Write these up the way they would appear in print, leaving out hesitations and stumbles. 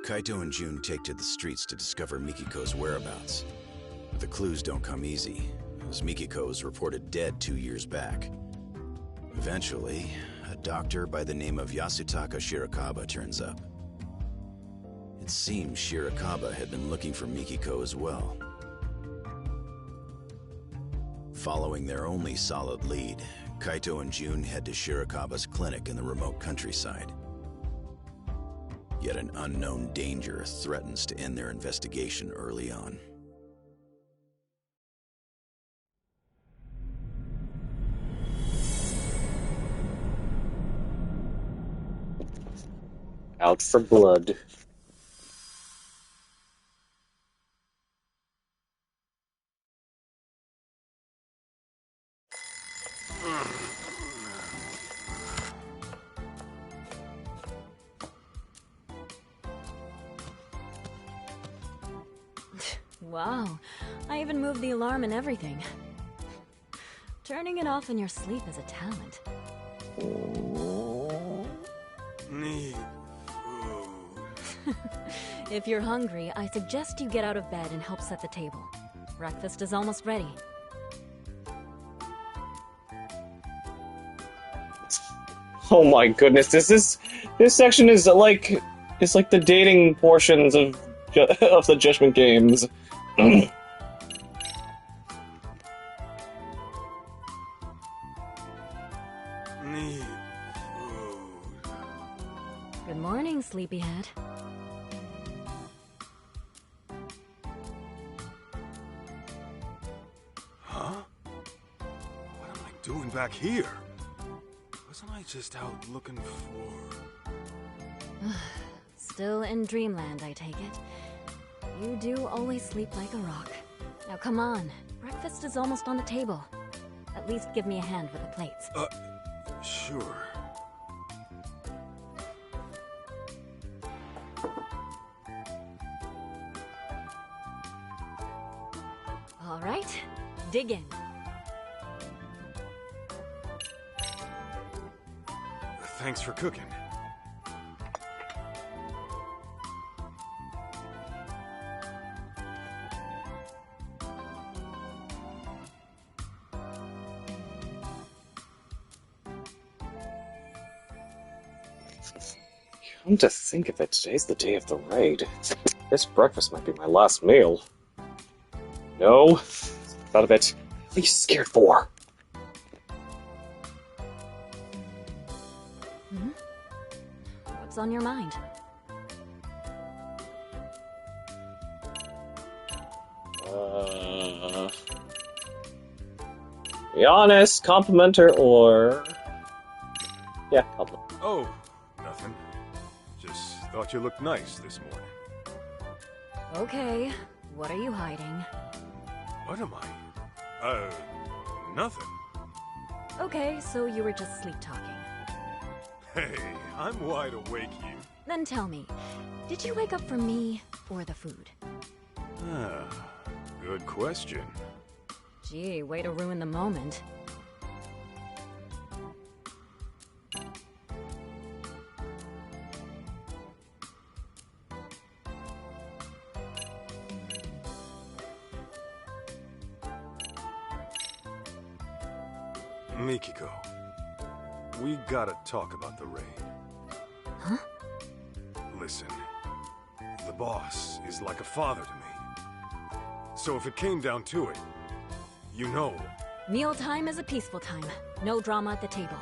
Kaito and Jun take to the streets to discover Mikiko's whereabouts. But the clues don't come easy, as Mikiko was reported dead 2 years back. Eventually, a doctor by the name of Yasutaka Shirakawa turns up. It seems Shirakawa had been looking for Mikiko as well. Following their only solid lead, Kaito and Jun head to Shirakawa's clinic in the remote countryside. Yet an unknown danger threatens to end their investigation early on. Out for blood. Wow, I even moved the alarm and everything. Turning it off in your sleep is a talent. Need food. If you're hungry, I suggest you get out of bed and help set the table. Breakfast is almost ready. Oh my goodness, this section is like the dating portions of the Judgment Games. Need food. Good morning, sleepyhead. Huh? What am I doing back here? Wasn't I just out looking for... Still in dreamland, I take it. You do always sleep like a rock. Now come on, breakfast is almost on the table. At least give me a hand with the plates. Sure. All right, dig in. Thanks for cooking. Come to think of it, today's the day of the raid. This breakfast might be my last meal. No, thought of it. What are you scared for? What's on your mind? Be honest, complimenter, or... Yeah, compliment. Oh, nothing. Just thought you looked nice this morning. Okay, what are you hiding? What am I? Nothing. Okay, so you were just sleep-talking. Hey, I'm wide awake, you. Then tell me, did you wake up for me or the food? Good question. Gee, way to ruin the moment. Mikiko, we gotta talk about the raid. Huh? Listen, the boss is like a father to me. So if it came down to it, you know... Mealtime is a peaceful time. No drama at the table.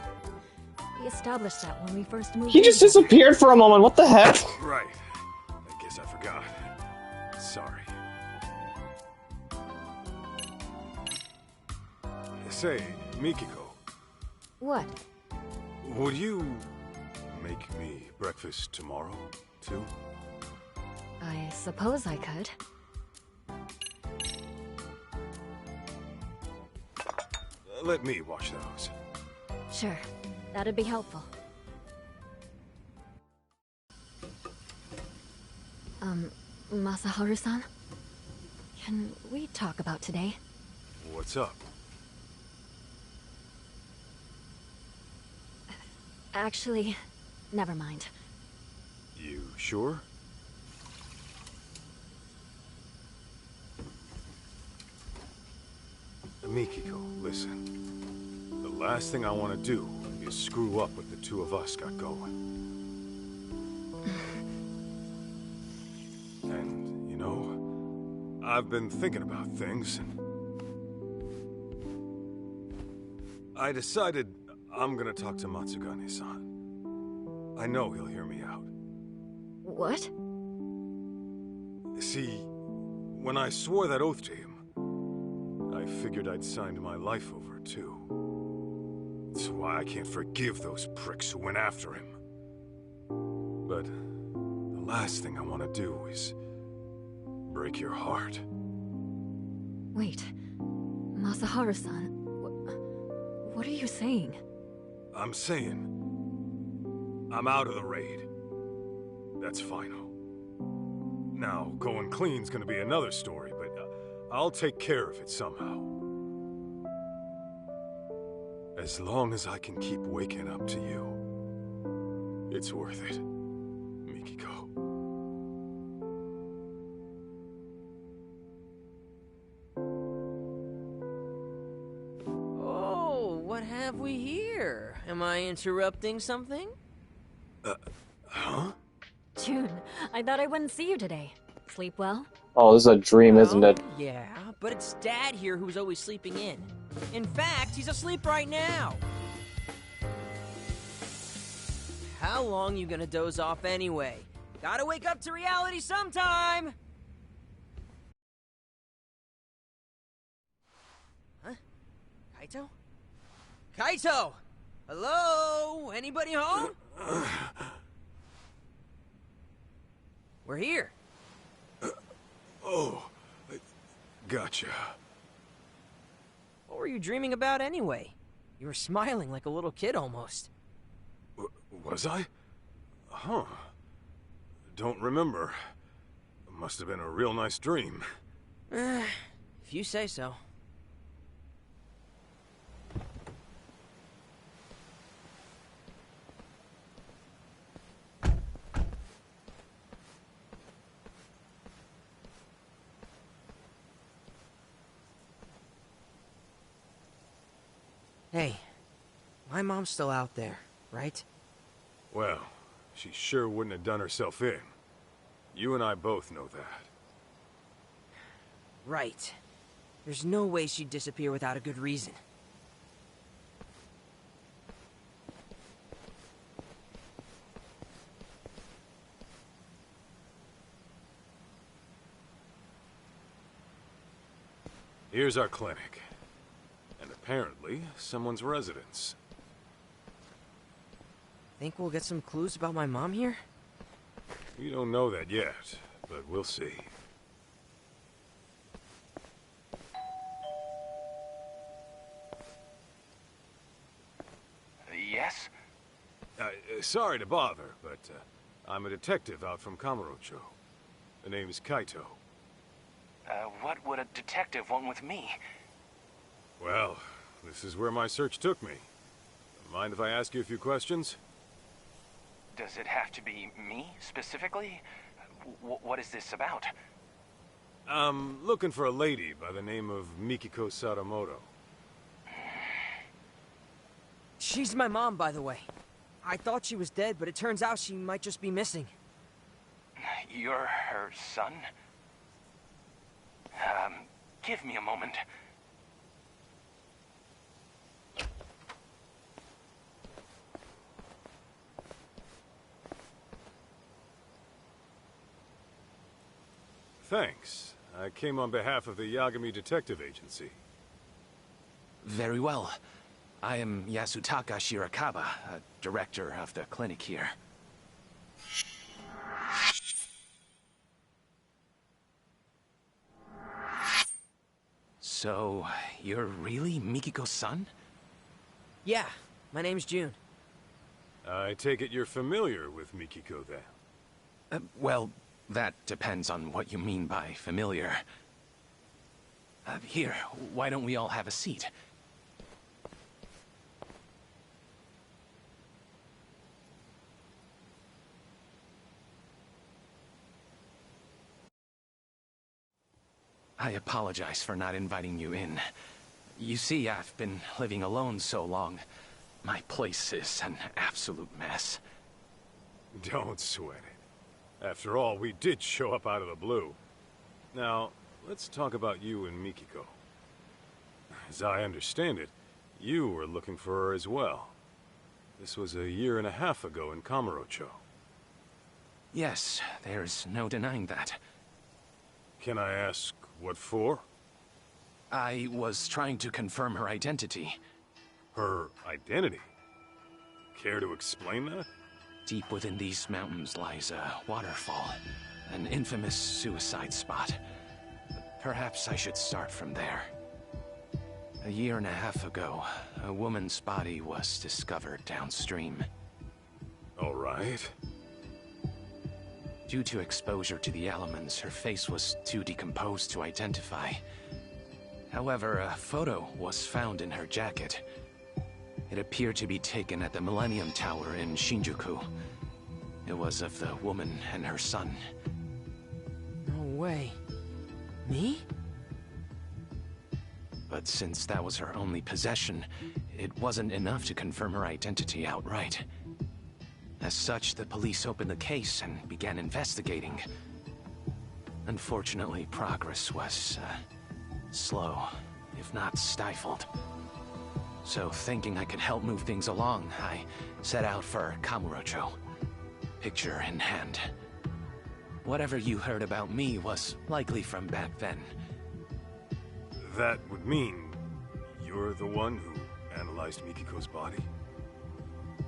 We established that when we first moved He just in. disappeared for a moment, what the heck? Right. I guess I forgot. Sorry. Say, Mikiko, What? would you make me breakfast tomorrow, too? I suppose I could. Let me wash those. Sure, that'd be helpful. Masaharu-san? Can we talk about today? What's up? Actually, never mind. You sure? Mikiko, listen. The last thing I want to do is screw up what the two of us got going. And, you know, I've been thinking about things, and I decided I'm gonna talk to Matsugane-san. I know he'll hear me out. What? See, when I swore that oath to him, I figured I'd signed my life over, too. That's why I can't forgive those pricks who went after him. But the last thing I want to do is break your heart. Wait. Masaharu-san, what are you saying? I'm saying I'm out of the raid. That's final. Now, going clean's gonna be another story, but I'll take care of it somehow. As long as I can keep waking up to you, it's worth it, Mikiko. Oh, what have we here? Am I interrupting something? Huh? June, I thought I wouldn't see you today. Sleep well? Oh, this is a dream, isn't it? Yeah, but it's Dad here who's always sleeping in. In fact, he's asleep right now. How long you gonna doze off anyway? Gotta wake up to reality sometime! Huh? Kaito? Kaito! Hello? Anybody home? We're here. Oh, gotcha. What were you dreaming about anyway? You were smiling like a little kid almost. Was I? Huh. Don't remember. Must have been a real nice dream. If you say so. Hey, my mom's still out there, right? Well, she sure wouldn't have done herself in. You and I both know that. Right. There's no way she'd disappear without a good reason. Here's our clinic. And apparently, someone's residence. Think we'll get some clues about my mom here? We don't know that yet, but we'll see. Yes? Sorry to bother, but I'm a detective out from Kamurocho. The name's Kaito. What would a detective want with me? Well, this is where my search took me. Mind if I ask you a few questions? Does it have to be me, specifically? What is this about? I'm looking for a lady by the name of Mikiko Sadamoto. She's my mom, by the way. I thought she was dead, but it turns out she might just be missing. You're her son? Give me a moment. Thanks. I came on behalf of the Yagami Detective Agency. Very well. I am Yasutaka Shirakawa, director of the clinic here. So, you're really Mikiko's son? Yeah, my name's June. I take it you're familiar with Mikiko, then? Well, that depends on what you mean by familiar. Here, why don't we all have a seat? I apologize for not inviting you in. You see, I've been living alone so long. My place is an absolute mess. Don't sweat it. After all, we did show up out of the blue. Now, let's talk about you and Mikiko. As I understand it, you were looking for her as well. This was 1.5 years ago in Kamurocho. Yes, there's no denying that. Can I ask what for? I was trying to confirm her identity. Her identity? Care to explain that? Deep within these mountains lies a waterfall, an infamous suicide spot. Perhaps I should start from there. 1.5 years ago, a woman's body was discovered downstream. All right. Due to exposure to the elements, her face was too decomposed to identify. However, a photo was found in her jacket. It appeared to be taken at the Millennium Tower in Shinjuku. It was of the woman and her son. No way. Me? But since that was her only possession, it wasn't enough to confirm her identity outright. As such, the police opened the case and began investigating. Unfortunately, progress was, slow, if not stifled. So, thinking I could help move things along, I set out for Kamurocho, picture in hand. Whatever you heard about me was likely from back then. That would mean you're the one who analyzed Mikiko's body?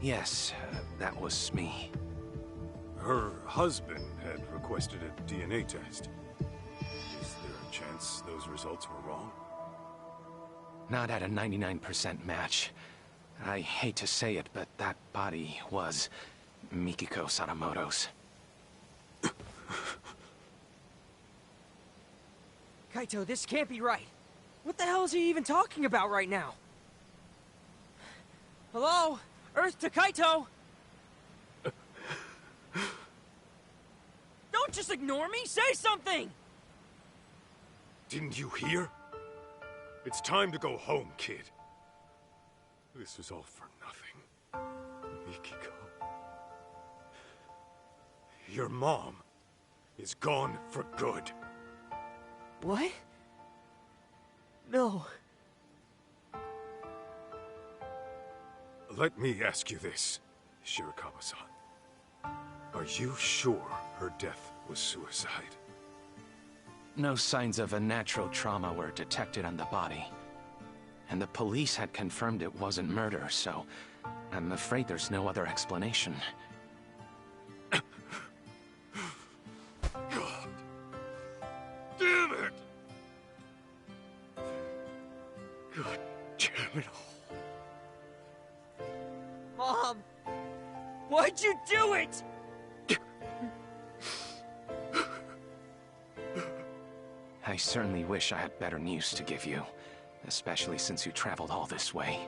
Yes, that was me. Her husband had requested a DNA test. Is there a chance those results were wrong? Not at a 99% match. I hate to say it, but that body was Mikiko Sadamoto's. Kaito, this can't be right. What the hell is he even talking about right now? Hello? Earth to Kaito! Don't just ignore me! Say something! Didn't you hear? It's time to go home, kid. This was all for nothing. Mikiko. Your mom is gone for good. What? No. Let me ask you this, Shirakawa-san. Are you sure her death was suicide? No signs of a natural trauma were detected on the body. And the police had confirmed it wasn't murder, so I'm afraid there's no other explanation. God damn it! God damn it all. Mom! Why'd you do it? I certainly wish I had better news to give you, especially since you traveled all this way.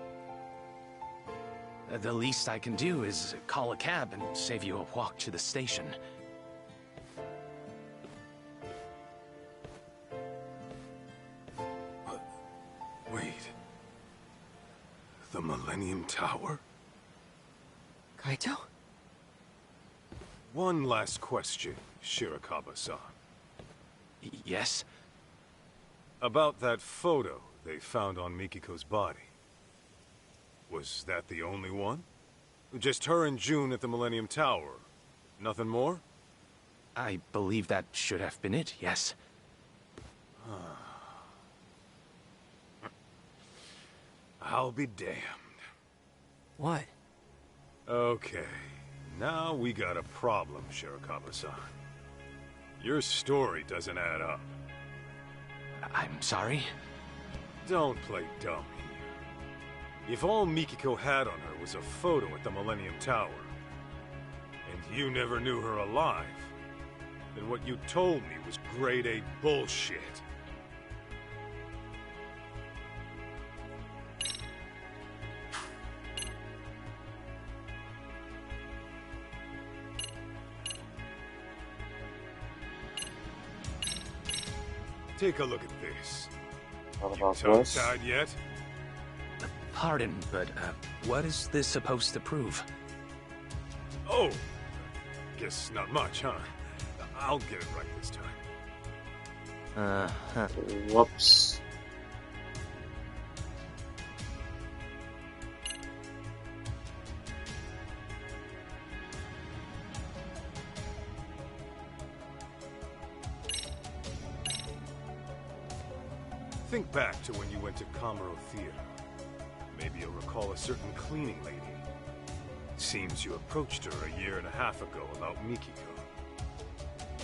The least I can do is call a cab and save you a walk to the station. Wait. The Millennium Tower? Kaito? One last question, Shirakawa-san. Yes? About that photo they found on Mikiko's body. Was that the only one? Just her and June at the Millennium Tower? Nothing more? I believe that should have been it, yes. I'll be damned. What? Okay, now we got a problem, Shirakawa-san. Your story doesn't add up. I'm sorry? Don't play dumb here. If all Mikiko had on her was a photo at the Millennium Tower, and you never knew her alive, then what you told me was grade A bullshit. Take a look at this. What You about this? tongue-tied yet? Pardon, but what is this supposed to prove? Oh, guess not much, huh? I'll get it right this time. Whoops. Think back to when you went to Kamuro Theater. Maybe you'll recall a certain cleaning lady. Seems you approached her a year and a half ago about Mikiko.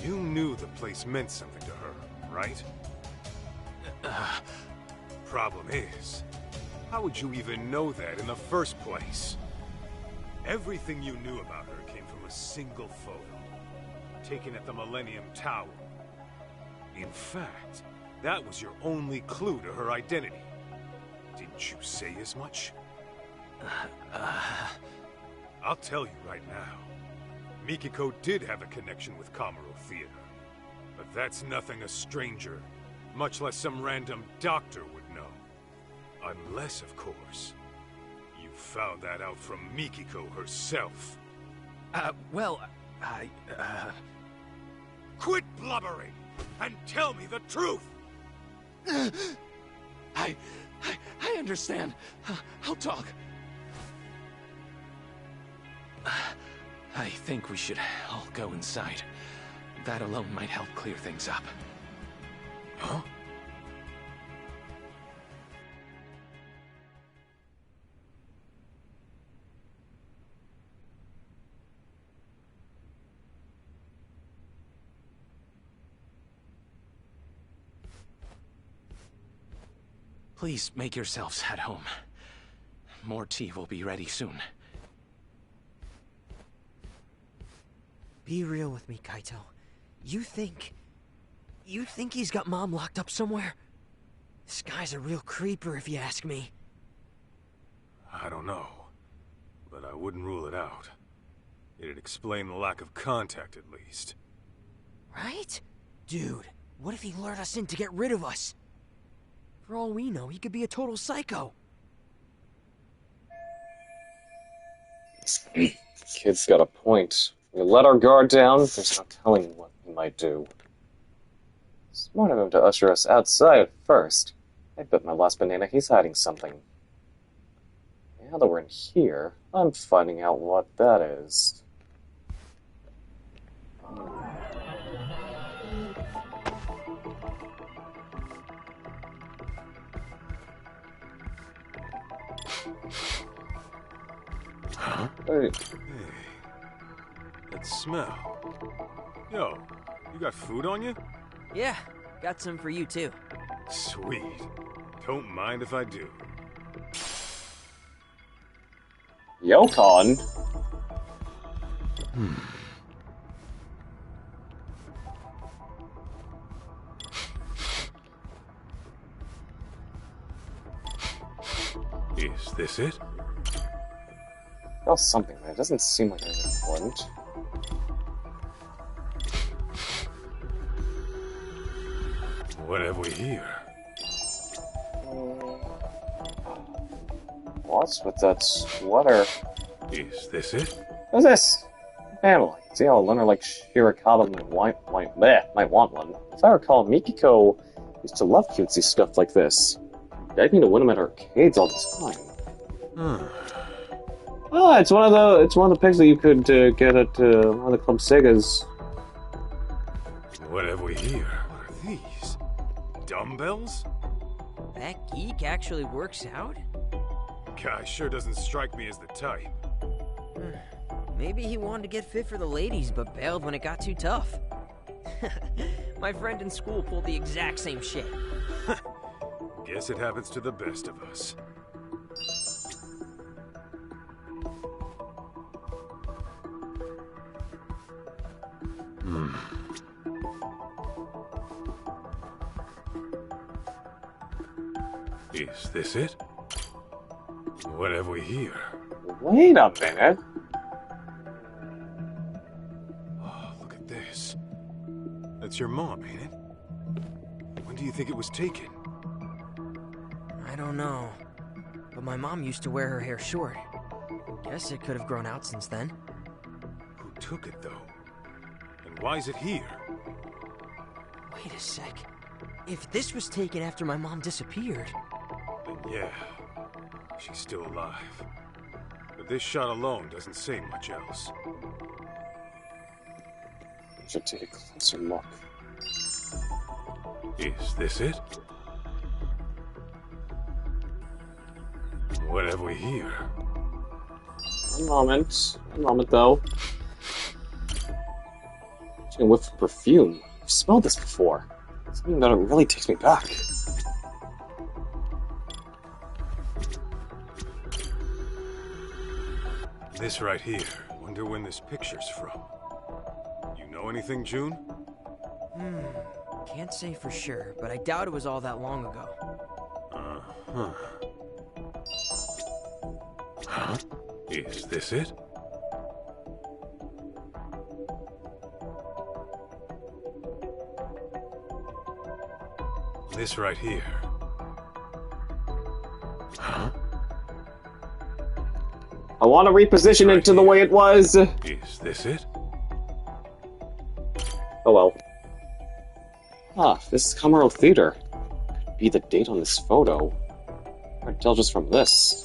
You knew the place meant something to her, right? Problem is, how would you even know that in the first place? Everything you knew about her came from a single photo, taken at the Millennium Tower. In fact, that was your only clue to her identity. Didn't you say as much? I'll tell you right now. Mikiko did have a connection with Kamuro Theater. But that's nothing a stranger, much less some random doctor would know. Unless, of course, you found that out from Mikiko herself. Well, Quit blubbering and tell me the truth! I understand. I'll talk. I think we should all go inside. That alone might help clear things up. Huh? Please make yourselves at home. More tea will be ready soon. Be real with me, Kaito. You think he's got Mom locked up somewhere? This guy's a real creeper, if you ask me. I don't know, but I wouldn't rule it out. It'd explain the lack of contact, at least. Right? Dude, what if he lured us in to get rid of us? For all we know, he could be a total psycho. Kid's got a point. We let our guard down, there's no telling what he might do. Smart of him to usher us outside first. I bet my last banana he's hiding something. Now that we're in here, I'm finding out what that is. Huh? Hey, Hey, that smell. Yo, you got food on you? Yeah, got some for you too. Sweet. Don't mind if I do. Yokon? Is this it? Well, something, but it doesn't seem like it's important. What have we here? What's with that sweater? Is this it? What's this? Family. See how a learner like Shirakawa might want one. If I recall, Mikiko used to love cutesy stuff like this. I'd mean to win them at arcades all the time. Oh, it's one of the pigs that you could get at one of the Club Segas. What have we here? What are these? Dumbbells? That geek actually works out? Guy sure doesn't strike me as the type. Maybe he wanted to get fit for the ladies, but bailed when it got too tough. My friend in school pulled the exact same shit. Guess it happens to the best of us. Is this it? What have we here? Wait a minute. Oh, look at this. That's your mom, ain't it? When do do you think it was taken? I don't know. But my mom used to wear her hair short. Guess it could have grown out since then. Who took it, though? And why is it here? Wait a sec. If this was taken after my mom disappeared... Then yeah, she's still alive. But this shot alone doesn't say much else. I should take a closer look. Is this it? What have we here? One moment though. Just gonna whiff of perfume. I've smelled this before. Something about it really takes me back. This right here. Wonder when this picture's from. You know anything, June? Can't say for sure, but I doubt it was all that long ago. Uh-huh. Huh? Is this it? This right here. Huh? I want to reposition it to the way it was. Is this it? Oh well. Ah, this is Camaro Theater. Could be the date on this photo. I can tell just from this.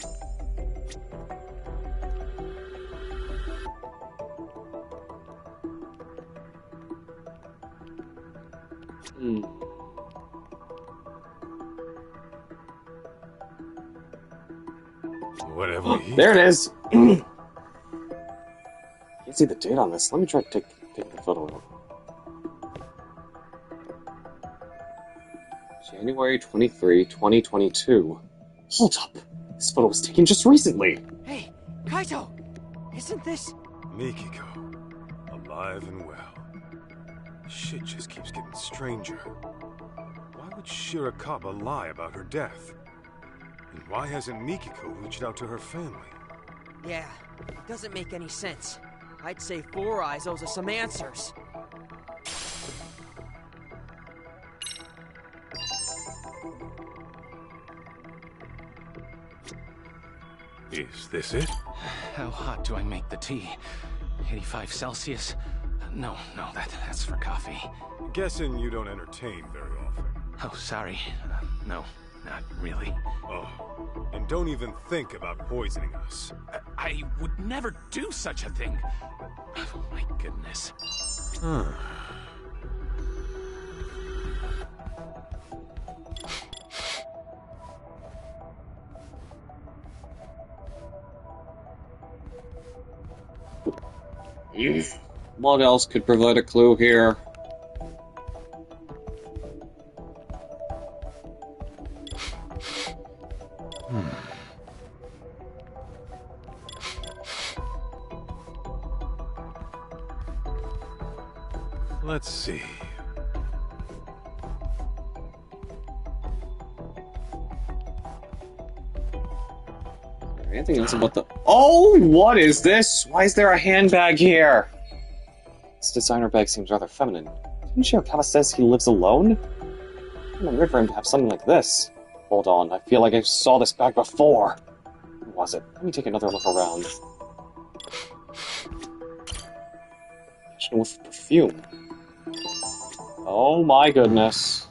Whatever he... There it is! Can't see the date on this. Let me try to take the photo out. January 23, 2022. Hold up! This photo was taken just recently! Hey, Kaito! Isn't this... Mikiko. Alive and well. Shit just keeps getting stranger. Why would Shirakawa lie about her death? And why hasn't Mikiko reached out to her family? Yeah, it doesn't make any sense. I'd say Four Eyes owes us some answers. Is this it? How hot do I make the tea? 85 Celsius? No, that's for coffee. Guessing you don't entertain very often. Oh, sorry. No, not really. Oh, and don't even think about poisoning us. I would never do such a thing. Oh, my goodness. What else could provide a clue here? Let's see. Anything else about the... Oh, what is this? Why is there a handbag here? This designer bag seems rather feminine. Didn't Shirakawa says he lives alone? It's weird for him to have something like this. Hold on, I feel like I saw this bag before. Who was it? Let me take another look around. With perfume. Oh my goodness.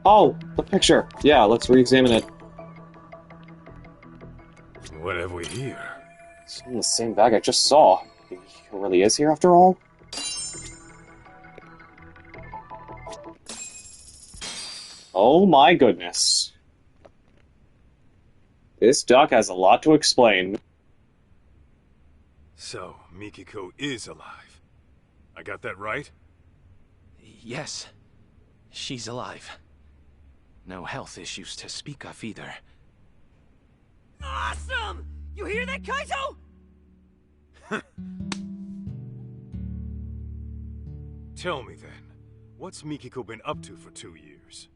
Oh, the picture. Yeah, let's re-examine it. What have we here? It's in the same bag I just saw. Maybe he really is here after all? Oh my goodness. This duck has a lot to explain. So, Mikiko is alive. I got that right? Yes, she's alive. No health issues to speak of either. Awesome! You hear that, Kaito? Tell me then, what's Mikiko been up to for 2 years?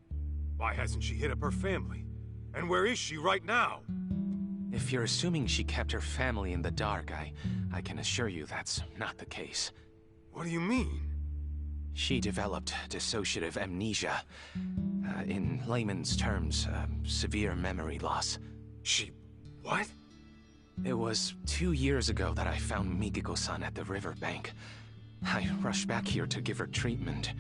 Why hasn't she hit up her family? And where is she right now? If you're assuming she kept her family in the dark, I can assure you that's not the case. What do you mean? She developed dissociative amnesia. In layman's terms, severe memory loss. What? It was 2 years ago that I found Mikiko-san at the riverbank. I rushed back here to give her treatment,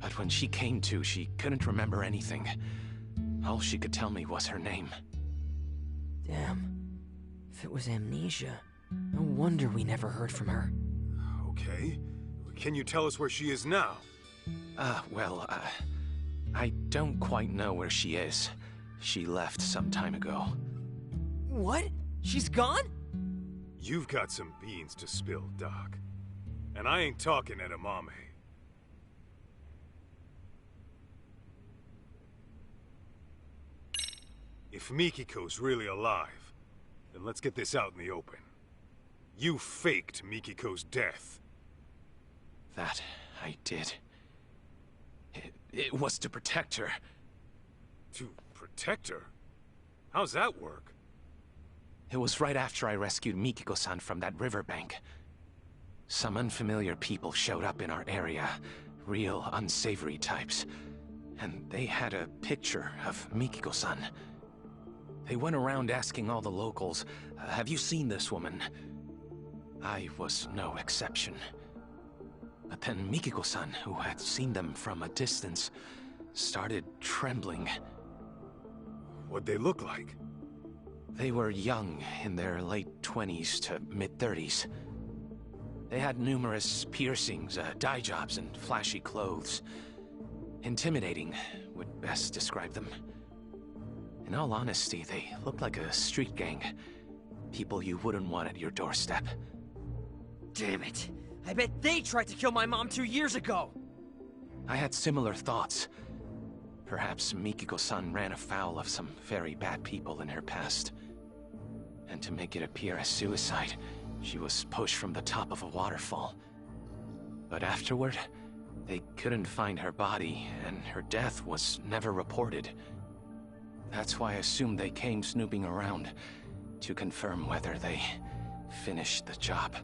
but when she came to, she couldn't remember anything. All she could tell me was her name. Damn. If it was amnesia, no wonder we never heard from her. Okay. Can you tell us where she is now? I don't quite know where she is. She left some time ago. What? She's gone? You've got some beans to spill, Doc. And I ain't talking edamame. If Mikiko's really alive, then let's get this out in the open. You faked Mikiko's death. That I did. It was to protect her. To protect her? How's that work? It was right after I rescued Mikiko-san from that riverbank. Some unfamiliar people showed up in our area. Real unsavory types. And they had a picture of Mikiko-san. They went around asking all the locals, have you seen this woman? I was no exception. But then Mikiko-san, who had seen them from a distance, started trembling. What'd they look like? They were young, in their late 20s to mid-30s. They had numerous piercings, dye jobs, and flashy clothes. Intimidating would best describe them. In all honesty, they looked like a street gang. People you wouldn't want at your doorstep. Damn it! I bet they tried to kill my mom 2 years ago! I had similar thoughts. Perhaps Mikiko-san ran afoul of some very bad people in her past. And to make it appear as suicide, she was pushed from the top of a waterfall. But afterward, they couldn't find her body, and her death was never reported. That's why I assumed they came snooping around to confirm whether they finished the job.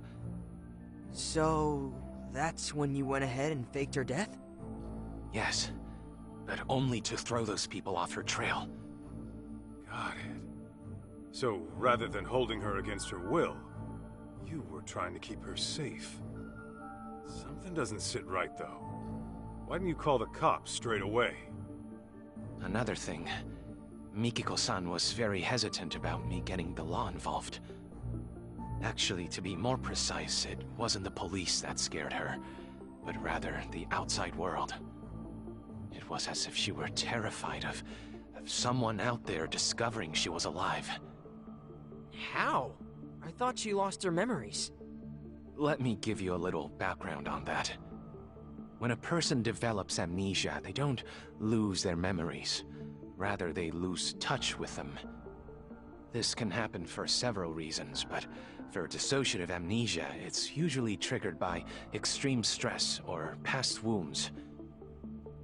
So, that's when you went ahead and faked her death? Yes, but only to throw those people off her trail. Got it. So, rather than holding her against her will, you were trying to keep her safe. Something doesn't sit right, though. Why didn't you call the cops straight away? Another thing, Mikiko-san was very hesitant about me getting the law involved. Actually, to be more precise, it wasn't the police that scared her, but rather the outside world. It was as if she were terrified of someone out there discovering she was alive. How? I thought she lost her memories. Let me give you a little background on that. When a person develops amnesia, they don't lose their memories. Rather, they lose touch with them. This can happen for several reasons, but for dissociative amnesia, it's usually triggered by extreme stress or past wounds.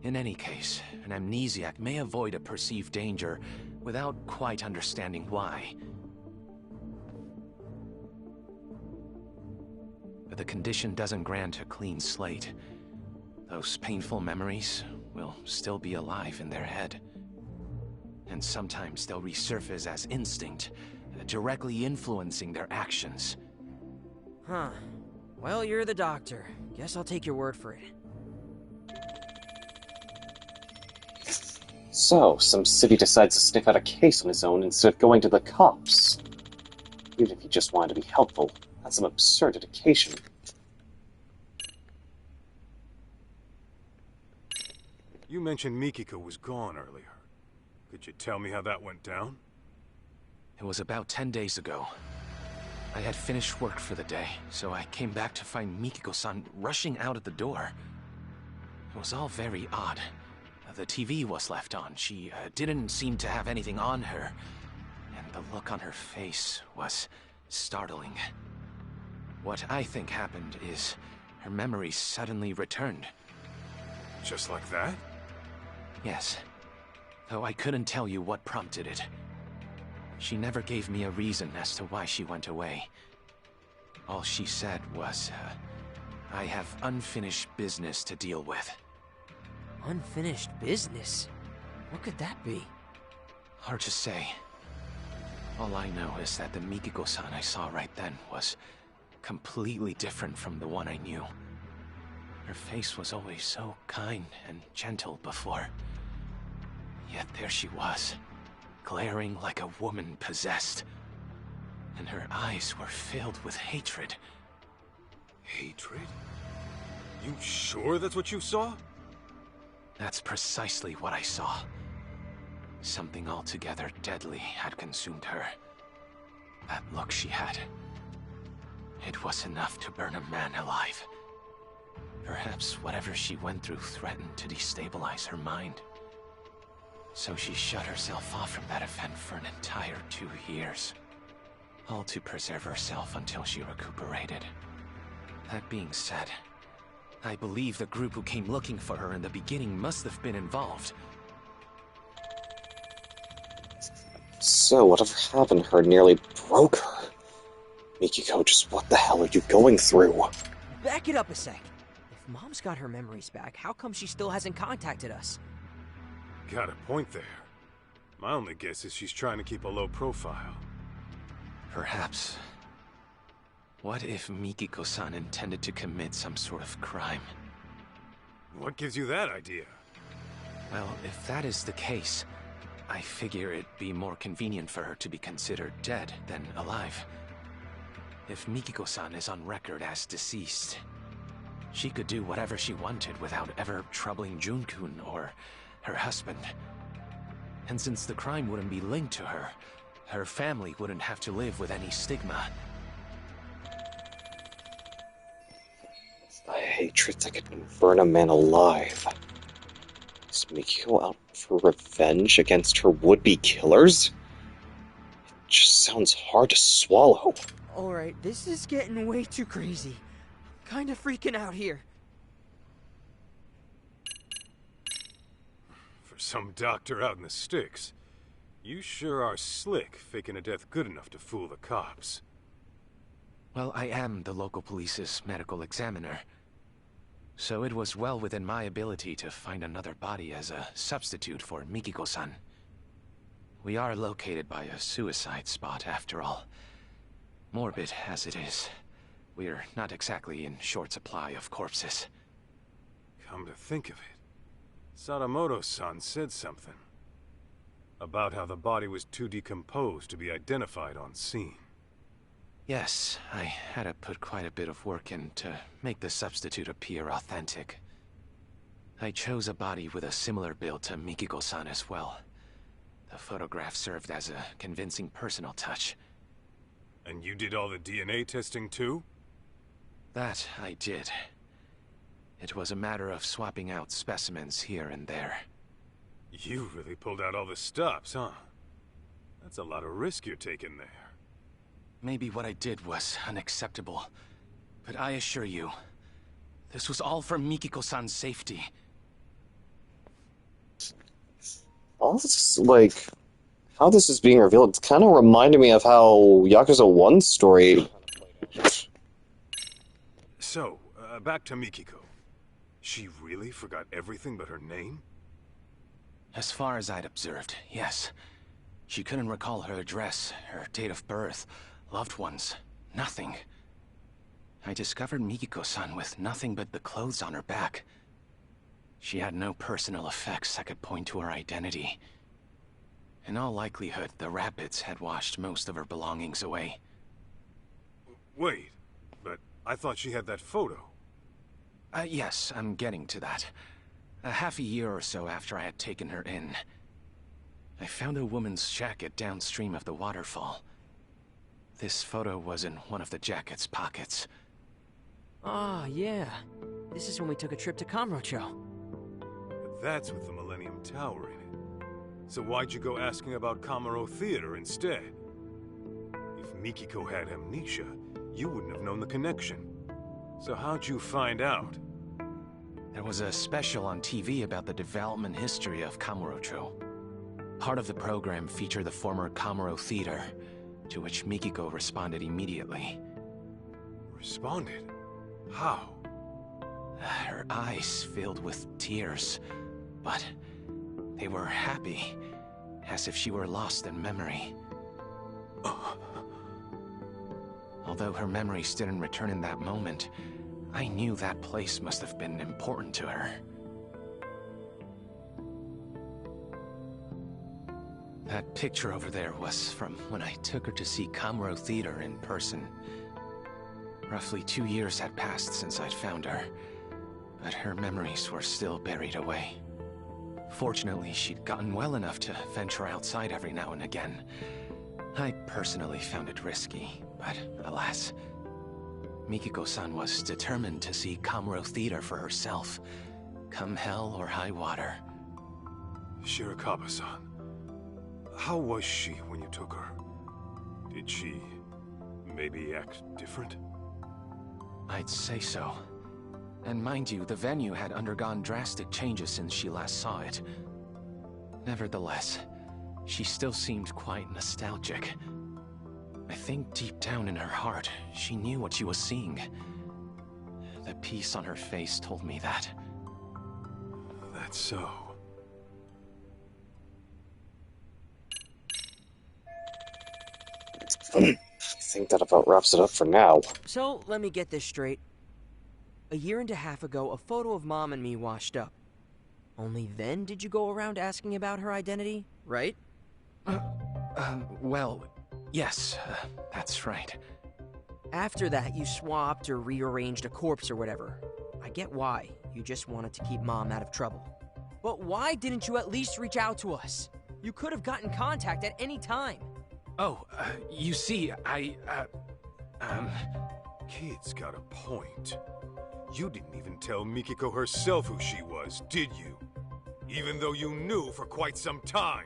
In any case, an amnesiac may avoid a perceived danger without quite understanding why. But the condition doesn't grant a clean slate. Those painful memories will still be alive in their head. And sometimes they'll resurface as instinct, directly influencing their actions. Huh. Well, you're the doctor. Guess I'll take your word for it. So, some city decides to sniff out a case on his own instead of going to the cops. Even if he just wanted to be helpful, that's some absurd dedication. You mentioned Mikiko was gone earlier. Could you tell me how that went down? It was about 10 days ago. I had finished work for the day, so I came back to find Mikiko-san rushing out of the door. It was all very odd. The TV was left on. She didn't seem to have anything on her. And the look on her face was startling. What I think happened is her memories suddenly returned. Just like that? Yes. Though I couldn't tell you what prompted it. She never gave me a reason as to why she went away. All she said was, I have unfinished business to deal with. Unfinished business? What could that be? Hard to say. All I know is that the Mikiko-san I saw right then was completely different from the one I knew. Her face was always so kind and gentle before. Yet there she was, glaring like a woman possessed. And her eyes were filled with hatred. Hatred? You sure that's what you saw? That's precisely what I saw. Something altogether deadly had consumed her. That look she had. It was enough to burn a man alive. Perhaps whatever she went through threatened to destabilize her mind. So she shut herself off from that event for an entire 2 years. All to preserve herself until she recuperated. That being said, I believe the group who came looking for her in the beginning must have been involved. So, whatever happened to her nearly broke her. Mikiko, just what the hell are you going through? Back it up a sec. If Mom's got her memories back, how come she still hasn't contacted us? Got a point there. My only guess is she's trying to keep a low profile. Perhaps. What if Mikiko-san intended to commit some sort of crime? What gives you that idea? Well, if that is the case, I figure it'd be more convenient for her to be considered dead than alive. If Mikiko-san is on record as deceased, she could do whatever she wanted without ever troubling Jun-kun or her husband. And since the crime wouldn't be linked to her, her family wouldn't have to live with any stigma. A hatred that could burn a man alive. Is Mikiko out for revenge against her would-be killers? It just sounds hard to swallow. Alright, this is getting way too crazy. Kinda freaking out here. For some doctor out in the sticks, you sure are slick faking a death good enough to fool the cops. Well, I am the local police's medical examiner. So it was well within my ability to find another body as a substitute for Mikiko-san. We are located by a suicide spot, after all. Morbid as it is, we're not exactly in short supply of corpses. Come to think of it, Sadamoto-san said something about how the body was too decomposed to be identified on scene. Yes, I had to put quite a bit of work in to make the substitute appear authentic. I chose a body with a similar build to Mikiko-san as well. The photograph served as a convincing personal touch. And you did all the DNA testing too? That I did. It was a matter of swapping out specimens here and there. You really pulled out all the stops, huh? That's a lot of risk you're taking there. Maybe what I did was unacceptable, but I assure you, this was all for Mikiko-san's safety. All this, like, how this is being revealed, it's kind of reminded me of how Yakuza 1's story. So, back to Mikiko. She really forgot everything but her name? As far as I'd observed, yes. She couldn't recall her address, her date of birth, loved ones, nothing. I discovered Mikiko-san with nothing but the clothes on her back. She had no personal effects that could point to her identity. In all likelihood, the rapids had washed most of her belongings away. Wait, but I thought she had that photo. Yes, I'm getting to that. Half a year or so after I had taken her in, I found a woman's jacket downstream of the waterfall. This photo was in one of the jacket's pockets. Ah, yeah. This is when we took a trip to Kamurocho. But that's with the Millennium Tower in it. So why'd you go asking about Kamuro Theater instead? If Mikiko had amnesia, you wouldn't have known the connection. So how'd you find out? There was a special on TV about the development history of Kamurocho. Part of the program featured the former Kamuro Theater, to which Mikiko responded immediately. Responded? How? Her eyes filled with tears, but they were happy, as if she were lost in memory. Although her memories didn't return in that moment, I knew that place must have been important to her. That picture over there was from when I took her to see Kamuro Theater in person. Roughly 2 years had passed since I'd found her, but her memories were still buried away. Fortunately, she'd gotten well enough to venture outside every now and again. I personally found it risky, but alas, Mikiko-san was determined to see Kamuro Theater for herself, come hell or high water. Shirakawa-san, how was she when you took her? Did she maybe act different? I'd say so. And mind you, the venue had undergone drastic changes since she last saw it. Nevertheless, she still seemed quite nostalgic. I think deep down in her heart, she knew what she was seeing. The peace on her face told me that. That's so. I think that about wraps it up for now. So, let me get this straight. A year and a half ago, a photo of Mom and me washed up. Only then did you go around asking about her identity, right? Well, yes, that's right. After that, you swapped or rearranged a corpse or whatever. I get why. You just wanted to keep Mom out of trouble. But why didn't you at least reach out to us? You could have gotten contact at any time. Oh, you see, Kid's got a point. You didn't even tell Mikiko herself who she was, did you? Even though you knew for quite some time.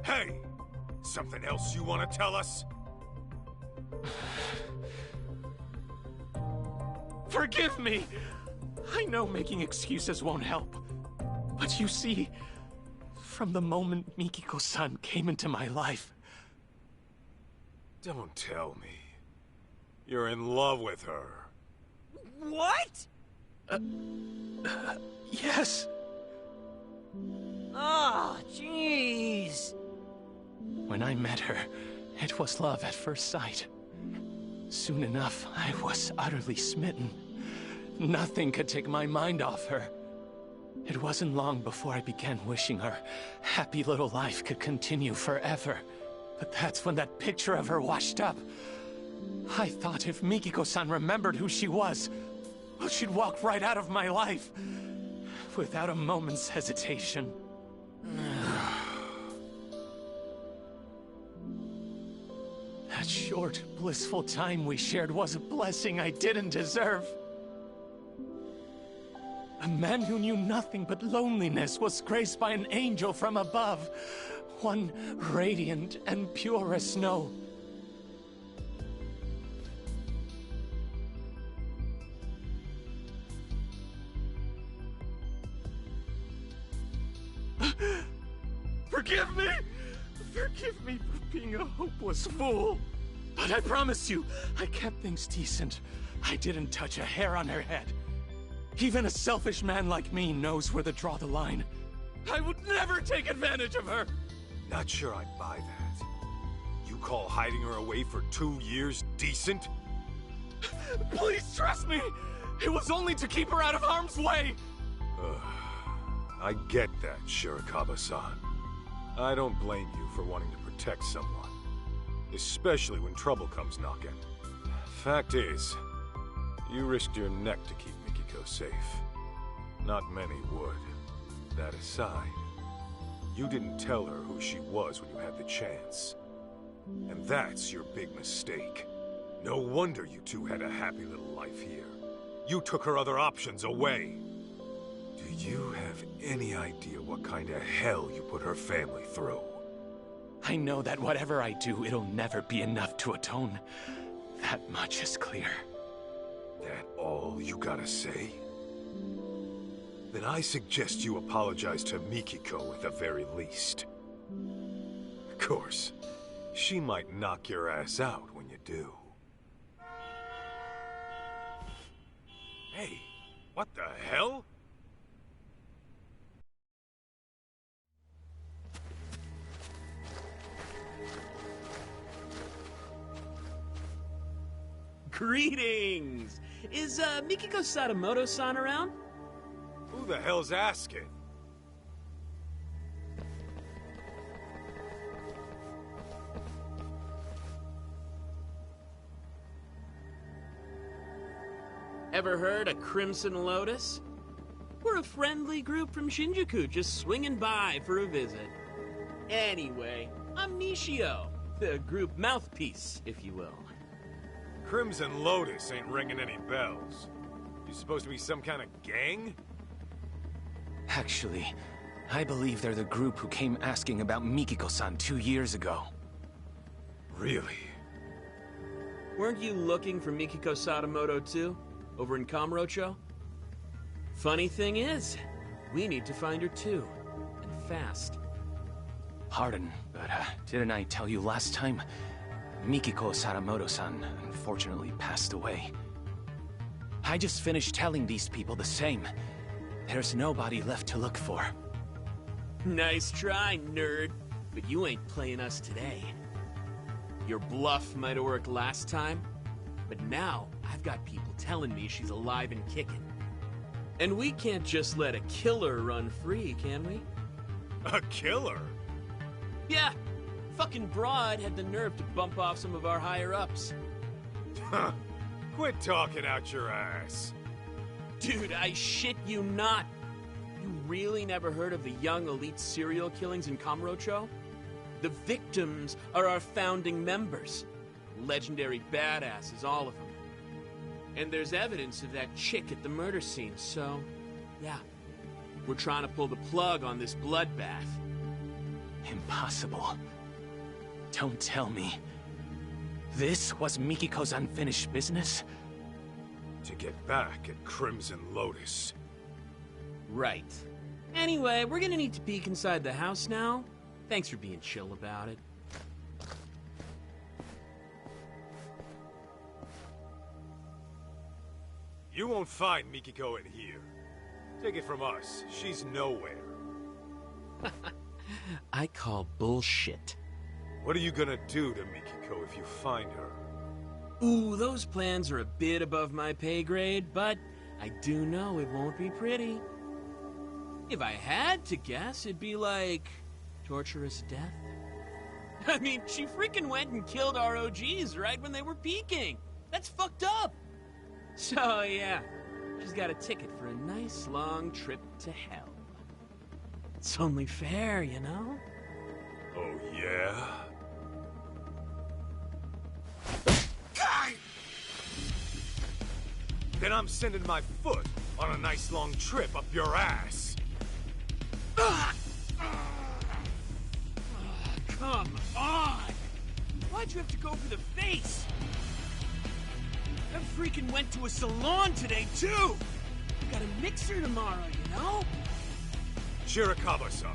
Hey! Something else you want to tell us? Forgive me! I know making excuses won't help. But you see, from the moment Mikiko-san came into my life... Don't tell me. You're in love with her. What? Yes. Ah, jeez. When I met her, it was love at first sight. Soon enough, I was utterly smitten. Nothing could take my mind off her. It wasn't long before I began wishing her happy little life could continue forever. But that's when that picture of her washed up. I thought if Mikiko-san remembered who she was, well, she'd walk right out of my life. Without a moment's hesitation. That short, blissful time we shared was a blessing I didn't deserve. A man who knew nothing but loneliness was graced by an angel from above, one radiant and pure as snow. Forgive me! Forgive me for being a hopeless fool. But I promise you, I kept things decent. I didn't touch a hair on her head. Even a selfish man like me knows where to draw the line. I would never take advantage of her! Not sure I'd buy that. You call hiding her away for 2 years decent? Please trust me! It was only to keep her out of harm's way! I get that, Shirakawa-san. I don't blame you for wanting to protect someone. Especially when trouble comes knocking. Fact is, you risked your neck to keep Mikiko safe. Not many would. That aside, you didn't tell her who she was when you had the chance. And that's your big mistake. No wonder you two had a happy little life here. You took her other options away. Do you have any idea what kind of hell you put her family through? I know that whatever I do, it'll never be enough to atone. That much is clear. that all you gotta say? Then I suggest you apologize to Mikiko at the very least. Of course, she might knock your ass out when you do. Hey, what the hell? Greetings! Is Mikiko Sadamoto-san around? Who the hell's asking? Ever heard of Crimson Lotus? We're a friendly group from Shinjuku just swinging by for a visit. Anyway, I'm Nishio, the group mouthpiece, if you will. Crimson Lotus ain't ringing any bells. You supposed to be some kind of gang? Actually, I believe they're the group who came asking about Mikiko-san 2 years ago. Really? Weren't you looking for Mikiko Sadamoto too? Over in Kamurocho? Funny thing is, we need to find her too. And fast. Pardon, but didn't I tell you last time? Mikiko Sadamoto-san unfortunately passed away. I just finished telling these people the same. There's nobody left to look for. Nice try, nerd. But you ain't playing us today. Your bluff might have worked last time, but now I've got people telling me she's alive and kicking. And we can't just let a killer run free, can we? A killer? Yeah. Fucking broad had the nerve to bump off some of our higher-ups. Huh. Quit talking out your ass. Dude, I shit you not. You really never heard of the young elite serial killings in Kamurocho? The victims are our founding members. Legendary badasses, all of them. And there's evidence of that chick at the murder scene, so... yeah. We're trying to pull the plug on this bloodbath. Impossible. Don't tell me. This was Mikiko's unfinished business? To get back at Crimson Lotus. Right. Anyway, we're gonna need to peek inside the house now. Thanks for being chill about it. You won't find Mikiko in here. Take it from us, she's nowhere. I call bullshit. What are you gonna do to Mikiko if you find her? Ooh, those plans are a bit above my pay grade, but I do know it won't be pretty. If I had to guess, it'd be like... torturous death? I mean, she freaking went and killed our OGs right when they were peaking! That's fucked up! So, yeah, she's got a ticket for a nice long trip to hell. It's only fair, you know? Oh, yeah? Then I'm sending my foot on a nice long trip up your ass. Come on! Why'd you have to go for the face? I freaking went to a salon today, too! Got a mixer tomorrow, you know? Shirakawa-san,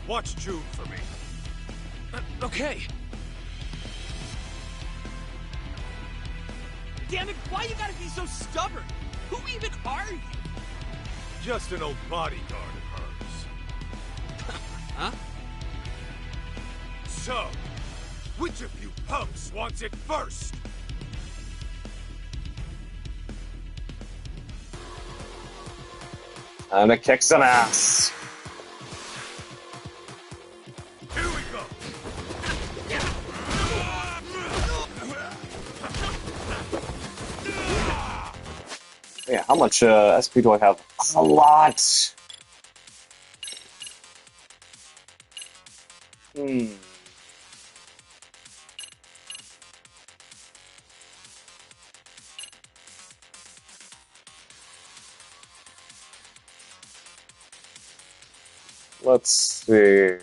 watch June for me. Okay. Damn it, why you gotta be so stubborn? Who even are you? Just an old bodyguard of hers. Huh? So, which of you punks wants it first? I'm gonna kick some ass. Here we go. Yeah, how much SP do I have? A lot! Let's see.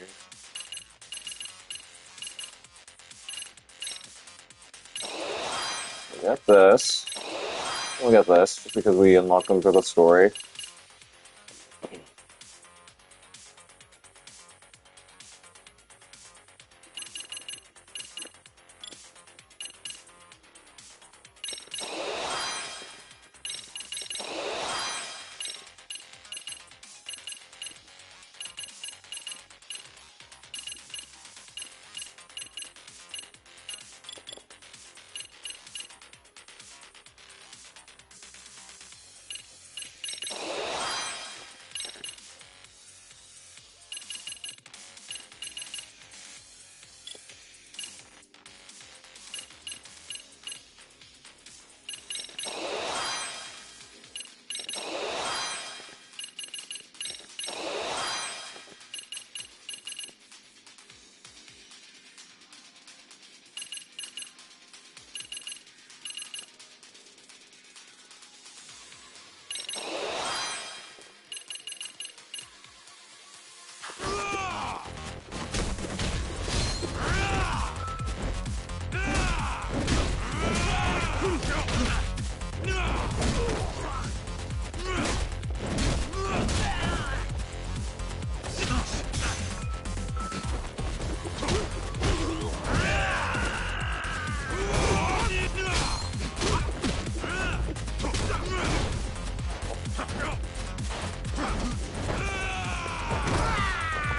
Got this. We'll get this, just because we unlock them through the story.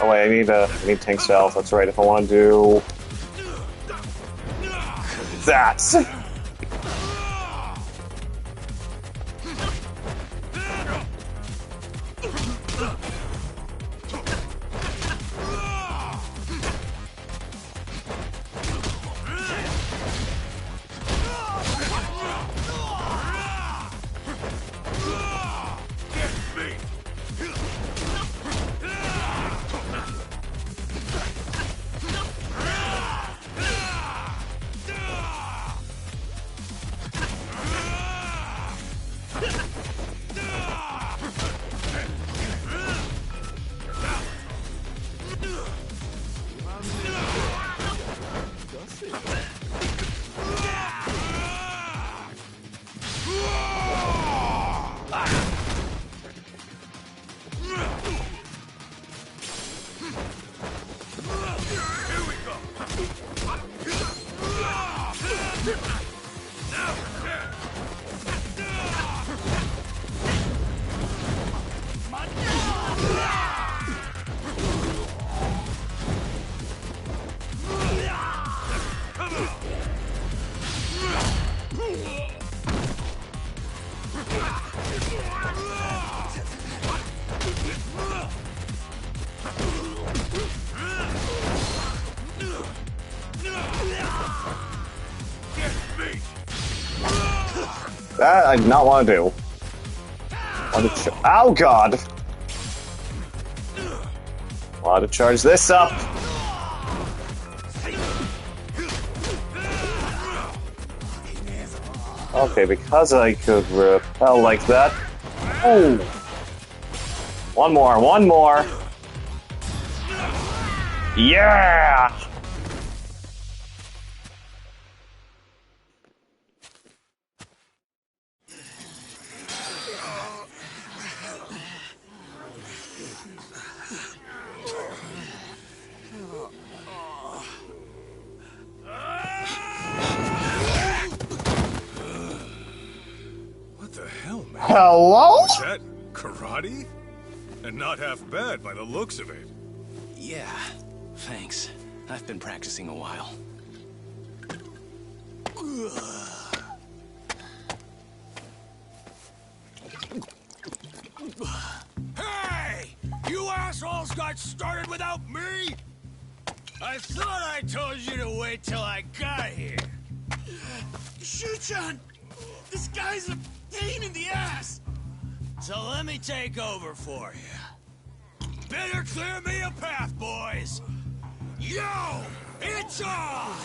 Oh wait, I need tank stealth. That's right. If I want to do that. That I did not want to do. Oh god! Want to charge this up. Okay, because I could repel like that. Oh! One more. Yeah! What the hell, man? Hello? Was that karate? And not half bad by the looks of it. Yeah, thanks. I've been practicing a while. Hey! You assholes got started without me? I thought I told you to wait till I got here. Shu-chan! This guy's a pain in the ass! So let me take over for you. Better clear me a path, boys! Yo! It's on!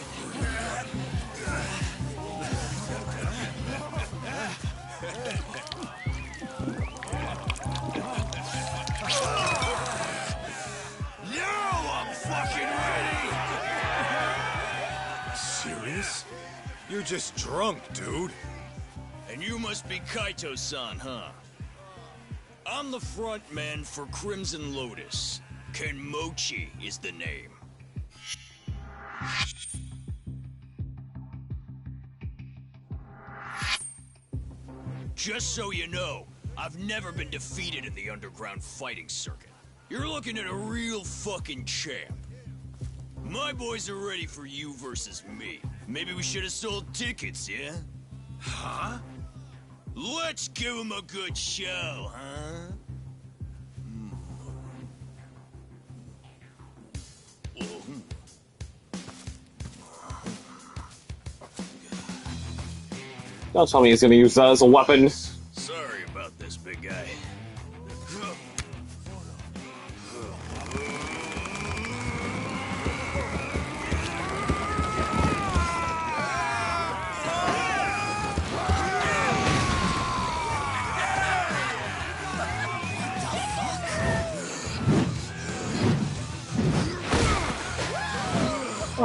Now I'm fucking ready! Serious? You're just drunk, dude. And You must be Kaito-san, huh? I'm the front man for Crimson Lotus. Kenmochi is the name. Just so you know, I've never been defeated in the underground fighting circuit. You're looking at a real fucking champ. My boys are ready for you versus me. Maybe we should have sold tickets, yeah? Huh? Let's give him a good show, huh? Don't tell me he's gonna use that as a weapon. Sorry about this, big guy.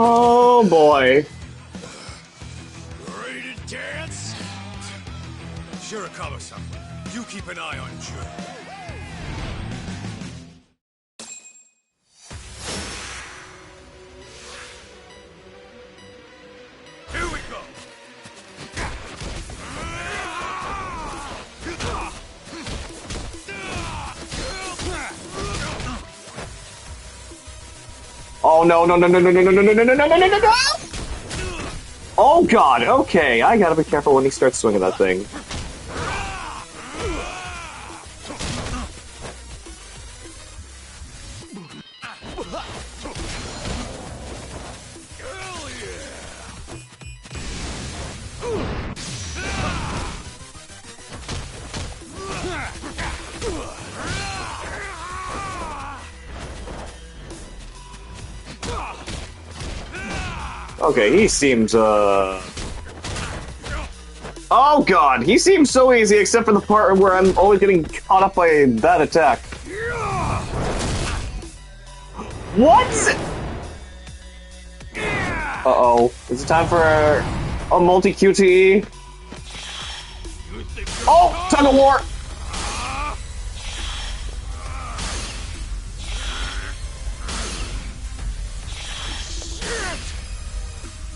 Oh boy. Ready to dance? Shirakawa-san, you keep an eye on June. Here we go! Oh no no no no no no no no no no no no no no no! Oh god, okay, I gotta be careful when he starts swinging that thing. Okay, he seems, Oh god, he seems so easy except for the part where I'm always getting caught up by that attack. What?! Uh-oh. Is it time for a multi-QTE? Oh! Tug of war!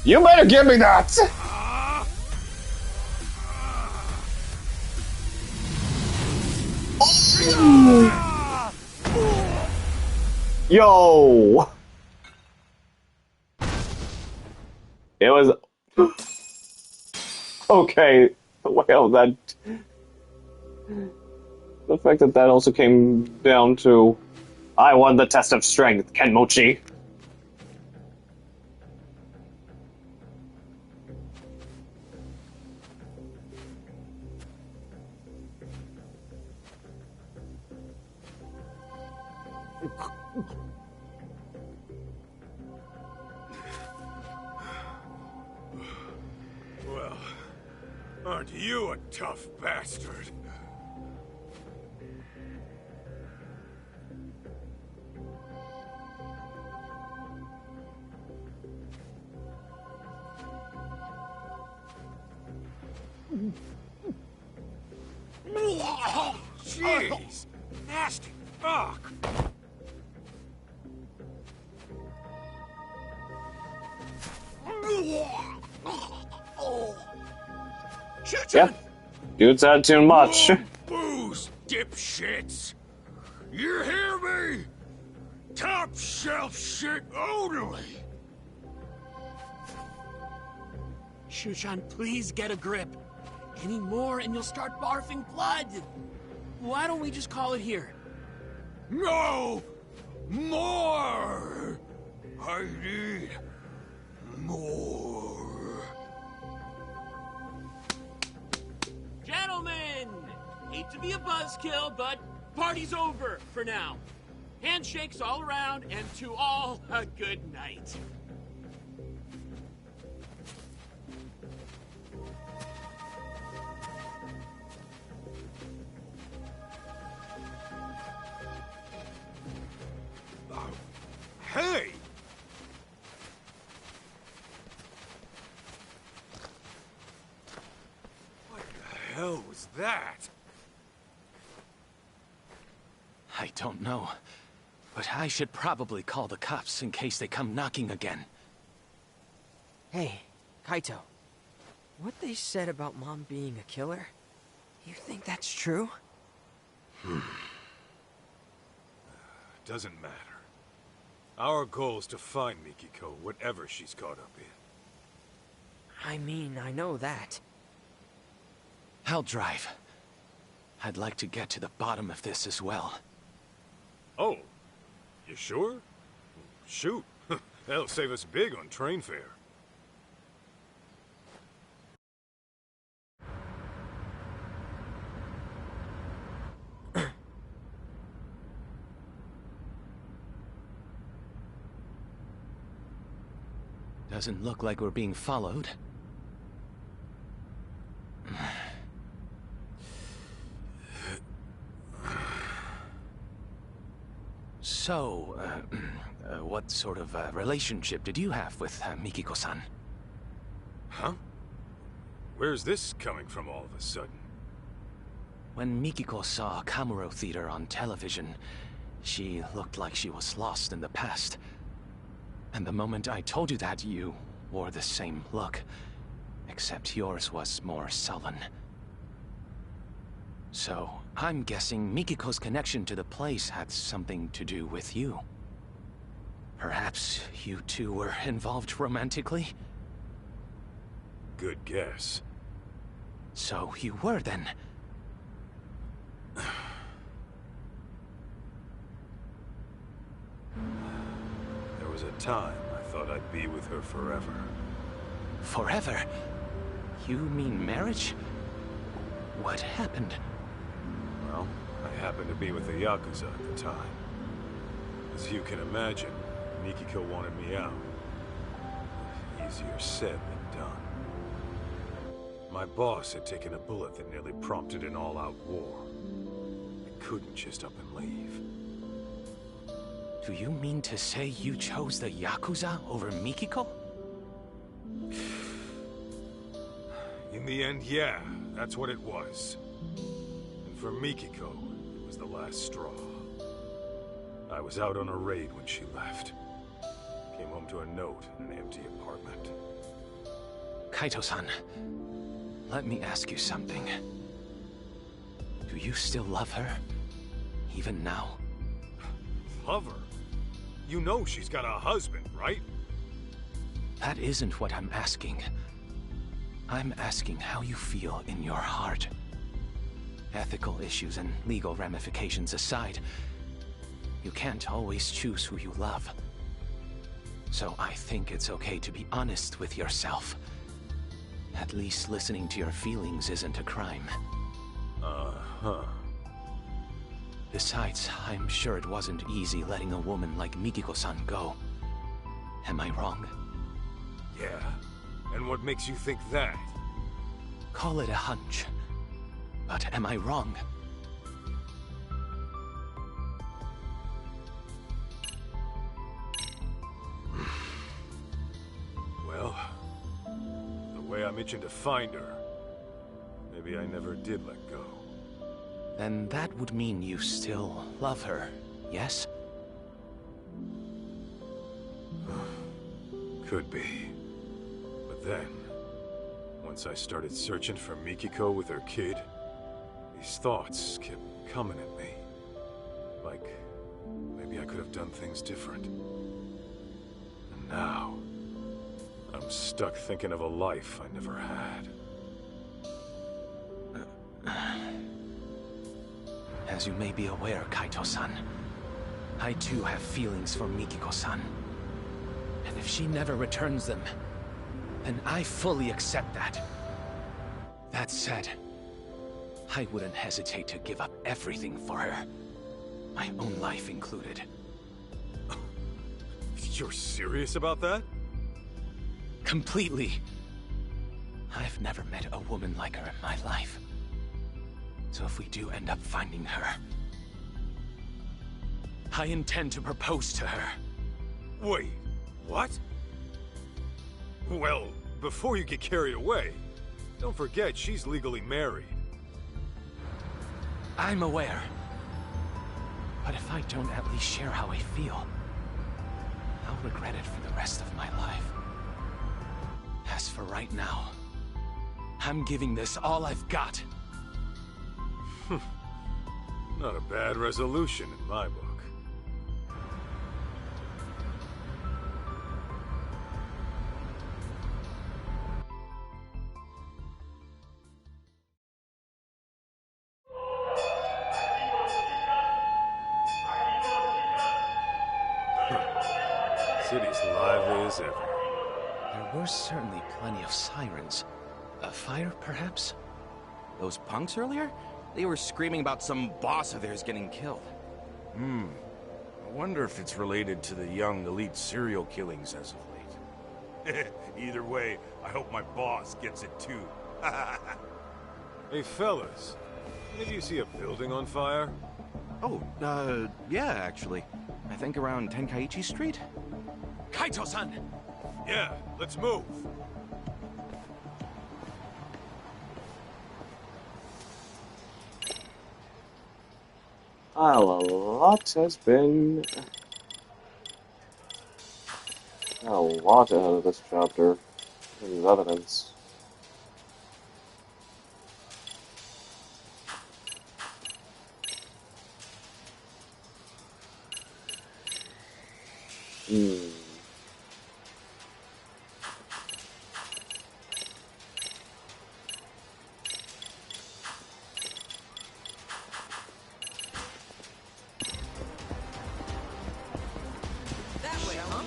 You better give me that! Yo! It was... Okay, well, that... The fact that that also came down to... I won the test of strength, Kenmochi. Well, aren't you a tough bastard? Jeez! Nasty fuck! Yeah. Dude's had too much. Booze, dipshits! You hear me? Top shelf shit only! Shushan, please get a grip. Any more and you'll start barfing blood. Why don't we just call it here? No! More! I need more. Gentlemen! Hate to be a buzzkill, but party's over for now. Handshakes all around, and to all, a good night. Hey! What the was that? I don't know. But I should probably call the cops in case they come knocking again. Hey, Kaito. What they said about Mom being a killer, you think that's true? Doesn't matter. Our goal is to find Mikiko, whatever she's caught up in. I mean, I know that. I'll drive. I'd like to get to the bottom of this as well. Oh, you sure? Shoot. That'll save us big on train fare. Doesn't look like we're being followed. So, what sort of relationship did you have with Mikiko-san? Huh? Where's this coming from all of a sudden? When Mikiko saw Kamuro Theater on television, she looked like she was lost in the past. And the moment I told you that, you wore the same look, except yours was more sullen. So, I'm guessing Mikiko's connection to the place had something to do with you. Perhaps you two were involved romantically? Good guess. So you were then. There was a time I thought I'd be with her forever. Forever? You mean marriage? What happened? Well, I happened to be with the Yakuza at the time. As you can imagine, Mikiko wanted me out. Easier said than done. My boss had taken a bullet that nearly prompted an all-out war. I couldn't just up and leave. Do you mean to say you chose the Yakuza over Mikiko? In the end, yeah, that's what it was. And for Mikiko, it was the last straw. I was out on a raid when she left. Came home to a note in an empty apartment. Kaito-san, let me ask you something. Do you still love her? Even now? Love her? You know she's got a husband, right? That isn't what I'm asking. I'm asking how you feel in your heart. Ethical issues and legal ramifications aside, you can't always choose who you love. So I think it's okay to be honest with yourself. At least listening to your feelings isn't a crime. Uh-huh. Besides, I'm sure it wasn't easy letting a woman like Mikiko-san go. Am I wrong? Yeah. And what makes you think that? Call it a hunch. But am I wrong? Well, the way I'm itching to find her, maybe I never did let go. Then that would mean you still love her, yes? Could be. But then, once I started searching for Mikiko with her kid, these thoughts kept coming at me. Like, maybe I could have done things different. And now, I'm stuck thinking of a life I never had. As you may be aware, Kaito-san, I too have feelings for Mikiko-san. And if she never returns them, then I fully accept that. That said, I wouldn't hesitate to give up everything for her. My own life included. You're serious about that? Completely. I've never met a woman like her in my life. So if we do end up finding her, I intend to propose to her. Wait, what? Well, before you get carried away, don't forget she's legally married. I'm aware. But if I don't at least share how I feel, I'll regret it for the rest of my life. As for right now, I'm giving this all I've got. Not a bad resolution in my book. City's lively as ever. There were certainly plenty of sirens. A fire, perhaps? Those punks earlier? They were screaming about some boss of theirs getting killed. I wonder if it's related to the young elite serial killings as of late. Either way, I hope my boss gets it too. Hey, fellas. Did you see a building on fire? Oh, yeah, actually. I think around Tenkaichi Street? Kaito-san! Yeah, let's move. Well, a lot has been... a lot out of this chapter. There's evidence. That way, huh?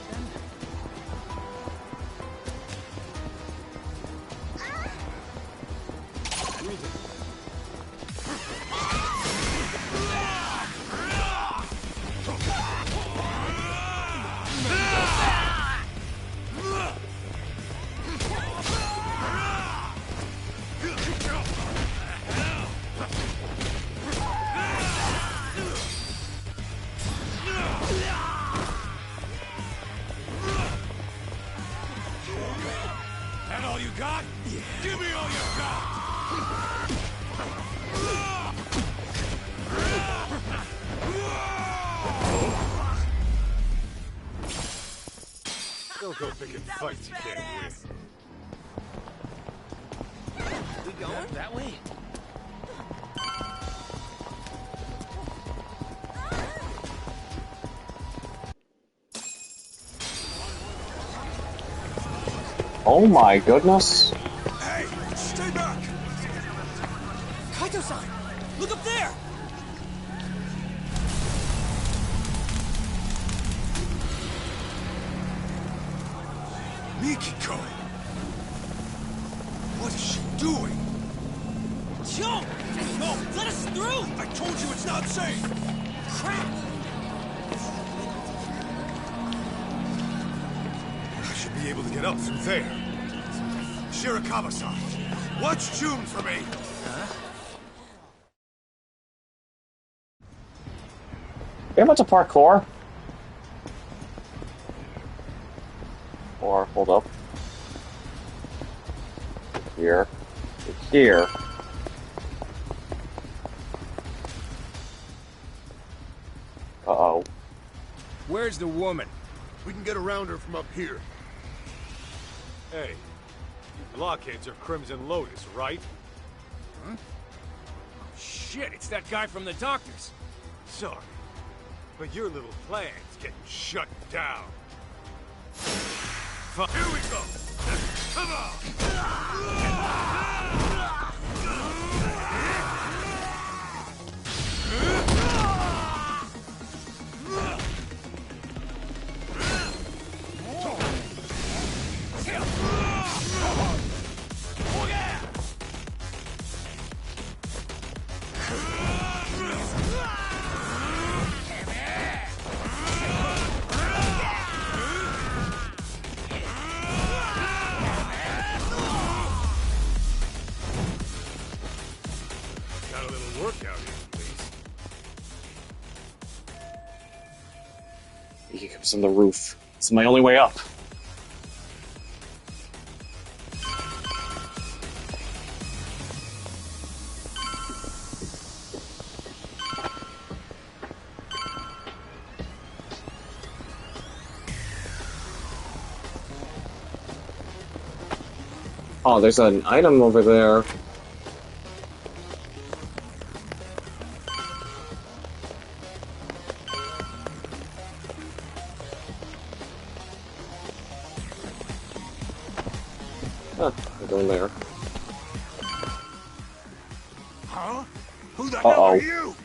That all you got? Yeah. Give me all you got! Don't go picking fights you can't win. We going? That way? Oh my goodness. Hey, stay back! Kaito-san! Look up there! Mikiko! What is she doing? Joe! No, let us through! I told you it's not safe! Crap! I should be able to get up through there. Shirakawa-san, watch June for me. You ever to parkour? Or, hold up. Here. Here. Uh-oh. Where's the woman? We can get around her from up here. Hey, you blockheads are Crimson Lotus, right? Shit, it's that guy from the doctors. Sorry, but your little plan's getting shut down. Here we go! Come on! Got a little workout here, please. He comes on the roof. It's my only way up. Oh, there's an item over there. Huh, we're going there. Huh? Who the hell are you?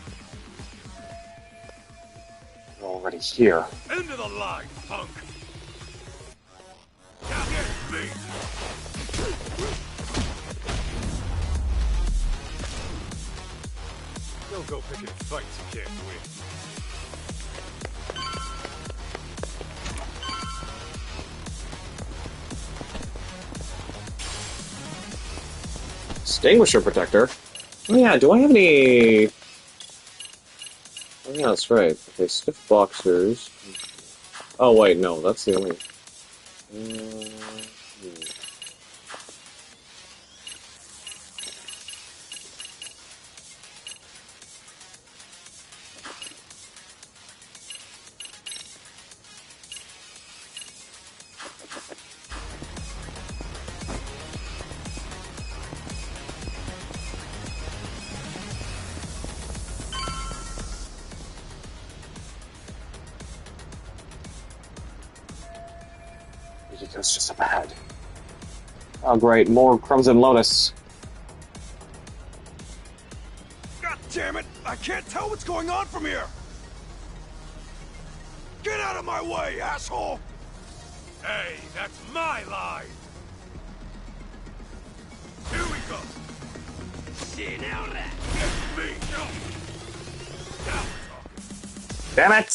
We're already here. Into the line, punk! Now get me! Don't go picking fights you can't win. Extinguisher protector? Oh yeah, do I have any... Oh yeah, that's right. Okay, stiff boxers. Oh wait, no, that's the only... It's just up ahead. Oh great, more Crimson Lotus. God damn it! I can't tell what's going on from here! Get out of my way, asshole! Hey, that's my line! Here we go! See, now that... Get me! No. Now we're talking. Damn it!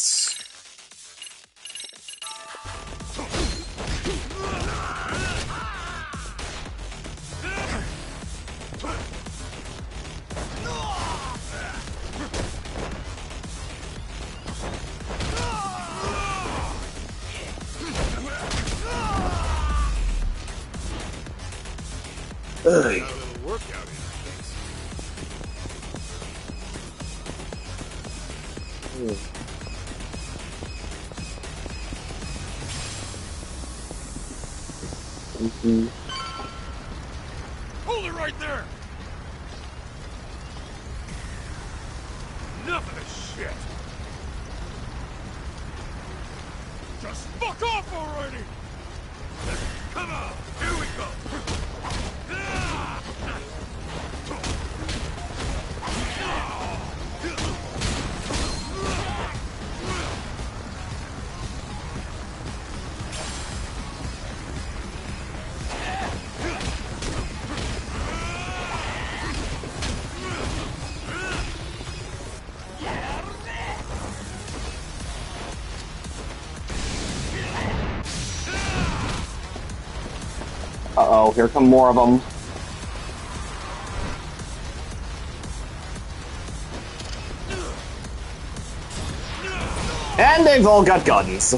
Got a little workout in, thanks. Hold it right there! Enough of this shit! Just fuck off already! Come on, here we go! Uh-oh, here come more of them. And they've all got guns.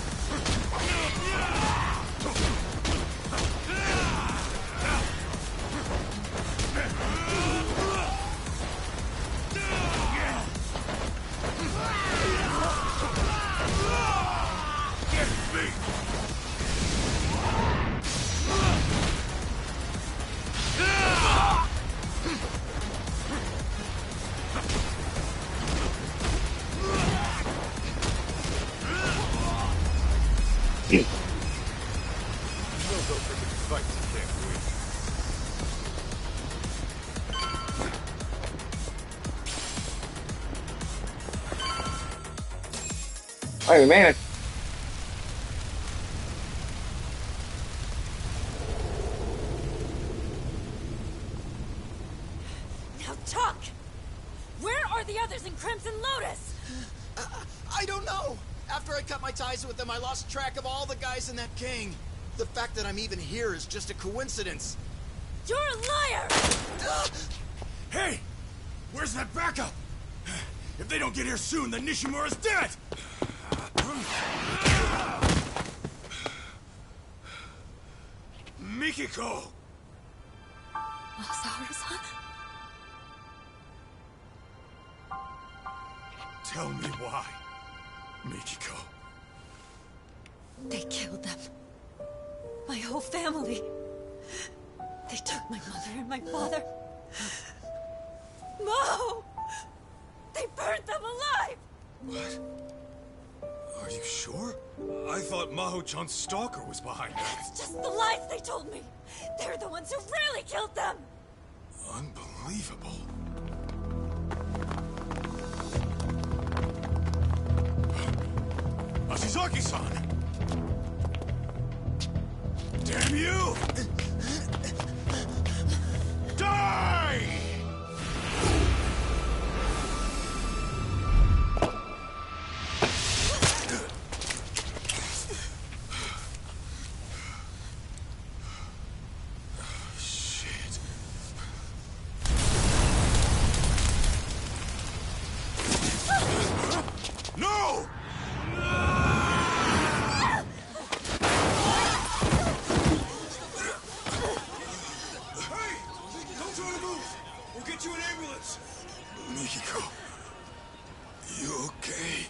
Don't go picking fights you can't win. Hey, we made it. Now talk! Where are the others in Crimson Lotus? I don't know! After I cut my ties with them, I lost track of all the guys in that gang. The fact that I'm even here is just a coincidence. You're a liar! Hey! Where's that backup? If they don't get here soon, then Nishimura's dead! Mikiko! Masaru-san? Tell me why, Mikiko. They killed them. My whole family. They took my mother and my father. Mo! They burned them alive! What? Are you sure? I thought Maho-chan's stalker was behind that. It's just the lies they told me. They're the ones who really killed them. Unbelievable. Ashizaki-san! Damn you! Die! Shit. No! You an ambulance! Mikiko, you okay?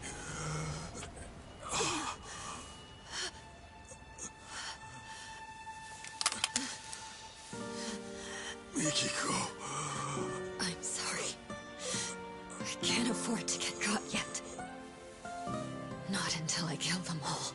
Mikiko. I'm sorry. I can't afford to get caught yet. Not until I kill them all.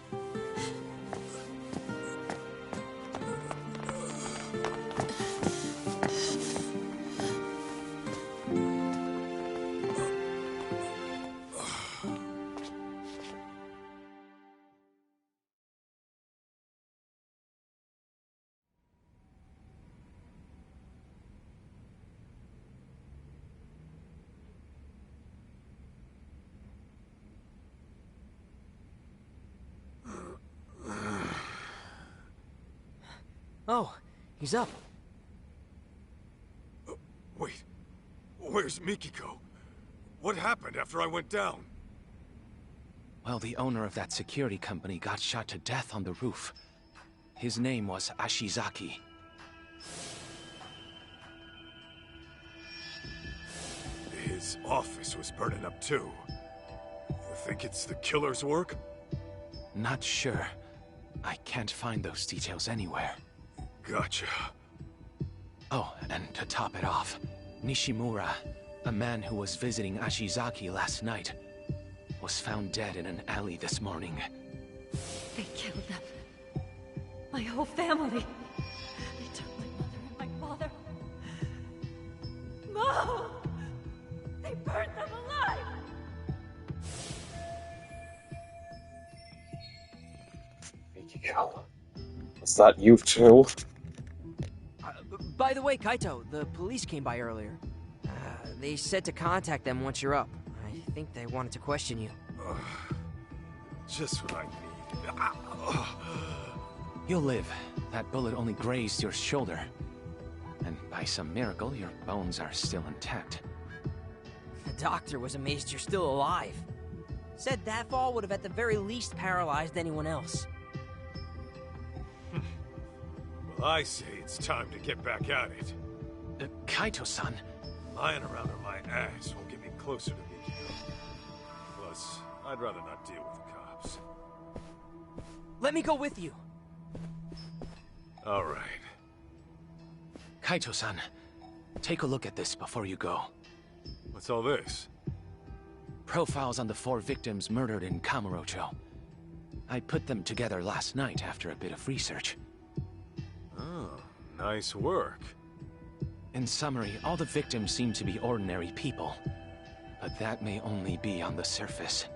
Oh, he's up. Wait, where's Mikiko? What happened after I went down? Well, the owner of that security company got shot to death on the roof. His name was Ashizaki. His office was burning up too. You think it's the killer's work? Not sure. I can't find those details anywhere. Gotcha. Oh, and to top it off, Nishimura, a man who was visiting Ashizaki last night, was found dead in an alley this morning. They killed them. My whole family. They took my mother and my father. Mo! They burned them alive! Mikiko. Is that you too? By the way, Kaito, the police came by earlier. They said to contact them once you're up. I think they wanted to question you. Just what I need. You'll live. That bullet only grazed your shoulder. And by some miracle, your bones are still intact. The doctor was amazed you're still alive. Said that fall would have at the very least paralyzed anyone else. Well, I say it's time to get back at it. Kaito-san. Lying around on my ass won't get me closer to Mikiko. Plus, I'd rather not deal with the cops. Let me go with you. All right. Kaito-san, take a look at this before you go. What's all this? Profiles on the 4 victims murdered in Kamurocho. I put them together last night after a bit of research. Oh, nice work. In summary, all the victims seem to be ordinary people. But that may only be on the surface.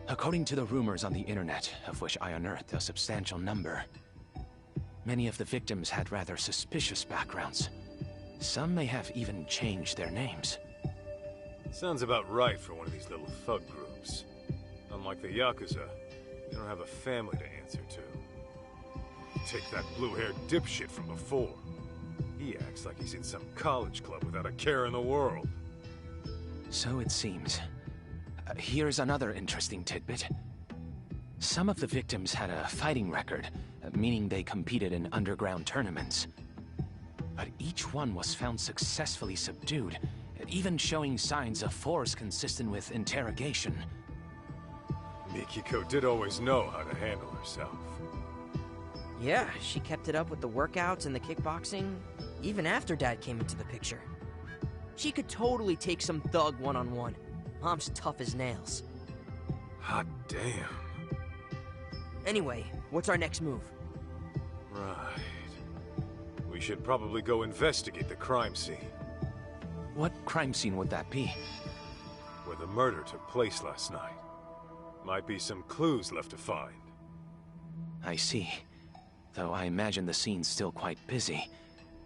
According to the rumors on the internet, of which I unearthed a substantial number, many of the victims had rather suspicious backgrounds. Some may have even changed their names. Sounds about right for one of these little thug groups. Unlike the Yakuza, they don't have a family to answer to. Take that blue-haired dipshit from before. He acts like he's in some college club without a care in the world. So it seems. Here's another interesting tidbit. Some of the victims had a fighting record, meaning they competed in underground tournaments. But each one was found successfully subdued, even showing signs of force consistent with interrogation. Mikiko did always know how to handle herself. Yeah, she kept it up with the workouts and the kickboxing, even after Dad came into the picture. She could totally take some thug one-on-one. Mom's tough as nails. Hot damn. Anyway, what's our next move? Right. We should probably go investigate the crime scene. What crime scene would that be? Where the murder took place last night. Might be some clues left to find. I see. Though I imagine the scene's still quite busy.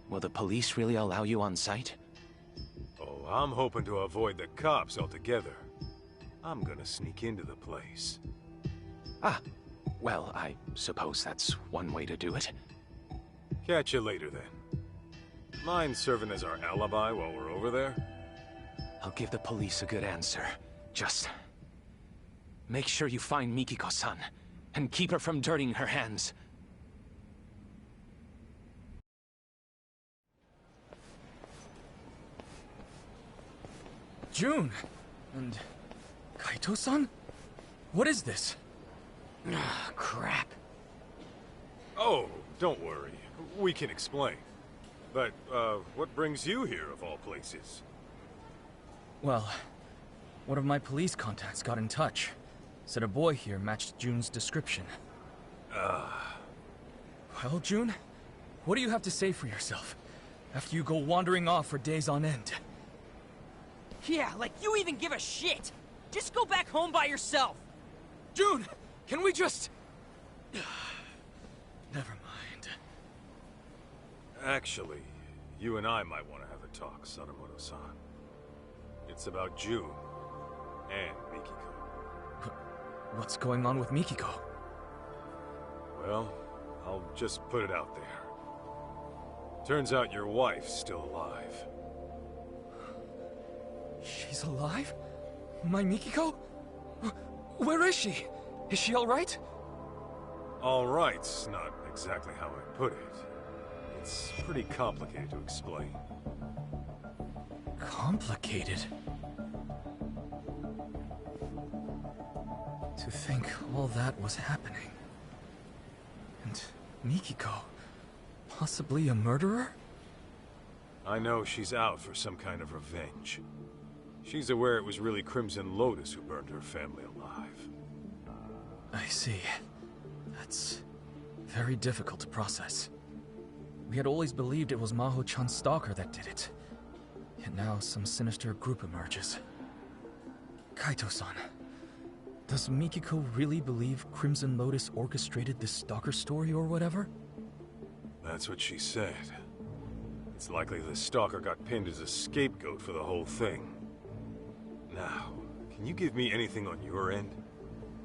Will the police really allow you on site? Oh, I'm hoping to avoid the cops altogether. I'm gonna sneak into the place. Ah, well, I suppose that's one way to do it. Catch you later, then. Mind serving as our alibi while we're over there? I'll give the police a good answer. Just make sure you find Mikiko-san, and keep her from dirtying her hands. June! And Kaito-san? What is this? Ah, crap. Oh, don't worry. We can explain. But, what brings you here, of all places? Well, one of my police contacts got in touch. Said a boy here matched June's description. Well, June, what do you have to say for yourself? After you go wandering off for days on end? Yeah, like you even give a shit! Just go back home by yourself! June! Can we just... Never mind. Actually, you and I might want to have a talk, Sadamoto-san. It's about June and Mikiko. What's going on with Mikiko? Well, I'll just put it out there. Turns out your wife's still alive. She's alive? My Mikiko? Where is she? Is she alright? Alright's not exactly how I put it. It's pretty complicated to explain. Complicated? To think all that was happening. And Mikiko, possibly a murderer? I know she's out for some kind of revenge. She's aware it was really Crimson Lotus who burned her family alive. I see. That's very difficult to process. We had always believed it was Maho-chan's stalker that did it. Yet now some sinister group emerges. Kaito-san, does Mikiko really believe Crimson Lotus orchestrated this stalker story or whatever? That's what she said. It's likely the stalker got pinned as a scapegoat for the whole thing. Now, can you give me anything on your end?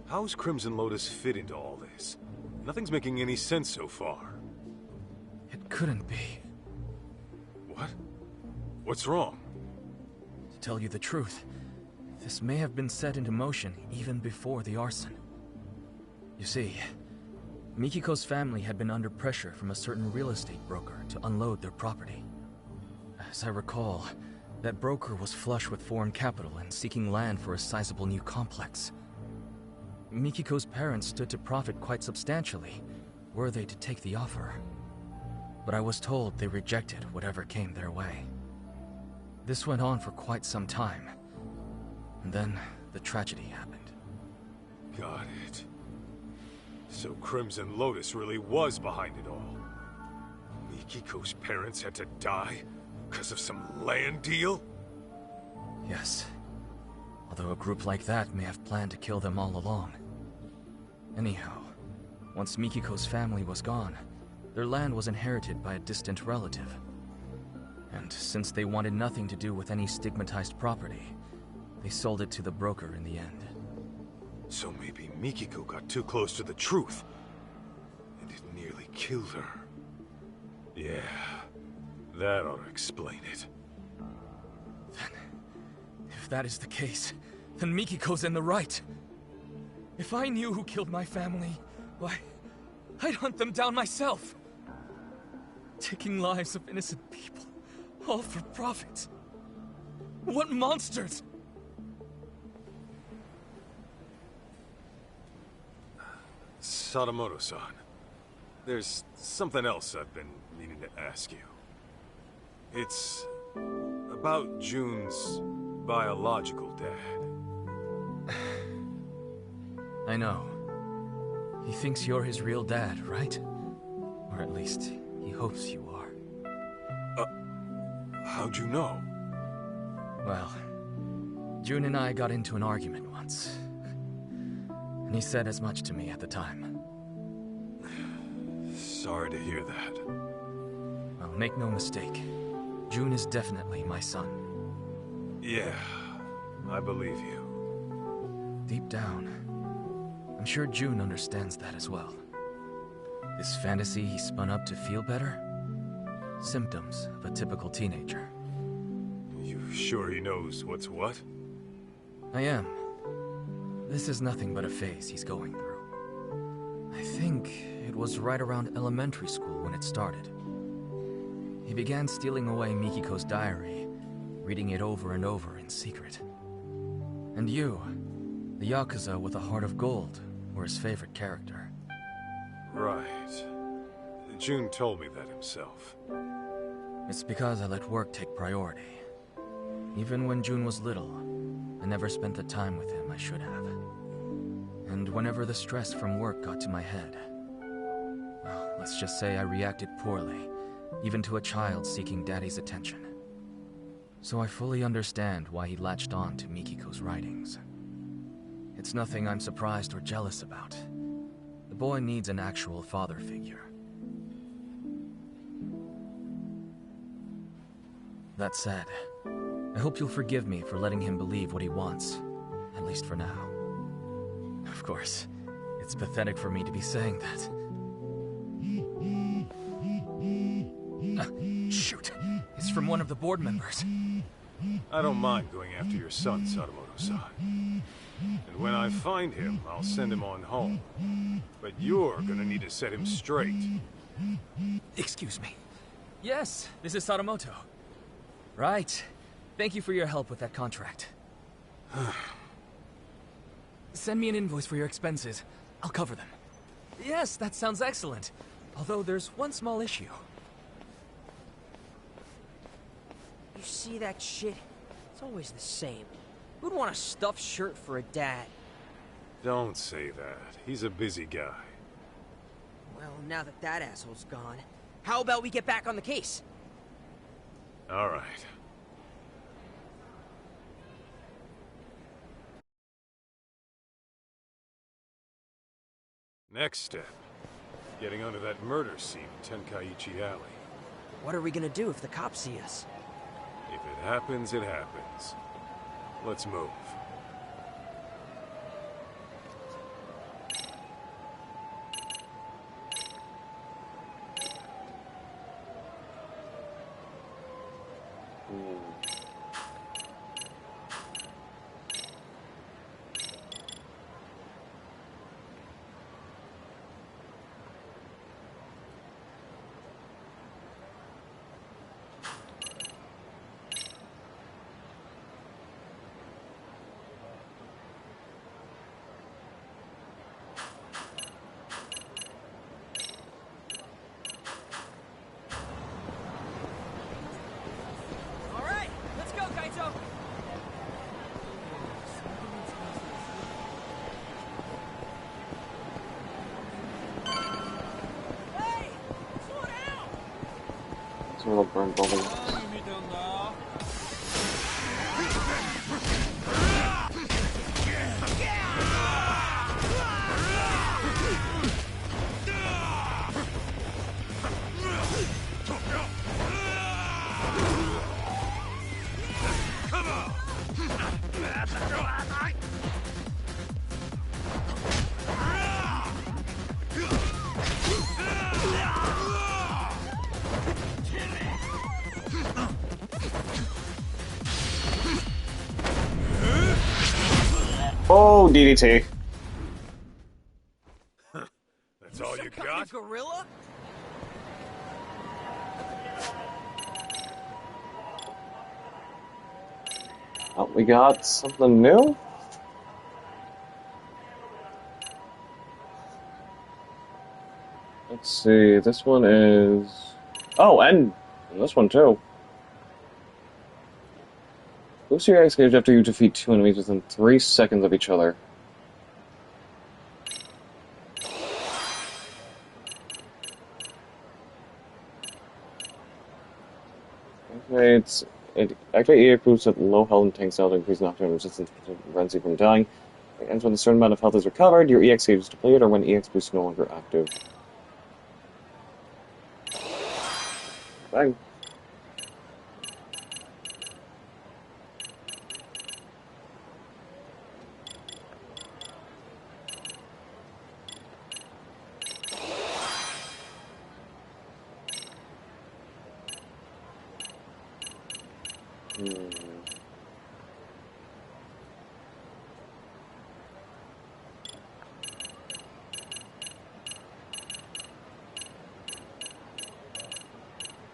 How's Crimson Lotus fit into all this? Nothing's making any sense so far. It couldn't be. What? What's wrong? To tell you the truth, this may have been set into motion even before the arson. You see, Mikiko's family had been under pressure from a certain real estate broker to unload their property. As I recall, that broker was flush with foreign capital and seeking land for a sizable new complex. Mikiko's parents stood to profit quite substantially, were they to take the offer. But I was told they rejected whatever came their way. This went on for quite some time, and then the tragedy happened. Got it. So Crimson Lotus really was behind it all. Mikiko's parents had to die because of some land deal? Yes. Although a group like that may have planned to kill them all along. Anyhow, once Mikiko's family was gone, their land was inherited by a distant relative. And since they wanted nothing to do with any stigmatized property, they sold it to the broker in the end. So maybe Mikiko got too close to the truth, and it nearly killed her. Yeah, that ought to explain it. Then, if that is the case, then Mikiko's in the right. If I knew who killed my family, why, I'd hunt them down myself. Taking lives of innocent people, all for profit. What monsters! Sadamoto-san, there's something else I've been meaning to ask you. It's about June's biological dad. I know. He thinks you're his real dad, right? Or at least, he hopes you are. How'd you know? Well, June and I got into an argument once. And he said as much to me at the time. Sorry to hear that. Well, make no mistake. June is definitely my son. Yeah, I believe you. Deep down, I'm sure June understands that as well. This fantasy he spun up to feel better? Symptoms of a typical teenager. You sure he knows what's what? I am. This is nothing but a phase he's going through. I think it was right around elementary school when it started. He began stealing away Mikiko's diary, reading it over and over in secret. And you, the Yakuza with a heart of gold, were his favorite character. Right. June told me that himself. It's because I let work take priority. Even when June was little, I never spent the time with him I should have. And whenever the stress from work got to my head, well, let's just say I reacted poorly, even to a child seeking Daddy's attention. So I fully understand why he latched on to Mikiko's writings. It's nothing I'm surprised or jealous about. The boy needs an actual father figure. That said, I hope you'll forgive me for letting him believe what he wants, at least for now. Of course, it's pathetic for me to be saying that. Shoot! It's from one of the board members. I don't mind going after your son, Sadamoto-san. And when I find him, I'll send him on home. But you're gonna need to set him straight. Excuse me. Yes, this is Sadamoto. Right. Thank you for your help with that contract. Send me an invoice for your expenses. I'll cover them. Yes, that sounds excellent. Although there's one small issue. You see that shit? It's always the same. Who'd want a stuffed shirt for a dad? Don't say that. He's a busy guy. Well, now that that asshole's gone, how about we get back on the case? All right. Next step. Getting onto that murder scene in Tenkaichi Alley. What are we gonna do if the cops see us? If it happens, it happens. Let's move. All right, let's go, Kaito! Hey! Slow down! Some little burn buildings. Oh, DDT. That's all you got? Gorilla? Oh, we got something new? Let's see, this one is... Oh, and this one too. Boost your EX gauge after you defeat 2 enemies within 3 seconds of each other. Activate EX boost at low health and tank cells to increase knockdown resistance to prevent you from dying. It ends when a certain amount of health is recovered, your EX gauge is depleted, or when EX boost is no longer active. Bang.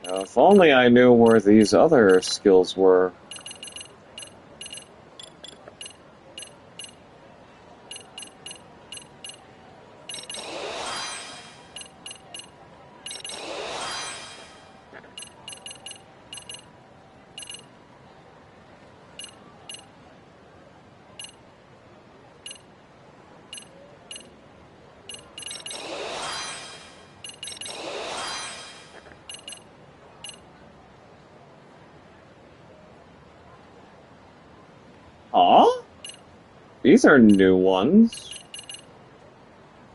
If only I knew where these other skills were. Huh? These are new ones.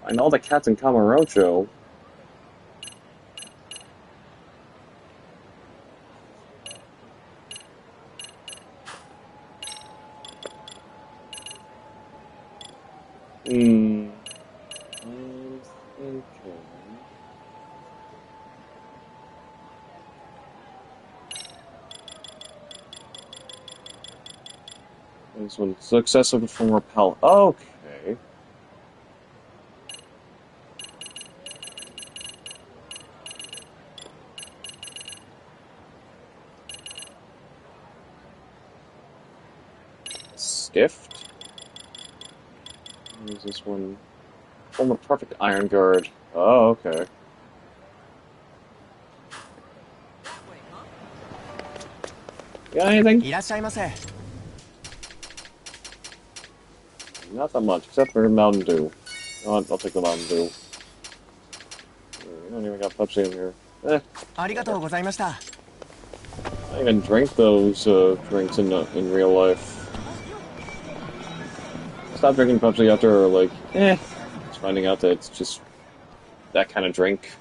I know the cats in Kamurocho. I'm thinking... This one, successive from repel. Okay. Skiffed. What is this one? Form a perfect iron guard. Oh, okay. Got anything? Not that much, except for Mountain Dew. I'll take the Mountain Dew. You don't even got Pepsi in here. I even drink those drinks in real life. Stop drinking Pepsi after, like, just finding out that it's just that kind of drink.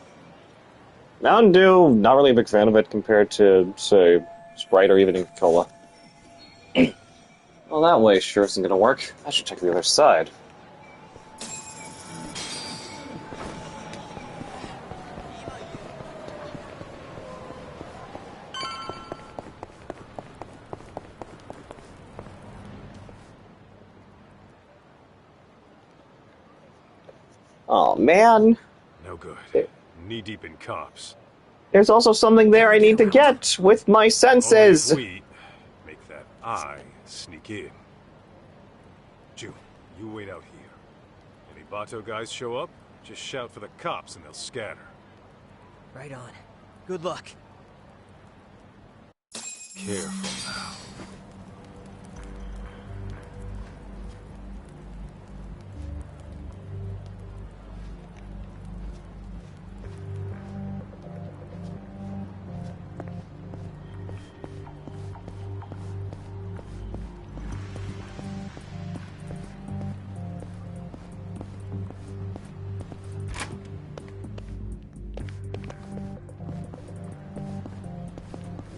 Mountain Dew, not really a big fan of it compared to, say, Sprite or even Coca-Cola. Well, that way sure isn't gonna work. I should check the other side. Oh, man. No good. Knee-deep in cops. There's also something there I need to get with my senses. Only if we make that eye sneak in. June, you wait out here. Any Bato guys show up, just shout for the cops and they'll scatter. Right on. Good luck. Careful now.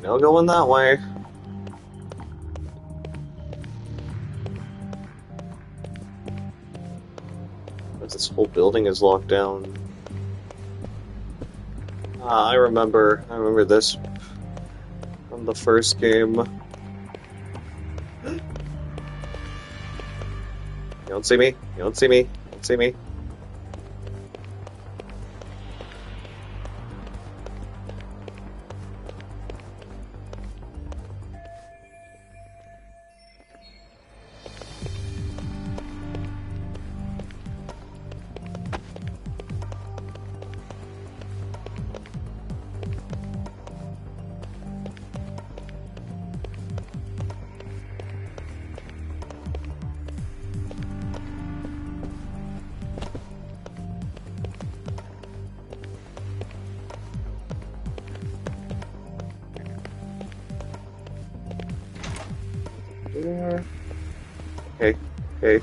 No going that way. But this whole building is locked down. Ah, I remember this from the first game. You don't see me? You don't see me? You don't see me? Okay.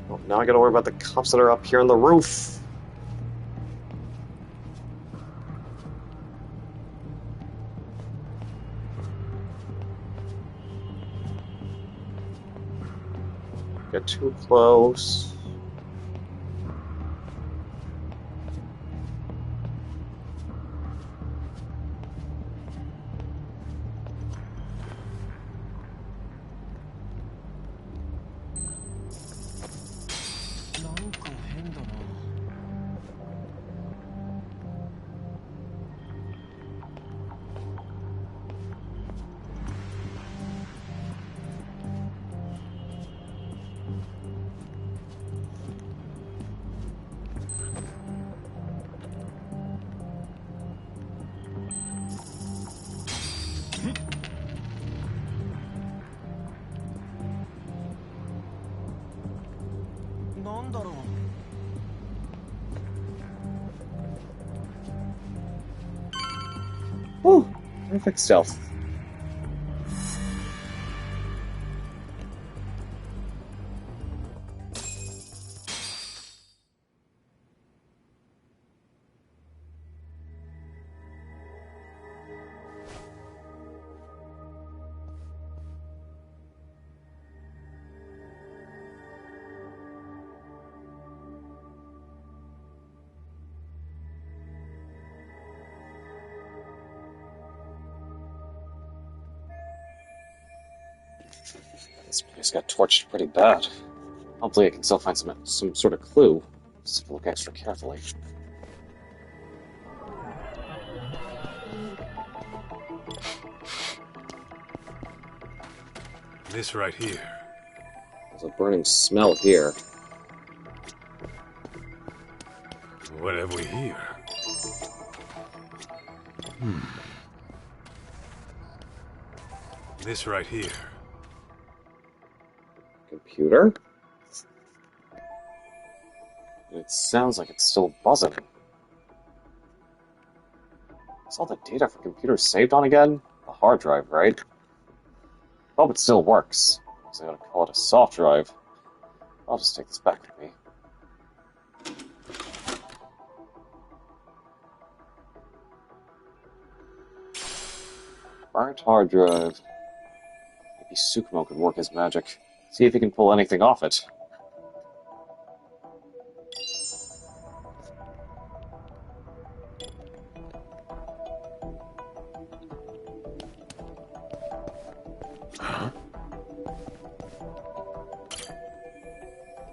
Well, now I gotta worry about the cops that are up here on the roof. Get too close. Whew, perfect stealth. This place got torched pretty bad. Hopefully I can still find some sort of clue. Just have to look extra carefully. This right here. There's a burning smell here. What have we here? This right here. Computer? It sounds like it's still buzzing. Is all the data for computers saved on again? The hard drive, right? Hope it still works. So I gotta call it a soft drive. I'll just take this back with me. Burnt hard drive. Maybe Sukumo could work his magic. See if he can pull anything off it.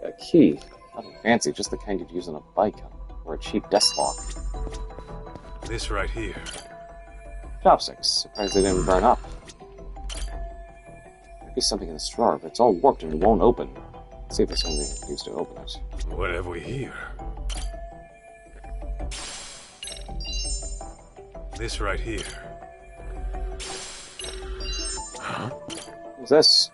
A key. Nothing fancy, just the kind you'd use on a bike or a cheap desk lock. This right here. Chopsticks. Surprised they didn't burn up. Might be something in this drawer, but it's all warped and won't open. Let's see if there's something used to open it. What have we here? This right here. What's this?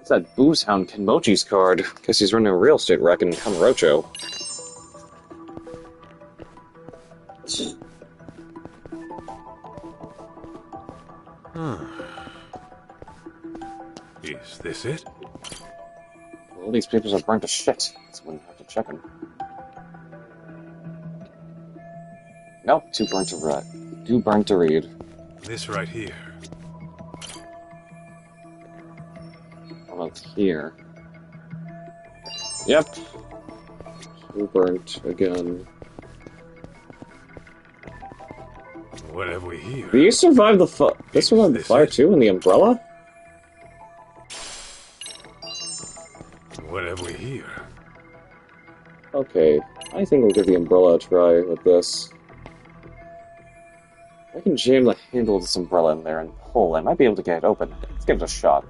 It's that booze hound Kenmochi's card. Guess he's running a real estate wreck in Kamurocho. Is this it? All these papers are burnt to shit, so we wouldn't have to check them. Nope, too burnt to read. Too burnt to read. This right here. What about here? Yep. Too burnt again. What have we here? Did you survive the This survived the fire too, in the umbrella? What have we here? Okay, I think we'll give the umbrella a try with this. I can jam the handle of this umbrella in there and pull. I might be able to get it open. Let's give it a shot.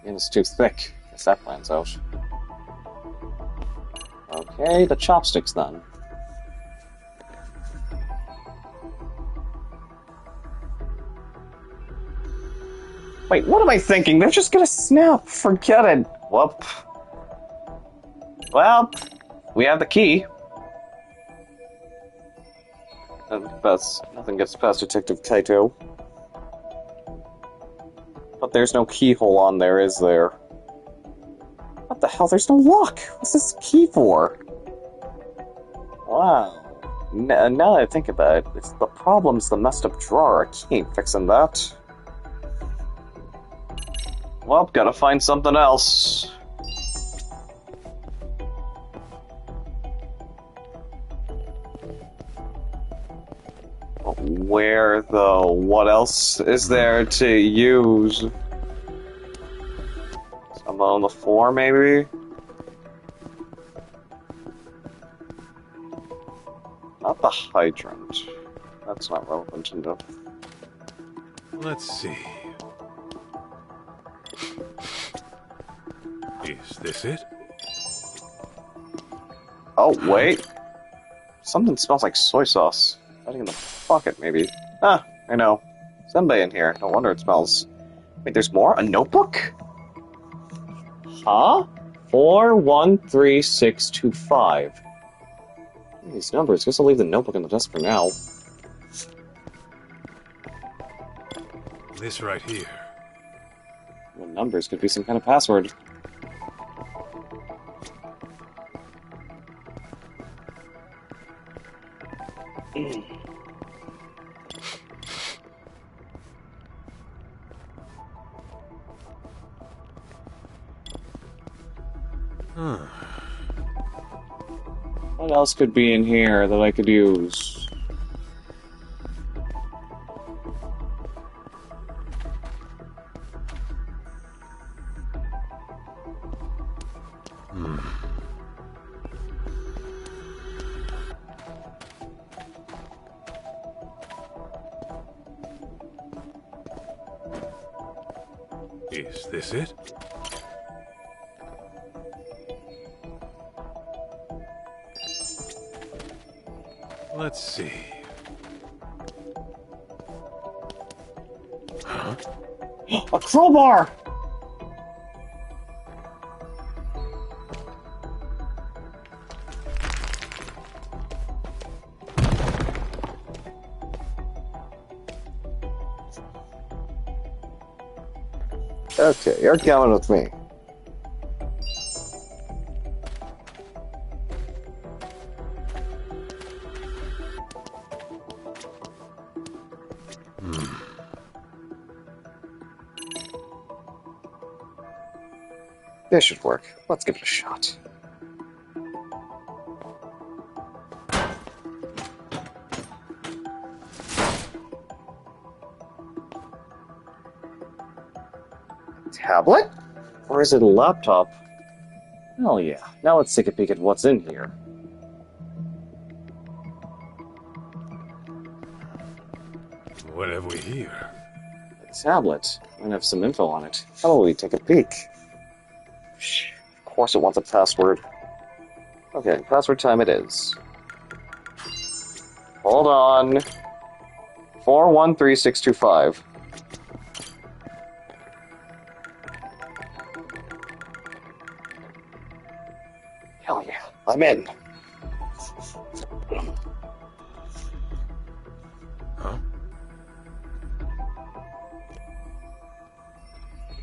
And it's too thick. Guess that plans out. Okay, the chopsticks then. Wait, what am I thinking? They're just gonna snap. Forget it. Whoop. Well, we have the key. Nothing gets past Detective Kaito. But there's no keyhole on there, is there? What the hell? There's no lock! What's this key for? Wow. Now that I think about it, it's the problem's the messed up drawer. I can't fixing that. Well, gotta find something else. Where, though? What else is there to use? Something on the floor, maybe? Not the hydrant. That's not relevant enough. Let's see. Is this it? Oh, wait. Something smells like soy sauce. Hiding in the pocket, maybe. Ah, I know. Senbei in here. No wonder it smells. Wait, there's more? A notebook? Huh? 413625. These numbers. Guess I'll leave the notebook on the desk for now. This right here. The numbers could be some kind of password. What else could be in here that I could use? Is this it? Let's see. Huh? A crowbar! Okay, you're coming with me. This should work. Let's give it a shot. Tablet? Or is it a laptop? Hell yeah. Now let's take a peek at what's in here. What have we here? A tablet. Might have some info on it. How about we take a peek? Of course it wants a password. Okay, password time it is. Hold on. 413625. Hell yeah, I'm in. Huh?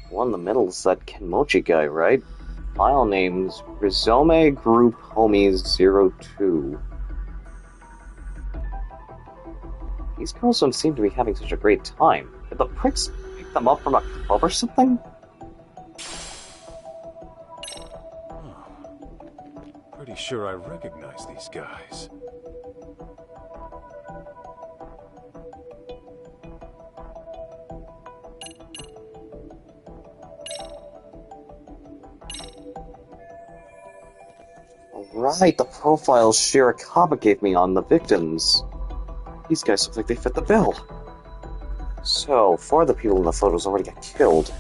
One in the middle is that Kenmochi guy, right? File name's Rizome Group Homies 02. These girls don't seem to be having such a great time. Did the pricks pick them up from a club or something? Pretty sure I recognize these guys. Right, the profiles Shirakawa gave me on the victims. These guys look like they fit the bill. So, 4 of the people in the photos already got killed.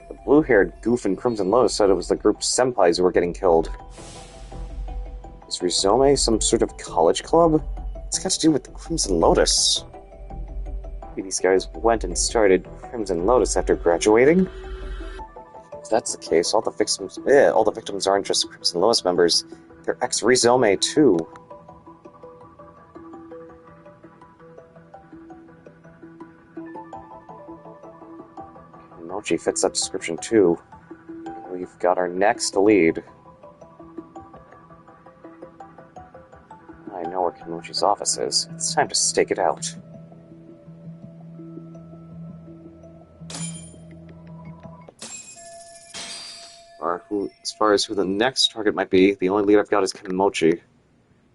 The blue-haired goof in Crimson Lotus said it was the group's senpais who were getting killed. Is Rizome some sort of college club? It's got to do with the Crimson Lotus. Maybe these guys went and started Crimson Lotus after graduating? If that's the case, all the victims aren't just Crimson Lotus members. They're ex-Rizome, too. Kimochi fits that description too. We've got our next lead. I know where Kimochi's office is. It's time to stake it out. As far as who the next target might be, the only lead I've got is Kimochi.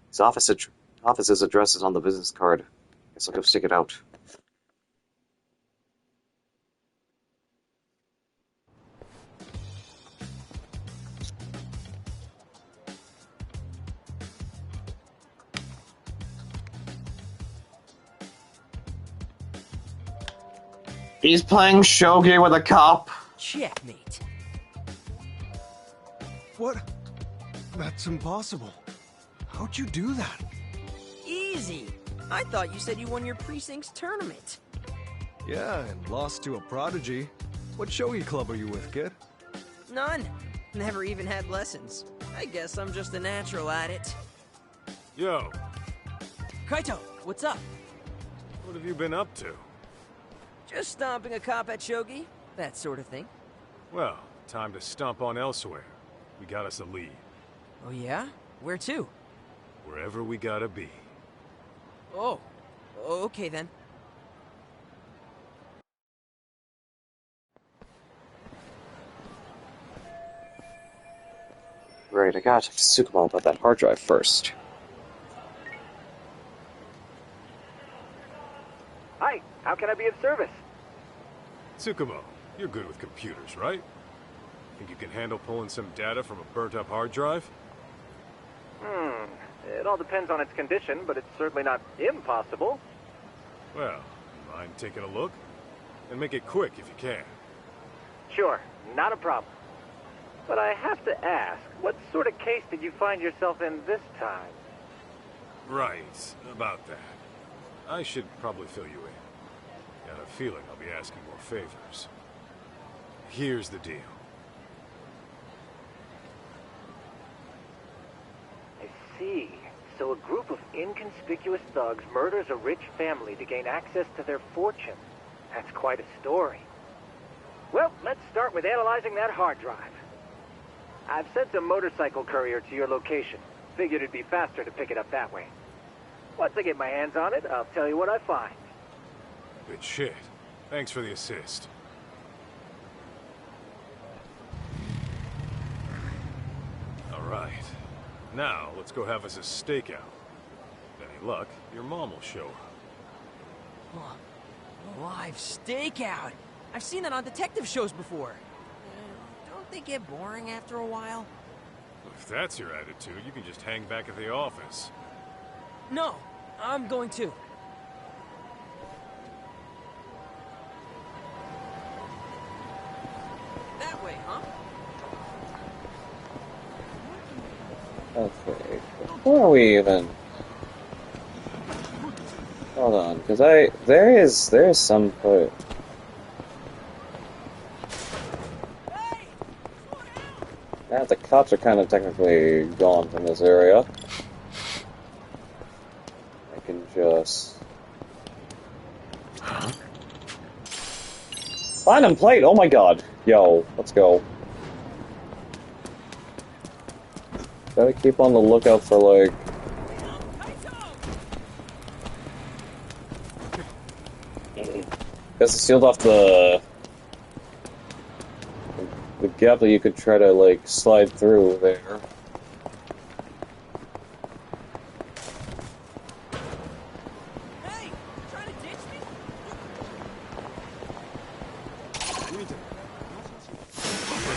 His office's address is on the business card. Guess I'll go stake it out. He's playing shogi with a cop. Checkmate. What? That's impossible. How'd you do that? Easy. I thought you said you won your precinct's tournament. Yeah, and lost to a prodigy. What shogi club are you with, kid? None. Never even had lessons. I guess I'm just a natural at it. Yo. Kaito, what's up? What have you been up to? Just stomping a cop at shogi. That sort of thing. Well, time to stomp on elsewhere. We got us a lead. Oh yeah? Where to? Wherever we gotta be. Oh. Okay then. Right, I gotta talk to Tsukumo about that hard drive first. Hi, how can I be of service? Tsukumo, you're good with computers, right? Think you can handle pulling some data from a burnt-up hard drive? It all depends on its condition, but it's certainly not impossible. Well, mind taking a look? And make it quick if you can. Sure, not a problem. But I have to ask, what sort of case did you find yourself in this time? Right, about that. I should probably fill you in. Got a feeling I'll be asking more favors. Here's the deal. I see. So a group of inconspicuous thugs murders a rich family to gain access to their fortune. That's quite a story. Well, let's start with analyzing that hard drive. I've sent a motorcycle courier to your location. Figured it'd be faster to pick it up that way. Once I get my hands on it, I'll tell you what I find. Good shit. Thanks for the assist. Alright. Now, let's go have us a stakeout. With any luck, your mom will show up. A live stakeout. I've seen that on detective shows before. Don't they get boring after a while? If that's your attitude, you can just hang back at the office. No, I'm going to. That way, huh? Okay, before we even... Hold on, because there is some point... Yeah, the cops are kind of technically gone from this area. I can just... Find him plate! Oh my god! Yo, let's go. Gotta keep on the lookout for, like... Guess it sealed off the gap that you could try to, like, slide through there. Hey, trying to ditch me?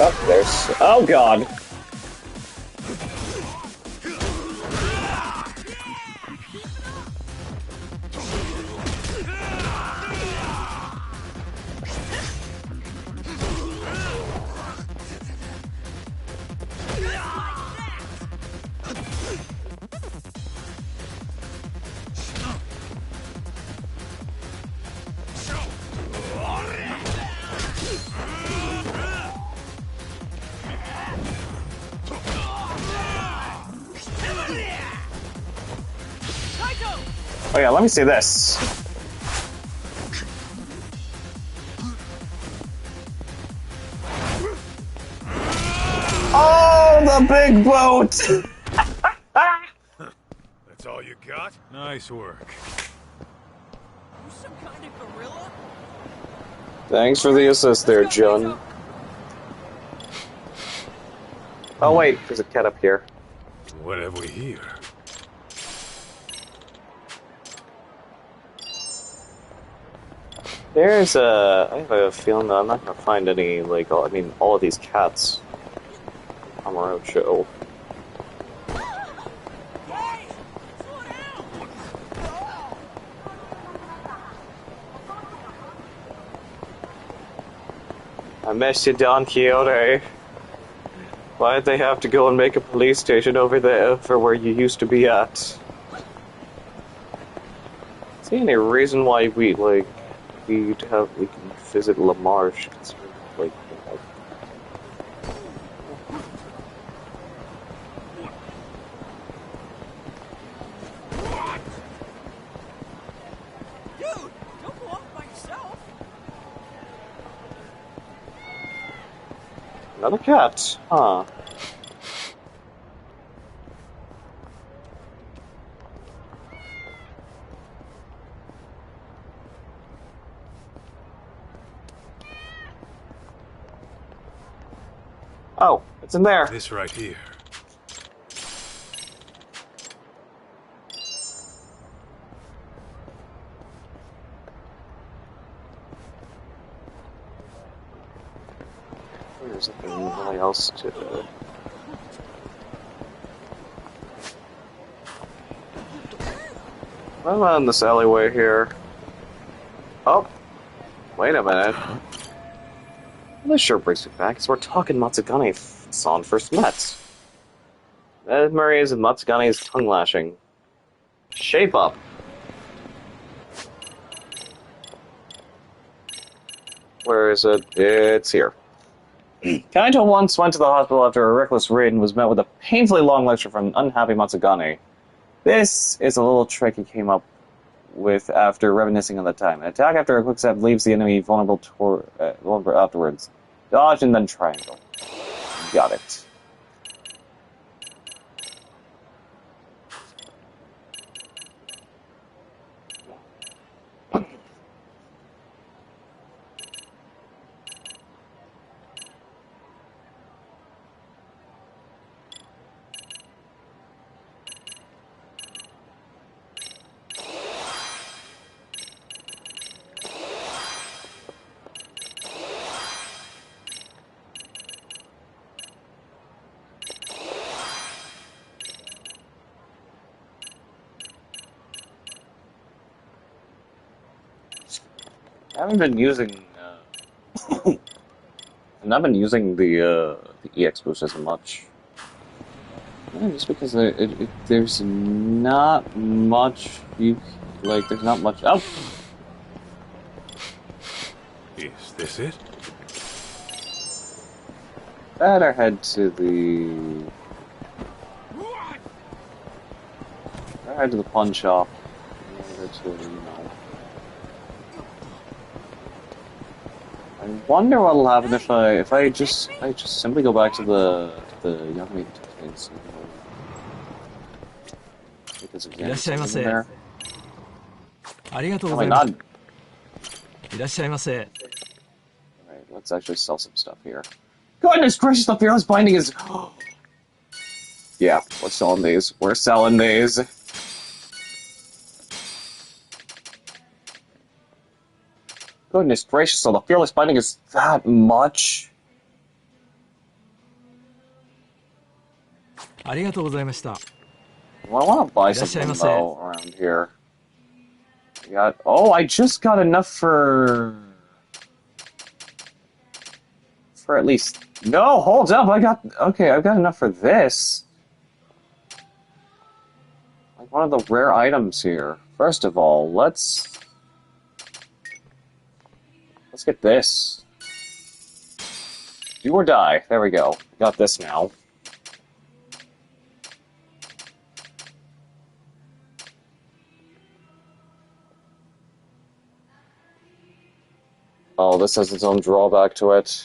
Oh, there's... Oh god! Oh yeah, let me see this. the big boat! That's all you got? Nice work. You some kind of gorilla? Thanks for the assist there, John. Oh wait, there's a cat up here. What have we here? There's a... I have a feeling that I'm not gonna find any, like, all of these cats. Kamurocho. I miss you, Don Quixote. Why'd they have to go and make a police station over there for where you used to be at? See any reason why we can visit La Marche? Like, Dude, don't go off by yourself. another cat, huh? Oh, it's in there. This right here. There's nothing really else to... I'm on this alleyway here. Oh, wait a minute. This sure brings me back, because we're talking Matsugane-san first met. Ed Murray's and Matsugane's tongue lashing. Shape up. Where is it? It's here. Kaito once went to the hospital after a reckless raid and was met with a painfully long lecture from an unhappy Matsugane. This is a little trick he came up with after reminiscing on the time. An attack after a quick step leaves the enemy vulnerable afterwards. Dodge and then triangle. Got it. I haven't been using. I've not been using the EX boost as much. Just because there's not much there's not much. Oh, Is this it? better head to the. Better head to the pawn shop. I wonder what'll happen if I just simply go back to the Yagami Detectives. Because of there. ありがとう Oh ご my ざいます。 god. いらっしゃいませ。 Alright, let's actually sell some stuff here. Goodness gracious, the fearless binding is... Yeah, we're selling these. We're selling these. Goodness gracious, so the fearless binding is that much? ありがとうございました。 Well, I want to buy something though around here. Oh, I just got enough for at least. No, hold up! I've got enough for this. Like one of the rare items here. First of all, let's get this. Do or die. There we go. Got this now. Oh, this has its own drawback to it.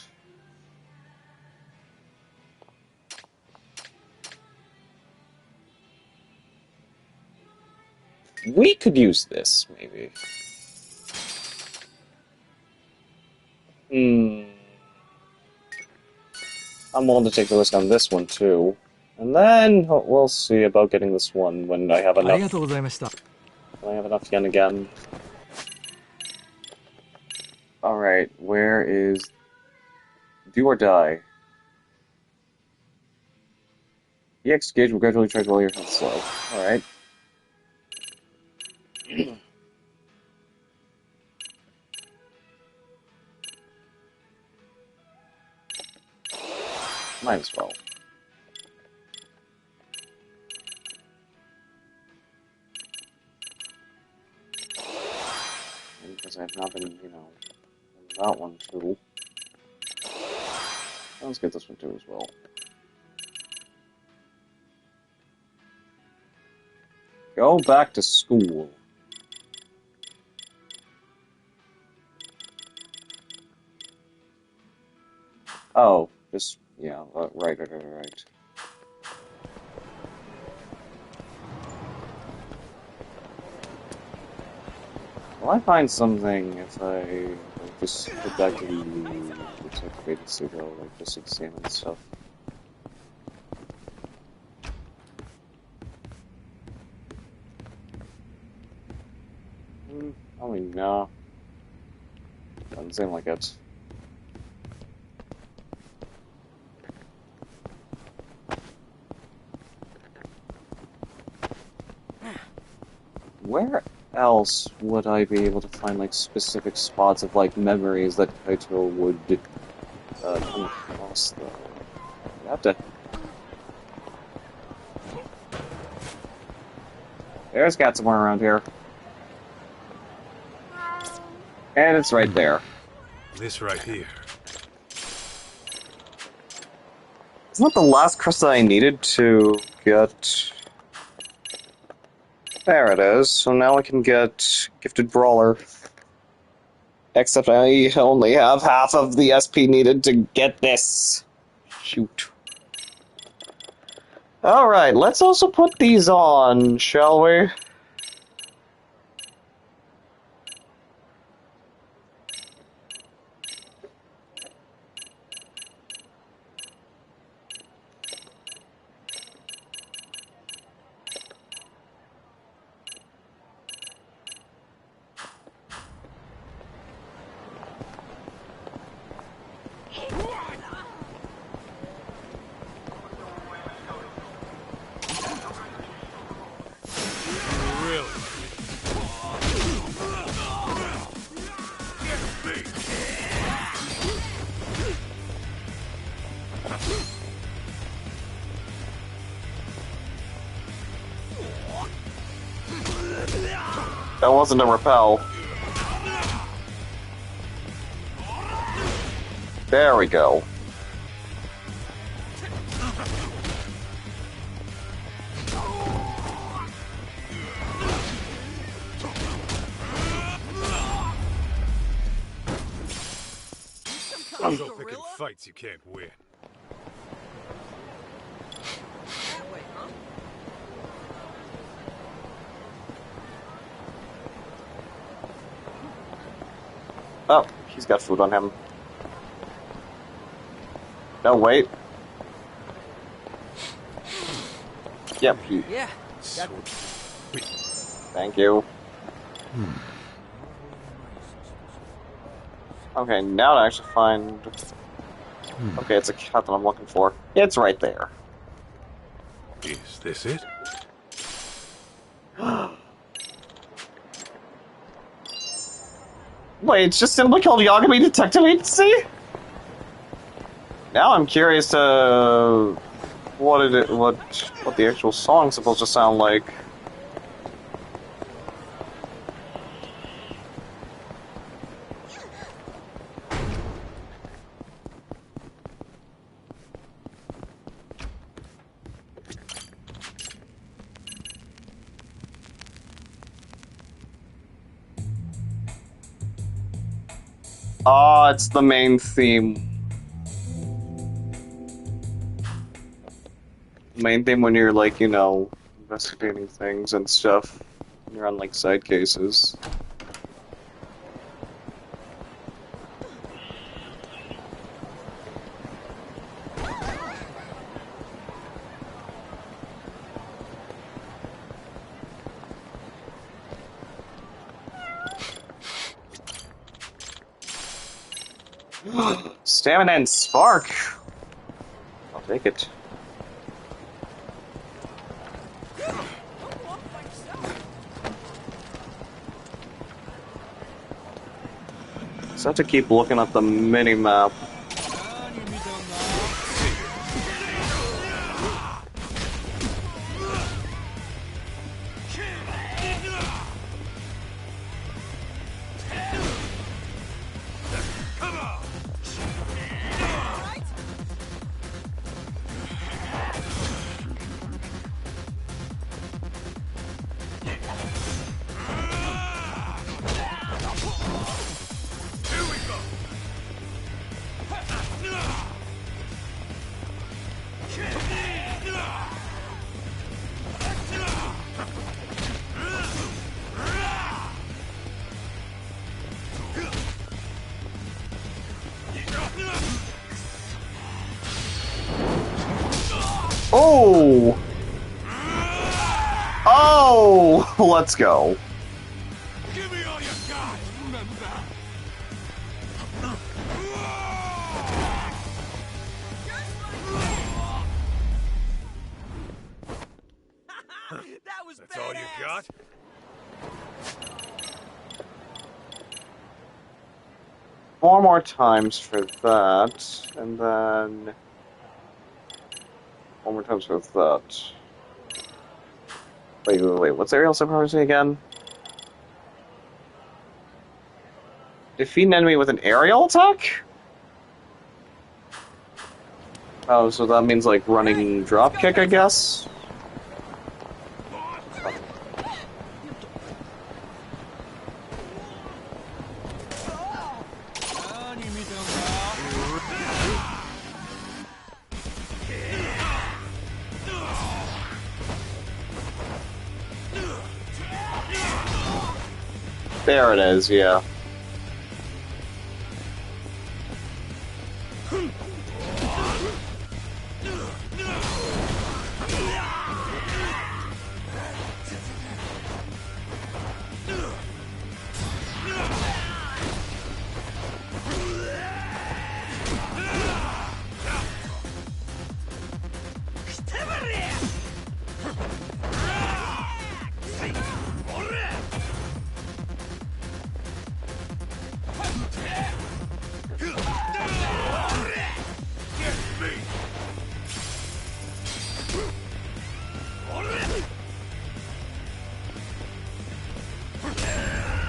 could use this, maybe. I'm willing to take the risk on this one, too. And then we'll see about getting this one when I have enough. When I have enough yen again. Alright, where is... Do or die? EX gauge will gradually charge while your health slow. Alright. Might as well. Because I've not been, you know, that one too. Let's get this one too as well. Go back to school. Oh, just, yeah, right. Will I find something if I just get back to the tech agency though, like just examine stuff? Probably no. Doesn't seem like it. Where else would I be able to find, like, specific spots of, like, memories that Kaito would come across, though? You have to... There's got somewhere around here. And it's right there. This right here. Isn't that the last crystal I needed to get... There it is. So now I can get Gifted Brawler. Except I only have half of the SP needed to get this. Shoot. Alright, let's also put these on, shall we? That wasn't a repel. There we go. Don't go picking fights you can't win. Oh, he's got food on him. No, wait. Yep, he... Yeah. Thank you. Okay, now to actually find... Okay, it's a cat that I'm looking for. It's right there. Is this it? Wait, it's just simply called Yagami Detective Agency? Now I'm curious to... what the actual song's supposed to sound like. Ah, it's the main theme. Main theme when you're, like, you know, investigating things and stuff. when you're on, like, side cases. Stamina and spark! I'll take it. Just have to keep looking at the mini-map. Oh! Oh! Let's go. Give me all you got, remember? That was That's all you got? Four more times for that, and then... One more times for that. Wait, what's aerial supremacy again? Defeat an enemy with an aerial attack? Oh, so that means like running dropkick, I guess? There it is, yeah.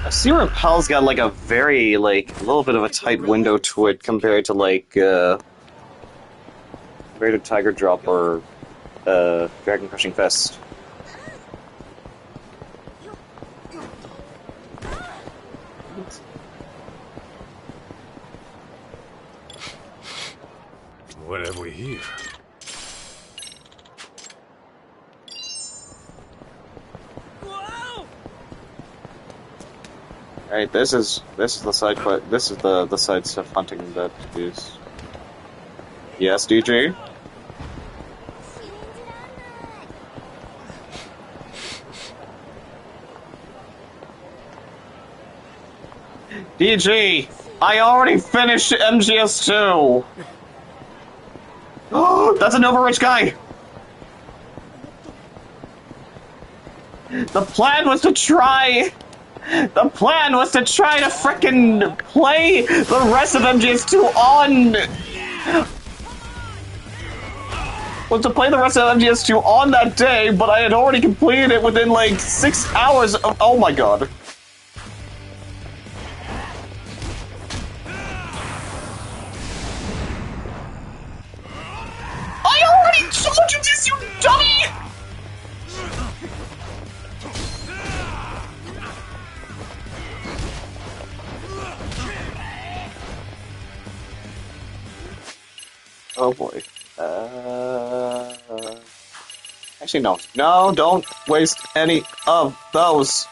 I see Repel's got like a very, like, a little bit of a tight window to it compared to like, compared to Tiger Drop or, Dragon Crushing Fist. What have we here? Alright, this is the side quest. This is the side stuff hunting that is. Yes, DJ. DG, I already finished MGS2. Oh, that's an overrich guy. The plan was to try to frickin' play the rest of MGS2 on... Was to play the rest of MGS2 on that day, but I had already completed it within, like, 6 hours of... Oh my god. I already told you this, you dummy! Oh boy. Actually, no. No, don't waste any of those.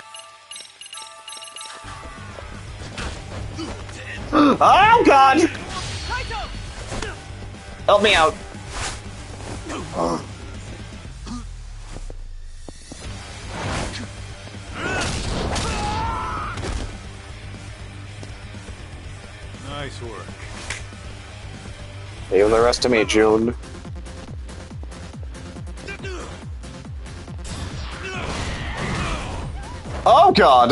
Oh, God! Help me out. Nice work. Leave the rest to me, June. Oh, God!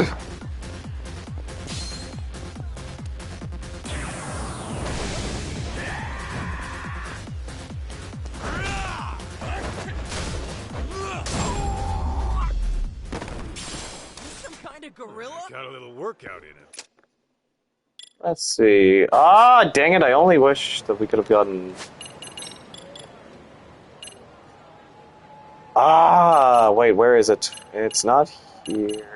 Some kind of gorilla? Got a little workout in it. Let's see. Ah, dang it, I only wish that we could have gotten... Ah, wait, where is it? It's not here.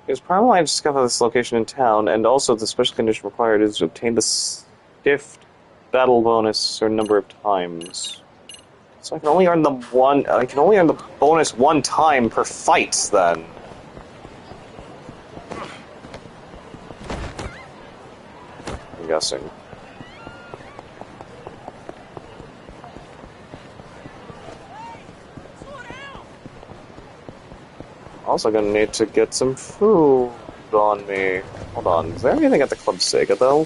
It's primarily to discover this location in town, and also the special condition required is to obtain the stiff battle bonus a certain number of times. So I can only earn the bonus one time per fight, then. I'm guessing. Also gonna need to get some food on me. Hold on, is there anything at the Club Sega, though?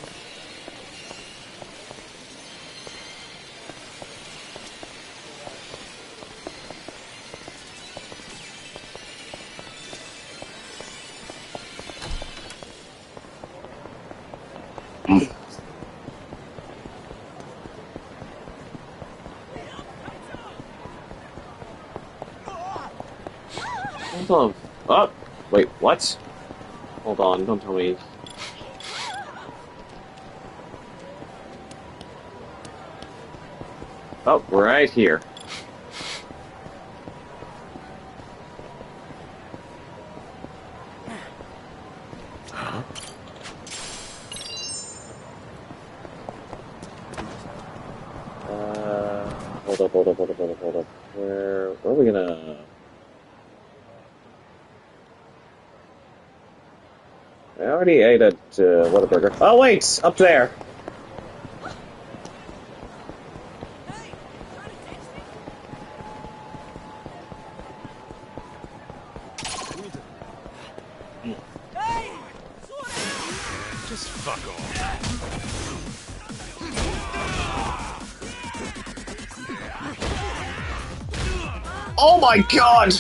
Hold on. Oh, wait, what? Hold on, don't tell me. Oh, right here. Hold up. Where are we gonna... I already ate at Whataburger. Oh wait, up there. Just fuck off. Oh my God!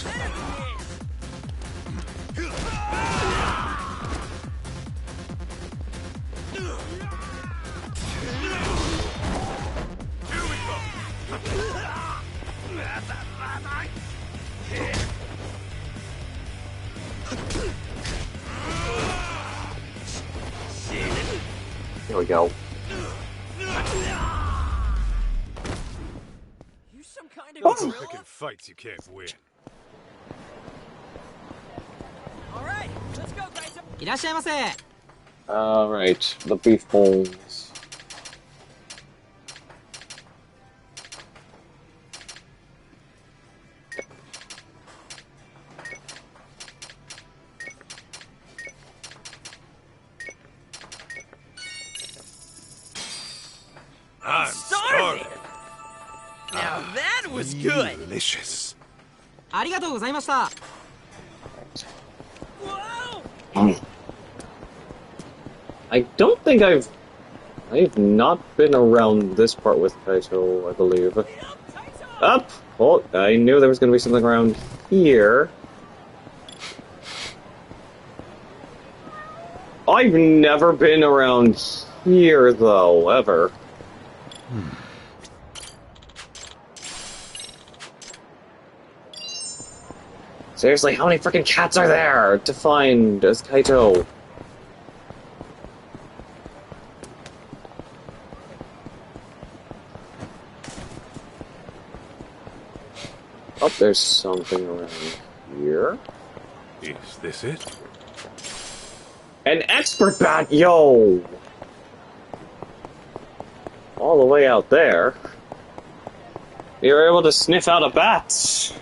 Here we go. You some kind of Don't gorilla? pick in fights you can't win. All right, let's go, guys. Alright, the beef bowls. I'm starving. Now that was good. Delicious. ありがとうございました。 I don't think I've not been around this part with Kaito, I believe. Up! Well, I knew there was going to be something around here. I've never been around here, though, ever. Seriously, how many freaking cats are there to find as Kaito? Oh, there's something around here. Is this it? An expert bat, yo! All the way out there. You were able to sniff out a bat.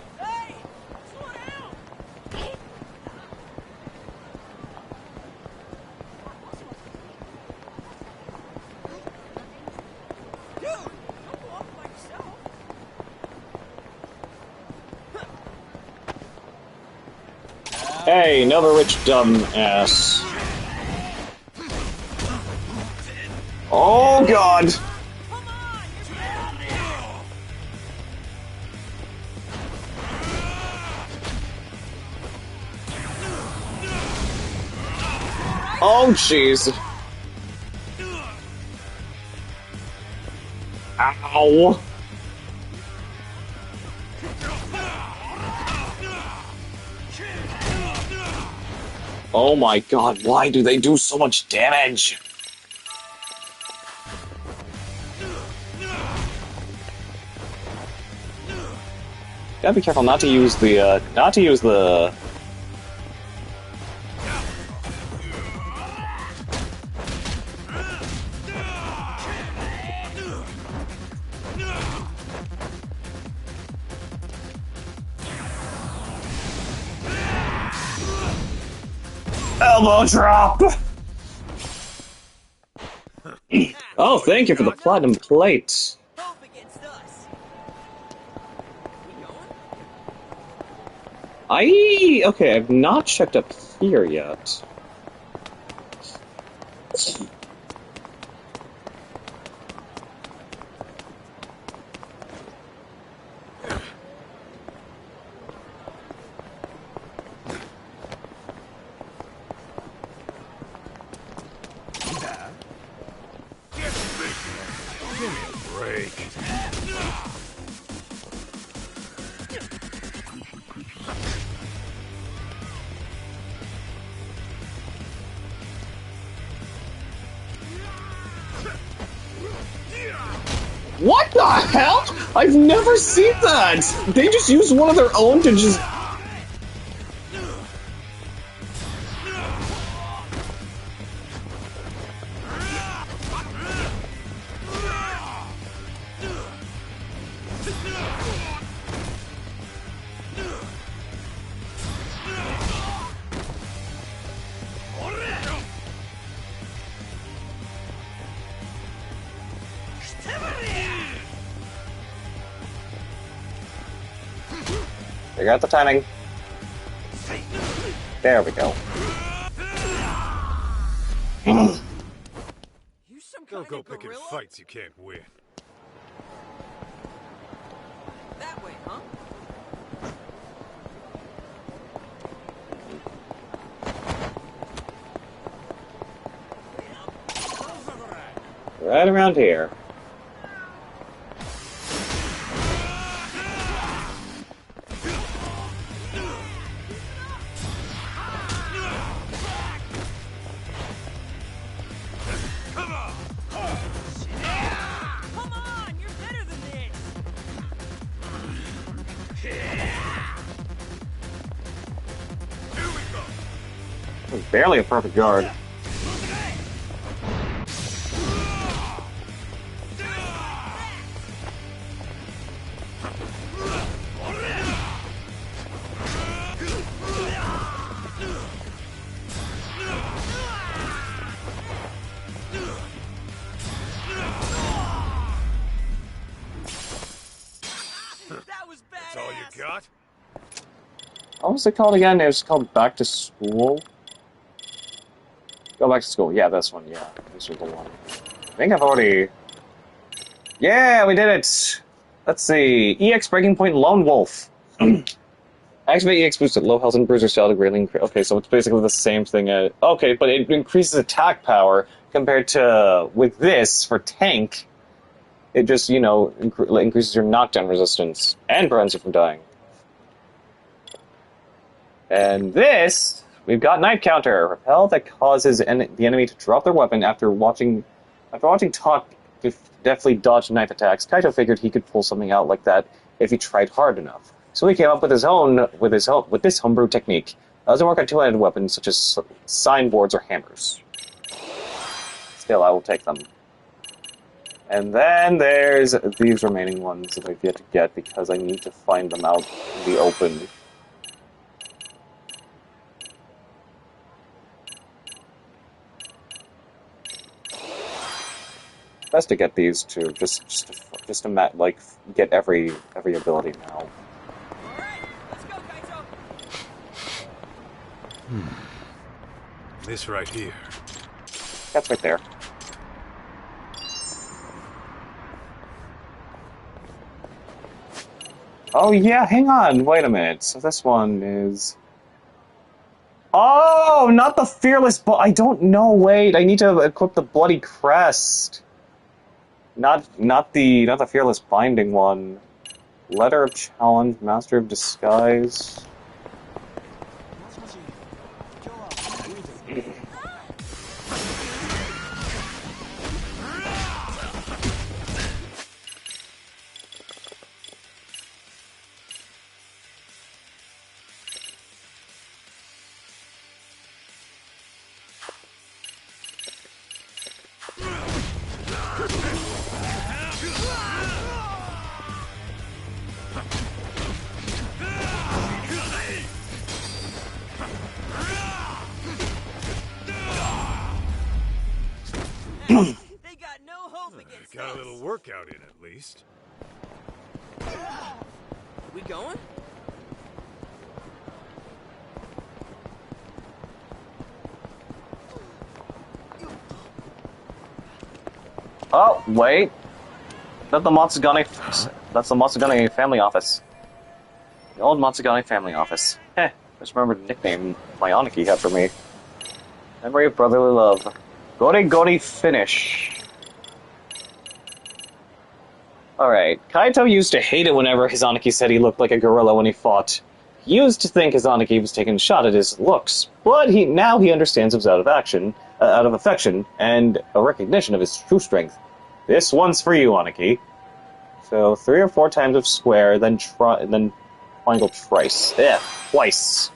Hey, another rich dumb ass. Oh god! Oh jeez. Ow. Oh my god, why do they do so much damage? Gotta be careful not to use the, elbow drop! Oh, thank you for the platinum plate. Okay, I've not checked up here yet. What the hell? I've never seen that! They just used one of their own to just... Figure out the timing. There we go. Don't go picking fights you can't win. That way, huh? Right around here. Barely a perfect guard. That's all you got? What was it called again? It was called Back to School? Go back to school. Yeah, this one. Yeah, this was the one. I think I've already... Yeah, we did it! Let's see. EX Breaking Point Lone Wolf. Activate EX boost at low health and bruiser style to greatly increase... Okay, so it's basically the same thing as... Okay, but it increases attack power compared to... With this, for tank, it just, you know, increases your knockdown resistance and prevents you from dying. And this... We've got Knife Counter, repel that causes the enemy to drop their weapon after watching Talk deftly dodge knife attacks. Kaito figured he could pull something out like that if he tried hard enough. So he came up with his own with this homebrew technique. Doesn't work on two-handed weapons such as signboards or hammers. Still, I will take them. And then there's these remaining ones that I've yet to get because I need to find them out in the open. Best to get these two, just to like get every ability now. Alright, let's go, Kaito! This right here. That's right there. Oh yeah, hang on, wait a minute. So this one is... Oh, not the Fearless I don't know, wait, I need to equip the Bloody Crest. Not the Fearless Binding one. Letter of Challenge, Master of Disguise. They got no hope against Got a us. little workout in at least. We going? Oh, wait. That's the Matsugane family office. The old Matsugane family office. Heh, just remembered the nickname my Aniki had for me. Memory of brotherly love. Gori Gori finish. Alright, Kaito used to hate it whenever his Aniki said he looked like a gorilla when he fought. He used to think his Aniki was taking a shot at his looks, but now he understands it was out of affection, and a recognition of his true strength. This one's for you, Aniki. So 3 or 4 times of square, then triangle twice. Twice.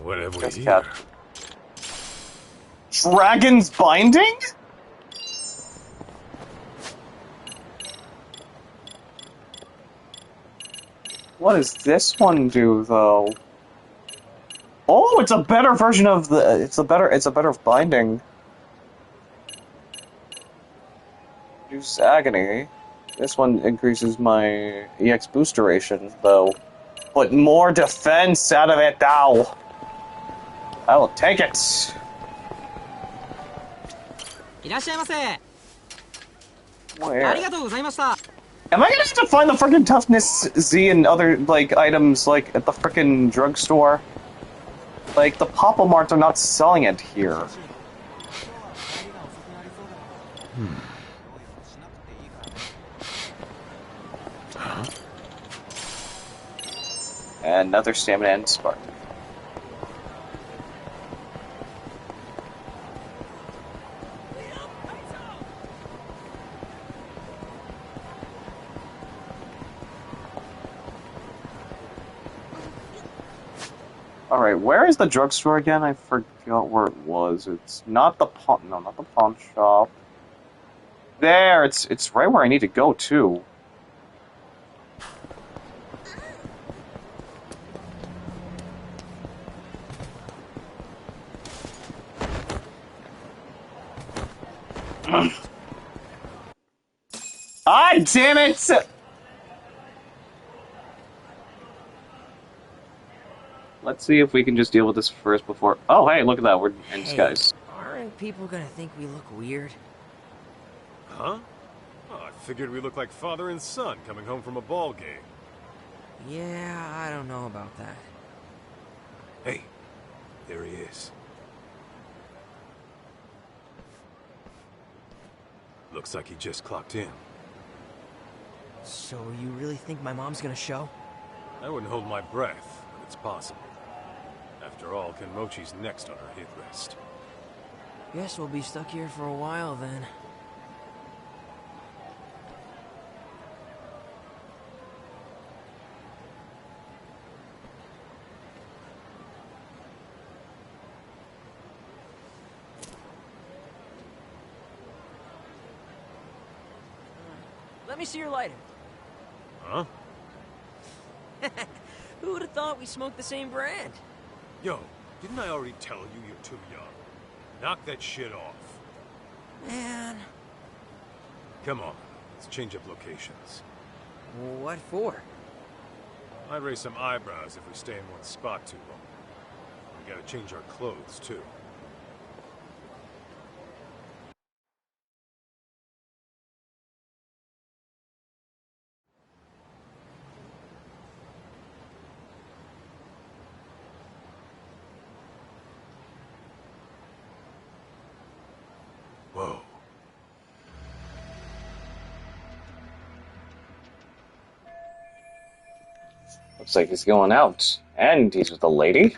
What have we Just here? cat. Dragon's Binding? What does this one do, though? Oh, it's a better version of the. It's a better binding. Reduce agony. This one increases my EX boost duration, though. Put more defense out of it, though. I will take it. いらっしゃいませ。あ Where? りがとうございました。 Am I gonna have to find the frickin' Toughness Z and other, like, items, like, at the frickin' drugstore? Like, the Papa Marts are not selling it here. And another stamina and spark. Alright, where is the drugstore again? I forgot where it was. It's not the pawn... No, not the pawn shop. There! It's right where I need to go, too. Ah, damn it! Let's see if we can just deal with this first before... Oh, hey, look at that. We're in disguise. Aren't people gonna think we look weird? Huh? Oh, I figured we looked like father and son coming home from a ball game. Yeah, I don't know about that. Hey, there he is. Looks like he just clocked in. So you really think my mom's gonna show? I wouldn't hold my breath, but it's possible. After all, Kenmochi's next on our hit list. Guess we'll be stuck here for a while then. Let me see your lighter. Huh? Who would have thought we smoked the same brand? Yo, didn't I already tell you you're too young? Knock that shit off. Man. Come on, let's change up locations. What for? Might raise some eyebrows if we stay in one spot too long. We gotta change our clothes, too. Whoa. Looks like he's going out. And he's with a lady.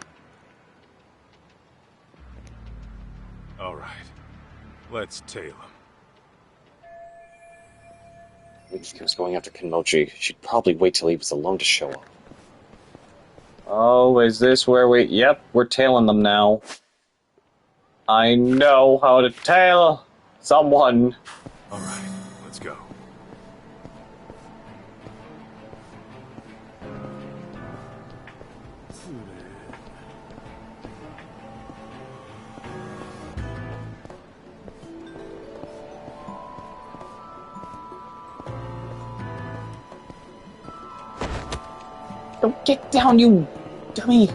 Alright. Let's tail him. Mikiko's going after Kenmochi. She'd probably wait till he was alone to show up. Oh, is this where we... Yep, we're tailing them now. I know how to tail someone. Alright, let's go. Don't get down, you dummy!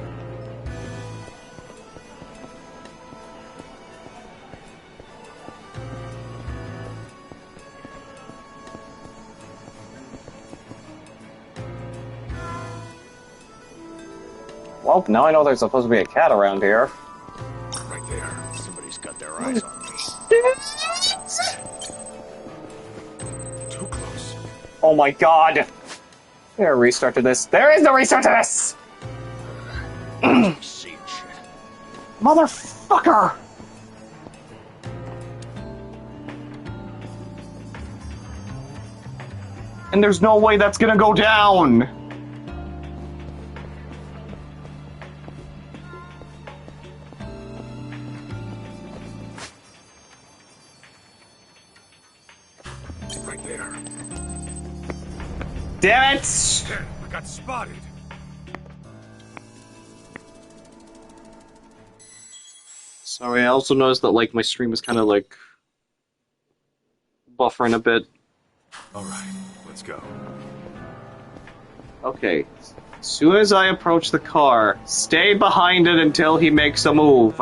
Well, now I know there's supposed to be a cat around here. Right there. Somebody's got their eyes on me. Too close. Oh my god! There, restart to this. There is no restart to this! Motherfucker! And there's no way that's gonna go down! Right there. Damn it! Shit, I got spotted. Sorry, I also noticed that, like, my stream is kind of, like, buffering a bit. Alright, let's go. Okay. As soon as I approach the car, stay behind it until he makes a move.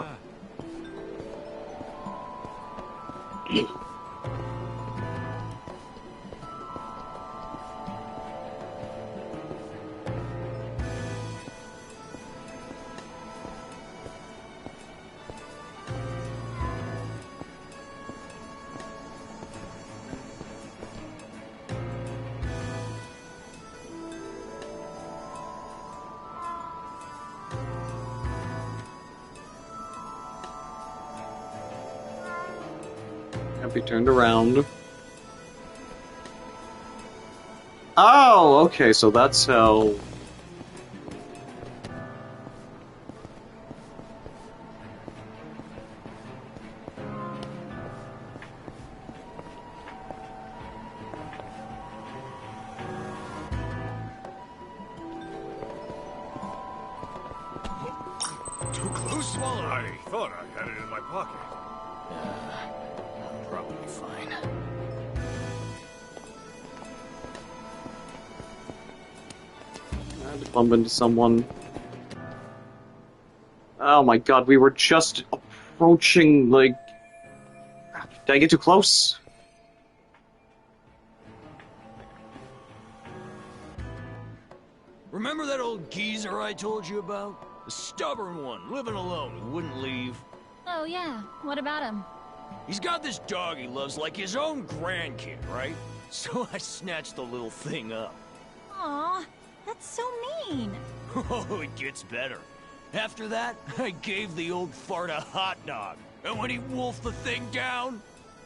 Have we turned around? Oh, okay, so that's how... Too close? I thought I had it in my pocket. Probably fine. I had to bump into someone. Oh my god, we were just approaching, like... Did I get too close? Remember that old geezer I told you about? The stubborn one, living alone, who wouldn't leave. Oh yeah, what about him? He's got this dog he loves like his own grandkid, right? So I snatched the little thing up. Aw, that's so mean. Oh, it gets better. After that, I gave the old fart a hot dog. And when he wolfed the thing down,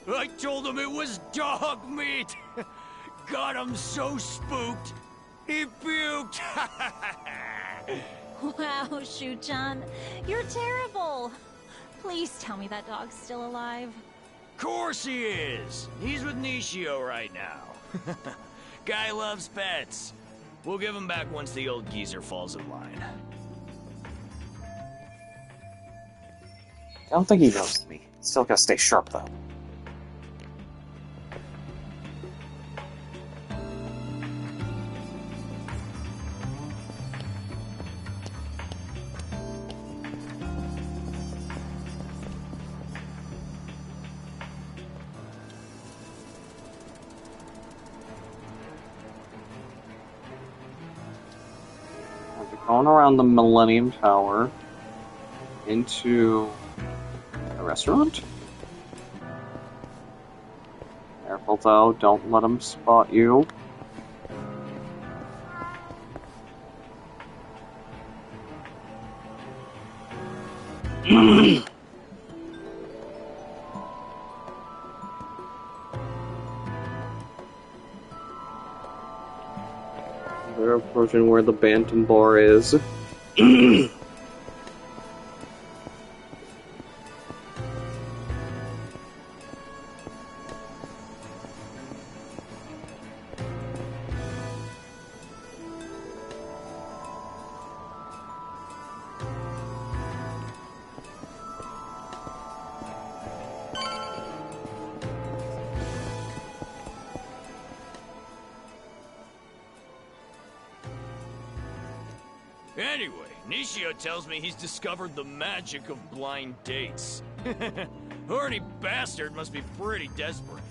I told him it was dog meat. Got him so spooked, he puked. Wow, Shu-chan, you're terrible. Please tell me that dog's still alive. Course he is. He's with Nishio right now. Guy loves pets. We'll give him back once the old geezer falls in line. I don't think he knows me. Still gotta stay sharp, though. Going around the Millennium Tower into a restaurant. Careful though, don't let him spot you. We're approaching where the Bantam Bar is. Anyway, Nishio tells me he's discovered the magic of blind dates. Horny bastard must be pretty desperate.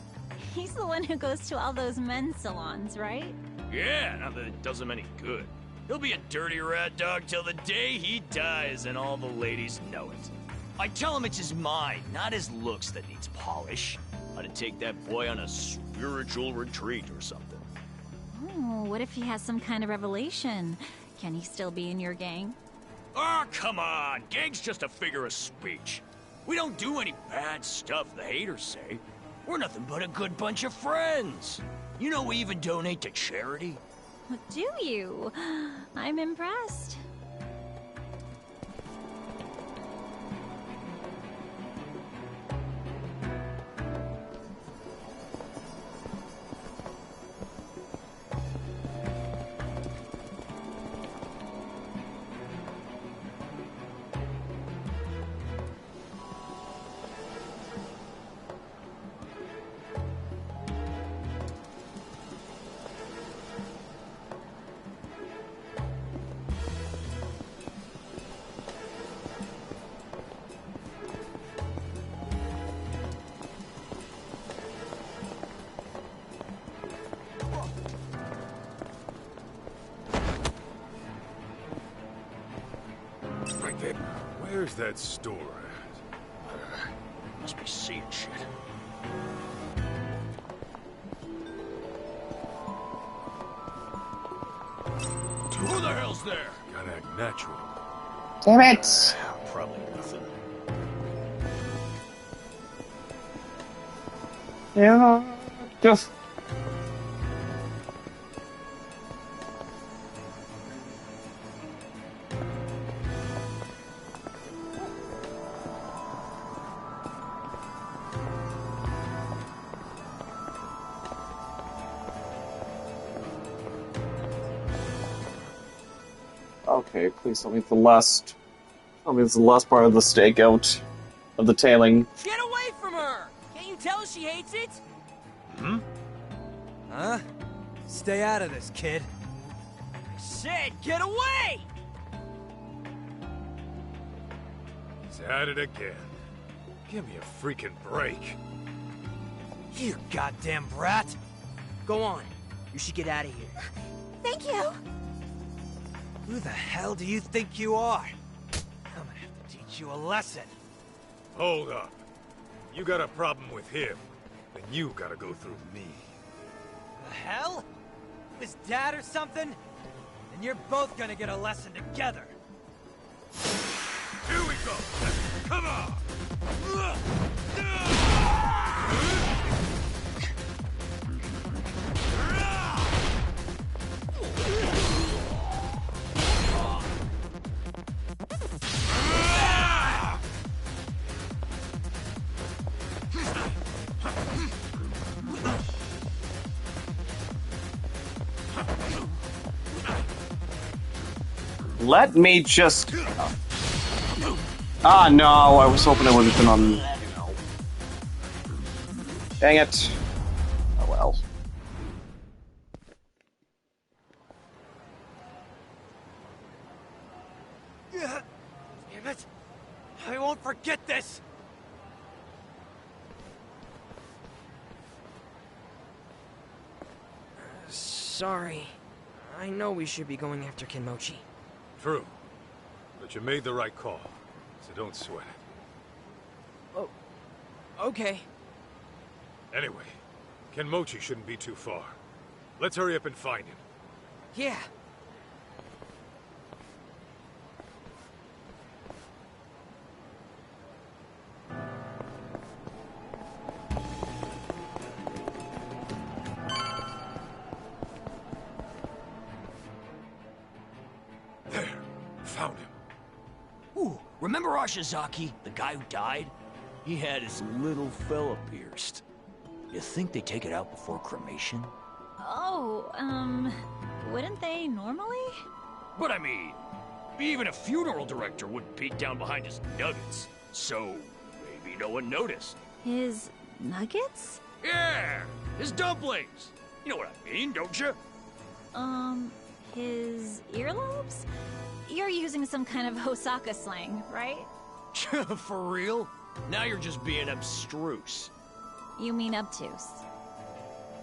He's the one who goes to all those men's salons, right? Yeah, not that it does him any good. He'll be a dirty rat dog till the day he dies, and all the ladies know it. I tell him it's his mind, not his looks that needs polish. Ought to take that boy on a spiritual retreat or something. Oh, what if he has some kind of revelation? Can he still be in your gang? Oh, come on! Gang's just a figure of speech. We don't do any bad stuff, the haters say. We're nothing but a good bunch of friends. You know we even donate to charity. What do you? I'm impressed. Where's that store at? Must be seeing shit. Who the hell's there? Gotta act natural. Damn it! Probably nothing. Yeah, just... Okay, please tell me it's the last... Tell me it's the last part of the stakeout. Of the tailing. Get away from her! Can't you tell she hates it? Hmm? Huh? Stay out of this, kid. I said, get away! He's at it again. Give me a freaking break. You goddamn brat! Go on. You should get out of here. Thank you! Who the hell do you think you are? I'm gonna have to teach you a lesson. Hold up. You got a problem with him, then you gotta go through me. The hell? His dad or something? And you're both gonna get a lesson together. Here we go! Come on! let me just... Ah, no, I was hoping it would have been on... Dang it. Oh well. Damn it! I won't forget this! Sorry. I know we should be going after Kenmochi. True. But you made the right call, so don't sweat it. Oh, okay. Anyway, Kenmochi shouldn't be too far. Let's hurry up and find him. Yeah. There. Found him. Ooh, remember Ashizaki, the guy who died? He had his little fella pierced. You think they take it out before cremation? Oh, wouldn't they normally? But I mean, even a funeral director wouldn't peek down behind his nuggets. So, maybe no one noticed. His nuggets? Yeah, his dumplings. You know what I mean, don't you? His earlobes? You're using some kind of Osaka slang, right? For real? Now you're just being abstruse. You mean obtuse.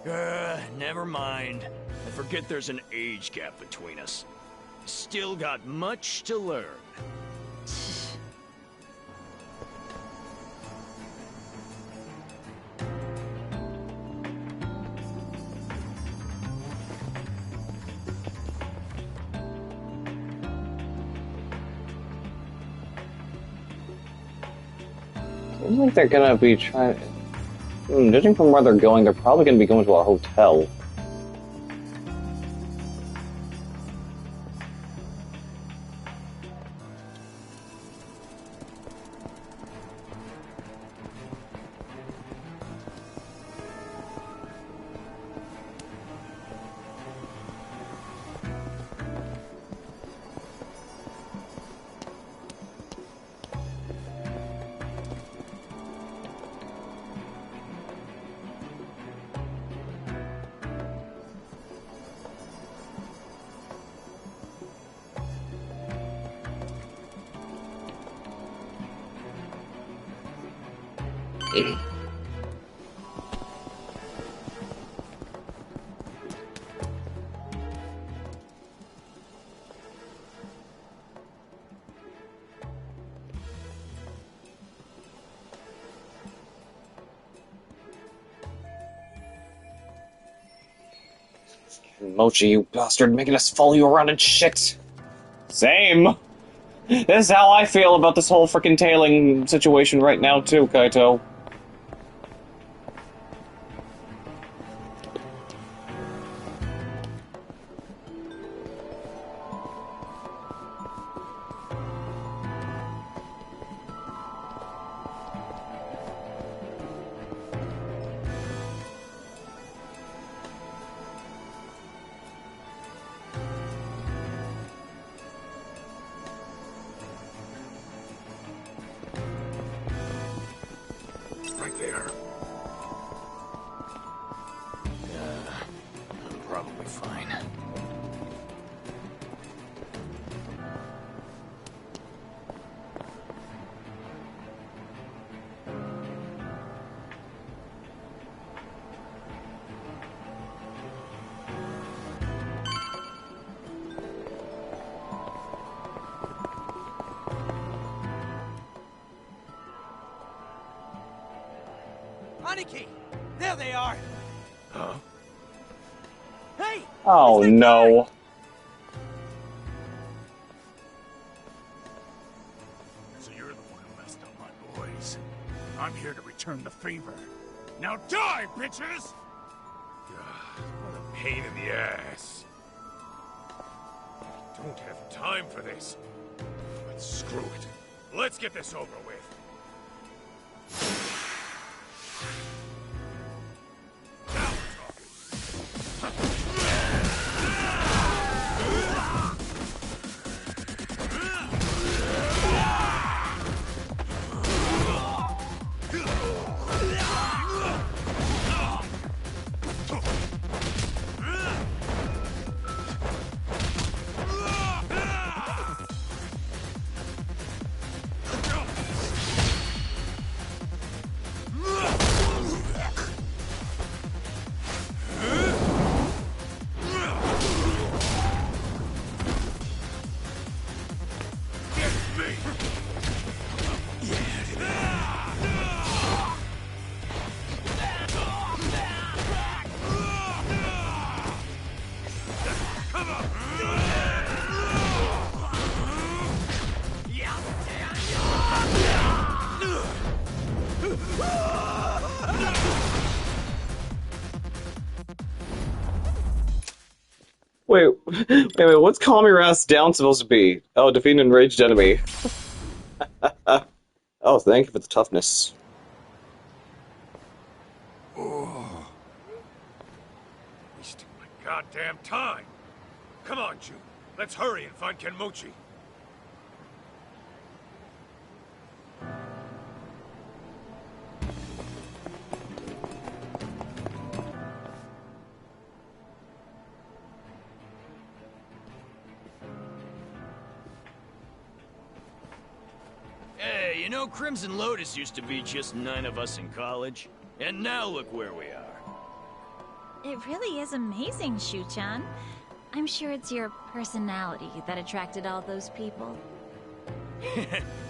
Never mind. I forget there's an age gap between us. Still got much to learn. Seems like they're gonna be trying... judging from where they're going, they're probably gonna be going to a hotel. Mochi, you bastard, making us follow you around and shit. Same. This is how I feel about this whole frickin' tailing situation right now, too, Kaito. Right there. I'm probably fine. Aniki! There they are! Huh? Hey! Oh no. So you're the one who messed up my boys. I'm here to return the favor. Now die, bitches! What a pain in the ass. I don't have time for this. But screw it. Let's get this over with. Wait, what's calm your ass down supposed to be? Oh, defeat an enraged enemy. Oh, thank you for the toughness. Oh. Wasting my goddamn time. Come on, June. Let's hurry and find Kenmochi. Hey, you know Crimson Lotus used to be just 9 of us in college? And now look where we are. It really is amazing, Shu-chan. I'm sure it's your personality that attracted all those people.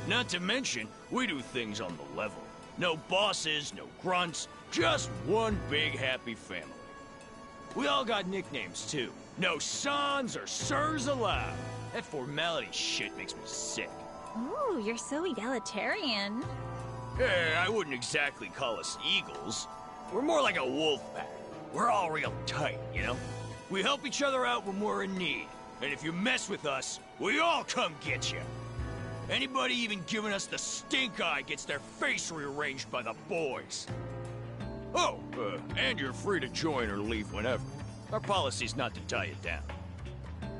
Not to mention, we do things on the level. No bosses, no grunts, just one big happy family. We all got nicknames too. No sans or sirs allowed. That formality shit makes me sick. Ooh, you're so egalitarian. Hey, I wouldn't exactly call us eagles. We're more like a wolf pack. We're all real tight, you know? We help each other out when we're in need. And if you mess with us, we all come get you. Anybody even giving us the stink eye gets their face rearranged by the boys. Oh, and you're free to join or leave whenever. Our policy's not to tie you down.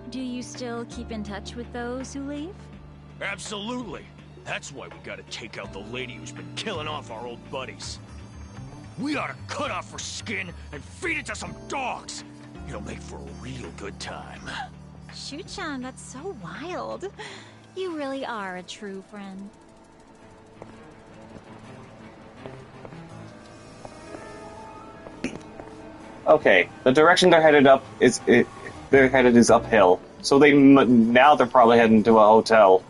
Do you still keep in touch with those who leave? Absolutely. That's why we gotta take out the lady who's been killing off our old buddies. We ought to cut off her skin and feed it to some dogs. It'll make for a real good time. Shu-chan, that's so wild. You really are a true friend. Okay, the direction they're headed up is uphill. So now they're probably heading to a hotel.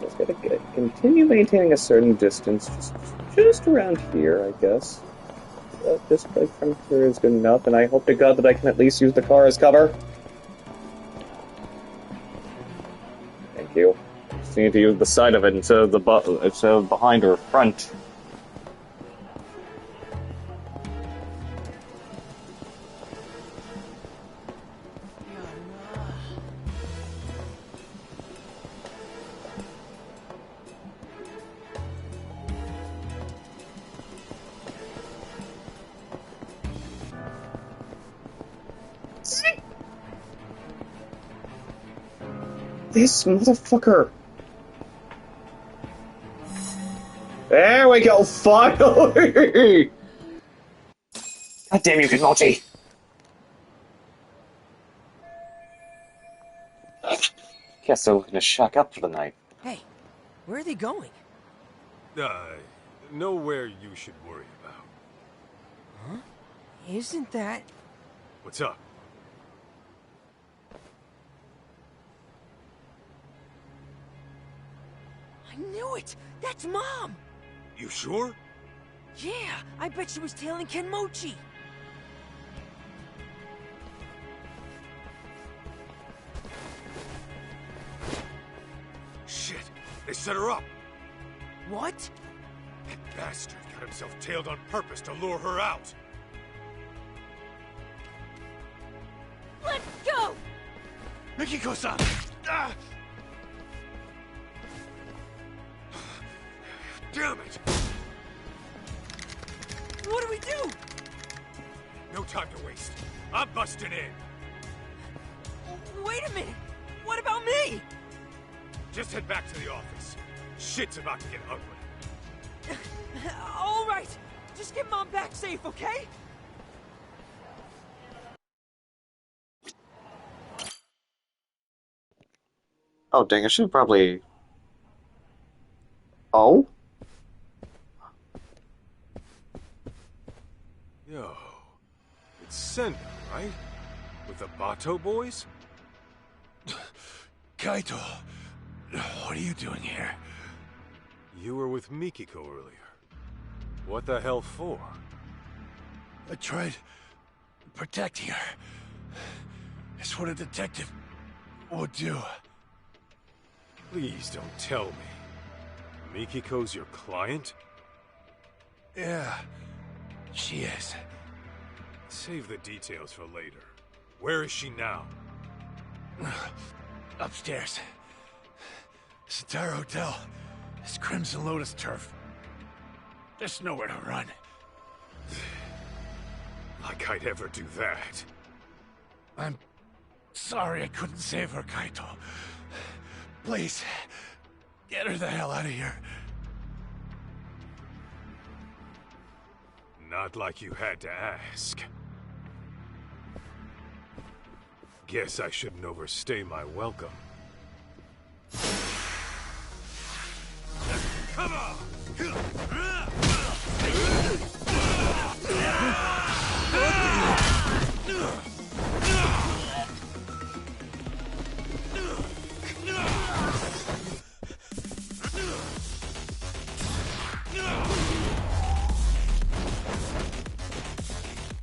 Just gotta continue maintaining a certain distance, just around here, I guess. This break from here is good enough, and I hope to God that I can at least use the car as cover. Thank you. Just need to use the side of it instead of behind or front. This motherfucker! There we go, finally! God damn you, Kenmochi! Guess they're looking to shack up for the night. Hey, where are they going? Nowhere you should worry about. Huh? Isn't that... What's up? I knew it! That's Mom! You sure? Yeah, I bet she was tailing Kenmochi. Shit, they set her up. What? That bastard got himself tailed on purpose to lure her out. Let's go! Mikiko-san! Ah! Damn it! What do we do? No time to waste. I'm busting in. Wait a minute! What about me? Just head back to the office. Shit's about to get ugly. All right! Just get Mom back safe, okay? Oh, dang, I should probably... Oh? Yo, it's Senda, right? With the Bato boys? Kaito, what are you doing here? You were with Mikiko earlier. What the hell for? I tried protecting her. It's what a detective would do. Please don't tell me. Mikiko's your client? Yeah, she is. Save the details for later. Where is she now? Upstairs. This entire hotel is Crimson Lotus turf. There's nowhere to run. Like I'd ever do that. I'm sorry I couldn't save her, Kaito. Please, get her the hell out of here. Not like you had to ask. Guess I shouldn't overstay my welcome. Come on!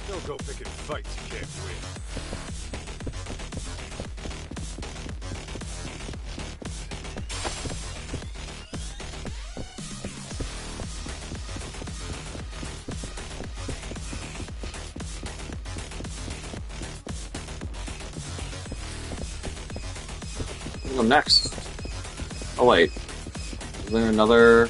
Don't go picking fights you can't win. What'll go next? Oh wait. Is there another...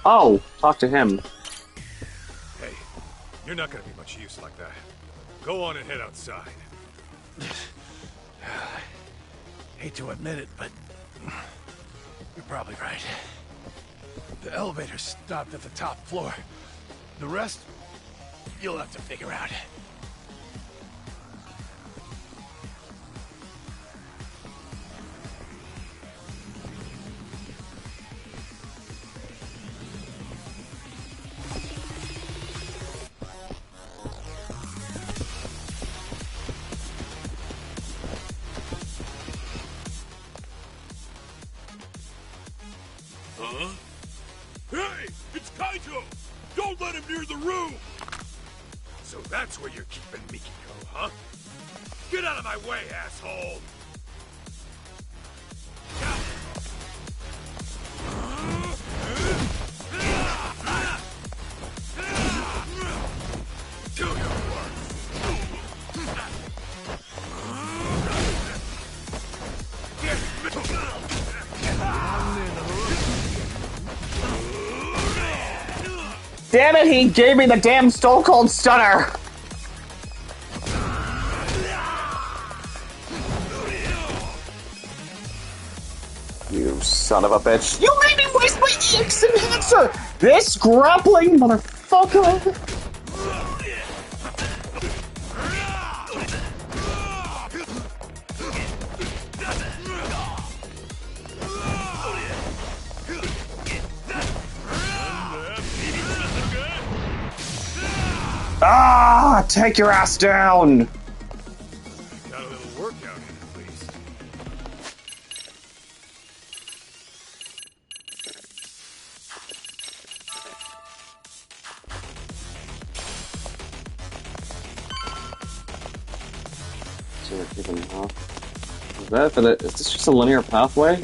Oh! Talk to him. Hey, you're not gonna be much use like that. Go on and head outside. Hate to admit it, but you're probably right. The elevator stopped at the top floor. The rest, you'll have to figure out. Huh? Hey! It's Kaito! Don't let him near the room! So that's where you're keeping Mikiko, huh? Get out of my way, asshole! Do your work! Damn it, he gave me the damn Stone Cold Stunner! You son of a bitch. You made me waste my EX enhancer! This grappling motherfucker! Ah! Take your ass down! Got a little workout in at least. So we're keeping him off. Is this just a linear pathway?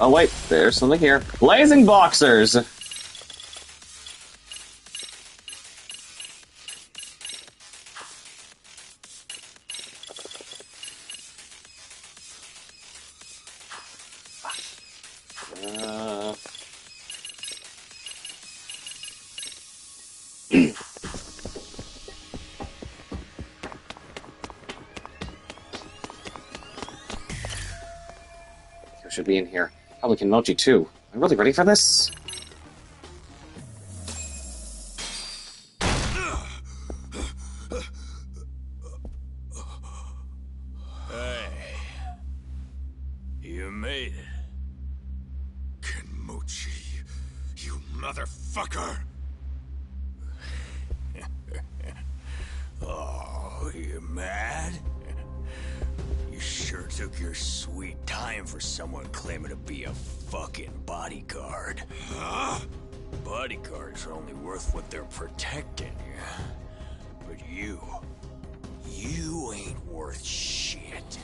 Oh wait, there's something here. Blazing Boxers! Should be in here. Probably Kenmochi too. Am I really ready for this? Hey. You made it. Kenmochi, you motherfucker! Oh, you mad? You sure took your sweet time for someone claiming to be a fucking bodyguard. Huh? Bodyguards are only worth what they're protecting, yeah? But you ain't worth shit.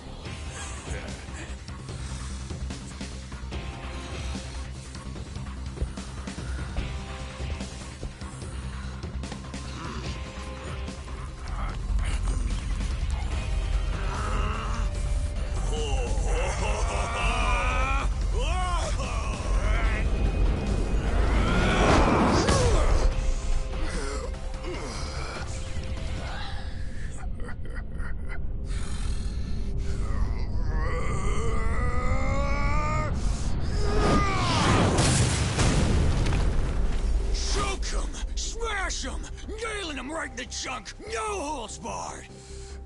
Nailing them right in the junk, no holds barred!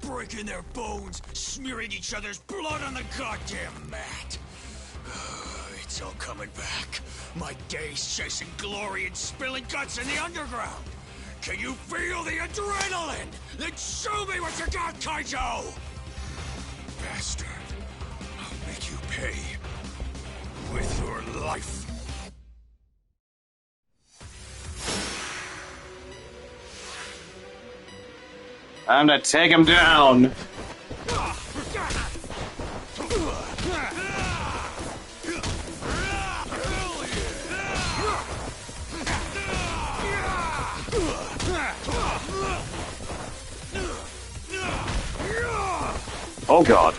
Breaking their bones, smearing each other's blood on the goddamn mat! It's all coming back. My days chasing glory and spilling guts in the underground! Can you feel the adrenaline? Then show me what you got, Kaito! Bastard, I'll make you pay with your life. Time to take him down. Oh God.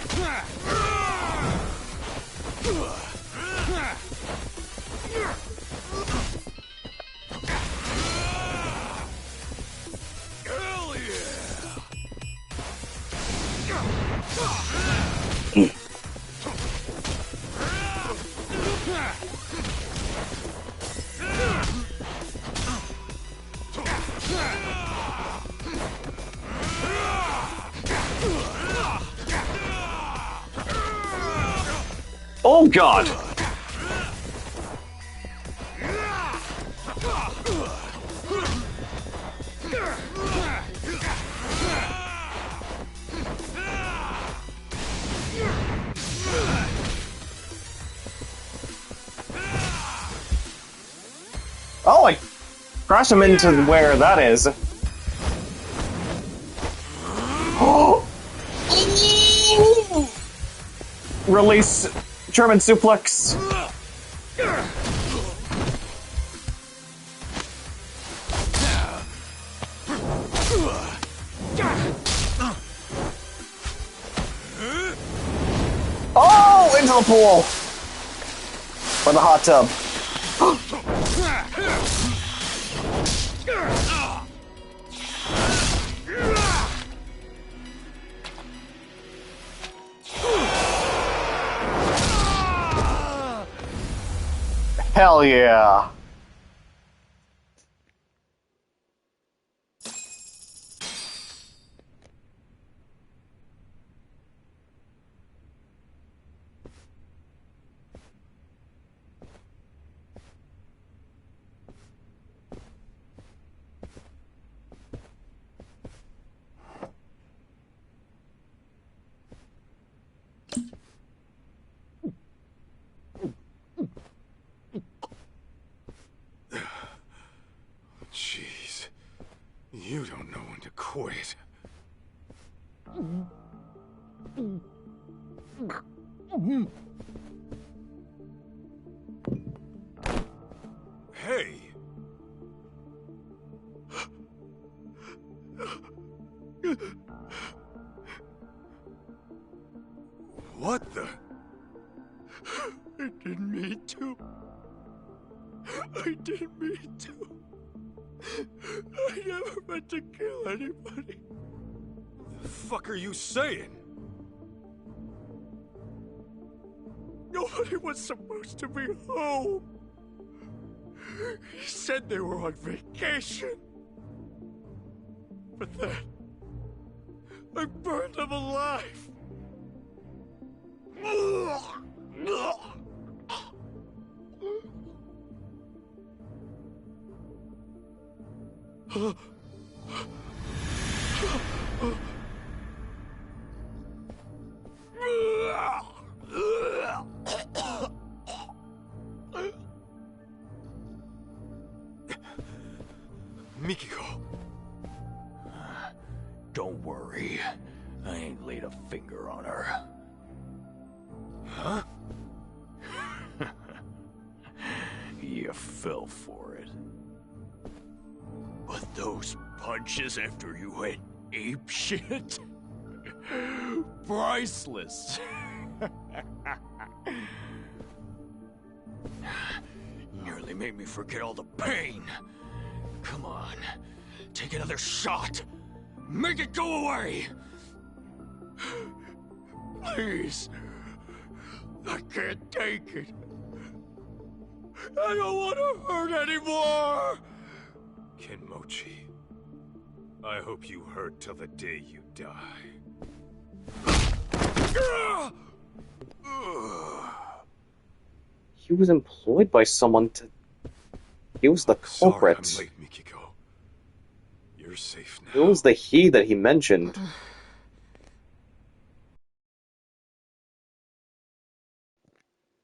Oh God! Oh, I crash him into where that is. Release German suplex. Oh, into the pool. Or the hot tub. Hell yeah. Jeez. You don't know when to quit. Hey! What the? I didn't mean to. I didn't mean to. I never meant to kill anybody. The fuck are you saying? Nobody was supposed to be home. He said they were on vacation. But then, I burned them alive. Mikiko! Don't worry. I ain't laid a finger on her. Huh? You fell for it. But those punches after you went apeshit? Priceless! Nearly made me forget all the pain. Come on, take another shot. Make it go away! Please. I can't take it. I don't want to hurt anymore! Kenmochi, I hope you hurt till the day you die. He was employed by someone to... He was the culprit. Sorry I'm late, Mikiko. You're safe now. Who was the he that he mentioned?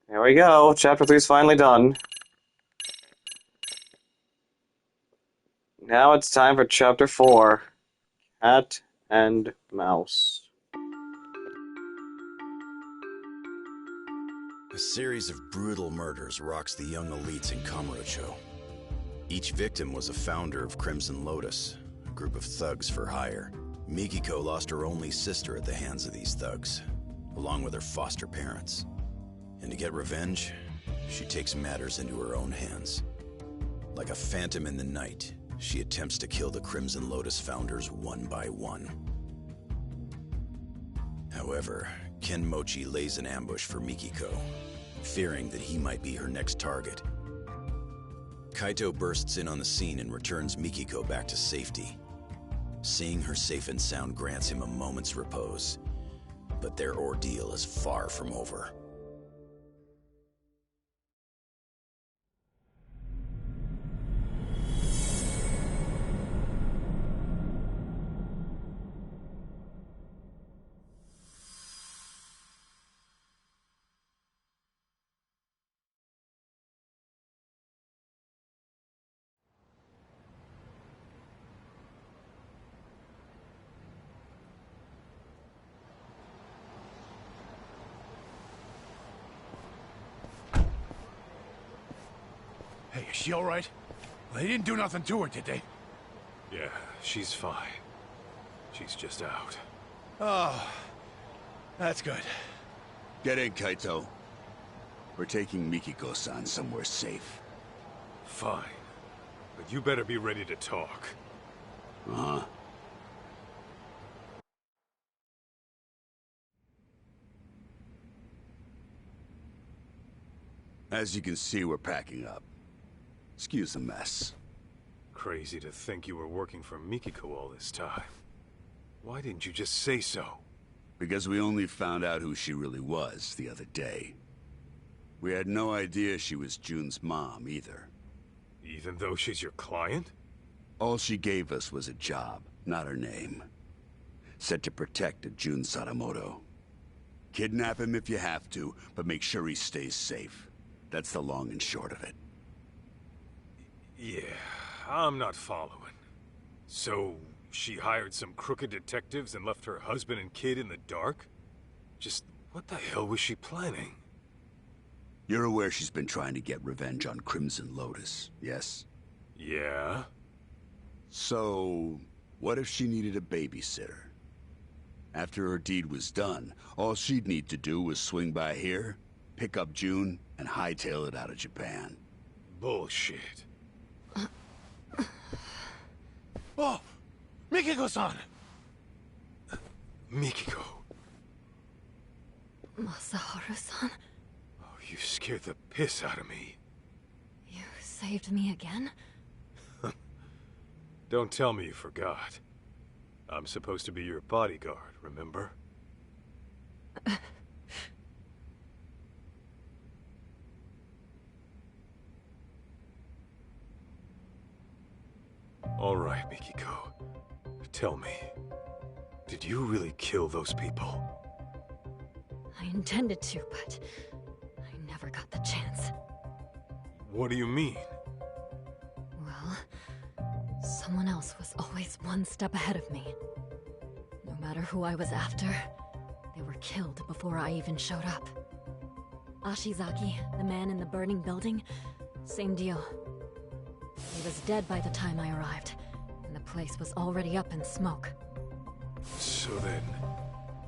There we go. Chapter 3 is finally done. Now it's time for Chapter 4. Cat and Mouse. A series of brutal murders rocks the young elites in Kamurocho. Each victim was a founder of Crimson Lotus, a group of thugs for hire. Mikiko lost her only sister at the hands of these thugs, along with her foster parents. And to get revenge, she takes matters into her own hands. Like a phantom in the night, she attempts to kill the Crimson Lotus founders one by one. However, Kenmochi lays an ambush for Mikiko, fearing that he might be her next target. Kaito bursts in on the scene and returns Mikiko back to safety. Seeing her safe and sound grants him a moment's repose, but their ordeal is far from over. Hey, is she all right? Well, they didn't do nothing to her, did they? Yeah, she's fine. She's just out. Oh, that's good. Get in, Kaito. We're taking Mikiko-san somewhere safe. Fine. But you better be ready to talk. Uh-huh. As you can see, we're packing up. Excuse the mess. Crazy to think you were working for Mikiko all this time. Why didn't you just say so? Because we only found out who she really was the other day. We had no idea she was June's mom, either. Even though she's your client? All she gave us was a job, not her name. Said to protect Jun Sadamoto. Kidnap him if you have to, but make sure he stays safe. That's the long and short of it. Yeah, I'm not following. So, she hired some crooked detectives and left her husband and kid in the dark? Just what the hell was she planning? You're aware she's been trying to get revenge on Crimson Lotus, yes? Yeah? So, what if she needed a babysitter? After her deed was done, all she'd need to do was swing by here, pick up June, and hightail it out of Japan. Bullshit. Oh! Mikiko-san! Mikiko. Masaharu-san, Oh, you scared the piss out of me. you saved me again? Don't tell me you forgot. I'm supposed to be your bodyguard, remember? All right, Mikiko. Tell me, did you really kill those people? I intended to, but I never got the chance. What do you mean? Well, someone else was always one step ahead of me. No matter who I was after, they were killed before I even showed up. Ashizaki, the man in the burning building, same deal. He was dead by the time I arrived, and the place was already up in smoke. So then,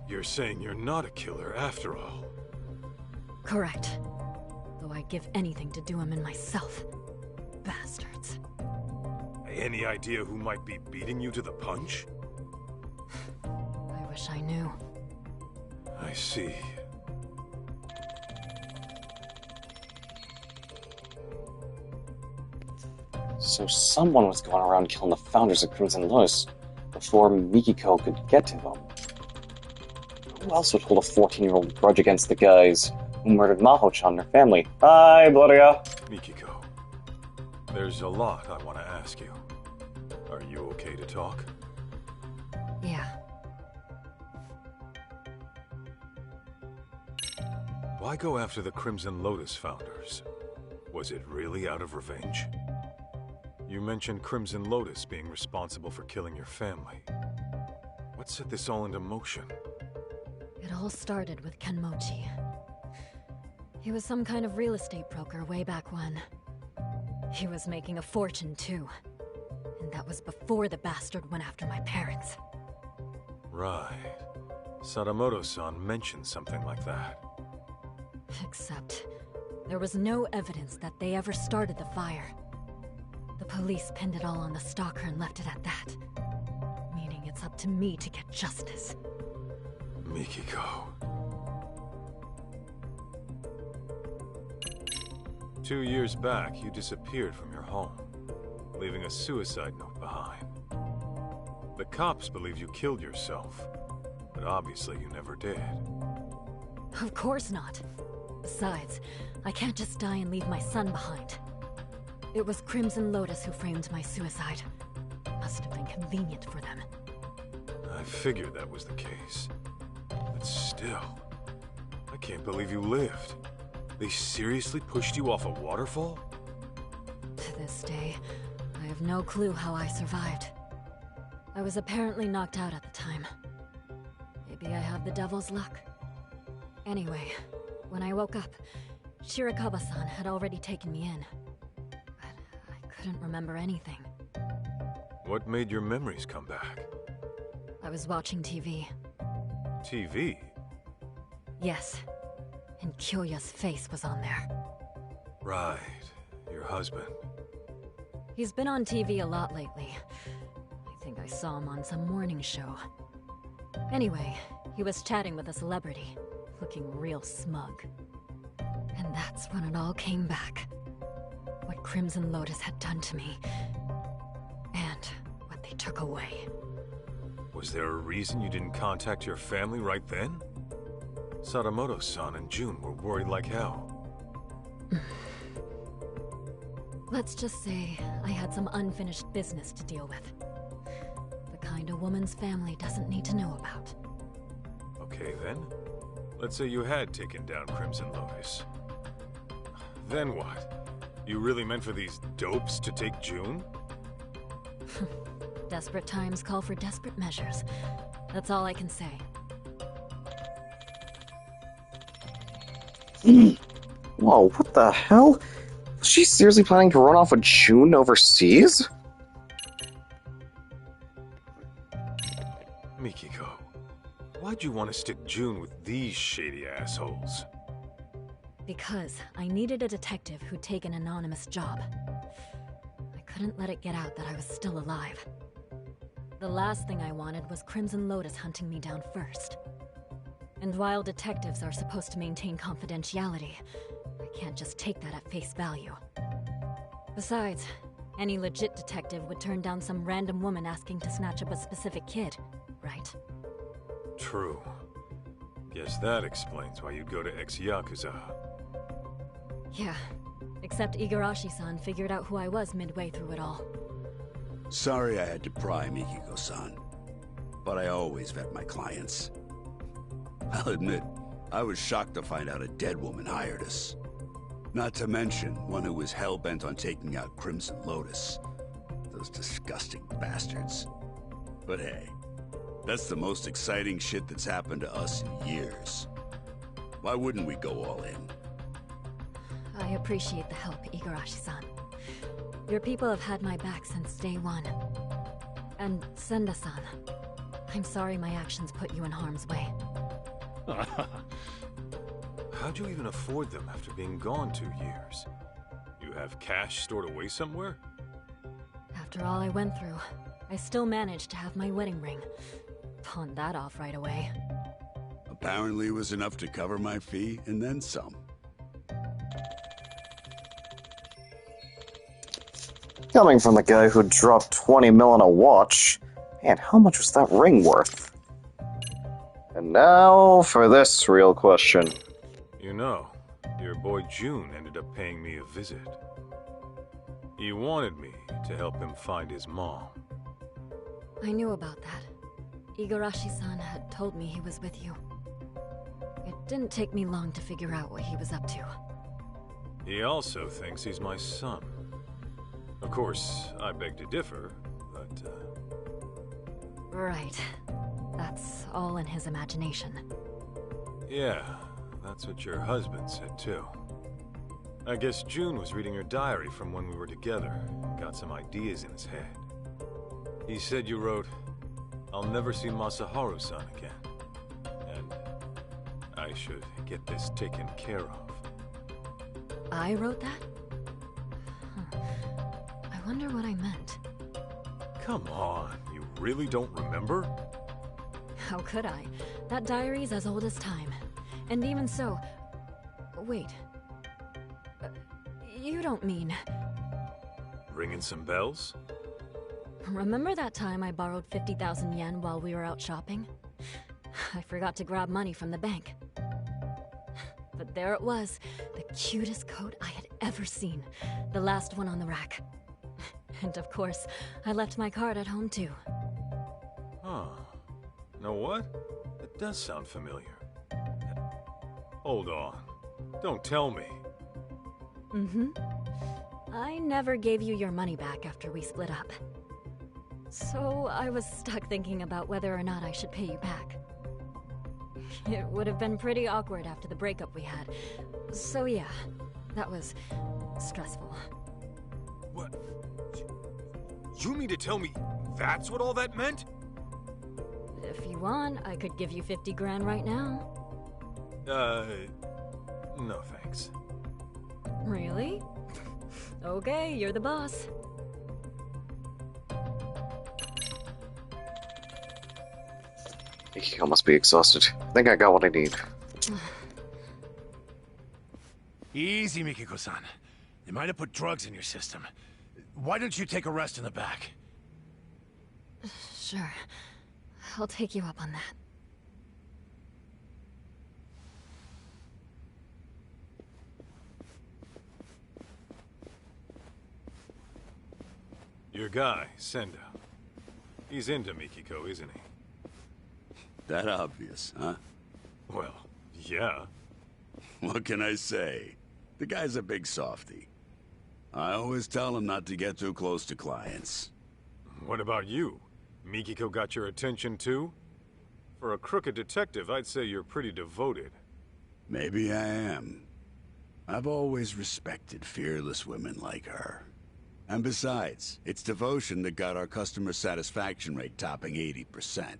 you're saying you're not a killer after all? Correct. Though I'd give anything to do him in myself. Bastards. Any idea who might be beating you to the punch? I wish I knew. I see. So someone was going around killing the founders of Crimson Lotus before Mikiko could get to them. Who else would hold a 14-year-old grudge against the guys who murdered Maho-chan and her family? Hi, Gloria! Mikiko, there's a lot I want to ask you. Are you okay to talk? Yeah. Why go after the Crimson Lotus founders? Was it really out of revenge? You mentioned Crimson Lotus being responsible for killing your family. What set this all into motion? It all started with Kenmochi. He was some kind of real estate broker way back when. He was making a fortune too. And that was before the bastard went after my parents. Right. Sadamoto-san mentioned something like that. Except, there was no evidence that they ever started the fire. The police pinned it all on the stalker and left it at that. Meaning it's up to me to get justice. Mikiko. 2 years back, you disappeared from your home, leaving a suicide note behind. The cops believe you killed yourself, but obviously you never did. Of course not. Besides, I can't just die and leave my son behind. It was Crimson Lotus who framed my suicide. Must have been convenient for them. I figured that was the case. But still, I can't believe you lived. They seriously pushed you off a waterfall? To this day, I have no clue how I survived. I was apparently knocked out at the time. Maybe I have the devil's luck. Anyway, when I woke up, Shirakawa-san had already taken me in. But I couldn't remember anything. What made your memories come back? I was watching TV. TV? Yes. And Kyoya's face was on there. Right. Your husband. He's been on TV a lot lately. I think I saw him on some morning show. Anyway, he was chatting with a celebrity, looking real smug. And that's when it all came back. What Crimson Lotus had done to me. And what they took away. Was there a reason you didn't contact your family right then? Sadamoto-san and June were worried like hell. Let's just say I had some unfinished business to deal with. The kind a woman's family doesn't need to know about. Okay then. Let's say you had taken down Crimson Lotus. Then what? You really meant for these dopes to take June? Desperate times call for desperate measures. That's all I can say. Whoa, what the hell? Was she seriously planning to run off with June overseas? Mikiko, why'd you want to stick June with these shady assholes? Because I needed a detective who'd take an anonymous job. I couldn't let it get out that I was still alive. The last thing I wanted was Crimson Lotus hunting me down first. And while detectives are supposed to maintain confidentiality, I can't just take that at face value. Besides, any legit detective would turn down some random woman asking to snatch up a specific kid, right? True. Guess that explains why you'd go to ex-Yakuza. Yeah, except Igarashi-san figured out who I was midway through it all. Sorry I had to pry, Mikiko-san. But I always vet my clients. I'll admit, I was shocked to find out a dead woman hired us. Not to mention, one who was hell-bent on taking out Crimson Lotus. Those disgusting bastards. But hey, that's the most exciting shit that's happened to us in years. Why wouldn't we go all in? I appreciate the help, Igarashi-san. Your people have had my back since day one. And Senda-san, I'm sorry my actions put you in harm's way. How'd you even afford them after being gone 2 years? You have cash stored away somewhere? After all I went through, I still managed to have my wedding ring. Pawned that off right away. Apparently it was enough to cover my fee, and then some. Coming from the guy who dropped 20 mil on a watch, man, how much was that ring worth? And now for this real question. You know, your boy June ended up paying me a visit. He wanted me to help him find his mom. I knew about that. Igarashi-san had told me he was with you. It didn't take me long to figure out what he was up to. He also thinks he's my son. Of course, I beg to differ, but, Right. That's all in his imagination. Yeah, that's what your husband said too. I guess June was reading your diary from when we were together and got some ideas in his head. He said you wrote, "I'll never see Masaharu-san again," and I should get this taken care of. I wrote that? Huh. I wonder what I meant. Come on, you really don't remember? How could I? That diary's as old as time. And even so... Wait. You don't mean... Ringing some bells? Remember that time I borrowed 50,000 yen while we were out shopping? I forgot to grab money from the bank. But there it was, the cutest coat I had ever seen. The last one on the rack. And of course, I left my card at home too. Huh. Know what? That does sound familiar. Hold on. Don't tell me. Mm-hmm. I never gave you your money back after we split up. So I was stuck thinking about whether or not I should pay you back. It would have been pretty awkward after the breakup we had. So yeah, that was stressful. What? You mean to tell me that's what all that meant? If you want, I could give you 50 grand right now. No thanks. Really? Okay, you're the boss. Mikiko must be exhausted. I think I got what I need. Easy, Mikiko-san. They might have put drugs in your system. Why don't you take a rest in the back? Sure. I'll take you up on that. Your guy, Senda. He's into Mikiko, isn't he? That obvious, huh? Well, yeah. What can I say? The guy's a big softy. I always tell him not to get too close to clients. What about you? Mikiko got your attention too? For a crooked detective, I'd say you're pretty devoted. Maybe I am. I've always respected fearless women like her. And besides, it's devotion that got our customer satisfaction rate topping 80%.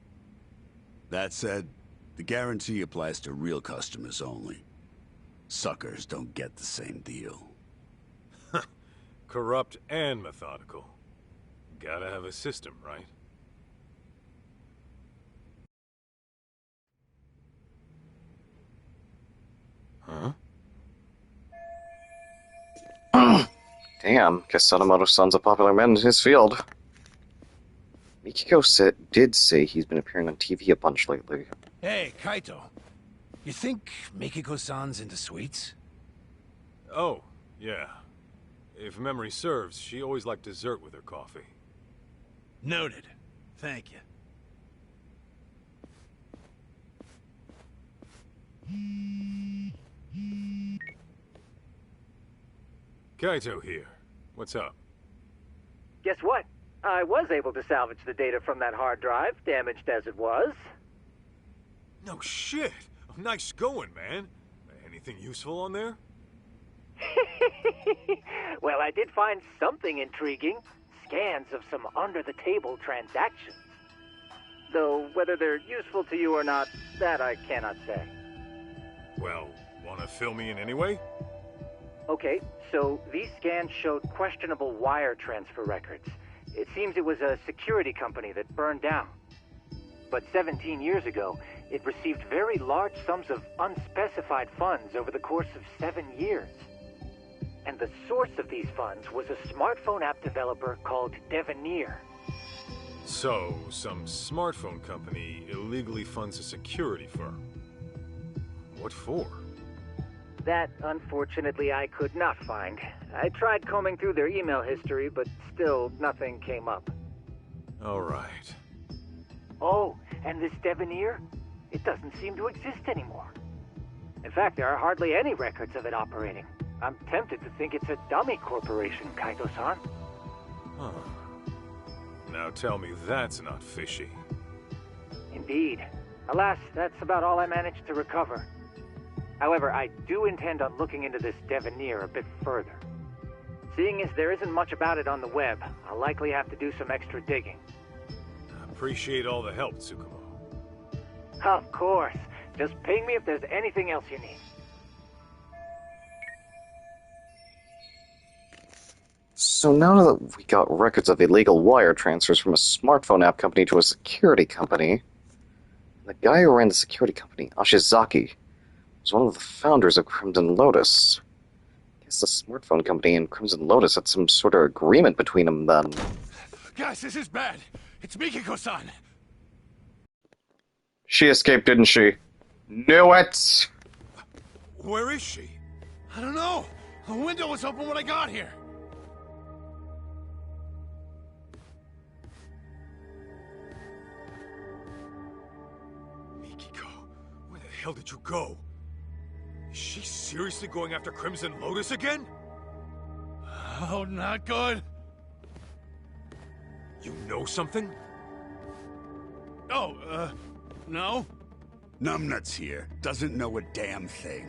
That said, the guarantee applies to real customers only. Suckers don't get the same deal. Corrupt and methodical. Gotta have a system, right? Huh? Damn, guess Sadamoto-san's a popular man in his field. Mikiko did say he's been appearing on TV a bunch lately. Hey, Kaito. You think Mikiko-san's into sweets? Oh, yeah. If memory serves, she always liked dessert with her coffee. Noted. Thank you. Kaito here. What's up? Guess what? I was able to salvage the data from that hard drive, damaged as it was. No shit! Nice going, man. Anything useful on there? Well, I did find something intriguing. Scans of some under-the-table transactions. Though, whether they're useful to you or not, that I cannot say. Well, wanna fill me in anyway? Okay, so these scans showed questionable wire transfer records. It seems it was a security company that burned down. But 17 years ago, it received very large sums of unspecified funds over the course of 7 years. And the source of these funds was a smartphone app developer called Devenir. So, some smartphone company illegally funds a security firm. What for? That, unfortunately, I could not find. I tried combing through their email history, but still nothing came up. Alright. Oh, and this Devenir? It doesn't seem to exist anymore. In fact, there are hardly any records of it operating. I'm tempted to think it's a dummy corporation, Kaito-san. Huh. Now tell me that's not fishy. Indeed. Alas, that's about all I managed to recover. However, I do intend on looking into this Devenir a bit further. Seeing as there isn't much about it on the web, I'll likely have to do some extra digging. I appreciate all the help, Tsukumo. Of course. Just ping me if there's anything else you need. So now that we got records of illegal wire transfers from a smartphone app company to a security company, the guy who ran the security company, Ashizaki, was one of the founders of Crimson Lotus. I guess the smartphone company and Crimson Lotus had some sort of agreement between them then. Guys, this is bad. It's Mikiko-san. She escaped, didn't she? Knew it! Where is she? I don't know. The window was open when I got here. Mikiko, where the hell did you go? Is she seriously going after Crimson Lotus again? Oh, not good. You know something? Oh, no? Numbnuts here doesn't know a damn thing.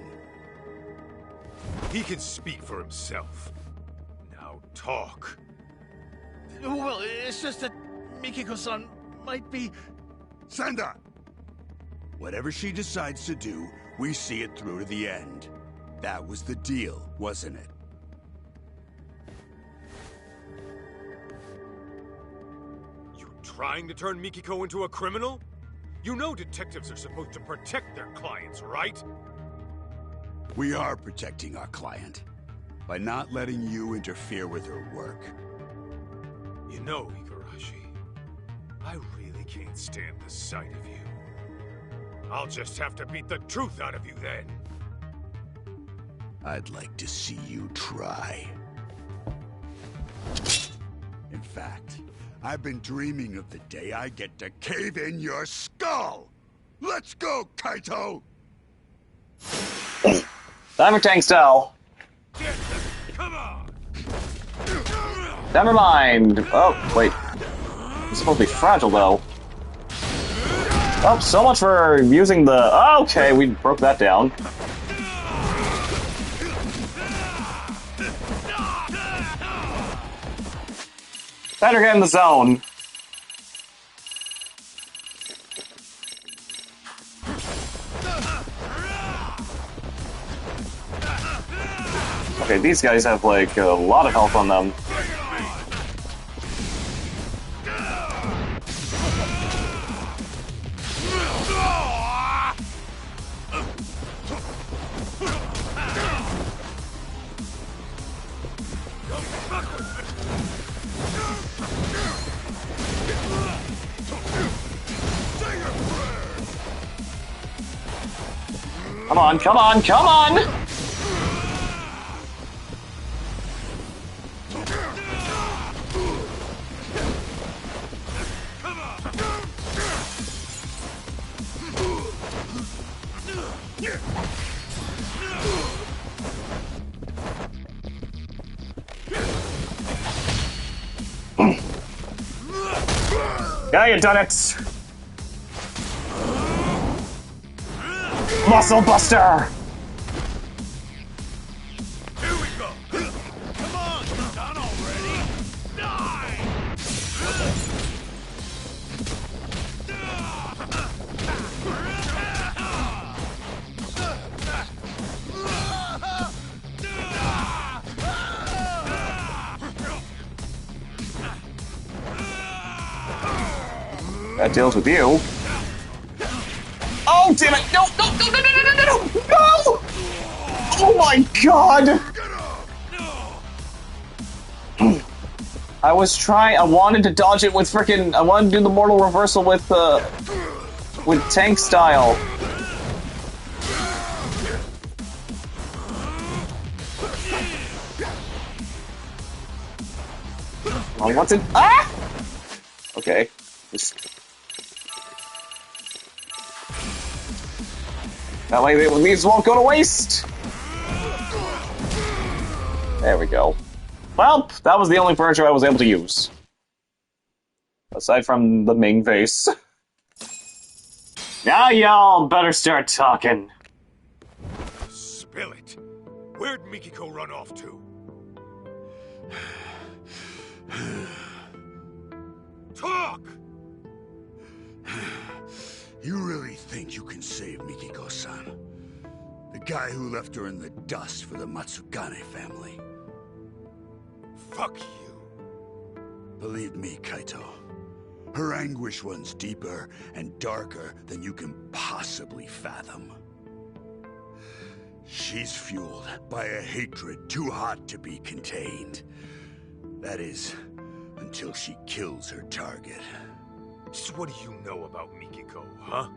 He can speak for himself. Now talk. Well, it's just that Mikiko-san might be... Senda! Whatever she decides to do, we see it through to the end. That was the deal, wasn't it? You trying to turn Mikiko into a criminal? You know detectives are supposed to protect their clients, right? We are protecting our client by not letting you interfere with her work. You know, Igarashi, I really can't stand the sight of you. I'll just have to beat the truth out of you then. I'd like to see you try. In fact, I've been dreaming of the day I get to cave in your skull! Let's go, Kaito! Timer tank style. Come on! Never mind. Oh, wait. It's supposed to be fragile, though. Oh, so much for using the... Okay, we broke that down. Better get in the zone. Okay, these guys have, like, a lot of health on them. Come on, come on, come on! Yeah, you done it! Muscle Buster! Here we go. Come on, you're done already. Die! That deals with you. Oh, damn it! No, no, no, no, no, no, no, no, no! Oh my god! I wanted to dodge it with frickin', I wanted to do the mortal reversal with tank style. Oh, what's it? Ah! Okay. That way these won't go to waste! There we go. Well, that was the only furniture I was able to use. Aside from the Ming vase. Now y'all better start talking. Spill it. Where'd Mikiko run off to? Talk! You really think you can save Mikiko-san? The guy who left her in the dust for the Matsukane family. Fuck you. Believe me, Kaito. Her anguish runs deeper and darker than you can possibly fathom. She's fueled by a hatred too hot to be contained. That is, until she kills her target. So what do you know about Mikiko, huh?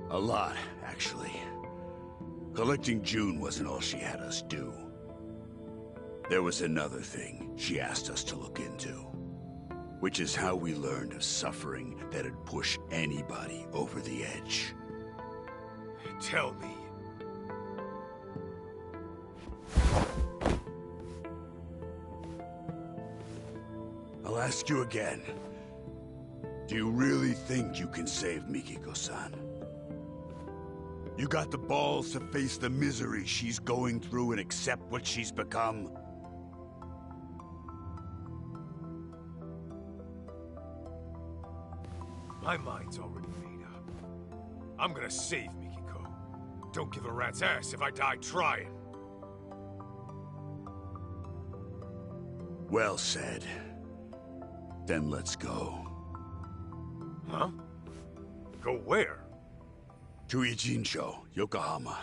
A lot, actually. Collecting June wasn't all she had us do. There was another thing she asked us to look into, which is how we learned of suffering that'd push anybody over the edge. Tell me. I'll ask you again. Do you really think you can save Mikiko-san? You got the balls to face the misery she's going through and accept what she's become? My mind's already made up. I'm gonna save Mikiko. Don't give a rat's ass if I die trying. Well said. Then let's go. Huh? Go where? To Ijincho, Yokohama.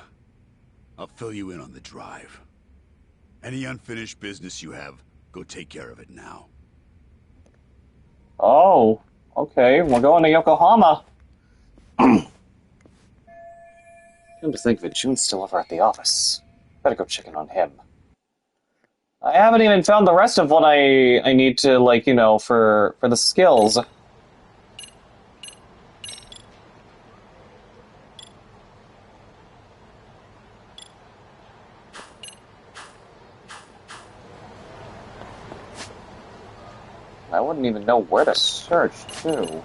I'll fill you in on the drive. Any unfinished business you have, go take care of it now. Oh, okay, we're going to Yokohama. Come to think of it, June's still over at the office. Better go check in on him. I haven't even found the rest of what I need to, like, you know, for the skills. I wouldn't even know where to search, too.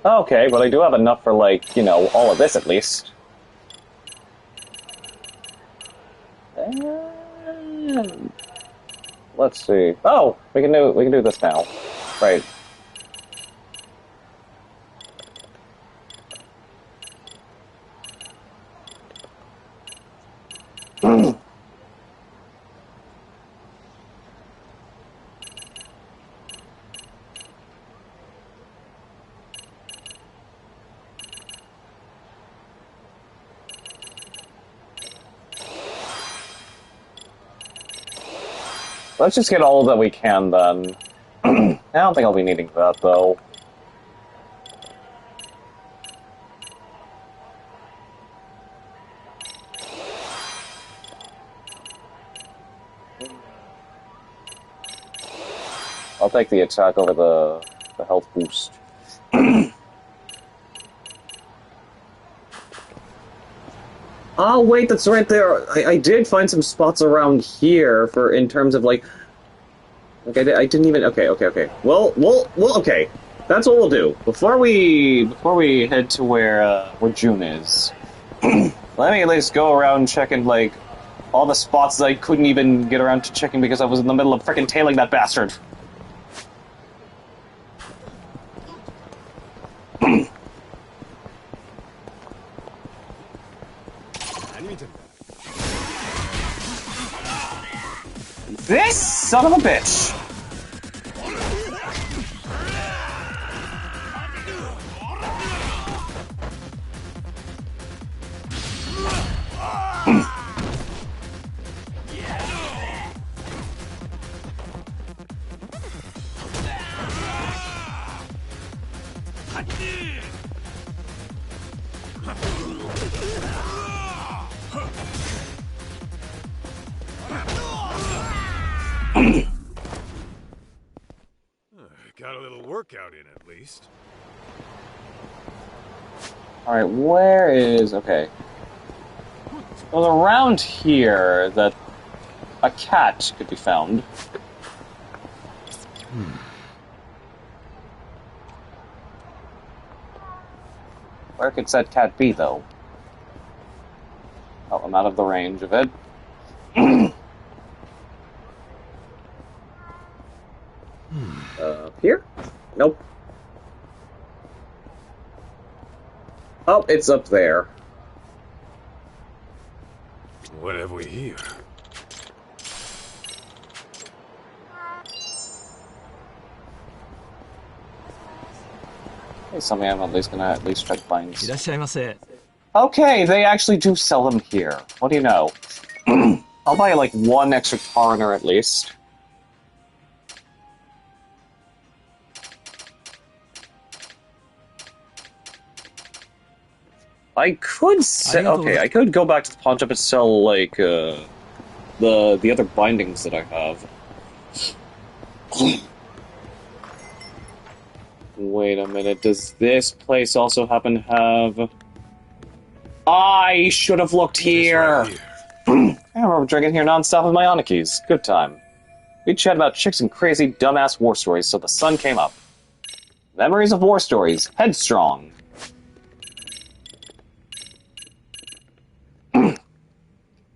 Okay, but I do have enough for, like, you know, all of this at least. Let's see. Oh, we can do this now. Right. Let's just get all that we can, then. I don't think I'll be needing that, though. I'll take the attack over the health boost. Oh, wait, that's right there. I did find some spots around here in terms of, like... Like, I didn't even... Okay. Well, okay. That's what we'll do. Before we head to where June is, let me at least go around checking, like, all the spots that I couldn't even get around to checking because I was in the middle of frickin' tailing that bastard. This son of a bitch! Got a little workout in, at least. Alright, where is... Okay. It was around here that a cat could be found. Where could said cat be, though? Oh, I'm out of the range of it. Here? Nope. Oh, it's up there. What have we here? Okay, something I'm at least gonna try to find. いらっしゃいませ。 Okay, they actually do sell them here. What do you know? I'll buy like one extra coroner at least. I could okay, I could go back to the pawn shop and sell like the other bindings that I have. Wait a minute, does this place also happen to have... I should have looked here! I remember drinking here non-stop with my Anakis. Good time. We chat about chicks and crazy, dumbass war stories so the sun came up. Memories of war stories. Headstrong.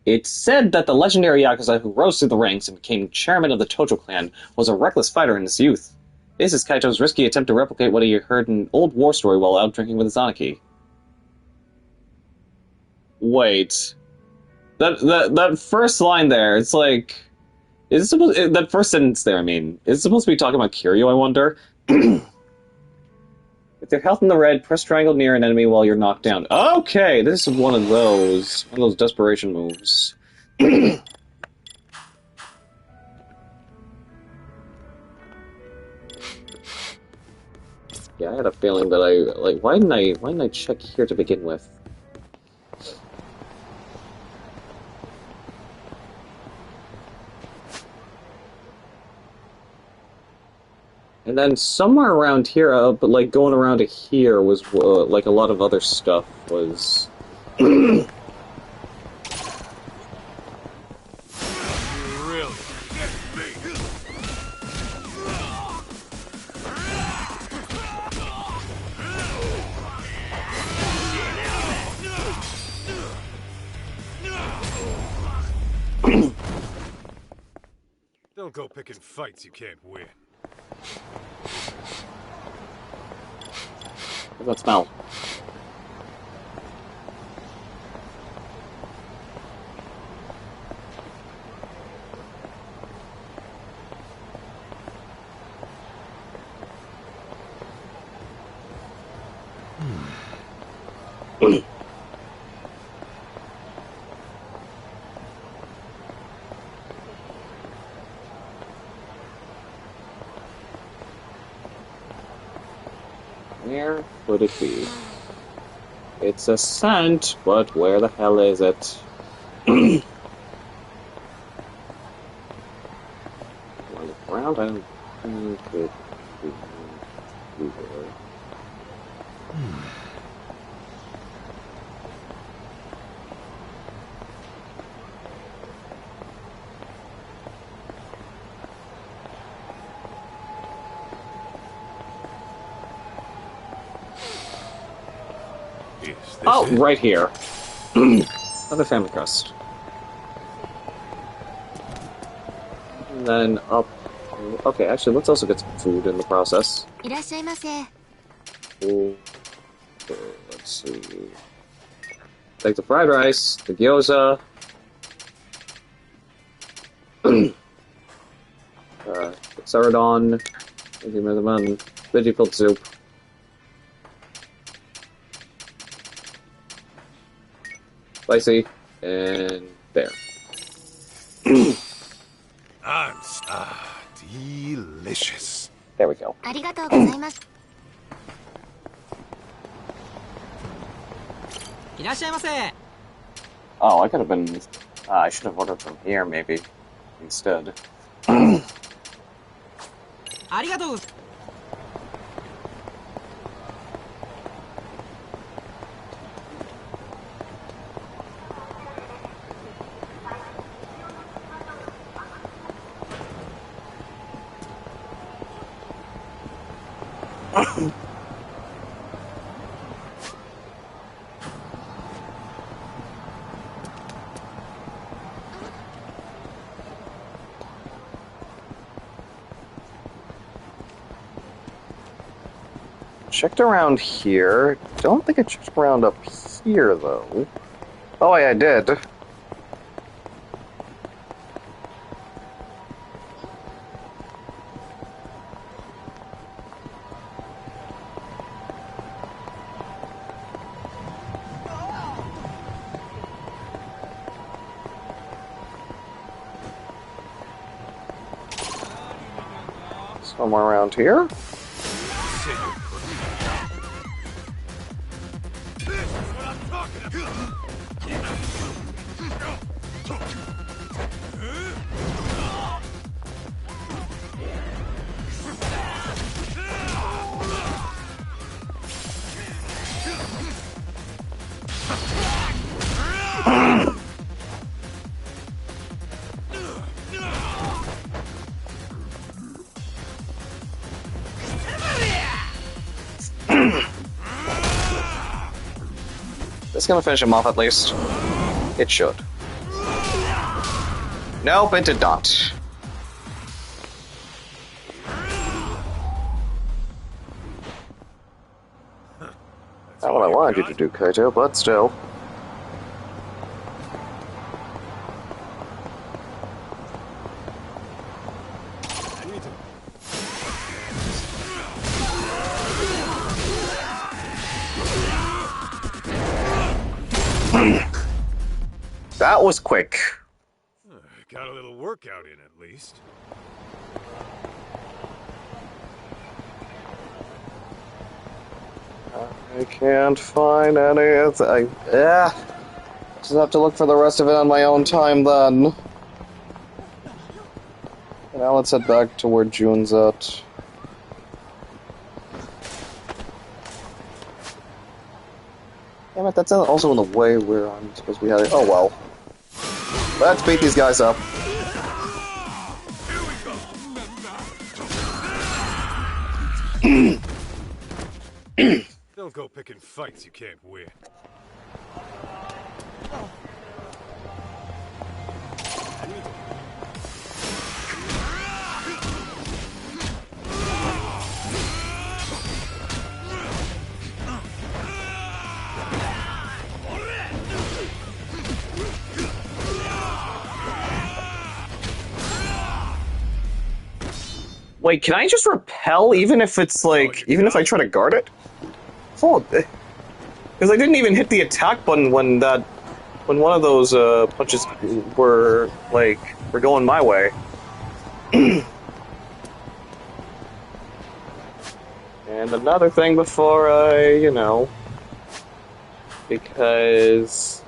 It's said that the legendary Yakuza who rose through the ranks and became chairman of the Tojo clan was a reckless fighter in his youth. This is Kaito's risky attempt to replicate what he heard in an old war story while out drinking with his Anaki. Wait. That first line there, it's like... Is it supposed... That first sentence there, I mean, is it supposed to be talking about Kiryu, I wonder? With your health in the red, press triangle near an enemy while you're knocked down. Okay, this is one of those desperation moves. Yeah, I had a feeling that why didn't I check here to begin with? And then somewhere around here, but like going around to here was like a lot of other stuff was. Really? Don't go picking fights you can't win. What's that smell? Where would it be? It's a scent, but where the hell is it? Look around, I don't think it would be there. Oh, right here. Another family crest. And then up... Okay, actually, let's also get some food in the process. Ooh. Let's see... Take the fried rice, the gyoza... Saradon, veggie filled soup. Spicy, and there. Delicious. There we go. Oh, I could have been... I should have ordered from here, maybe, instead. Checked around here. Don't think I checked around up here, though. Oh, yeah, I did. Somewhere around here. It's gonna finish him off at least. It should. Nope, it did not. Not what I wanted you to do, Kaito, but still. That was quick. Got a little workout in, at least. I can't find any. Just have to look for the rest of it on my own time then. Now let's head back to where June's at. Damn it, that's also in the way where I'm supposed to be heading. Oh well. Let's beat these guys up. Don't go picking fights you can't win. Wait, can I just repel even if it's like, even if I try to guard it? Oh, because I didn't even hit the attack button when one of those punches were going my way. And another thing before I, because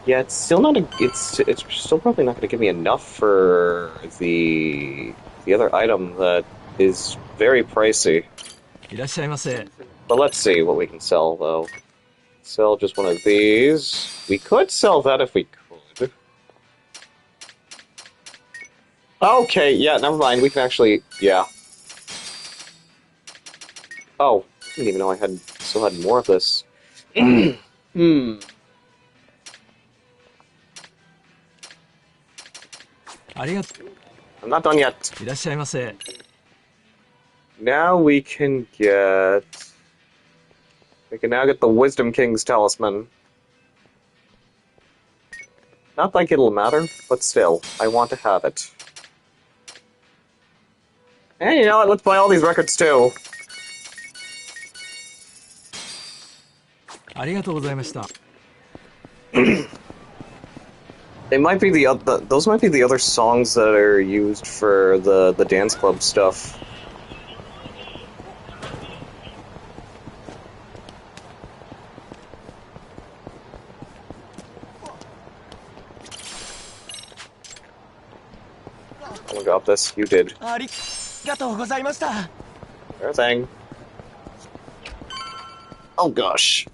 yeah, it's still not it's still probably not going to give me enough for the other item that is very pricey. But let's see what we can sell, though. Sell just one of these. We could sell that if we could. Okay, yeah, never mind. We can actually, yeah. Oh, I didn't even know I still had more of this. Hmm. I'm not done yet. Now we can now get the Wisdom King's Talisman. Not like it'll matter, but still, I want to have it. Hey, you know what? Let's buy all these records too. They might be those might be the other songs that are used for the dance club stuff. Someone got this. You did. Sure thing. Oh gosh.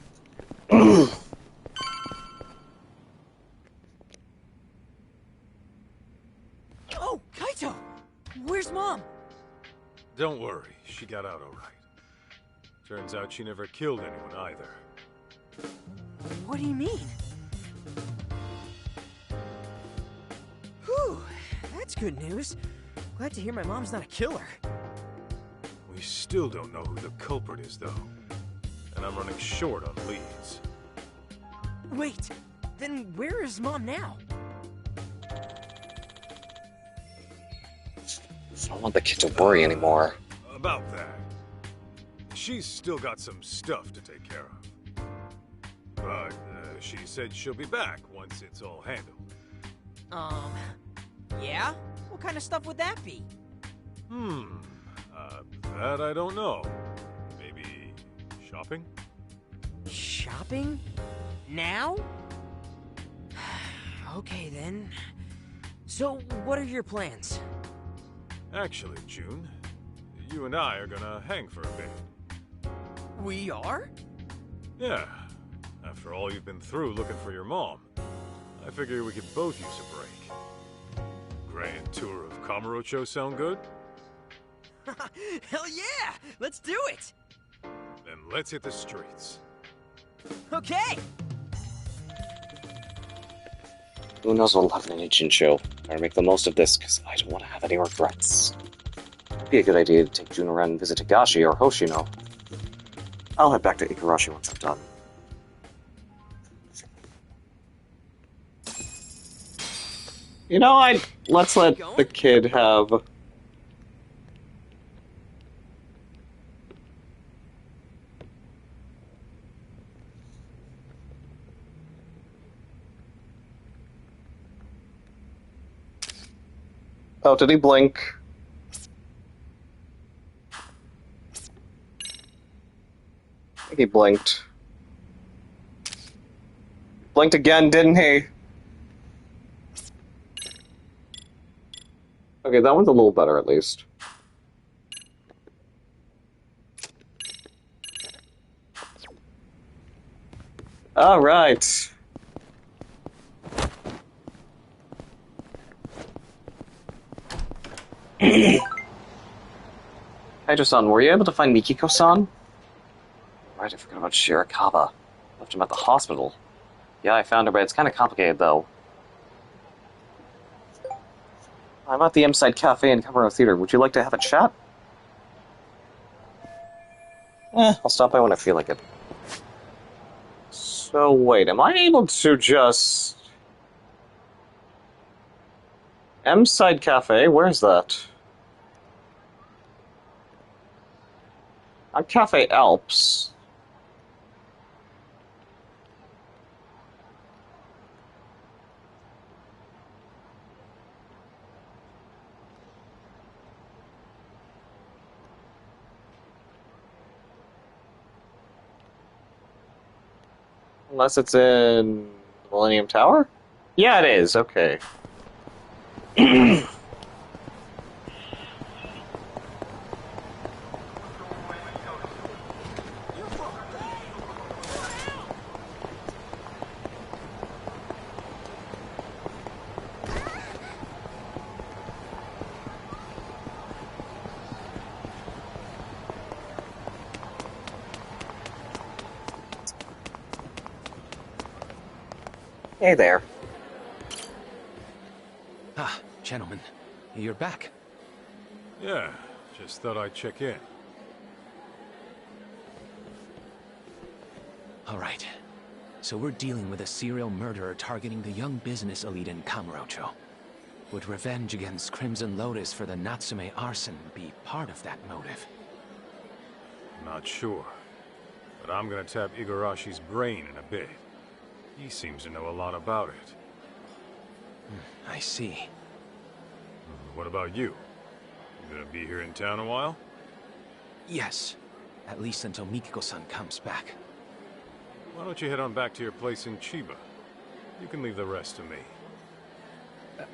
Oh, Kaito! Where's Mom? Don't worry, she got out all right. Turns out she never killed anyone either. What do you mean? Whew, that's good news. Glad to hear my mom's not a killer. We still don't know who the culprit is, though. And I'm running short on leads. Wait, then where is Mom now? I don't want the kid to worry anymore. About that. She's still got some stuff to take care of. But she said she'll be back once it's all handled. Yeah? What kind of stuff would that be? That I don't know. Maybe shopping? Shopping? Now? Okay then. So, what are your plans? Actually, June, you and I are gonna hang for a bit. We are? Yeah. After all you've been through looking for your mom, I figure we could both use a break. Grand tour of Kamurocho sound good? Hell yeah! Let's do it! Then let's hit the streets. Okay! Who knows what'll happen in Ichincho? Better make the most of this, because I don't want to have any regrets. It'd be a good idea to take Jun around and visit Higashi or Hoshino. I'll head back to Ikarashi once I'm done. You know, let's let the kid have... Oh, did he blink? I think he blinked. Blinked again, didn't he? Okay, that one's a little better at least. All right. Kaito-san, were you able to find Mikiko-san? Right, I forgot about Shirakawa. Left him at the hospital. Yeah, I found her, but it's kind of complicated, though. I'm at the M-Side Cafe in Kamuro Theater. Would you like to have a chat? I'll stop by when I feel like it. So, wait, am I able to just... M-Side Cafe? Where's that? Cafe Alps. Unless it's in Millennium Tower? Yeah, it is. Okay. Hey there. Ah, gentlemen, you're back. Yeah, just thought I'd check in. All right. So we're dealing with a serial murderer targeting the young business elite in Kamurocho. Would revenge against Crimson Lotus for the Natsume arson be part of that motive? Not sure. But I'm gonna tap Igarashi's brain in a bit. He seems to know a lot about it. I see. What about you? You gonna be here in town a while? Yes. At least until Mikiko-san comes back. Why don't you head on back to your place in Chiba? You can leave the rest to me.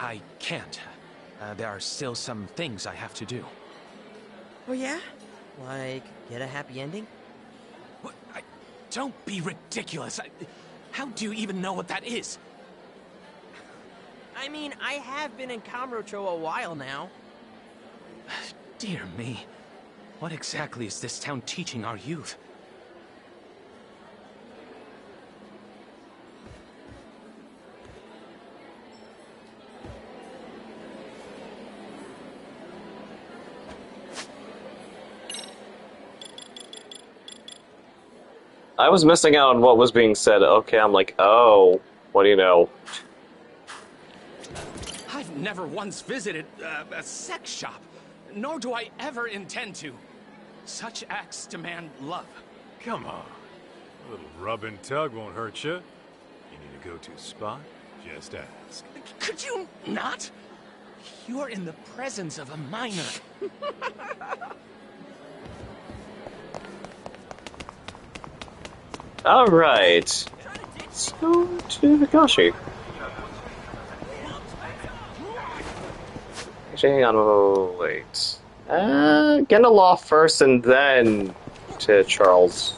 I can't. There are still some things I have to do. Oh yeah? Like, get a happy ending? What? Don't be ridiculous. How do you even know what that is? I mean, I have been in Kamurocho a while now. Dear me. What exactly is this town teaching our youth? I was missing out on what was being said. Okay, I'm like, oh, what do you know? I've never once visited a sex shop, nor do I ever intend to. Such acts demand love. Come on. A little rub and tug won't hurt you. You need a go-to spot? Just ask. Could you not? You're in the presence of a minor. Alright. Let's go to Hikashi. Actually, hang on, oh, wait. Gendeloff first and then to Charles.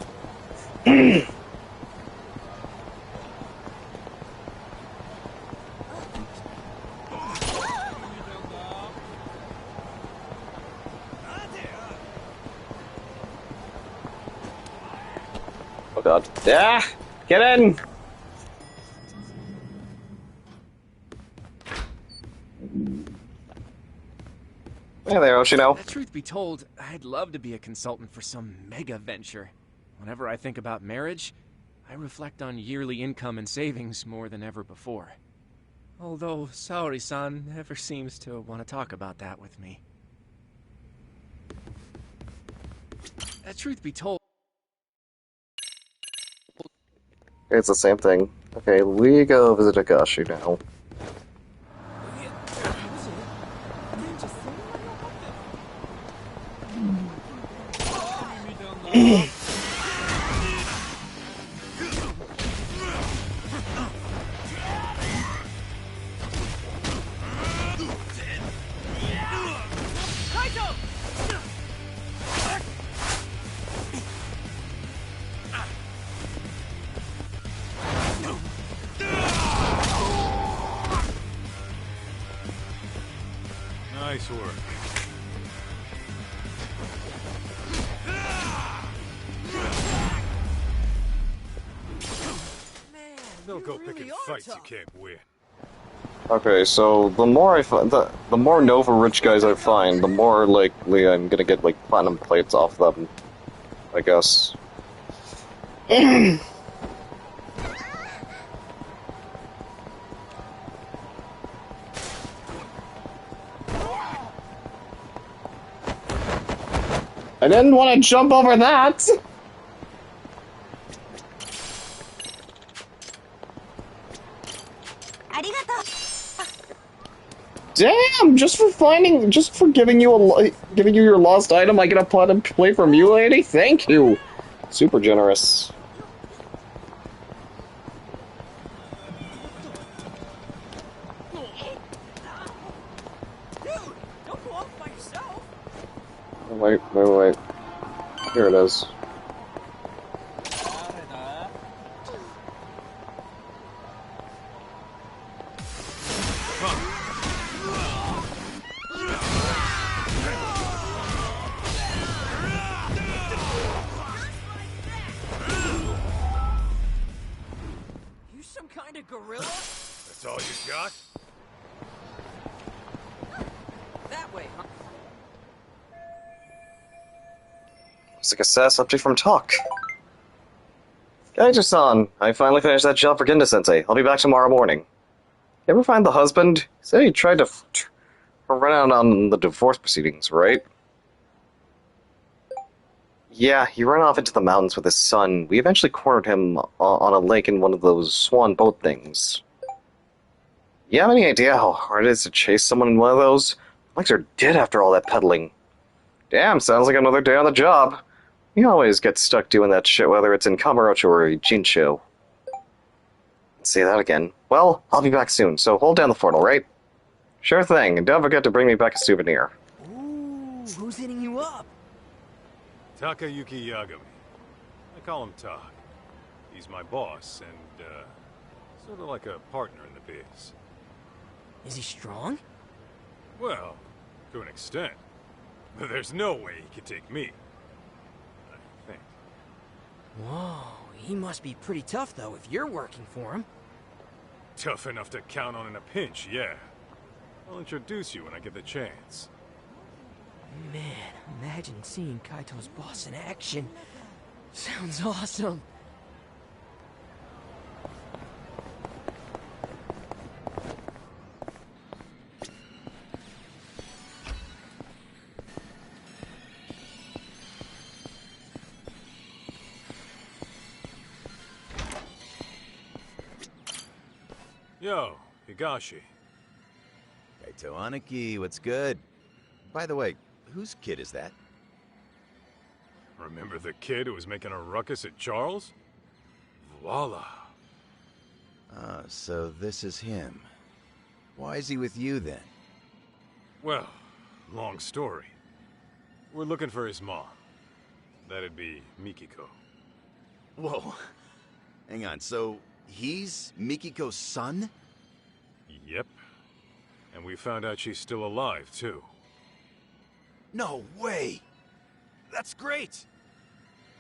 Oh god. Ah! Get in! Hey there, Oshino. Truth be told, I'd love to be a consultant for some mega venture. Whenever I think about marriage, I reflect on yearly income and savings more than ever before. Although Saori-san never seems to want to talk about that with me. Truth be told... It's the same thing. Okay, we go visit Hikashi now. Kaito! Nice work. Don't go picking fights you can't win. Okay, so the more the more Nova rich guys I find, the more likely I'm gonna get like platinum plates off them, I guess. I didn't want to jump over that! Damn! Just for giving you your lost item, I get a platinum plate from you, lady? Thank you! Super generous. Dude, don't go off by yourself. Wait. Here it is. You some kind of gorilla? Shot? That way, huh? Looks like a sad subject from talk. Kaito-san, I finally finished that job for Genda-sensei. I'll be back tomorrow morning. You ever find the husband? He said he tried to run out on the divorce proceedings, right? Yeah, he ran off into the mountains with his son. We eventually cornered him on a lake in one of those swan boat things. You have any idea how hard it is to chase someone in one of those? Legs are dead after all that pedaling. Damn, sounds like another day on the job. You always get stuck doing that shit, whether it's in Kamurocho or Jincho. Let's say that again. Well, I'll be back soon, so hold down the fort, alright? Sure thing, and don't forget to bring me back a souvenir. Ooh, who's hitting you up? Takayuki Yagami. I call him Tak. He's my boss, and, sort of like a partner in the biz. Is he strong? Well, to an extent. But there's no way he could take me. I think. Whoa, he must be pretty tough, though, if you're working for him. Tough enough to count on in a pinch, yeah. I'll introduce you when I get the chance. Man, imagine seeing Kaito's boss in action. Sounds awesome. Yo, Higashi. Kaito Aniki, what's good? By the way, whose kid is that? Remember the kid who was making a ruckus at Charles? Voila. Ah, so this is him. Why is he with you, then? Well, long story. We're looking for his mom. That'd be Mikiko. Whoa. Hang on, so he's Mikiko's son? Yep. And we found out she's still alive, too. No way! That's great!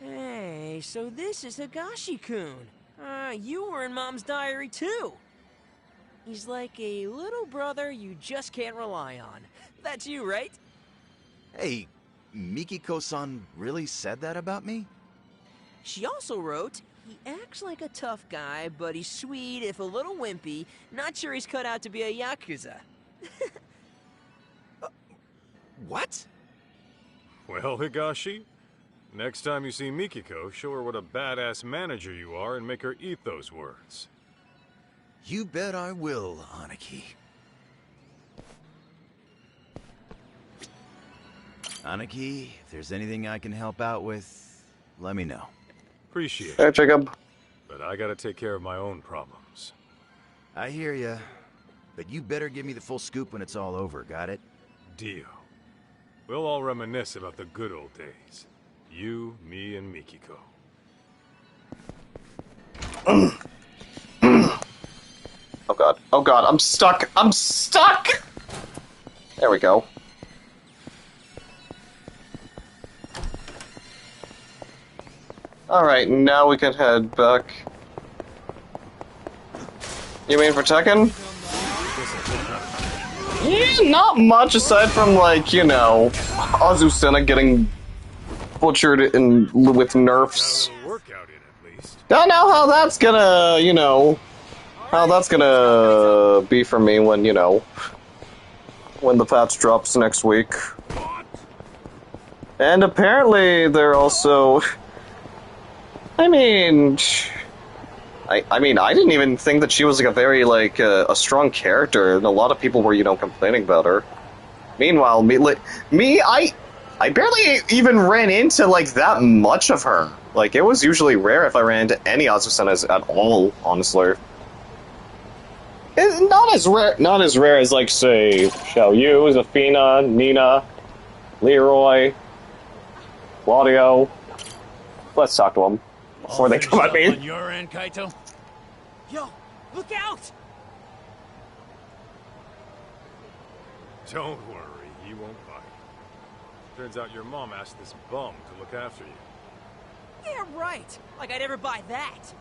Hey, so this is Higashi-kun. You were in Mom's diary, too. He's like a little brother you just can't rely on. That's you, right? Hey, Mikiko-san really said that about me? She also wrote, he acts like a tough guy, but he's sweet if a little wimpy. Not sure he's cut out to be a Yakuza. What? Well, Higashi, next time you see Mikiko, show her what a badass manager you are and make her eat those words. You bet I will, Aniki. Aniki, if there's anything I can help out with, let me know. Appreciate it. Hey, Jacob. But I gotta take care of my own problems. I hear ya. But you better give me the full scoop when it's all over, got it? Deal. We'll all reminisce about the good old days. You, me, and Mikiko. Oh god. Oh god, I'm stuck! I'm stuck! There we go. Alright, now we can head back. You mean for Tekken? Yeah, not much aside from, like, you know, Azucena getting butchered with nerfs. Don't know how that's gonna, you know, how that's gonna be for me when, you know, when the patch drops next week. And apparently they're also... I mean, I didn't even think that she was like a very like a strong character, and a lot of people were, you know, complaining about her. Meanwhile, I barely even ran into like that much of her. Like, it was usually rare if I ran into any Azucenas at all, honestly. It's not as rare as like say Xiaoyu, Zafina, Nina, Leroy, Claudio. Let's talk to them before they come at me. On your end, Kaito? Yo, look out! Don't worry, he won't bite. Turns out your mom asked this bum to look after you. Yeah, right. Like I'd ever buy that.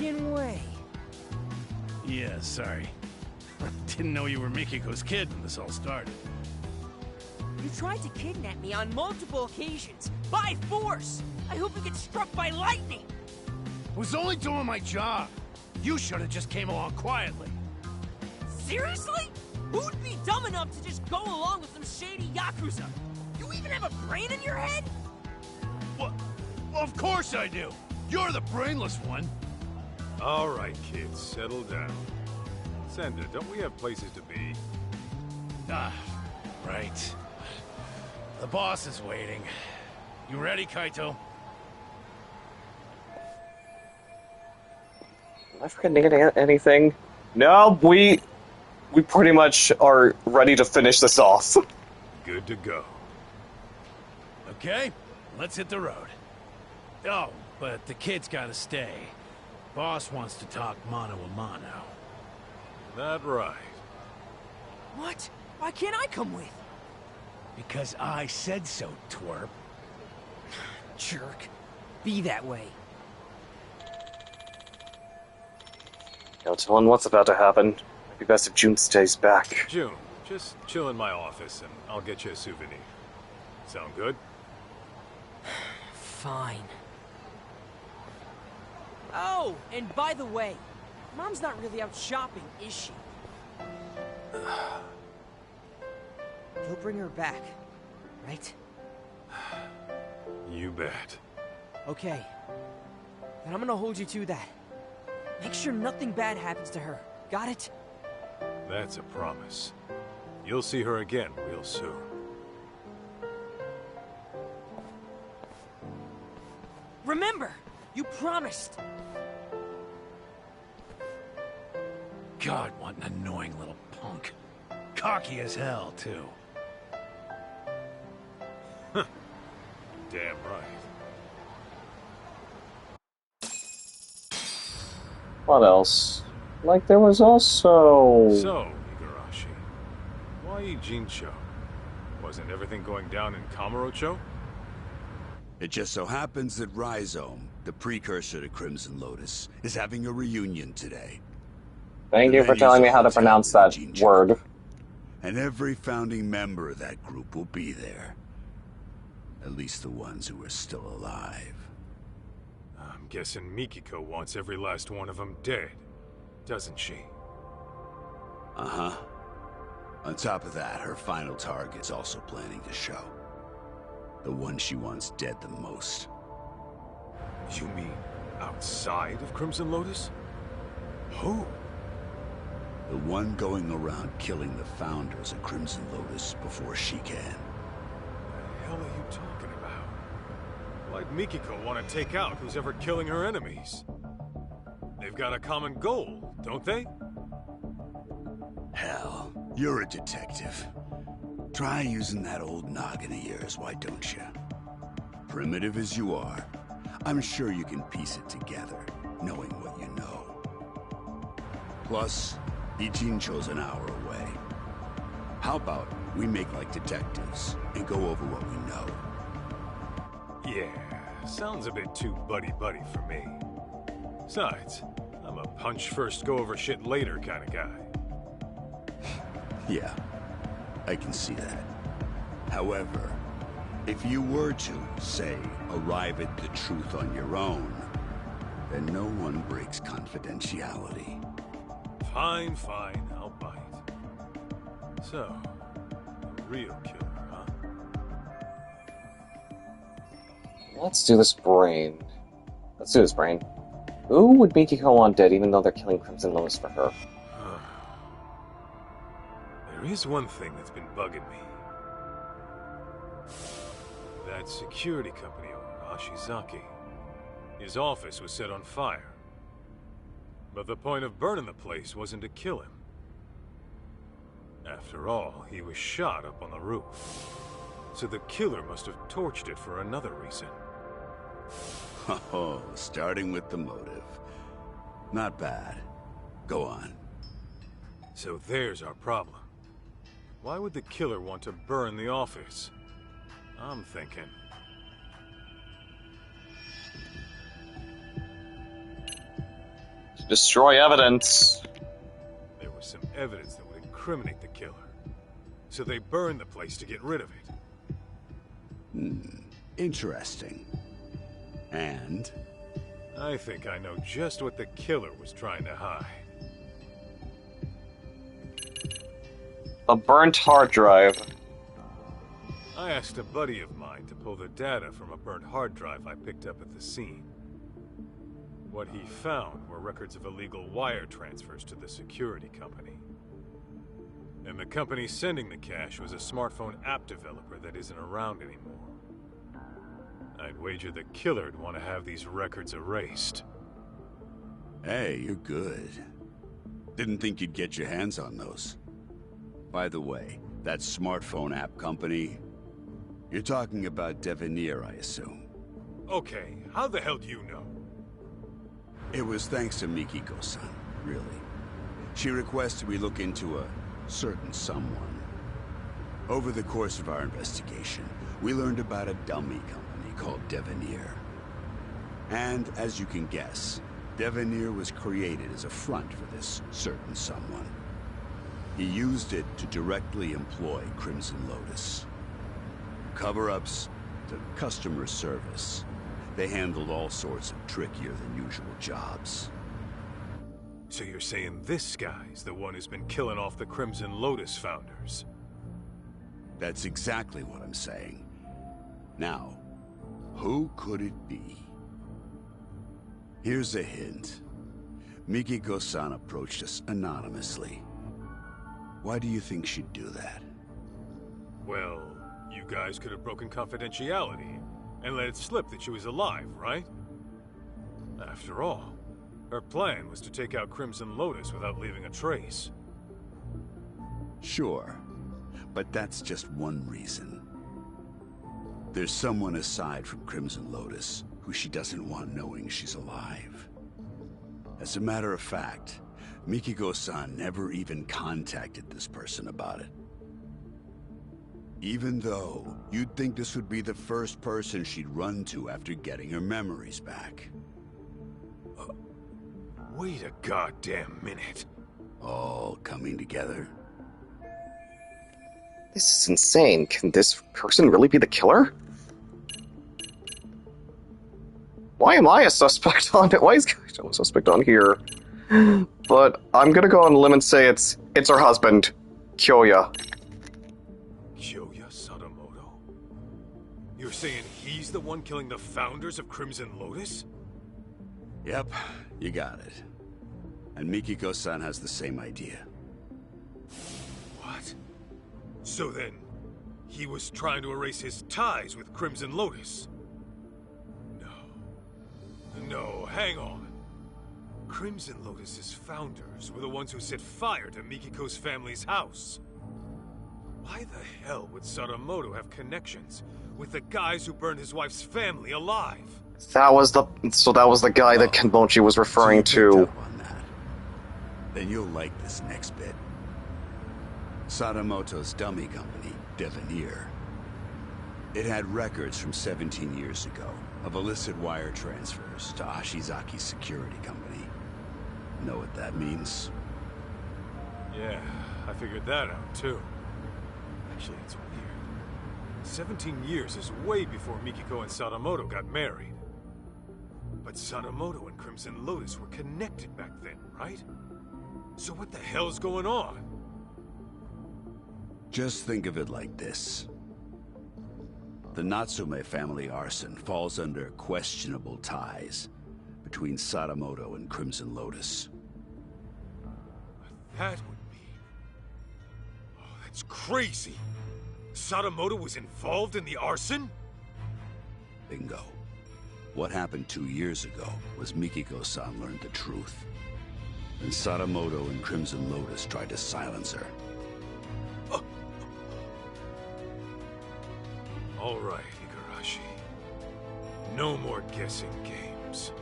fucking way. Yeah, sorry. Didn't know you were Mikiko's kid when this all started. You tried to kidnap me on multiple occasions, by force! I hope you get struck by lightning! Was only doing my job. You should have just came along quietly. Seriously? Who'd be dumb enough to just go along with some shady Yakuza? You even have a brain in your head? What? Well, of course I do. You're the brainless one. All right, kids, settle down. Senda, don't we have places to be? Ah, right. The boss is waiting. You ready, Kaito? Am I forgetting anything? No, we pretty much are ready to finish this off. Good to go. Okay, let's hit the road. Oh, but the kid's gotta stay. Boss wants to talk mano a mano. That right. What? Why can't I come with? Because I said so, twerp. Jerk. Be that way. No telling what's about to happen. Might be best if June stays back. June, just chill in my office and I'll get you a souvenir. Sound good? Fine. Oh, and by the way, Mom's not really out shopping, is she? You'll bring her back, right? You bet. Okay. Then I'm gonna hold you to that. Make sure nothing bad happens to her. Got it? That's a promise. You'll see her again real soon. Remember, you promised. God, what an annoying little punk. Cocky as hell, too. Damn right. What else? Like, there was also... So, Igarashi, why Ijincho? Wasn't everything going down in Kamurocho? It just so happens that Rhizome, the precursor to Crimson Lotus, is having a reunion today. Thank you for telling me how to pronounce that word. And every founding member of that group will be there. At least the ones who are still alive. I'm guessing Mikiko wants every last one of them dead, doesn't she? Uh-huh. On top of that, her final target's also planning to show. The one she wants dead the most. You mean outside of Crimson Lotus? Who? The one going around killing the founders of Crimson Lotus before she can. What the hell are you talking about? Why'd Mikiko want to take out who's ever killing her enemies? They've got a common goal, don't they? Hell, you're a detective. Try using that old noggin of yours, why don't you? Primitive as you are, I'm sure you can piece it together, knowing what you know. Plus, Ijincho's an hour away. How about we make like detectives and go over what we know? Yeah, sounds a bit too buddy-buddy for me. Besides, I'm a punch first, go over shit later kind of guy. Yeah, I can see that. However, if you were to, say, arrive at the truth on your own, then no one breaks confidentiality. Fine, fine, I'll bite. So, the real killer, huh? Let's do this brain. Let's do this brain. Who would Mikiko want dead even though they're killing Crimson Lotus for her? There is one thing that's been bugging me. That security company owner, Ashizaki. His office was set on fire. But the point of burning the place wasn't to kill him. After all, he was shot up on the roof. So the killer must have torched it for another reason. Oh, starting with the motive. Not bad. Go on. So there's our problem. Why would the killer want to burn the office? I'm thinking... Destroy evidence. There was some evidence that would incriminate the killer. So they burned the place to get rid of it. Interesting. And? I think I know just what the killer was trying to hide. A burnt hard drive. I asked a buddy of mine to pull the data from a burnt hard drive I picked up at the scene. What he found were records of illegal wire transfers to the security company. And the company sending the cash was a smartphone app developer that isn't around anymore. I'd wager the killer'd want to have these records erased. Hey, you're good. Didn't think you'd get your hands on those. By the way, that smartphone app company, you're talking about Devenir, I assume. Okay, how the hell do you know? It was thanks to Mikiko-san, really. She requested we look into a certain someone. Over the course of our investigation, we learned about a dummy company called Devenir. And as you can guess, Devenir was created as a front for this certain someone. He used it to directly employ Crimson Lotus. Cover-ups to customer service. They handled all sorts of trickier than usual jobs. So you're saying this guy's the one who's been killing off the Crimson Lotus founders? That's exactly what I'm saying. Now, who could it be? Here's a hint. Mikiko-san approached us anonymously. Why do you think she'd do that? Well, you guys could have broken confidentiality and let it slip that she was alive, right? After all, her plan was to take out Crimson Lotus without leaving a trace. Sure, but that's just one reason. There's someone aside from Crimson Lotus who she doesn't want knowing she's alive. As a matter of fact, Mikiko-san never even contacted this person about it. Even though you'd think this would be the first person she'd run to after getting her memories back. Wait a goddamn minute. All coming together? This is insane. Can this person really be the killer? Why am I a suspect on it? Why is Kaito a suspect on here? But I'm gonna go on a limb and say it's her husband, Kyoya. Kyoya Sadamoto? You're saying he's the one killing the founders of Crimson Lotus? Yep, you got it. And Mikiko-san has the same idea. What? So then, he was trying to erase his ties with Crimson Lotus? No, hang on. Crimson Lotus's founders were the ones who set fire to Mikiko's family's house. Why the hell would Sadamoto have connections with the guys who burned his wife's family alive? That was the guy that Kenmochi was referring to. Then you'll like this next bit. Sadamoto's dummy company, Devenir. It had records from 17 years ago of illicit wire transfers to Ashizaki's security company. Know what that means? Yeah, I figured that out too. Actually, it's weird. 17 years is way before Mikiko and Sadamoto got married. But Sadamoto and Crimson Lotus were connected back then, right? So what the hell's going on? Just think of it like this. The Natsume family arson falls under questionable ties between Sadamoto and Crimson Lotus. That would mean... Oh, that's crazy! Sadamoto was involved in the arson? Bingo. What happened 2 years ago was Mikiko-san learned the truth. And Sadamoto and Crimson Lotus tried to silence her. All right, Igarashi. No more guessing games.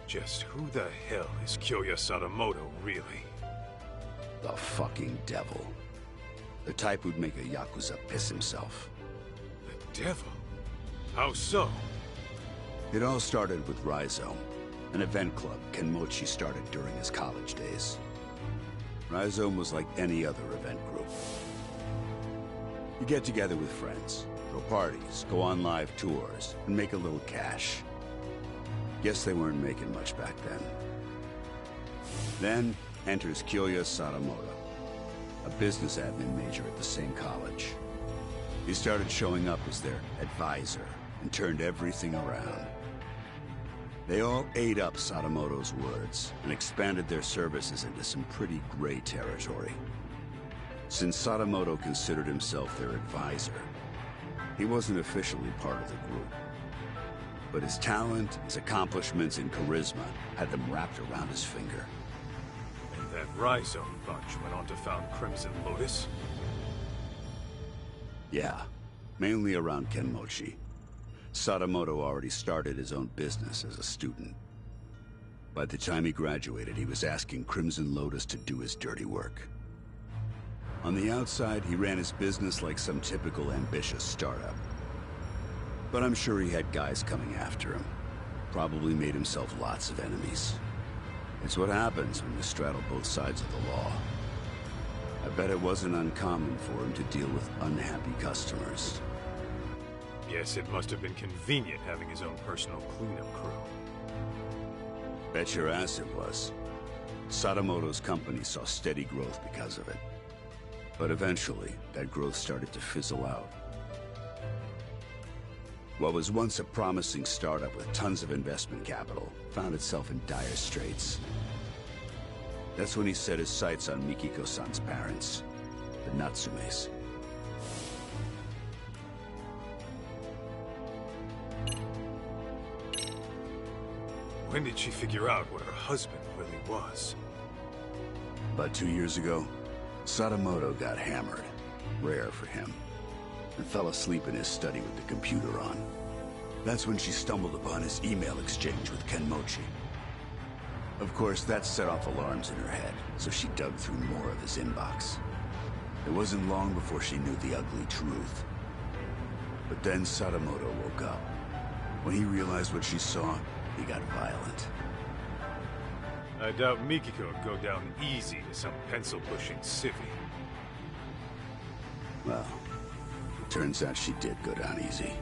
Just who the hell is Kyoya Sadamoto, really? The fucking devil. The type who'd make a Yakuza piss himself. The devil? How so? It all started with Rhizome, an event club Kenmochi started during his college days. Rhizome was like any other event group. You get together with friends, throw parties, go on live tours, and make a little cash. Guess they weren't making much back then. Then enters Kyoya Sadamoto, a business admin major at the same college. He started showing up as their advisor and turned everything around. They all ate up Sadamoto's words and expanded their services into some pretty gray territory. Since Sadamoto considered himself their advisor, he wasn't officially part of the group. But his talent, his accomplishments, and charisma had them wrapped around his finger. And that Rhizome bunch went on to found Crimson Lotus? Yeah, mainly around Kenmochi. Sadamoto already started his own business as a student. By the time he graduated, he was asking Crimson Lotus to do his dirty work. On the outside, he ran his business like some typical ambitious startup. But I'm sure he had guys coming after him. Probably made himself lots of enemies. It's what happens when you straddle both sides of the law. I bet it wasn't uncommon for him to deal with unhappy customers. Yes, it must have been convenient having his own personal cleanup crew. Bet your ass it was. Sadamoto's company saw steady growth because of it. But eventually, that growth started to fizzle out. What was once a promising startup with tons of investment capital found itself in dire straits. That's when he set his sights on Mikiko-san's parents, the Natsumes. When did she figure out what her husband really was? About 2 years ago, Sadamoto got hammered, rare for him, and fell asleep in his study with the computer on. That's when she stumbled upon his email exchange with Kenmochi. Of course, that set off alarms in her head, so she dug through more of his inbox. It wasn't long before she knew the ugly truth. But then Sadamoto woke up. When he realized what she saw, he got violent. I doubt Mikiko would go down easy to some pencil-pushing civvy. Well, it turns out she did go down easy.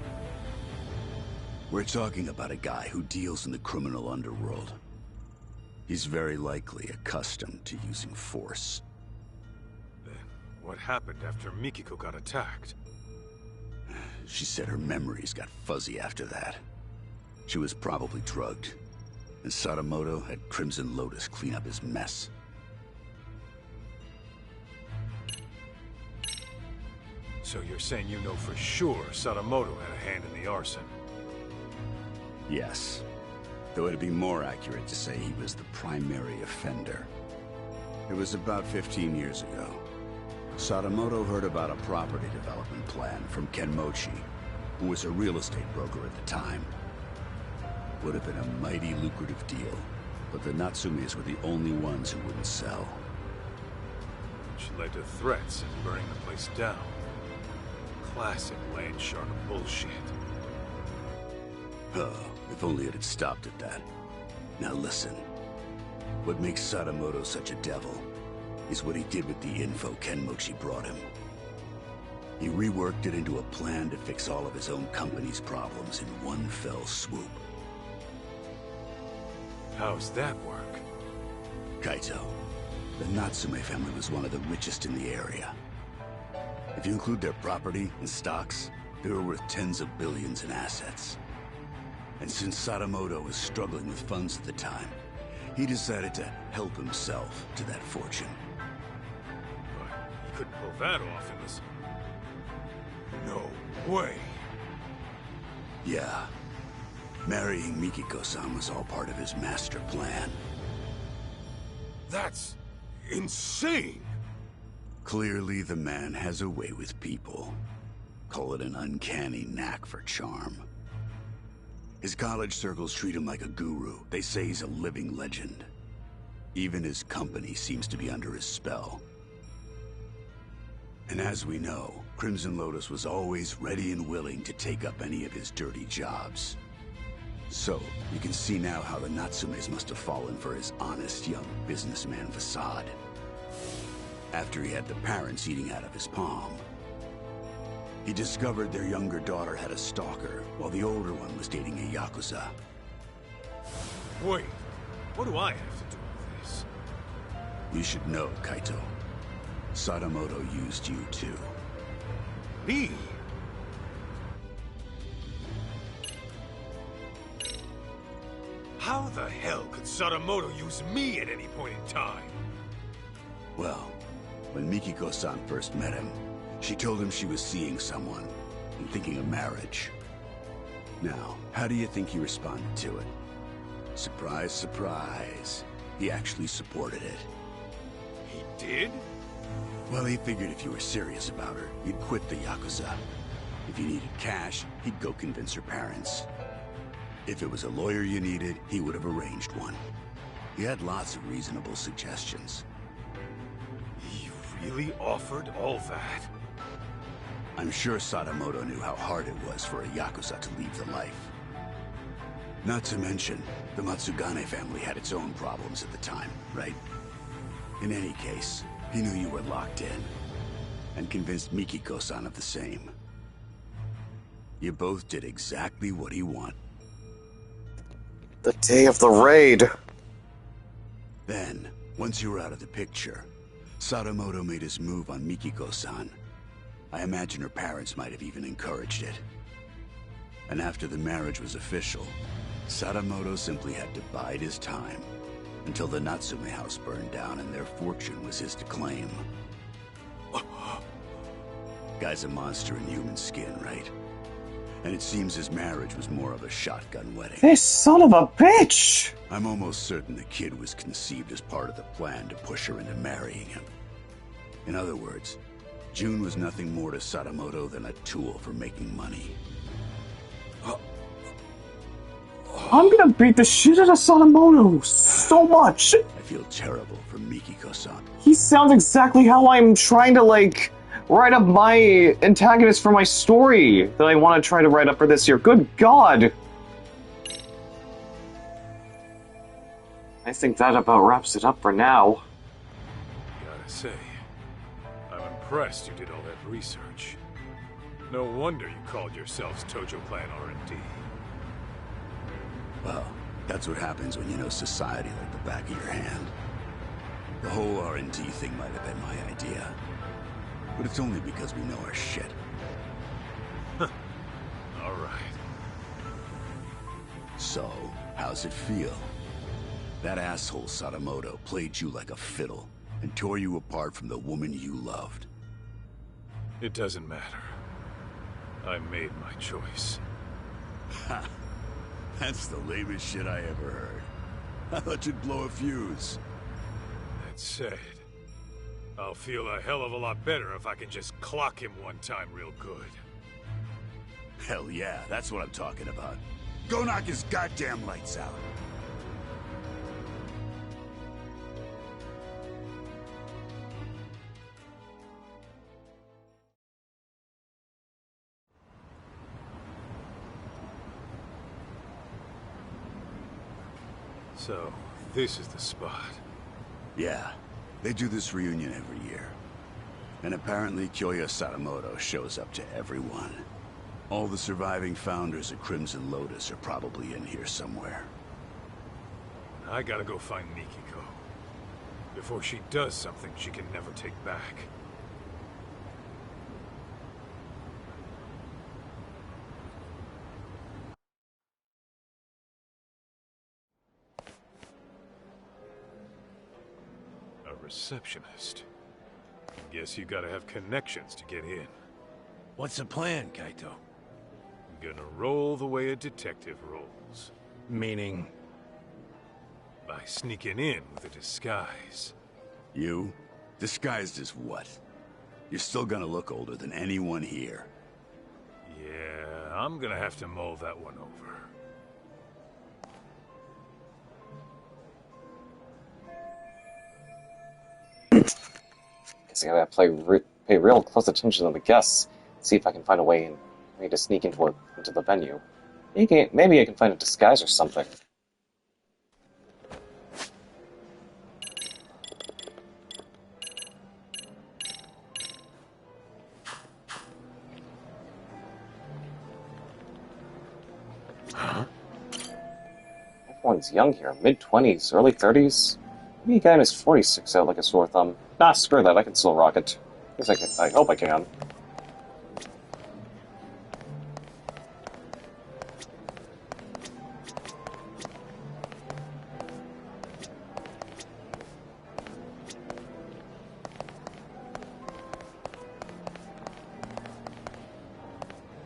We're talking about a guy who deals in the criminal underworld. He's very likely accustomed to using force. Then what happened after Mikiko got attacked? She said her memories got fuzzy after that. She was probably drugged, and Sadamoto had Crimson Lotus clean up his mess. So you're saying you know for sure Sadamoto had a hand in the arson? Yes. Though it'd be more accurate to say he was the primary offender. It was about 15 years ago. Sadamoto heard about a property development plan from Kenmochi, who was a real estate broker at the time. Would have been a mighty lucrative deal, but the Natsumes were the only ones who wouldn't sell. Which led to threats and burning the place down. Classic land shark bullshit. Oh, if only it had stopped at that. Now listen. What makes Sadamoto such a devil is what he did with the info Kenmochi brought him. He reworked it into a plan to fix all of his own company's problems in one fell swoop. How's that work? Kaito, the Natsume family was one of the richest in the area. If you include their property and stocks, they were worth tens of billions in assets. And since Sadamoto was struggling with funds at the time, he decided to help himself to that fortune. But he couldn't pull that off in this... No way! Yeah. Marrying Mikiko-san was all part of his master plan. That's... insane! Clearly the man has a way with people. Call it an uncanny knack for charm. His college circles treat him like a guru. They say he's a living legend. Even his company seems to be under his spell. And as we know, Crimson Lotus was always ready and willing to take up any of his dirty jobs. So, you can see now how the Natsumes must have fallen for his honest young businessman facade. After he had the parents eating out of his palm, he discovered their younger daughter had a stalker, while the older one was dating a Yakuza. Wait, what do I have to do with this? You should know, Kaito. Sadamoto used you too. Me? How the hell could Sadamoto use me at any point in time? Well, when Mikiko-san first met him, she told him she was seeing someone and thinking of marriage. Now, how do you think he responded to it? Surprise, surprise. He actually supported it. He did? Well, he figured if you were serious about her, you'd quit the Yakuza. If you needed cash, he'd go convince her parents. If it was a lawyer you needed, he would have arranged one. He had lots of reasonable suggestions. He really offered all that? I'm sure Sadamoto knew how hard it was for a Yakuza to leave the life. Not to mention, the Matsugane family had its own problems at the time, right? In any case, he knew you were locked in, and convinced Mikiko-san of the same. You both did exactly what he wanted. The day of the raid. Then, once you were out of the picture, Sadamoto made his move on Mikiko-san. I imagine her parents might have even encouraged it. And after the marriage was official, Sadamoto simply had to bide his time until the Natsume house burned down and their fortune was his to claim. Guy's a monster in human skin, right? And it seems his marriage was more of a shotgun wedding. This son of a bitch! I'm almost certain the kid was conceived as part of the plan to push her into marrying him. In other words, June was nothing more to Sadamoto than a tool for making money. I'm gonna beat the shit out of Sadamoto so much! I feel terrible for Mikiko-san. He sounds exactly how I'm trying to, like, write up my antagonist for my story that I want to try to write up for this year. Good God! I think that about wraps it up for now. Gotta say, I'm impressed you did all that research. No wonder you called yourselves Tojo Clan R&D. Well, that's what happens when you know society like the back of your hand. The whole R&D thing might have been my idea. But it's only because we know our shit. All right. So, how's it feel? That asshole Sadamoto played you like a fiddle and tore you apart from the woman you loved. It doesn't matter. I made my choice. Ha! That's the lamest shit I ever heard. I thought you'd blow a fuse. That said, I'll feel a hell of a lot better if I can just clock him one time real good. Hell yeah, that's what I'm talking about. Go knock his goddamn lights out. So, this is the spot. Yeah, they do this reunion every year. And apparently Kyoya Sadamoto shows up to everyone. All the surviving founders of Crimson Lotus are probably in here somewhere. I gotta go find Mikiko. Before she does something she can never take back. A receptionist. Guess you gotta have connections to get in. What's the plan, Kaito? Gonna roll the way a detective rolls. Meaning? By sneaking in with a disguise. You? Disguised as what? You're still gonna look older than anyone here. Yeah, I'm gonna have to mull that one over. Guess I gotta pay real close attention to the guests, see if I can find a way to sneak into the venue. Maybe I can find a disguise or something. Everyone's young here, mid-20s, early 30s. Maybe a guy in his 40s sticks out like a sore thumb. Nah, screw that, I can still rock it. I hope I can.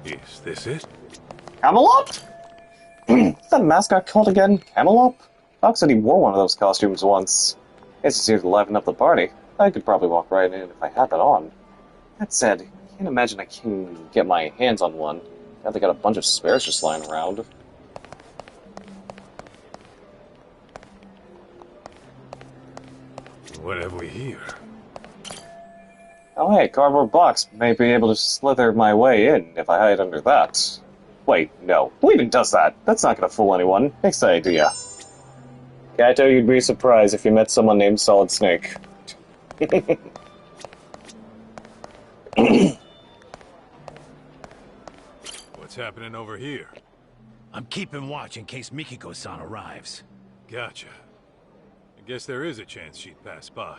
Is this it? Camelot? What's that mascot called again? Camelot? Doc said he wore one of those costumes once. Guess it's here to liven up the party. I could probably walk right in if I had that on. That said, I can't imagine I can get my hands on one. Now they got a bunch of spares just lying around. What have we here? Oh hey, cardboard box. May be able to slither my way in if I hide under that. Wait, no. Who even does that? That's not gonna fool anyone. Next idea. Kaito, you'd be surprised if you met someone named Solid Snake. What's happening over here? I'm keeping watch in case Mikiko-san arrives. Gotcha. I guess there is a chance she'd pass by.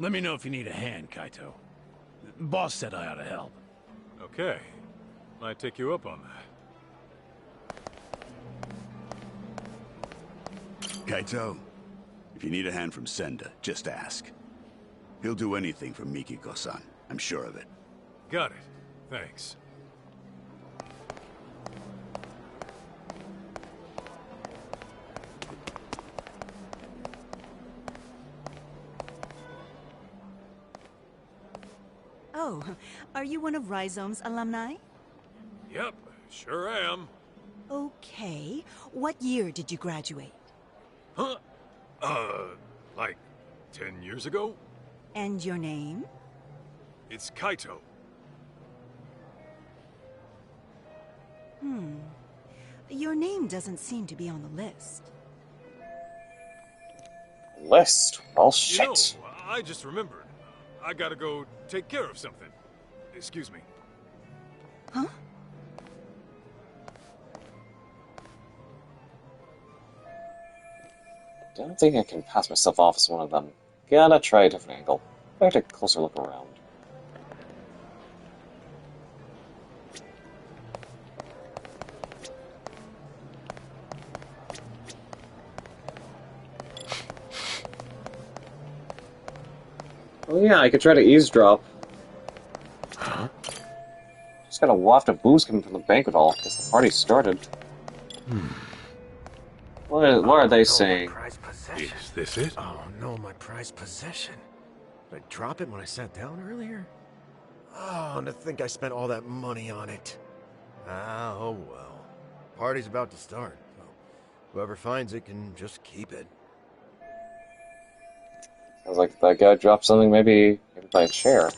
Let me know if you need a hand, Kaito. Boss said I ought to help. Okay. Might take you up on that. Kaito, if you need a hand from Senda, just ask. He'll do anything for Mikiko-san. I'm sure of it. Got it. Thanks. Oh, are you one of Rhizome's alumni? Yep, sure am. Okay. What year did you graduate? Huh? Like 10 years ago? And your name? It's Kaito. Your name doesn't seem to be on the list. List? Well, You know, shit. I just remembered. I gotta go take care of something. Excuse me. Huh? Don't think I can pass myself off as one of them. Gotta try a different angle. Better take a closer look around. Oh yeah, I could try to eavesdrop. Just got a waft of booze coming from the banquet hall. Guess the party's started. What are they saying? Is this it? Oh no, my prized possession. Did I drop it when I sat down earlier? Oh, and to think I spent all that money on it. Ah, oh well. Party's about to start, so whoever finds it can just keep it. Sounds like that guy dropped something, maybe by a chair.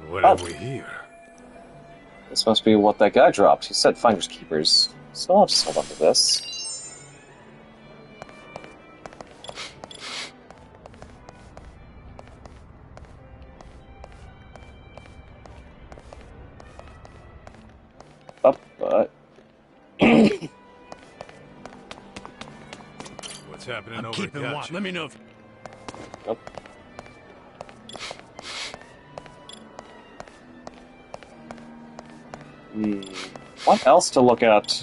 What have we here? This must be what that guy dropped. He said finders keepers. So I'll just hold on to this. Up, but... What's happening I'm over keeping at watch. Gotcha? Let me know if... Nope. What else to look at?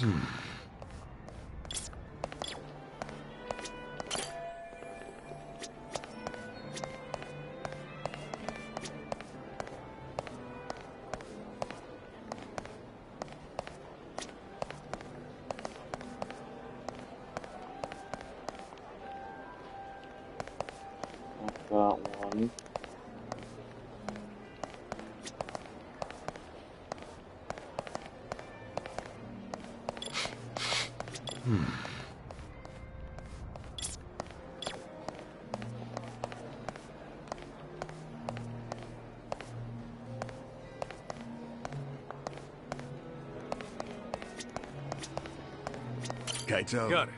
Got one. Kaito. Got it.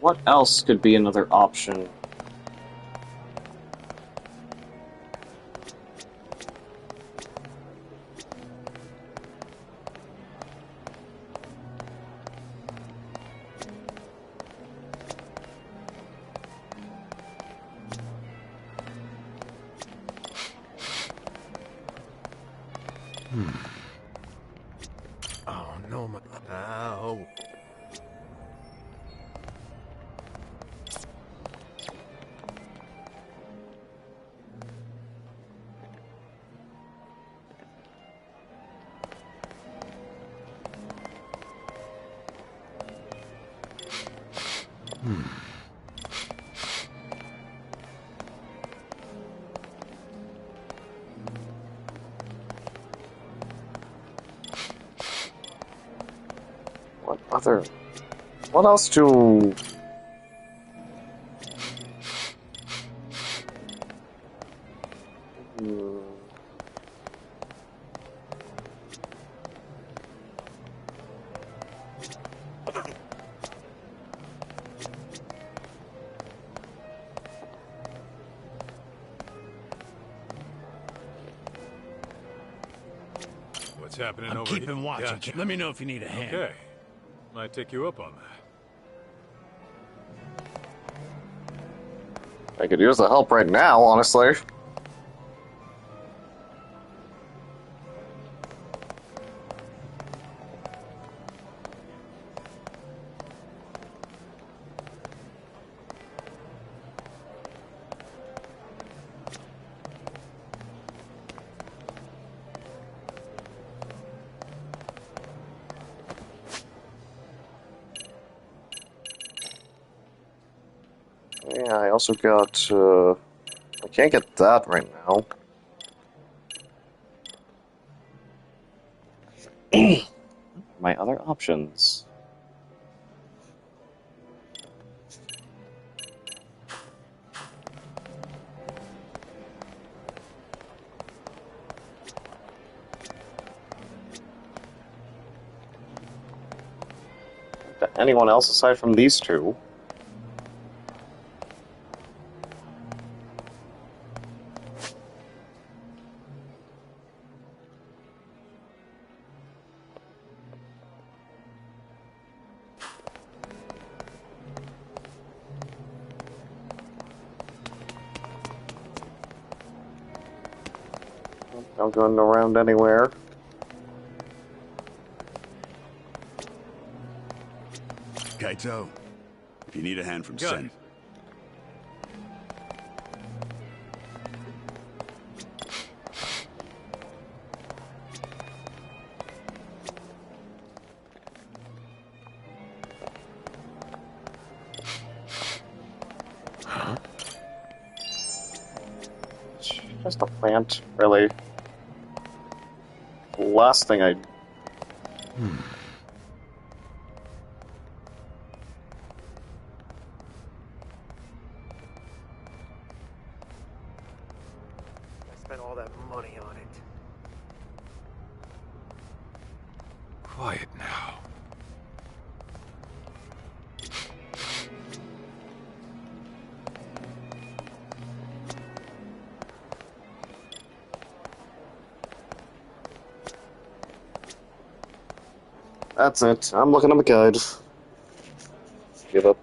What else could be another option? Oh, no, my... Ow. What else to... What's happening I'm over here? keeping watch. Gotcha. Let me know if you need a hand. Okay. Might take you up on that. I could use the help right now, honestly. Yeah, I also got, I can't get that right now. My other options. Anyone else aside from these two? Not going around anywhere. Kaito, if you need a hand from Got Sen. it. Just a plant, really. The last thing I... I spent all that money on it. Quiet now. That's it. I'm looking at the guide. Give up.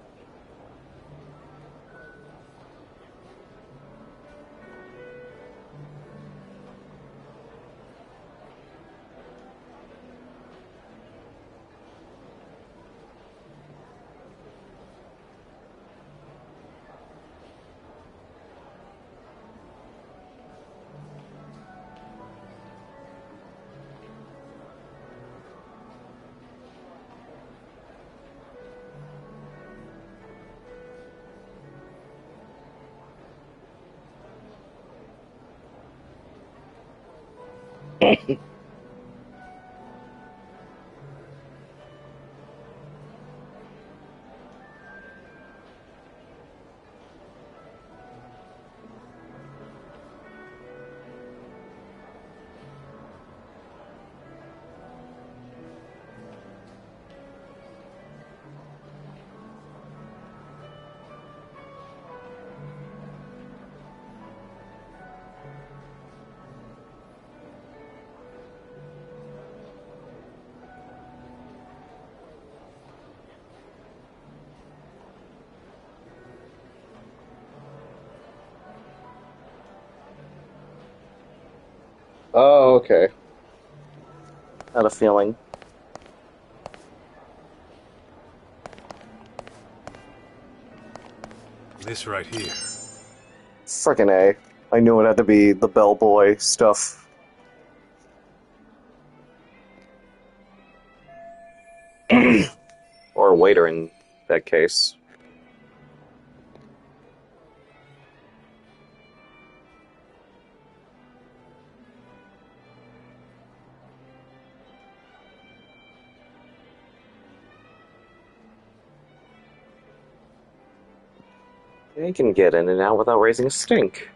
Oh, okay. Had a feeling. This right here. Frickin' A. I knew it had to be the bellboy stuff. Or a waiter in that case. You can get in and out without raising a stink.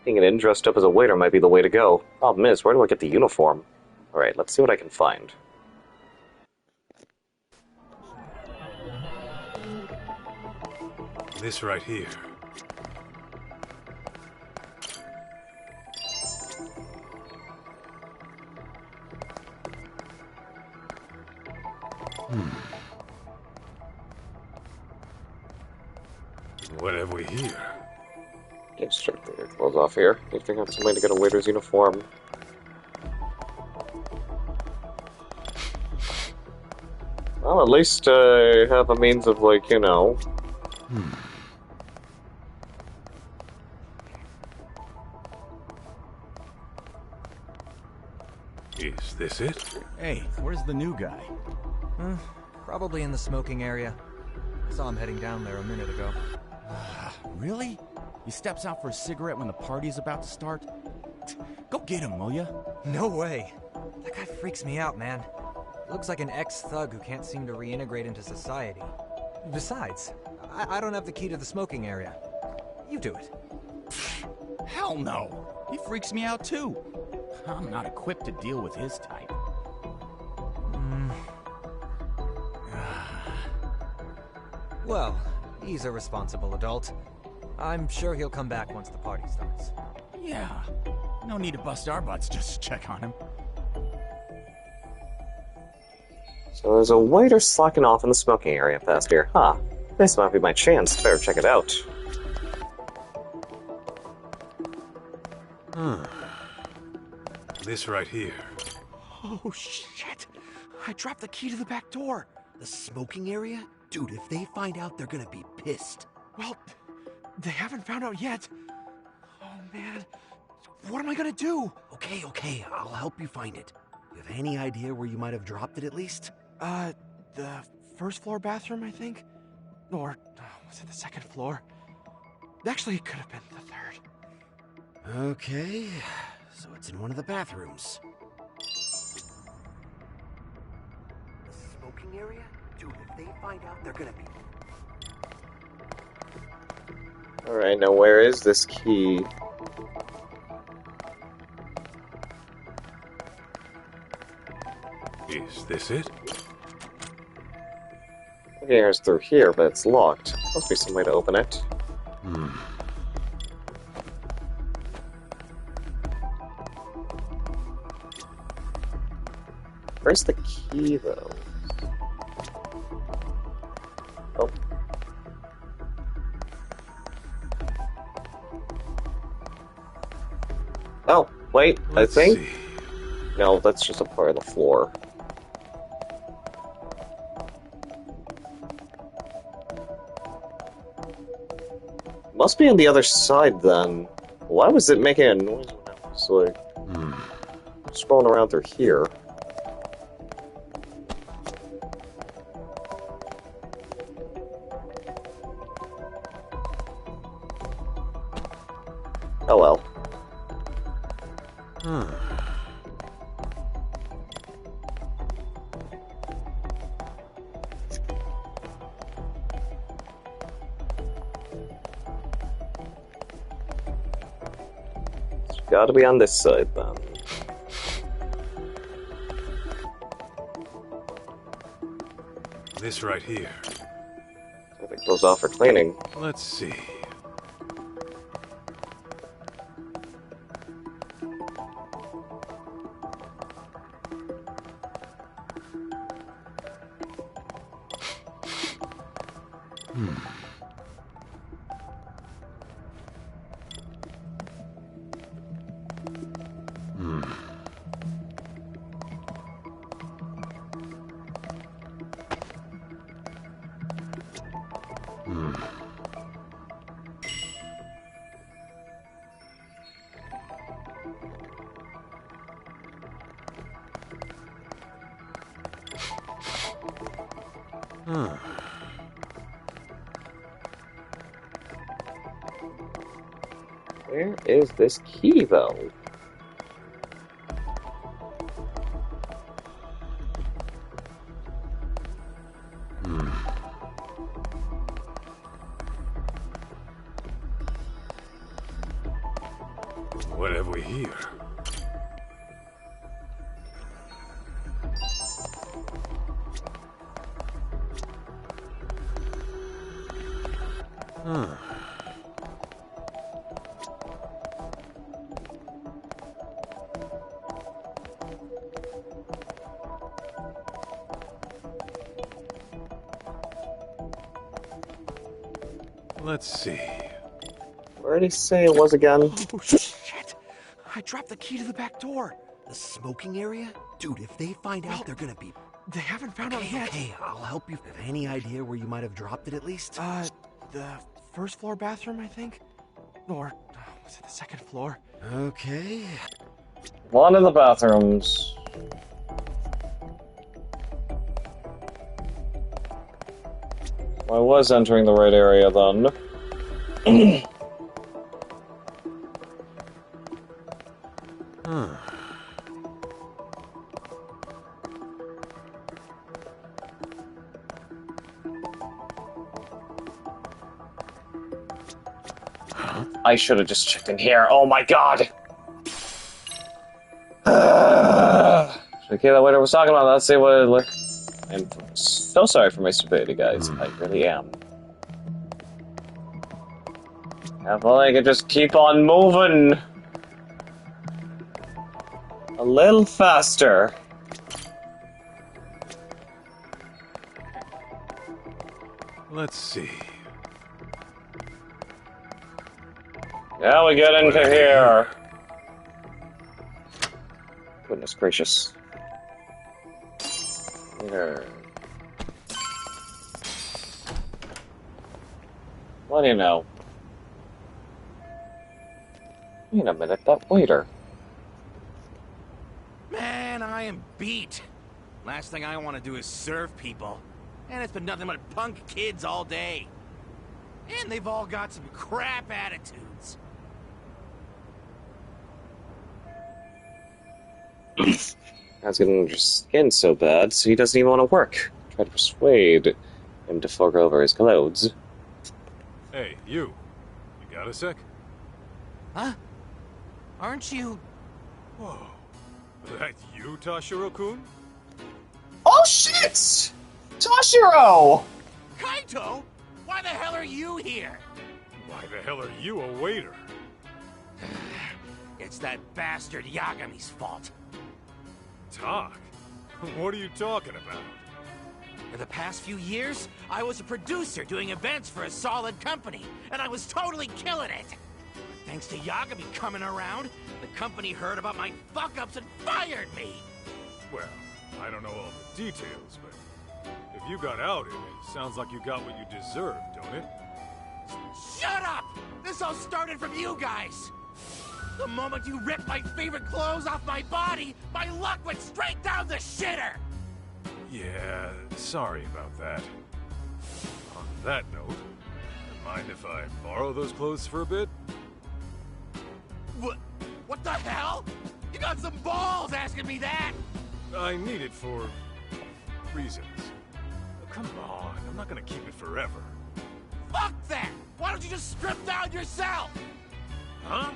Sneaking in dressed up as a waiter might be the way to go. Problem is, where do I get the uniform? Alright, let's see what I can find. This right here. What have we here? Get straight your clothes off here. Need to figure out some way to get a waiter's uniform. Well, at least I have a means of, like, you know... Is this it? Hey, where's the new guy? Probably in the smoking area. I saw him heading down there a minute ago. Really? He steps out for a cigarette when the party's about to start? Go get him, will ya? No way. That guy freaks me out, man. Looks like an ex-thug who can't seem to reintegrate into society. Besides, I don't have the key to the smoking area. You do it. Hell no! He freaks me out too. I'm not equipped to deal with his type. Well, he's a responsible adult. I'm sure he'll come back once the party starts. Yeah. No need to bust our butts just to check on him. So there's a waiter slacking off in the smoking area past here. Huh. This might be my chance. Better check it out. This right here. Oh, shit! I dropped the key to the back door. The smoking area? Dude, if they find out, they're gonna be pissed. Well, they haven't found out yet. Oh, man. What am I gonna do? Okay, I'll help you find it. You have any idea where you might have dropped it at least? The first floor bathroom, I think? Or was it the second floor? Actually, it could have been the third. Okay, so it's in one of the bathrooms. The smoking area? Dude, if they find out, they're gonna be... Alright, now where is this key? Is this it? Okay, it's through here, but it's locked. Must be some way to open it. Where's the key, though? Oh. Oh, wait, Let's I think... see. No, that's just a part of the floor. Must be on the other side, then. Why was it making a noise when I was, like, scrolling around through here? Oh well. It's gotta be on this side, then. This right here. I think it goes off for cleaning. Let's see. Where is this key, though? What have we here? Let's see. Where did he say it was again? Oh, shit! I dropped the key to the back door. The smoking area? Dude, if they find out, they're gonna be... They haven't found out yet. Okay, I'll help you. Have any idea where you might have dropped it at least? The first floor bathroom, I think? Or was it the second floor? Okay. One of the bathrooms. I was entering the right area then. I should have just checked in here. Oh my god! Okay, that waiter was talking about. Let's see what it looked. I'm so sorry for my stupidity, guys. I really am. If only I could just keep on moving a little faster. Let's see. Now we get into here. Goodness gracious. Here. What do you know? Wait a minute, that waiter. Man, I am beat. Last thing I want to do is serve people. And it's been nothing but punk kids all day. And they've all got some crap attitudes. Guy's getting under his skin so bad, so he doesn't even want to work. Try to persuade him to fork over his clothes. Hey, you. You got a sec? Huh? Aren't you... Whoa. That you, Tashiro-kun? Oh shit! Toshiro! Kaito! Why the hell are you here? Why the hell are you a waiter? It's that bastard Yagami's fault. Talk? What are you talking about? For the past few years, I was a producer doing events for a solid company, and I was totally killing it. But thanks to Yagami coming around, the company heard about my fuck-ups and fired me. Well, I don't know all the details, but if you got outed, it sounds like you got what you deserved, don't it? Shut up! This all started from you guys! The moment you ripped my favorite clothes off my body, my luck went straight down the shitter! Yeah, sorry about that. On that note, mind if I borrow those clothes for a bit? What the hell? You got some balls asking me that! I need it for... reasons. Come on, I'm not gonna keep it forever. Fuck that! Why don't you just strip down yourself? Huh?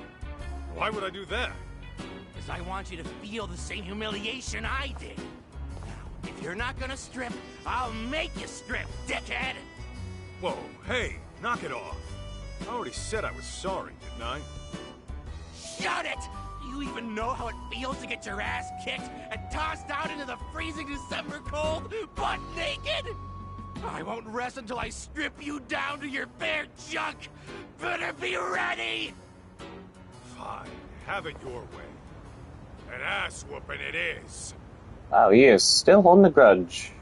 Why would I do that? Because I want you to feel the same humiliation I did. Now, if you're not gonna strip, I'll make you strip, dickhead! Whoa, hey, knock it off. I already said I was sorry, didn't I? Shut it! Do you even know how it feels to get your ass kicked and tossed out into the freezing December cold, butt naked? I won't rest until I strip you down to your bare junk! Better be ready! Fine, have it your way. An ass-whooping it is. Wow, he is still on the grudge.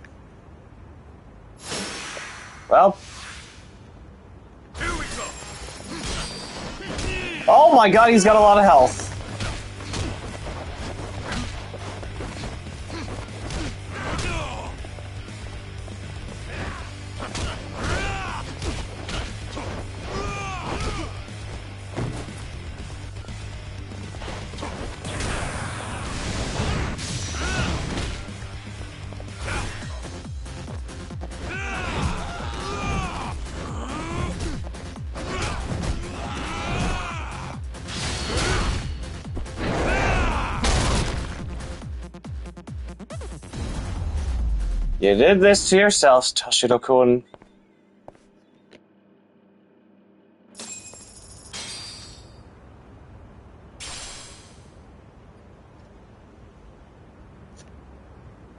Well. Here we go. Oh my god, he's got a lot of health. You did this to yourself, Toshiro-kun.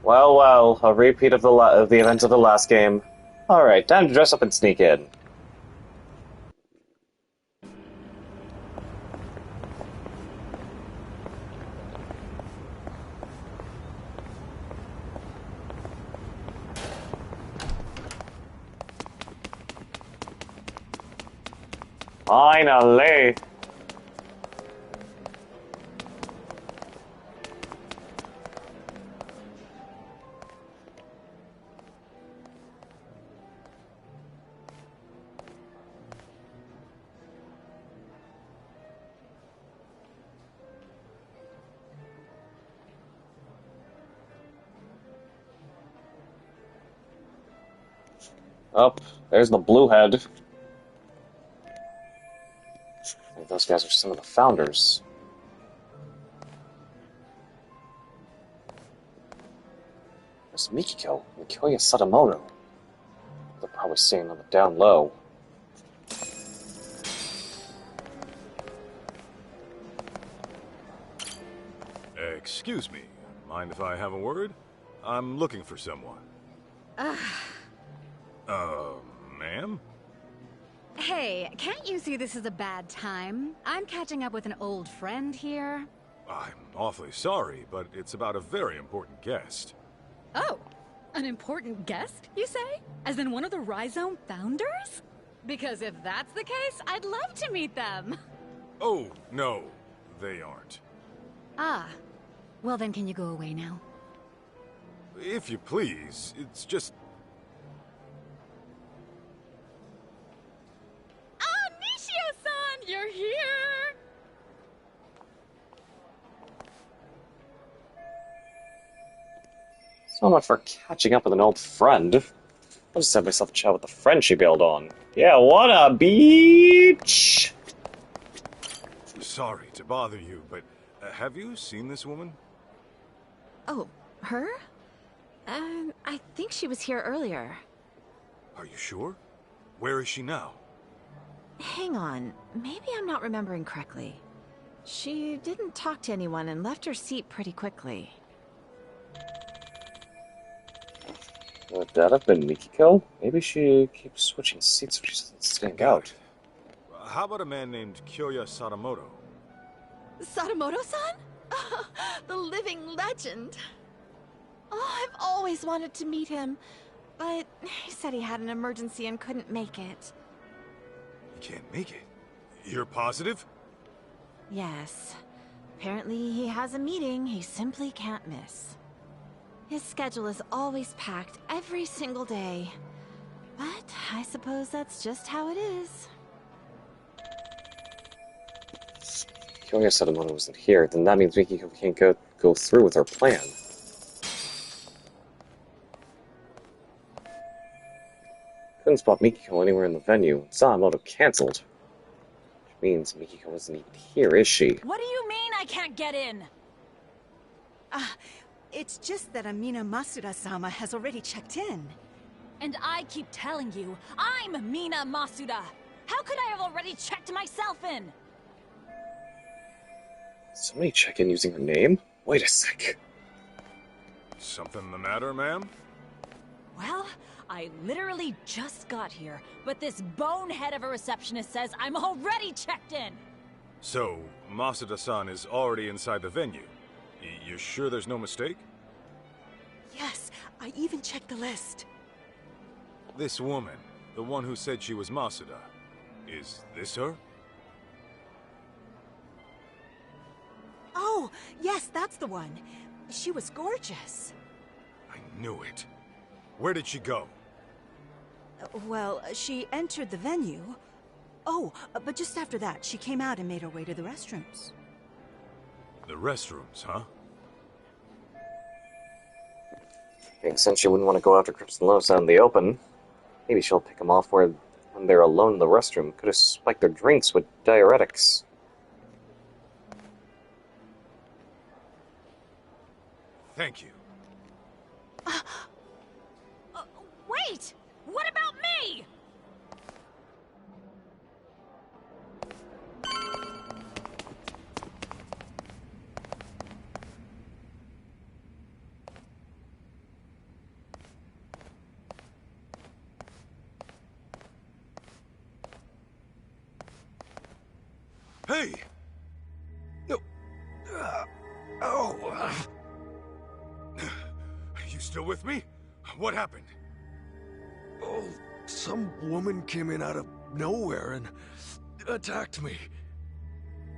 Well, well, a repeat of the events of the last game. Alright, time to dress up and sneak in. Finally! Oh, there's the blue head. I think those guys are some of the founders. There's Mikiko and Kyoya Sadamoto. They're probably seeing them down low. Excuse me. Mind if I have a word? I'm looking for someone. Ma'am? Hey, can't you see this is a bad time? I'm catching up with an old friend here. I'm awfully sorry, but it's about a very important guest. Oh, an important guest, you say? As in one of the Rhizome founders? Because if that's the case, I'd love to meet them. Oh, no, they aren't. Ah, well then can you go away now? If you please, it's just... Ah, Nishio-san, you're here! So much for catching up with an old friend. I'll just have myself a chat with the friend she bailed on. Yeah, what a beach! Sorry to bother you, but have you seen this woman? Oh, her? I think she was here earlier. Are you sure? Where is she now? Hang on, maybe I'm not remembering correctly. She didn't talk to anyone and left her seat pretty quickly. Would that have been Mikiko? Maybe she keeps switching seats so she doesn't stand out. How about a man named Kyoya Sadamoto? Sadamoto-san? The living legend. Oh, I've always wanted to meet him, but he said he had an emergency and couldn't make it. You can't make it. You're positive? Yes. Apparently he has a meeting he simply can't miss. His schedule is always packed every single day. But I suppose that's just how it is. Kyoya Sadamoto wasn't here, then that means Mikiko can't go through with her plan. Couldn't spot Mikiko anywhere in the venue, and Sadamoto cancelled. Which means Mikiko isn't even here, is she? What do you mean I can't get in? It's just that Amina Masuda-sama has already checked in. And I keep telling you, I'm Mina Masuda! How could I have already checked myself in? Somebody check in using her name? Wait a sec. Something the matter, ma'am? Well, I literally just got here, but this bonehead of a receptionist says I'm already checked in! So, Masuda-san is already inside the venue. You sure there's no mistake? Yes, I even checked the list. This woman, the one who said she was Masuda, is this her? Oh, yes, that's the one. She was gorgeous. I knew it. Where did she go? Well, she entered the venue. Oh, but just after that, she came out and made her way to the restrooms. The restrooms, huh? And since she wouldn't want to go after Crimson Lotus out in the open, maybe she'll pick them off when they're alone in the restroom. Could have spiked their drinks with diuretics. Thank you. Wait! What about me? Hey! No. Oh. You still with me? What happened? Oh, some woman came in out of nowhere and attacked me.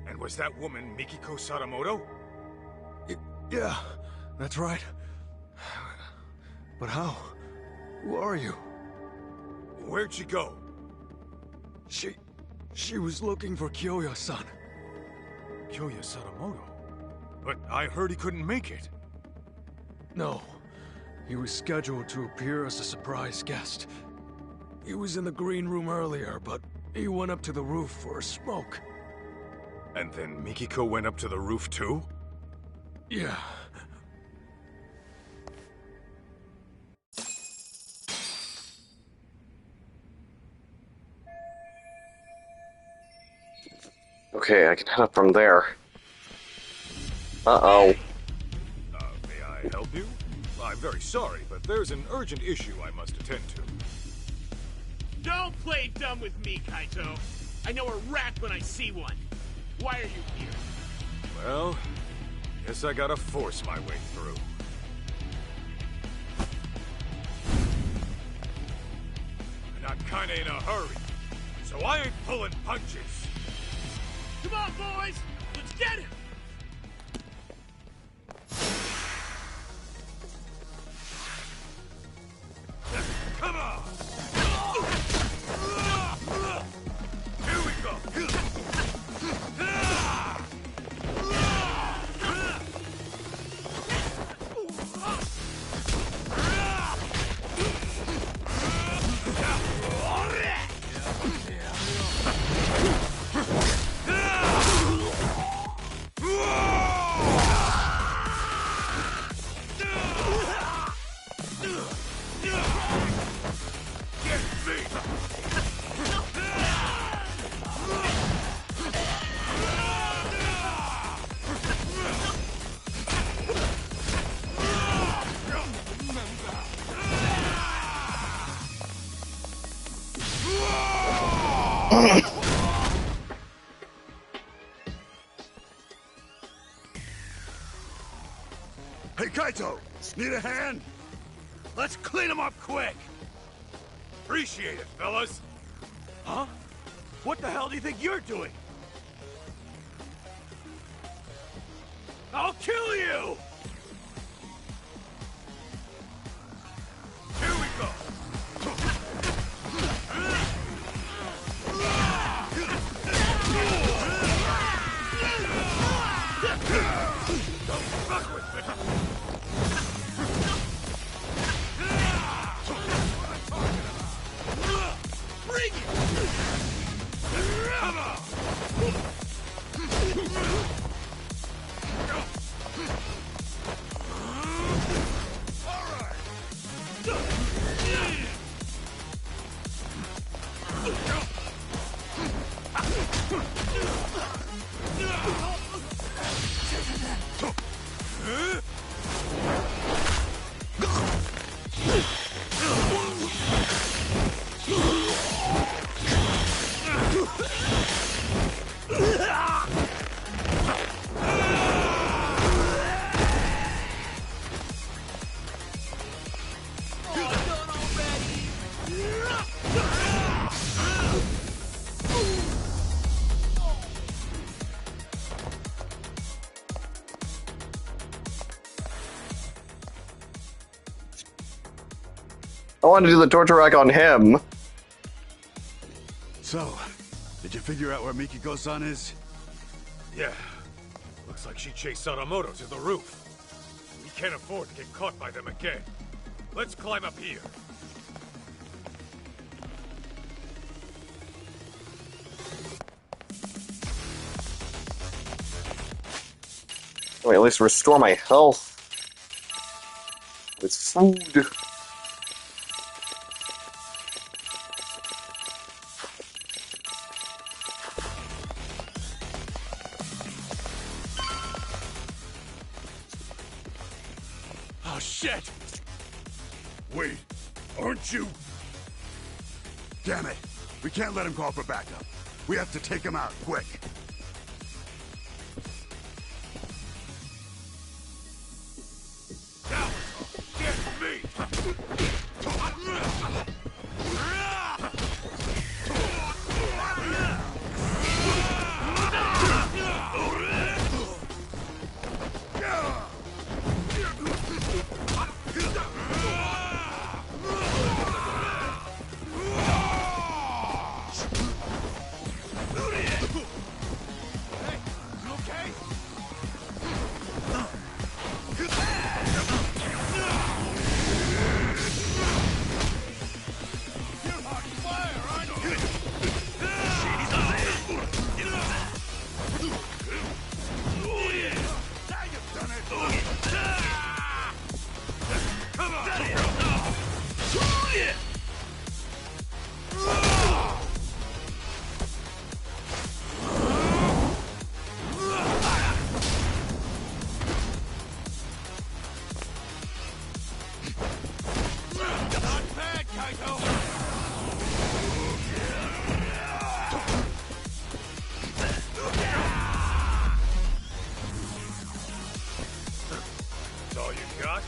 And was that woman Mikiko Sadamoto? Yeah, that's right. But how? Who are you? Where'd she go? She was looking for Kyoya-san. Kyoya Sadamoto? But I heard he couldn't make it. No. He was scheduled to appear as a surprise guest. He was in the green room earlier, but he went up to the roof for a smoke. And then Mikiko went up to the roof too? Yeah. Okay, I can head up from there. Uh-oh. May I help you? I'm very sorry, but there's an urgent issue I must attend to. Don't play dumb with me, Kaito. I know a rat when I see one. Why are you here? Well, guess I gotta force my way through. And I'm kinda in a hurry, so I ain't pulling punches. Come on, boys! Let's get him! Come on! Here we go! Hey, Kaito! Need a hand? Let's clean them up quick! Appreciate it, fellas! Huh? What the hell do you think you're doing? I'll kill you! Here we go! Don't fuck with me! Bring it! Come on! I want to do the torture rack on him. So, did you figure out where Mikiko-san is? Yeah. Looks like she chased Sadamoto to the roof. We can't afford to get caught by them again. Let's climb up here. Wait, at least restore my health. With food. Oh, shit! Wait, aren't you? Damn it! We can't let him call for backup. We have to take him out, quick. Get me! That's all you got?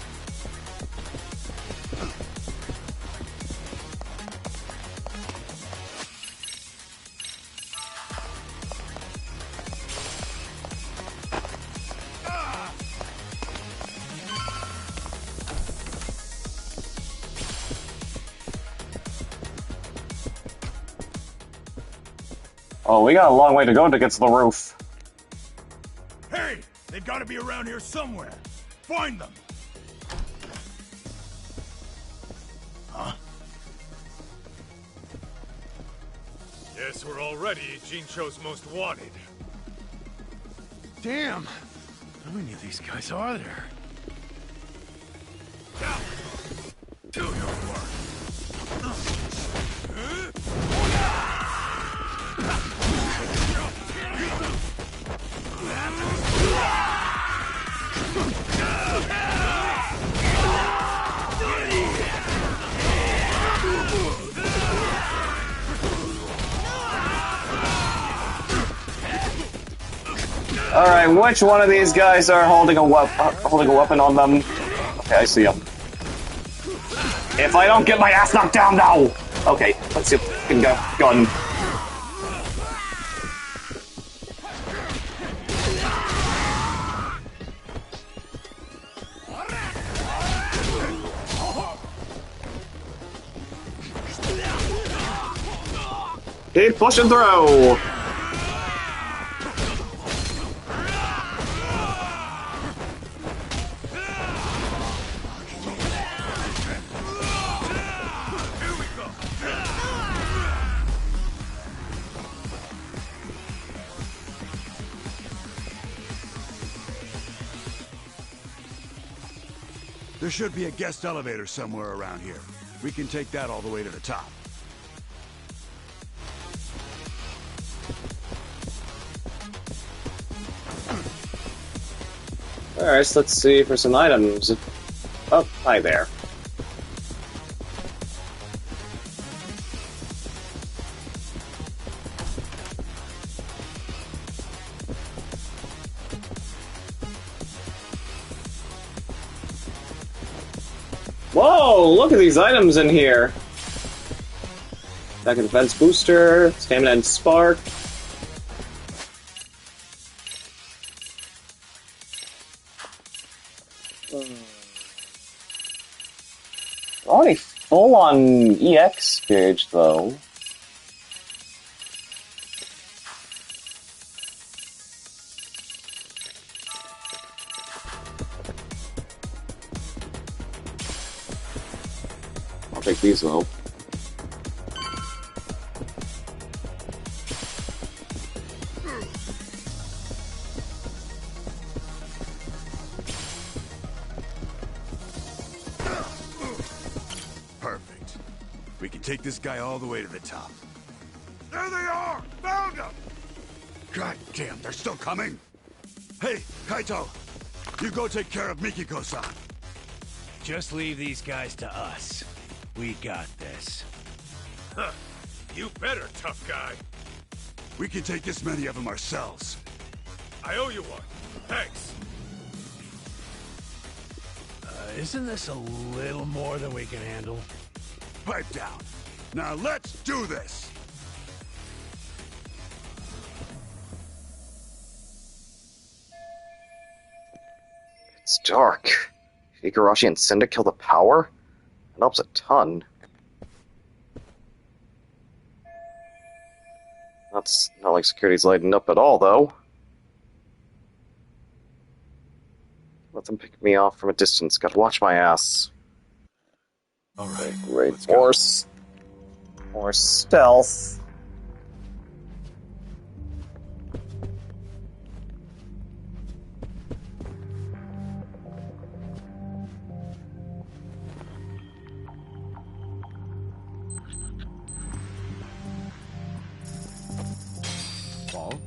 Oh, we got a long way to go to get to the roof. Hey! They've got to be around here somewhere. Find them! Huh? Yes, we're already Jincho's most wanted. Damn! How many of these guys are there? Do your work! Alright, which one of these guys are holding a weapon on them? Okay, I see them. If I don't get my ass knocked down now! Okay, let's see if we can go gun. Keep pushing through! There should be a guest elevator somewhere around here. We can take that all the way to the top. Alright, so let's see for some items. Oh, hi there. Whoa, look at these items in here. Second defense booster, stamina and spark. Already full on EX gauge though. I'll take these though. Perfect. We can take this guy all the way to the top. There they are! Found them! God damn, they're still coming! Hey, Kaito! You go take care of Mikiko-san. Just leave these guys to us. We got this. Huh. You better, tough guy. We can take this many of them ourselves. I owe you one. Thanks. Isn't this a little more than we can handle? Pipe down. Now let's do this! It's dark. Igarashi and Senda kill the power? That helps a ton. That's not like security's lighting up at all, though. Let them pick me off from a distance. Gotta watch my ass. Alright, great. More stealth. Paul?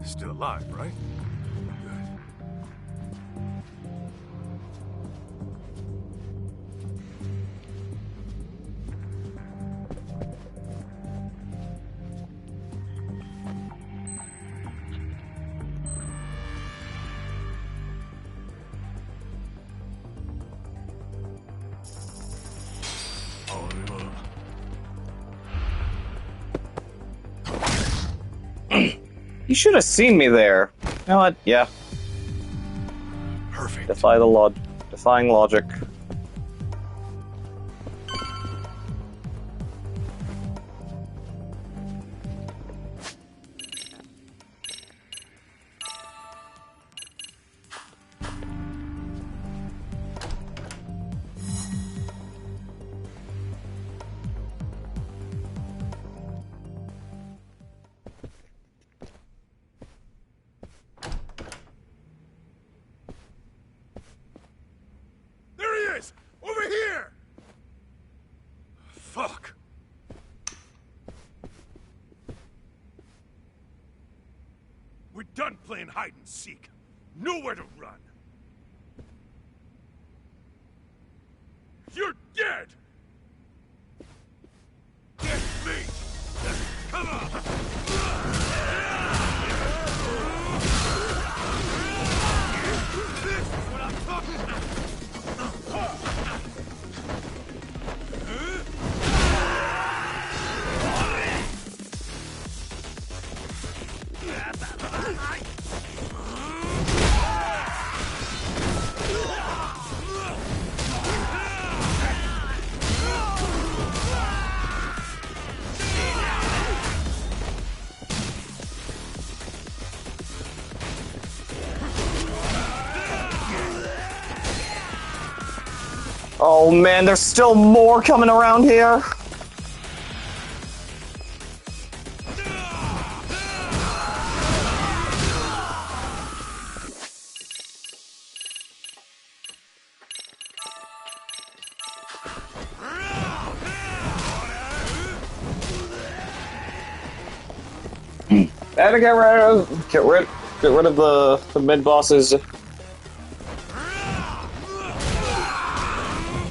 Still alive, right? You should have seen me there. You know what? Yeah. Perfect. Defying logic. There he is! Over here! Fuck. We're done playing hide and seek. Nowhere to run. You're dead! Get me! Come on! This is what I'm talking about! Oh man, there's still more coming around here. And to get rid of the mid bosses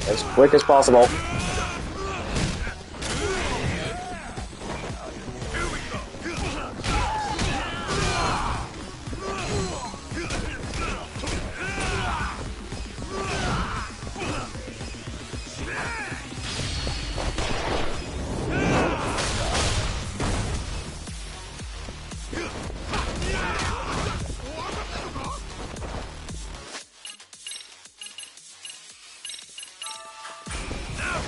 as quick as possible. Now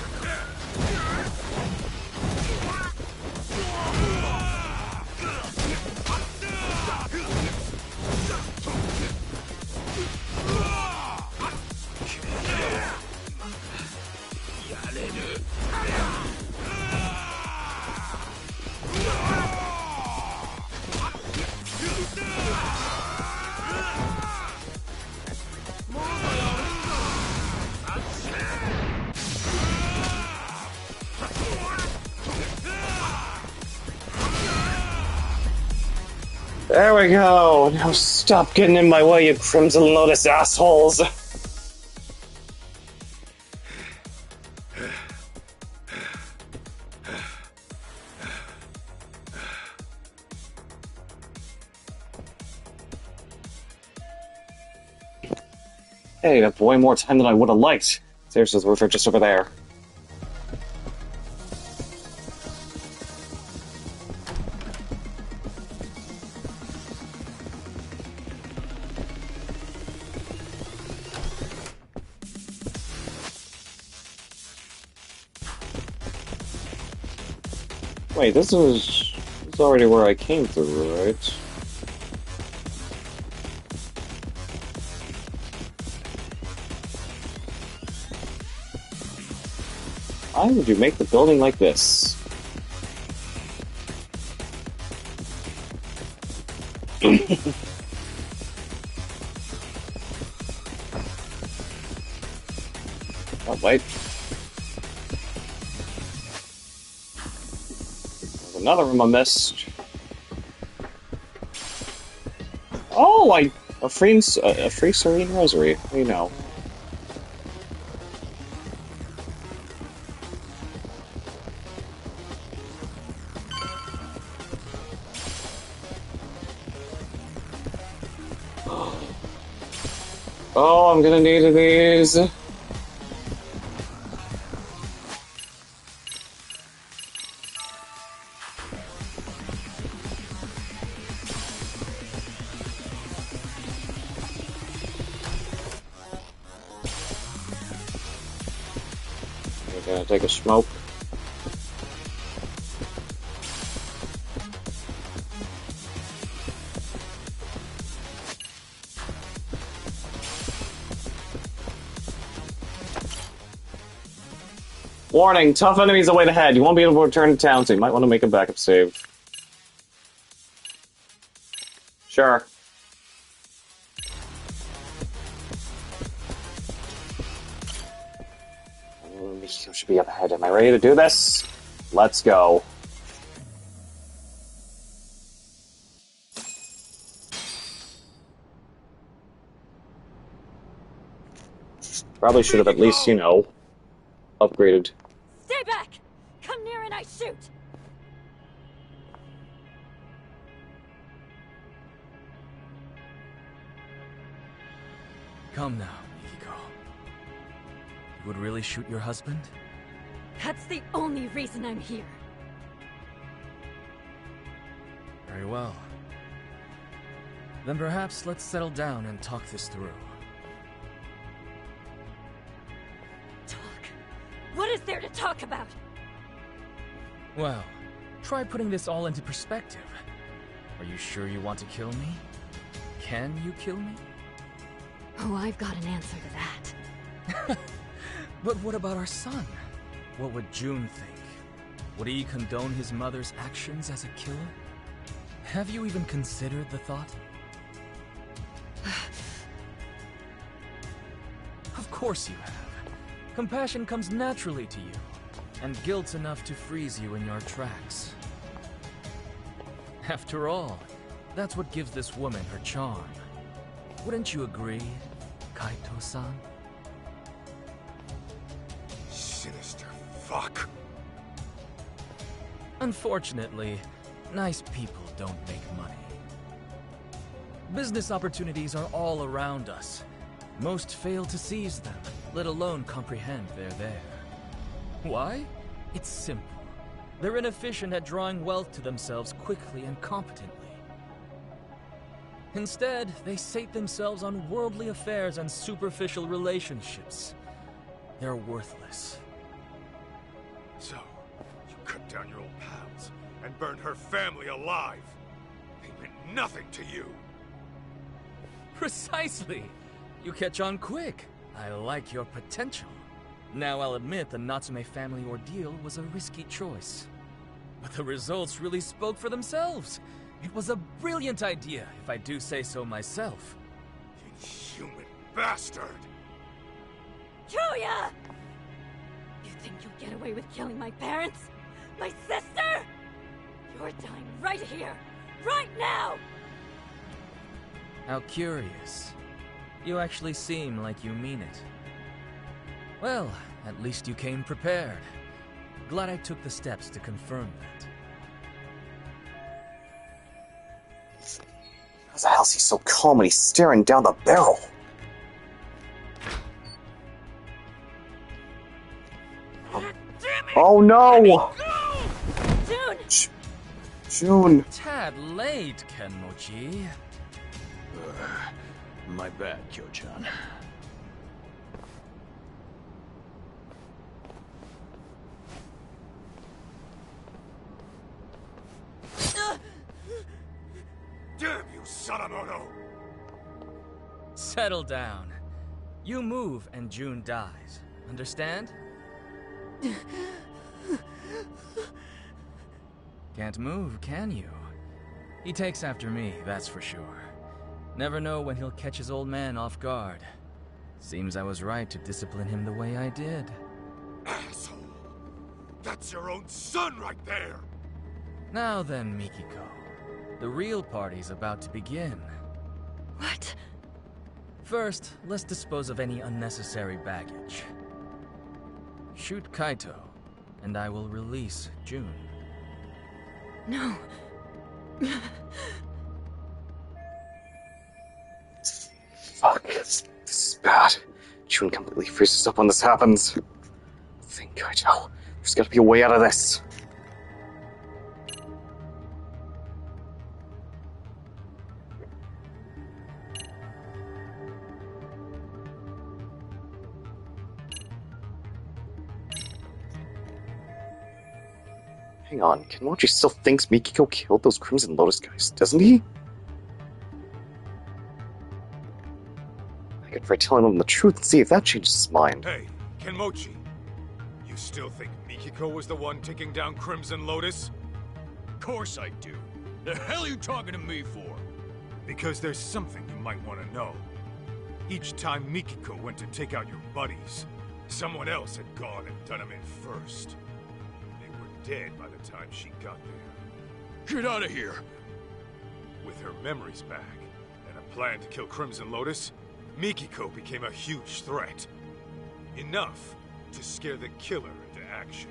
There we go. Now stop getting in my way, you Crimson Lotus assholes. Hey, that's way more time than I would have liked. Seriously, the roof are just over there. Wait, this is already where I came through, right? Why would you make the building like this? Oh, wait. There's another room I missed. Oh, a free serene rosary. What do you know? Oh, I'm gonna need these. We're gonna take a smoke. Warning, tough enemies await ahead. You won't be able to return to town, so you might want to make a backup save. Sure. Mikiko should be up ahead. Am I ready to do this? Let's go. Probably should have at least, you know, upgraded. Stay back! Come near and I shoot! Come now, Mikiko. You would really shoot your husband? That's the only reason I'm here. Very well. Then perhaps let's settle down and talk this through. What is there to talk about? Well, try putting this all into perspective. Are you sure you want to kill me? Can you kill me? Oh, I've got an answer to that. But what about our son? What would June think? Would he condone his mother's actions as a killer? Have you even considered the thought? Of course you have. Compassion comes naturally to you, and guilt's enough to freeze you in your tracks. After all, that's what gives this woman her charm. Wouldn't you agree, Kaito-san? Sinister fuck. Unfortunately, nice people don't make money. Business opportunities are all around us. Most fail to seize them, let alone comprehend they're there. Why? It's simple. They're inefficient at drawing wealth to themselves quickly and competently. Instead, they sate themselves on worldly affairs and superficial relationships. They're worthless. So, you cut down your old pals and burned her family alive. They meant nothing to you. Precisely! You catch on quick. I like your potential. Now I'll admit the Natsume family ordeal was a risky choice. But the results really spoke for themselves. It was a brilliant idea, if I do say so myself. Inhuman bastard! Julia! You think you'll get away with killing my parents? My sister? You're dying right here, right now! How curious. You actually seem like you mean it. Well, at least you came prepared. Glad I took the steps to confirm that. How the hell is he so calm when he's staring down the barrel? Oh no! June! Tad late, Kenmochi. My bad, Kyo-chan. Damn you, Sadamoto! Settle down. You move and June dies. Understand? Can't move, can you? He takes after me, that's for sure. Never know when he'll catch his old man off guard. Seems I was right to discipline him the way I did. Asshole! That's your own son right there! Now then, Mikiko. The real party's about to begin. What? First, let's dispose of any unnecessary baggage. Shoot Kaito, and I will release June. No. Fuck, this is bad. June completely freezes up when this happens. Think, Kaito. There's gotta be a way out of this. Hang on, Kenmochi still thinks Mikiko killed those Crimson Lotus guys, doesn't he? I could try telling him the truth and see if that changes his mind. Hey, Kenmochi. You still think Mikiko was the one taking down Crimson Lotus? Course I do. The hell are you talking to me for? Because there's something you might want to know. Each time Mikiko went to take out your buddies, someone else had gone and done him in first. Dead by the time she got there. Get out of here! With her memories back, and a plan to kill Crimson Lotus, Mikiko became a huge threat. Enough to scare the killer into action.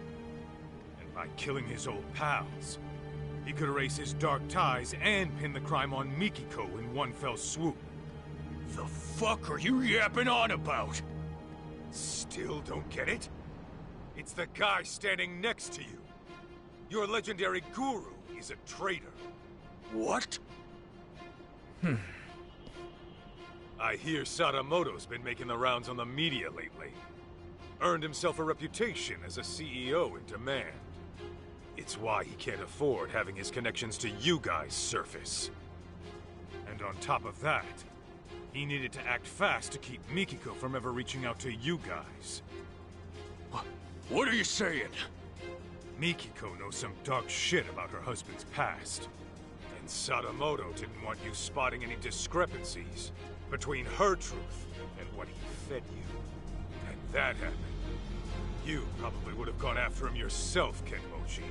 And by killing his old pals, he could erase his dark ties and pin the crime on Mikiko in one fell swoop. The fuck are you yapping on about? Still don't get it? It's the guy standing next to you. Your legendary guru is a traitor. What? I hear Sadamoto's been making the rounds on the media lately. Earned himself a reputation as a CEO in demand. It's why he can't afford having his connections to you guys surface. And on top of that, he needed to act fast to keep Mikiko from ever reaching out to you guys. What are you saying? Mikiko knows some dark shit about her husband's past. And Sadamoto didn't want you spotting any discrepancies between her truth and what he fed you. And that happened. You probably would have gone after him yourself, Kenmochi.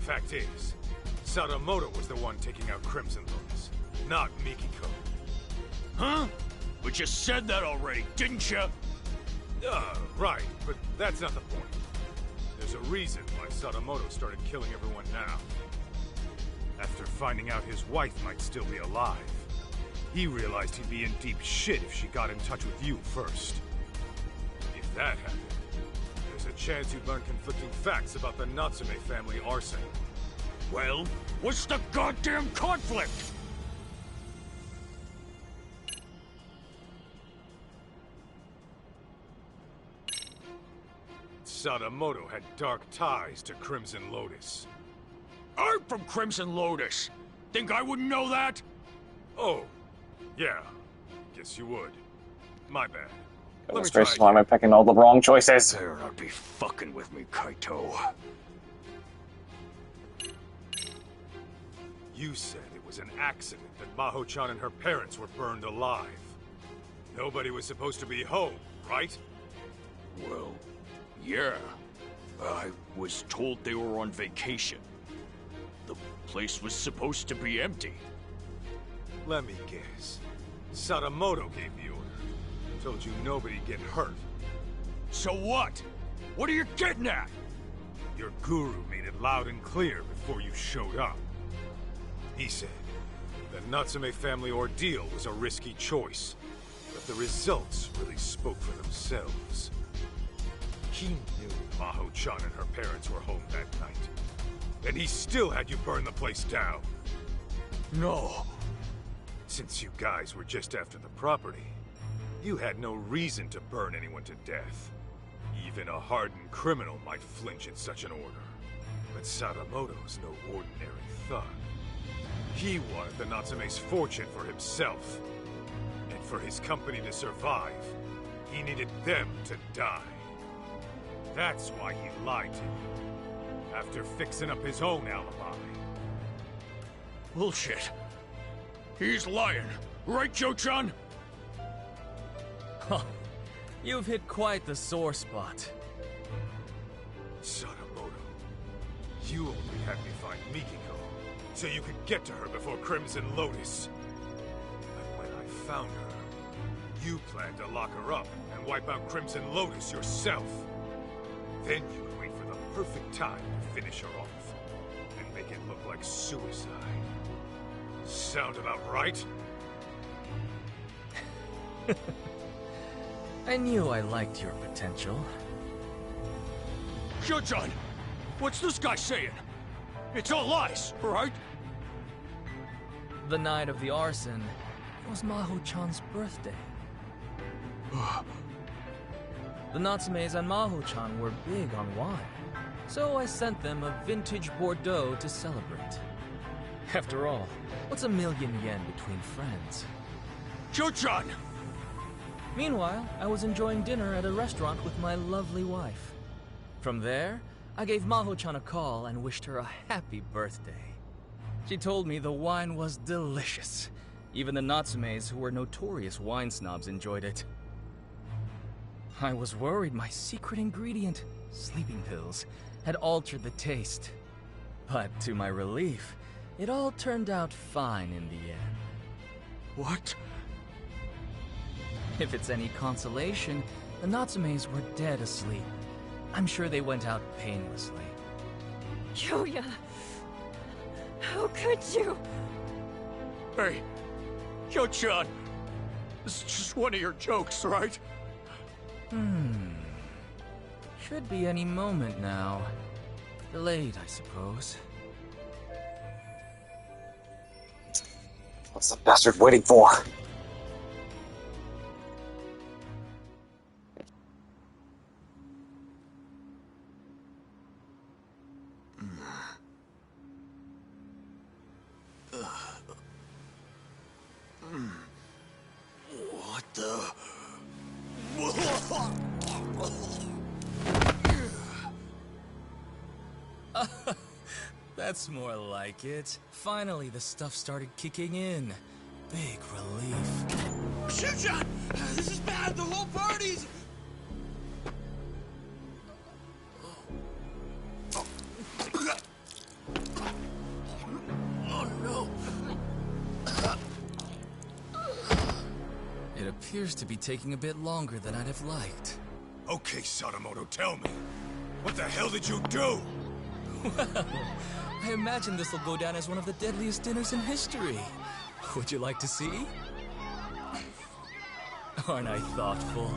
Fact is, Sadamoto was the one taking out Crimson Lotus, not Mikiko. Huh? But you said that already, didn't you? Right, but that's not the point. There's a reason why Sadamoto started killing everyone now. After finding out his wife might still be alive, he realized he'd be in deep shit if she got in touch with you first. If that happened, there's a chance you'd learn conflicting facts about the Natsume family arson. Well, what's the goddamn conflict? Sadamoto had dark ties to Crimson Lotus. I'm from Crimson Lotus. Think I wouldn't know that? Oh, yeah. Guess you would. My bad. Goodness gracious, why am I picking all the wrong choices? Better not be fucking with me, Kaito. You said it was an accident that Maho-chan and her parents were burned alive. Nobody was supposed to be home, right? Well, yeah. I was told they were on vacation. The place was supposed to be empty. Let me guess. Sadamoto gave the order. Told you nobody'd get hurt. So what? What are you getting at? Your guru made it loud and clear before you showed up. He said the Natsume family ordeal was a risky choice, but the results really spoke for themselves. He knew Maho-chan and her parents were home that night, and he still had you burn the place down. No. Since you guys were just after the property, you had no reason to burn anyone to death. Even a hardened criminal might flinch at such an order. But Sadamoto's no ordinary thug. He wanted the Natsume's fortune for himself. And for his company to survive, he needed them to die. That's why he lied to you, after fixing up his own alibi. Bullshit. He's lying. Right, Joe-chan? Huh. You've hit quite the sore spot. Sadamoto, you only had me find Mikiko, so you could get to her before Crimson Lotus. But when I found her, you planned to lock her up and wipe out Crimson Lotus yourself. Then you would wait for the perfect time to finish her off, and make it look like suicide. Sound about right? I knew I liked your potential. Joe-chan, what's this guy saying? It's all lies, right? The night of the arson was Maho-chan's birthday. The Natsumes and Maho-chan were big on wine, so I sent them a vintage Bordeaux to celebrate. After all, what's $1 million yen between friends? Joe-chan! Meanwhile, I was enjoying dinner at a restaurant with my lovely wife. From there, I gave Maho-chan a call and wished her a happy birthday. She told me the wine was delicious. Even the Natsumes, who were notorious wine snobs, enjoyed it. I was worried my secret ingredient, sleeping pills, had altered the taste. But to my relief, it all turned out fine in the end. What? If it's any consolation, the Natsumes were dead asleep. I'm sure they went out painlessly. Kyoya! How could you? Hey, Yo-chan! This is just one of your jokes, right? Should be any moment now. Delayed, I suppose. What's the bastard waiting for? What the... That's more like it. Finally, the stuff started kicking in. Big relief. Shoot-shot! This is bad! The whole party's... Oh no! It appears to be taking a bit longer than I'd have liked. Okay, Sadamoto, tell me. What the hell did you do? Well, I imagine this will go down as one of the deadliest dinners in history. Would you like to see? Aren't I thoughtful?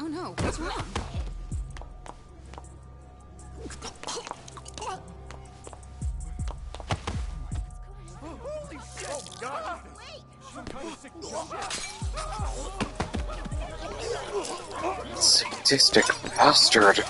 Oh no, what's wrong? Holy shit! God! Some kind of sick shit! Sadistic bastard.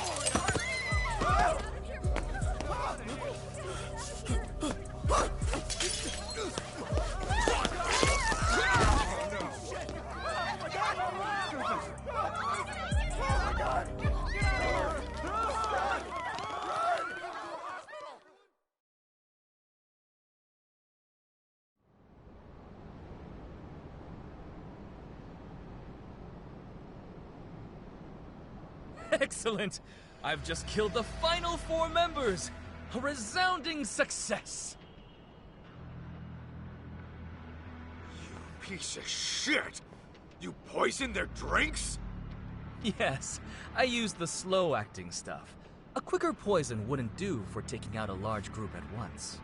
Excellent! I've just killed the final 4 members! A resounding success! You piece of shit! You poisoned their drinks? Yes, I used the slow-acting stuff. A quicker poison wouldn't do for taking out a large group at once.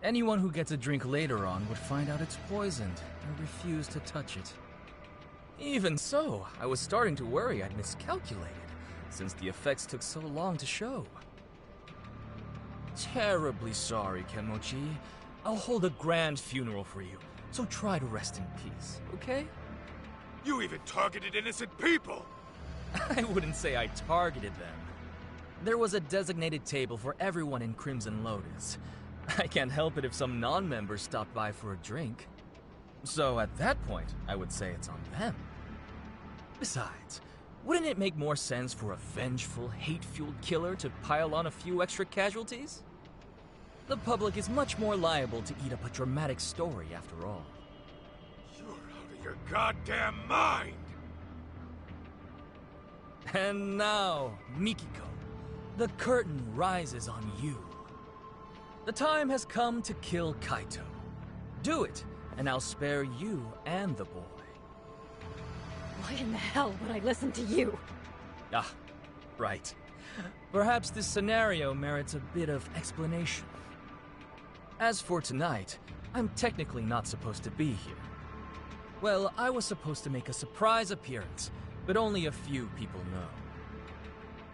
Anyone who gets a drink later on would find out it's poisoned and refuse to touch it. Even so, I was starting to worry I'd miscalculated, since the effects took so long to show. Terribly sorry, Kenmochi. I'll hold a grand funeral for you, so try to rest in peace, okay? You even targeted innocent people! I wouldn't say I targeted them. There was a designated table for everyone in Crimson Lotus. I can't help it if some non-members stopped by for a drink. So at that point, I would say it's on them. Besides, wouldn't it make more sense for a vengeful, hate-fueled killer to pile on a few extra casualties? The public is much more liable to eat up a dramatic story after all. You're out of your goddamn mind! And now, Mikiko, the curtain rises on you. The time has come to kill Kaito. Do it, and I'll spare you and the boy. Why in the hell would I listen to you? Ah, right. Perhaps this scenario merits a bit of explanation. As for tonight, I'm technically not supposed to be here. Well, I was supposed to make a surprise appearance, but only a few people know.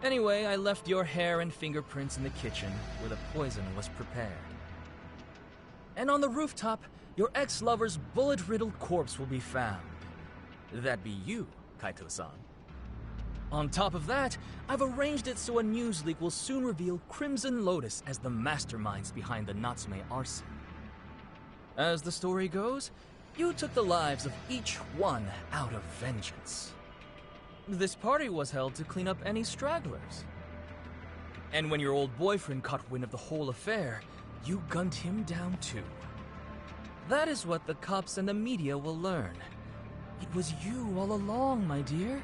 Anyway, I left your hair and fingerprints in the kitchen, where the poison was prepared. And on the rooftop, your ex-lover's bullet-riddled corpse will be found. That'd be you, Kaito-san. On top of that, I've arranged it so a news leak will soon reveal Crimson Lotus as the masterminds behind the Natsume arson. As the story goes, you took the lives of each one out of vengeance. This party was held to clean up any stragglers. And when your old boyfriend caught wind of the whole affair, you gunned him down too. That is what the cops and the media will learn. It was you all along, my dear.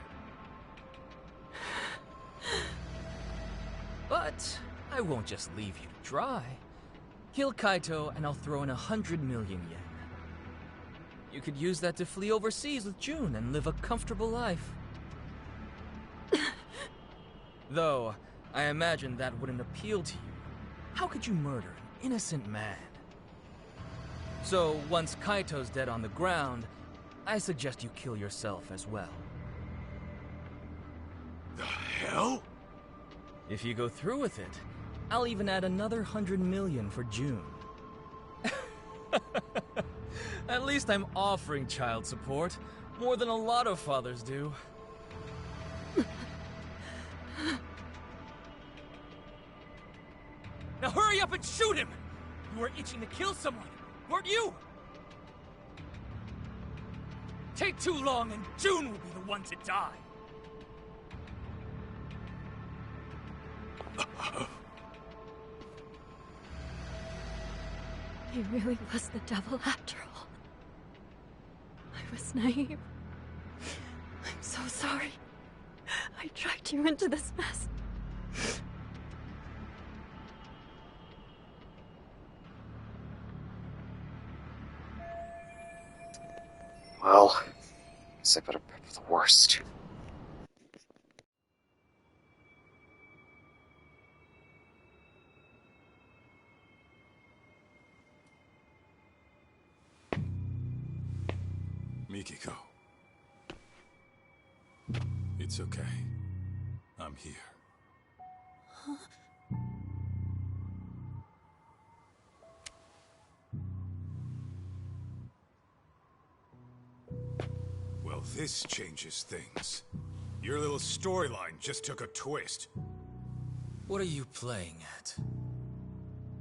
But I won't just leave you to dry. Kill Kaito and I'll throw in 100 million yen. You could use that to flee overseas with June and live a comfortable life. Though, I imagine that wouldn't appeal to you. How could you murder an innocent man? So, once Kaito's dead on the ground, I suggest you kill yourself as well. The hell? If you go through with it, I'll even add another 100 million for June. At least I'm offering child support, more than a lot of fathers do. Now hurry up and shoot him! You were itching to kill someone, weren't you? Take too long and June will be the one to die. He really was the devil after all. I was naive. I'm so sorry. I dragged you into this mess. Well, guess I better prep for the worst. Mikiko. It's okay. I'm here. Huh? Well, this changes things. Your little storyline just took a twist. What are you playing at?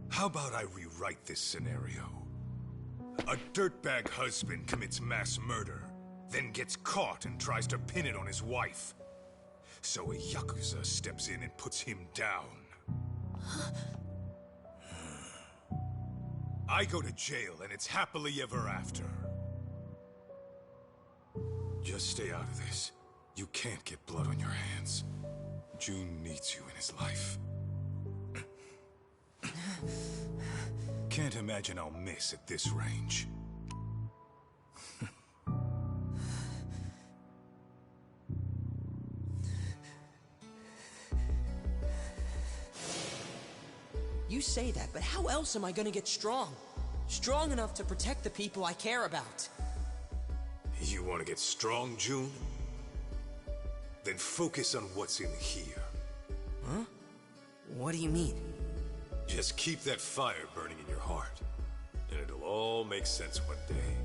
How about I rewrite this scenario? A dirtbag husband commits mass murder, then gets caught and tries to pin it on his wife. So a Yakuza steps in and puts him down. I go to jail and it's happily ever after. Just stay out of this. You can't get blood on your hands. June needs you in his life. Can't imagine I'll miss at this range. You say that, but how else am I gonna get strong? Strong enough to protect the people I care about. You want to get strong, June? Then focus on what's in here. Huh? What do you mean? Just keep that fire burning in your heart, and it'll all make sense one day.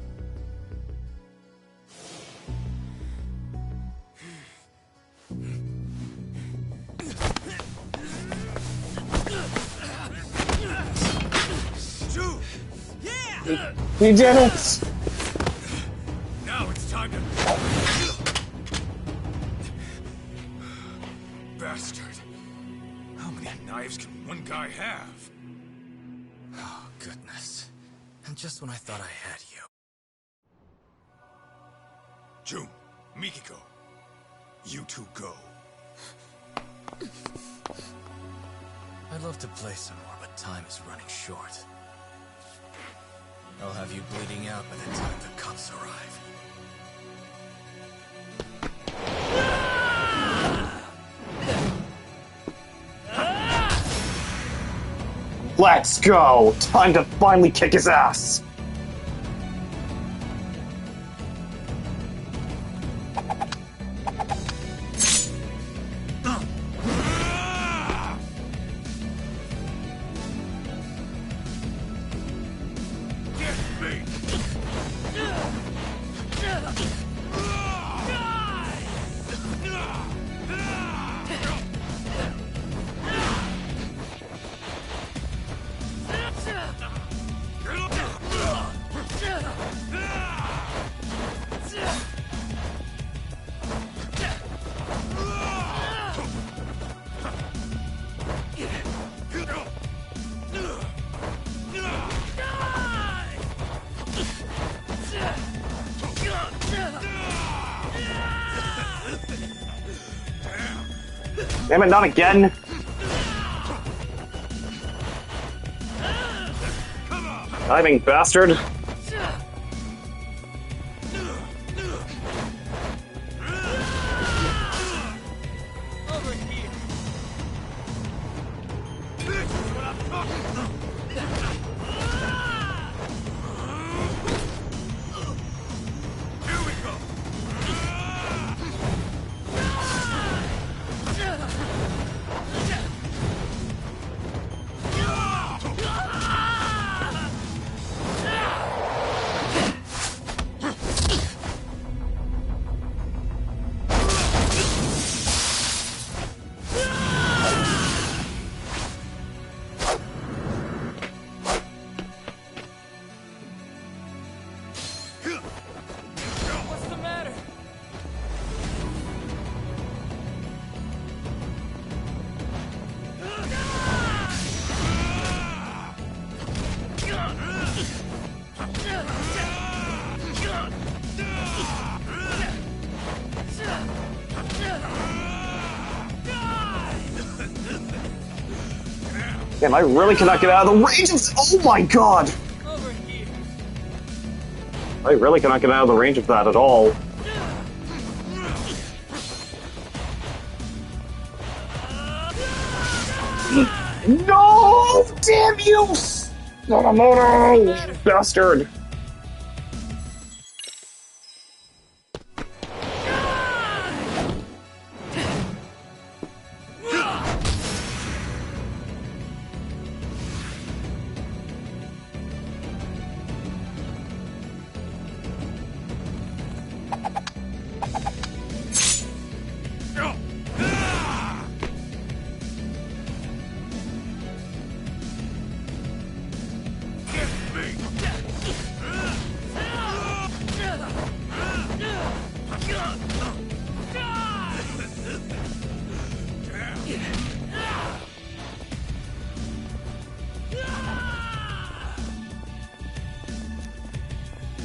June! Yeah! He did it! Now it's time to... Bastard. How many knives can one guy have? Oh, goodness. And just when I thought I had you. June, Mikiko, you two go. I'd love to play some more, but time is running short. I'll have you bleeding out by the time the cops arrive. Let's go! Time to finally kick his ass! Damn it, not again! Diving bastard! What's the matter? Damn, I really cannot get out of the range of... Oh my god! I really cannot get out of the range of that at all. No! Damn you! No, bastard!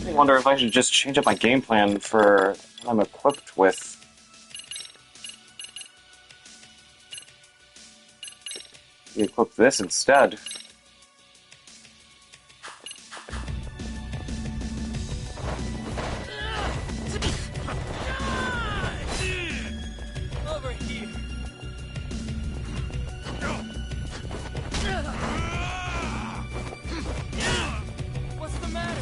I wonder if I should just change up my game plan for what I'm equipped with. Equip this instead. Over here. What's the matter?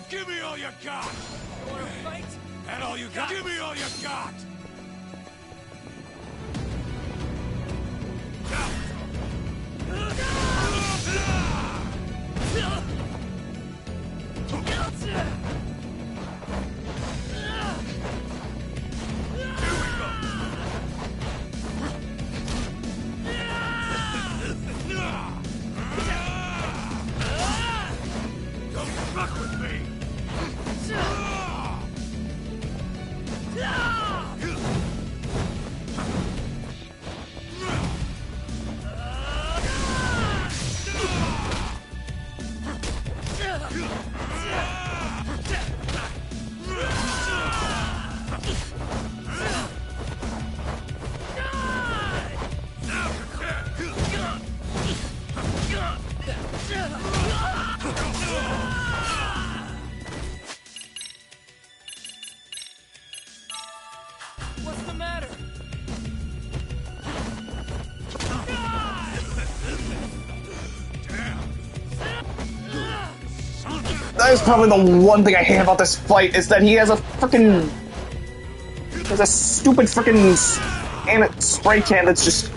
Give me all you got! You wanna fight? That all you got? Give me all you got! Don't fuck with me! What's the matter? That is probably the one thing I hate about this fight, is that he has a frickin'... There's a stupid frickin' spray can that's just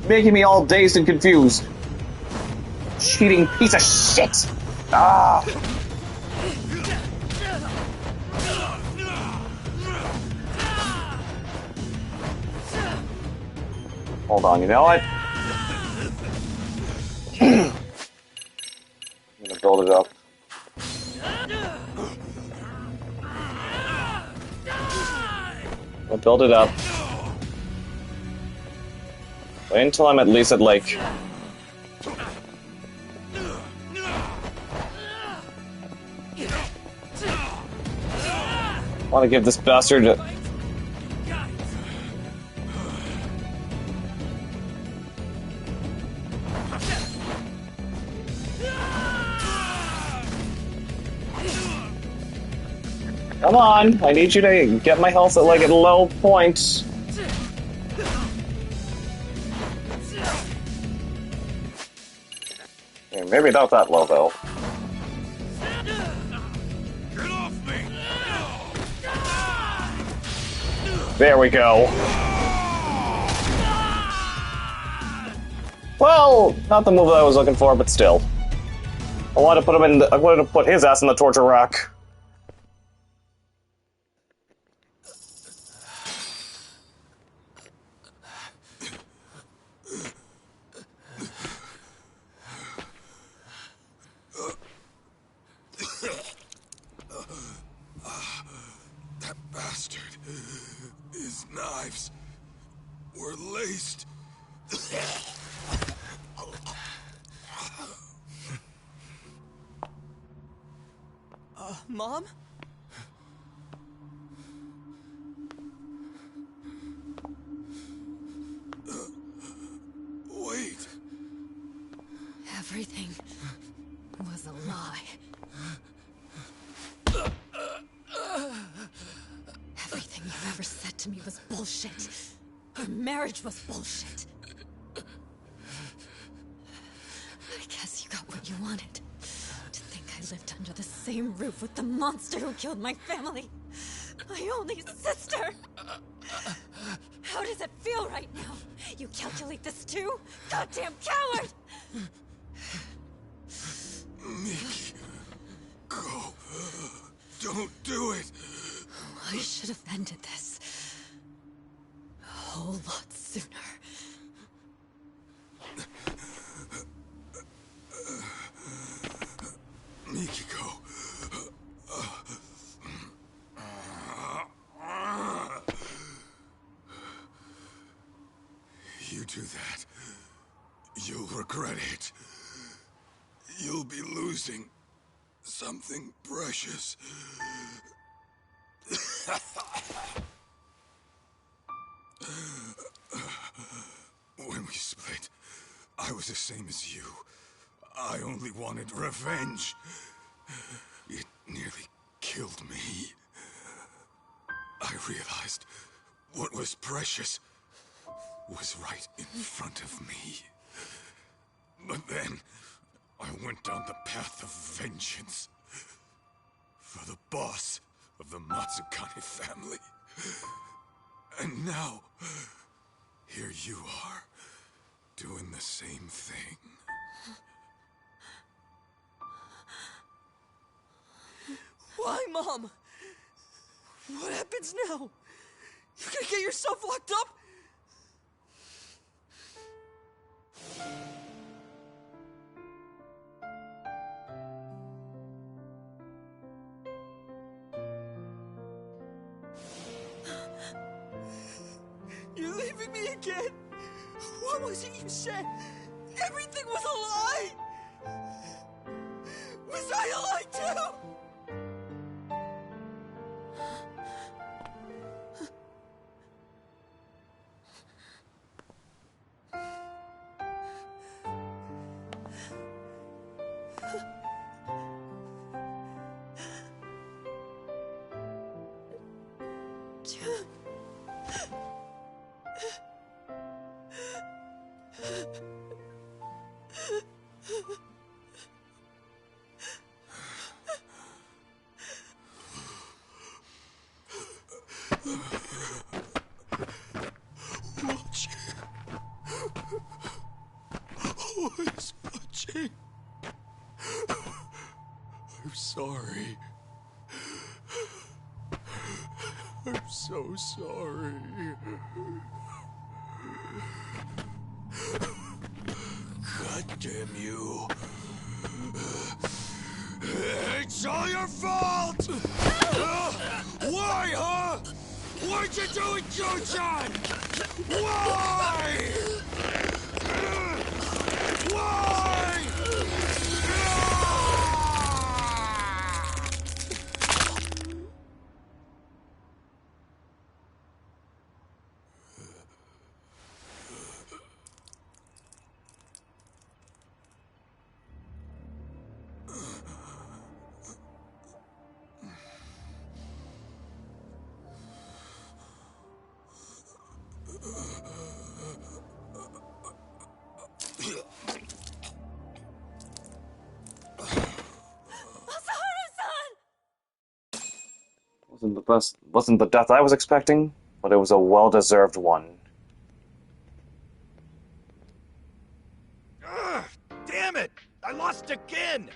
making me all dazed and confused. Cheating piece of shit! Ah! Hold on, you know what? I'm gonna build it up. I'll build it up. Wait until I'm at least at like... I want to give this bastard... Come on, I need you to get my health at like a low point. Yeah, maybe not that low though. There we go. Well, not the move that I was looking for, but still. I wanted to put him in. I wanted to put his ass in the torture rack. That bastard. His knives were laced. Mom? Wait. Everything was a lie. Everything you ever said to me was bullshit. Our marriage was bullshit. I guess you got what you wanted. To think I lived under the same roof with the monster who killed my family. My only sister! How does it feel right now? You calculate this too? Goddamn coward! Miki, go. Don't do it. I should have ended this a whole lot sooner. Mikiko. You do that, you'll regret it. You'll be losing something precious. When we split, I was the same as you. I only wanted revenge. It nearly killed me. I realized what was precious was right in front of me. But then, I went down the path of vengeance. For the boss of the Matsukane family. And now, here you are, doing the same thing. Why, Mom? What happens now? You're gonna get yourself locked up? You're leaving me again? What was it you said? Everything was a lie! Was I a lie too? Always watching. I'm sorry. I'm so sorry. God damn you. It's all your fault! Why, huh? Why'd you do it, Joe-chan? Why? Why? Wasn't the death I was expecting, but it was a well-deserved one. Damn it! I lost again!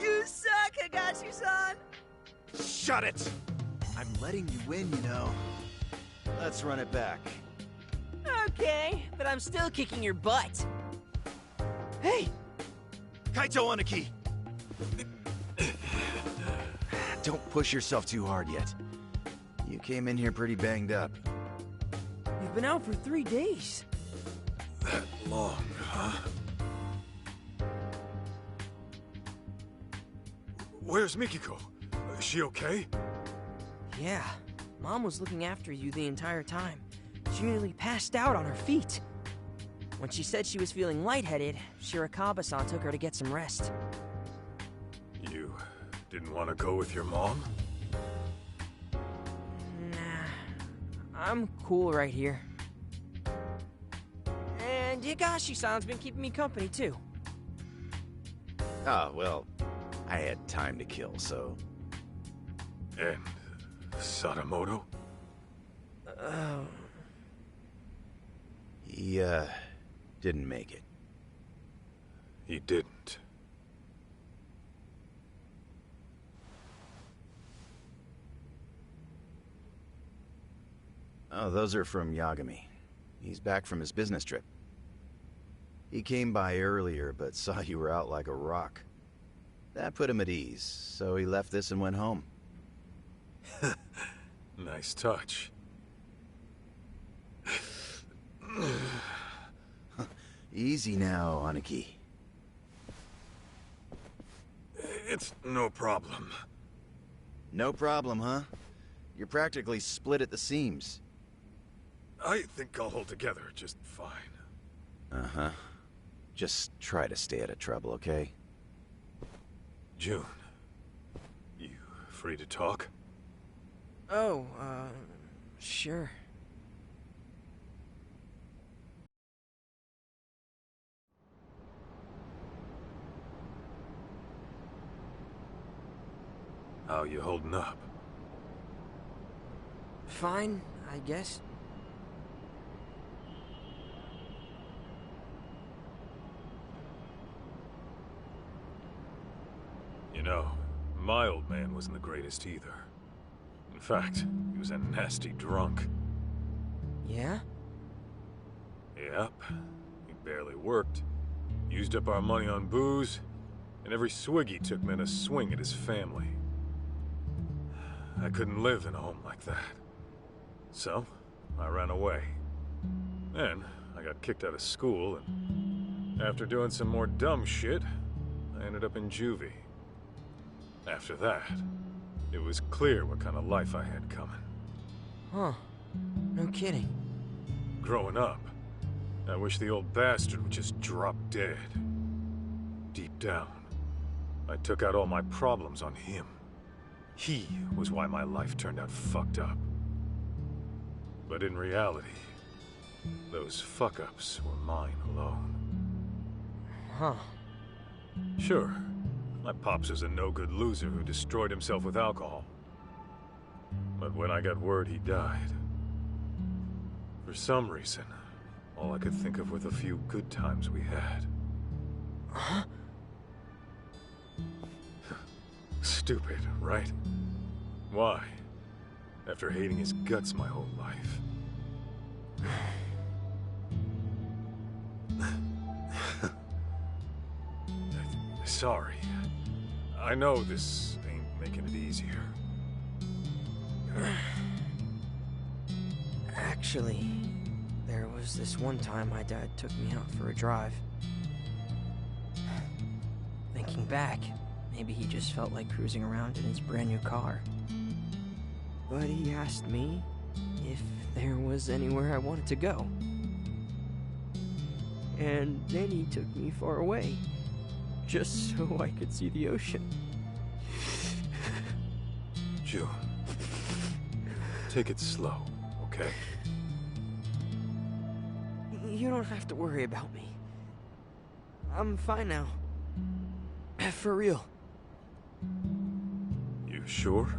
You suck, Higashi-san! Shut it! I'm letting you win, you know. Let's run it back. Okay, but I'm still kicking your butt. Hey! Kaito Aniki! Don't push yourself too hard yet. You came in here pretty banged up. You've been out for 3 days. That long, huh? Where's Mikiko? Is she okay? Yeah, Mom was looking after you the entire time. She nearly passed out on her feet. When she said she was feeling lightheaded, Shirakawa-san took her to get some rest. You didn't want to go with your mom? Nah, I'm cool right here. And Higashi-san's been keeping me company, too. Ah, well, I had time to kill, so... And Sadamoto? He, didn't make it. He didn't. Oh, those are from Yagami. He's back from his business trip. He came by earlier, but saw you were out like a rock. That put him at ease, so he left this and went home. Nice touch. Easy now, Aniki. It's no problem. No problem, huh? You're practically split at the seams. I think I'll hold together just fine. Uh-huh. Just try to stay out of trouble, okay? June, you free to talk? Oh, sure. How you holding up? Fine, I guess. You know, my old man wasn't the greatest either. In fact, he was a nasty drunk. Yeah? Yep. He barely worked. Used up our money on booze, and every swig he took meant a swing at his family. I couldn't live in a home like that. So, I ran away. Then, I got kicked out of school, and after doing some more dumb shit, I ended up in juvie. After that, it was clear what kind of life I had coming. Huh. No kidding. Growing up, I wish the old bastard would just drop dead. Deep down, I took out all my problems on him. He was why my life turned out fucked up. But in reality, those fuck-ups were mine alone. Huh. Sure, my pops was a no-good loser who destroyed himself with alcohol. But when I got word he died, for some reason, all I could think of were the few good times we had. Huh? Stupid, right? Why? After hating his guts my whole life. Sorry. I know this ain't making it easier. Actually, there was this one time my dad took me out for a drive. Thinking back, maybe he just felt like cruising around in his brand new car. But he asked me if there was anywhere I wanted to go. And then he took me far away, just so I could see the ocean. June, take it slow, okay? You don't have to worry about me. I'm fine now. For real. You sure?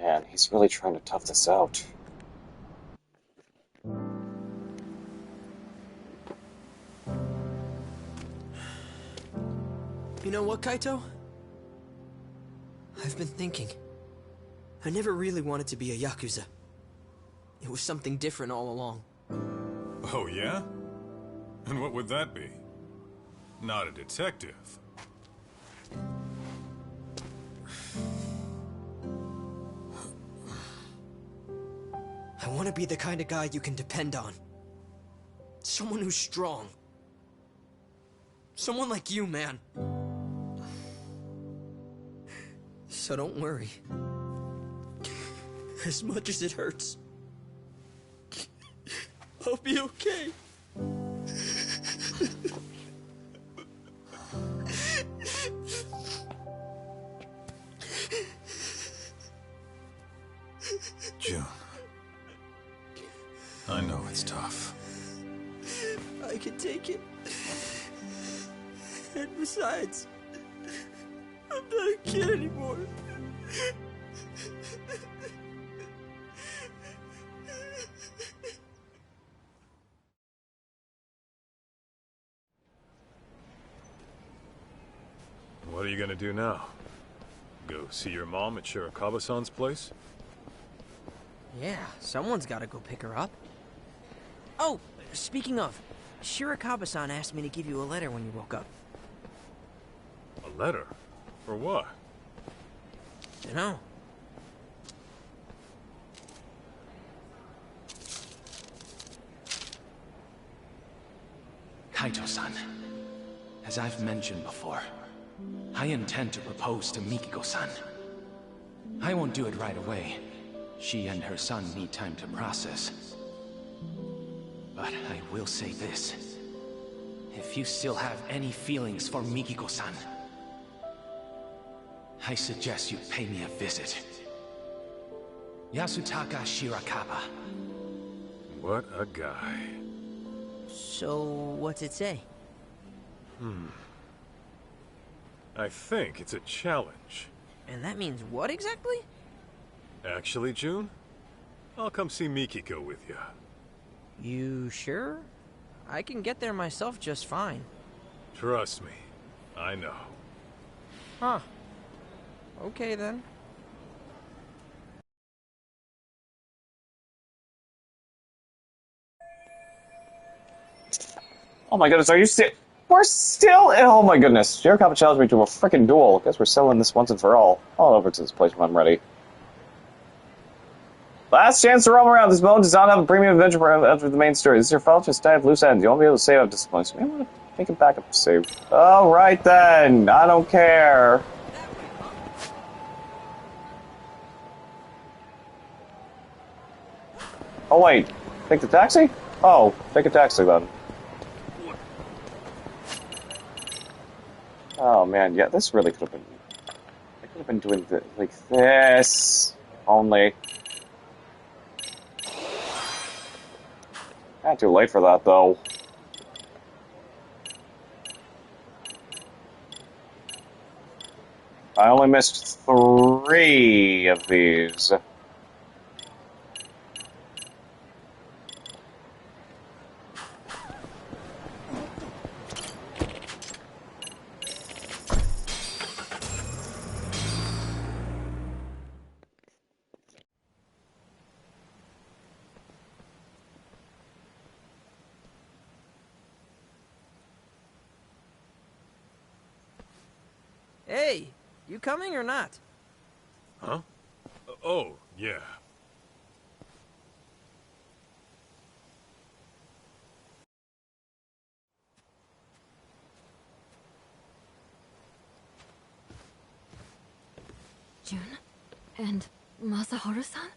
Man, he's really trying to tough this out. You know what, Kaito? I've been thinking. I never really wanted to be a Yakuza. It was something different all along. Oh, yeah? And what would that be? Not a detective. I want to be the kind of guy you can depend on. Someone who's strong. Someone like you, man. So don't worry. As much as it hurts, I'll be okay. June. I know it's tough. I can take it. And besides, I'm not a kid anymore. What are you gonna do now? Go see your mom at Shirakawa-san's place? Yeah, someone's gotta go pick her up. Oh, speaking of, Shirakawa-san asked me to give you a letter when you woke up. A letter? For what? Dunno. Kaito-san, as I've mentioned before, I intend to propose to Mikiko-san. I won't do it right away. She and her son need time to process. But I will say this. If you still have any feelings for Mikiko-san, I suggest you pay me a visit. Yasutaka Shirakawa. What a guy. So, what's it say? I think it's a challenge. And that means what exactly? Actually, June, I'll come see Mikiko with you. You sure? I can get there myself just fine. Trust me, I know. Huh. Okay then. Oh my goodness, are you still? We're still. Oh my goodness, Shirakawa challenged me to a freaking duel. Guess we're settling this once and for all. I'll over to this place when I'm ready. Last chance to roam around. This mode does not have a premium adventure for after the main story. This is your fault. Just die of loose ends. You won't be able to save up this point. So maybe I want to make a backup save. All right then. I don't care. Oh wait, take the taxi? Oh, take a taxi then. Oh man, yeah, this really could have been. I could have been doing like this only. Not too late for that though. I only missed 3 of these. Hey, you coming or not? Huh? Oh, yeah. June? And Masaharu-san?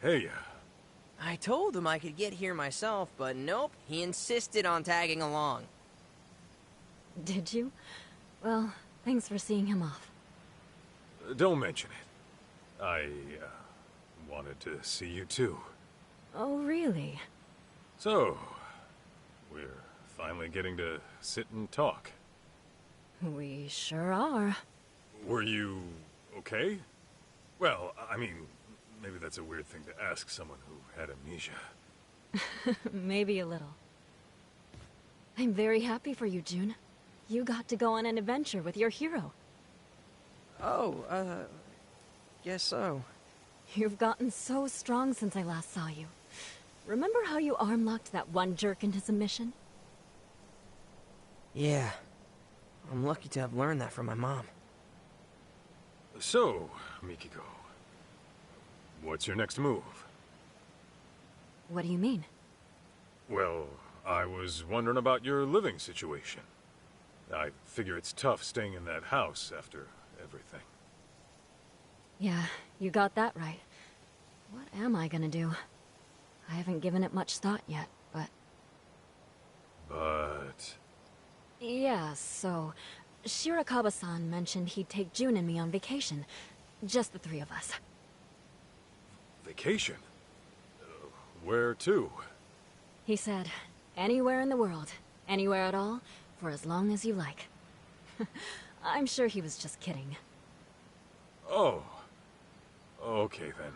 Hey, I told him I could get here myself, but nope, he insisted on tagging along. Did you? Well, thanks for seeing him off. don't mention it. I, wanted to see you too. Oh, really? So, we're finally getting to sit and talk. We sure are. Were you okay? Well, I mean, maybe that's a weird thing to ask someone who had amnesia. Maybe a little. I'm very happy for you, June. You got to go on an adventure with your hero. Oh, guess so. You've gotten so strong since I last saw you. Remember how you arm-locked that one jerk into submission? Yeah. I'm lucky to have learned that from my mom. So, Mikiko, what's your next move? What do you mean? Well, I was wondering about your living situation. I figure it's tough staying in that house after everything. Yeah, you got that right. What am I gonna do? I haven't given it much thought yet, but... But... Yeah, so... Shirakawa-san mentioned he'd take June and me on vacation. Just the 3 of us. Vacation? Where to? He said, Anywhere in the world. Anywhere at all, for as long as you like. I'm sure he was just kidding. Oh. Okay, then.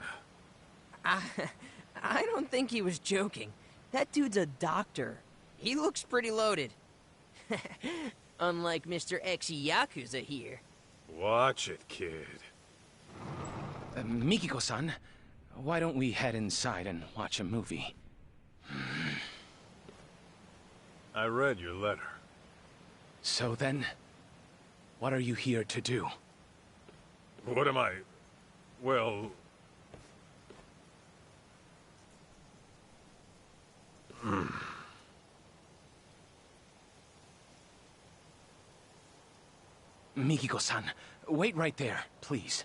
I don't think he was joking. That dude's a doctor. He looks pretty loaded. Unlike Mr. Ex-Yakuza here. Watch it, kid. Mikiko-san, why don't we head inside and watch a movie? I read your letter. So then, what are you here to do? What am I... Well... Mikiko-san, wait right there, please.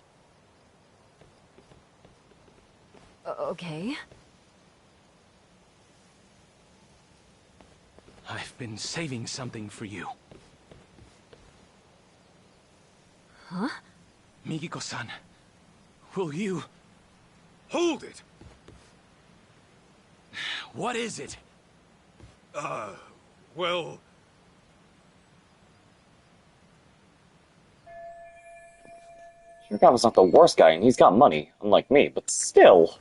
Okay. I've been saving something for you. Huh? Mikiko-san, will you... Hold it! What is it? Well... Shirakawa's not the worst guy, and he's got money, unlike me, but still.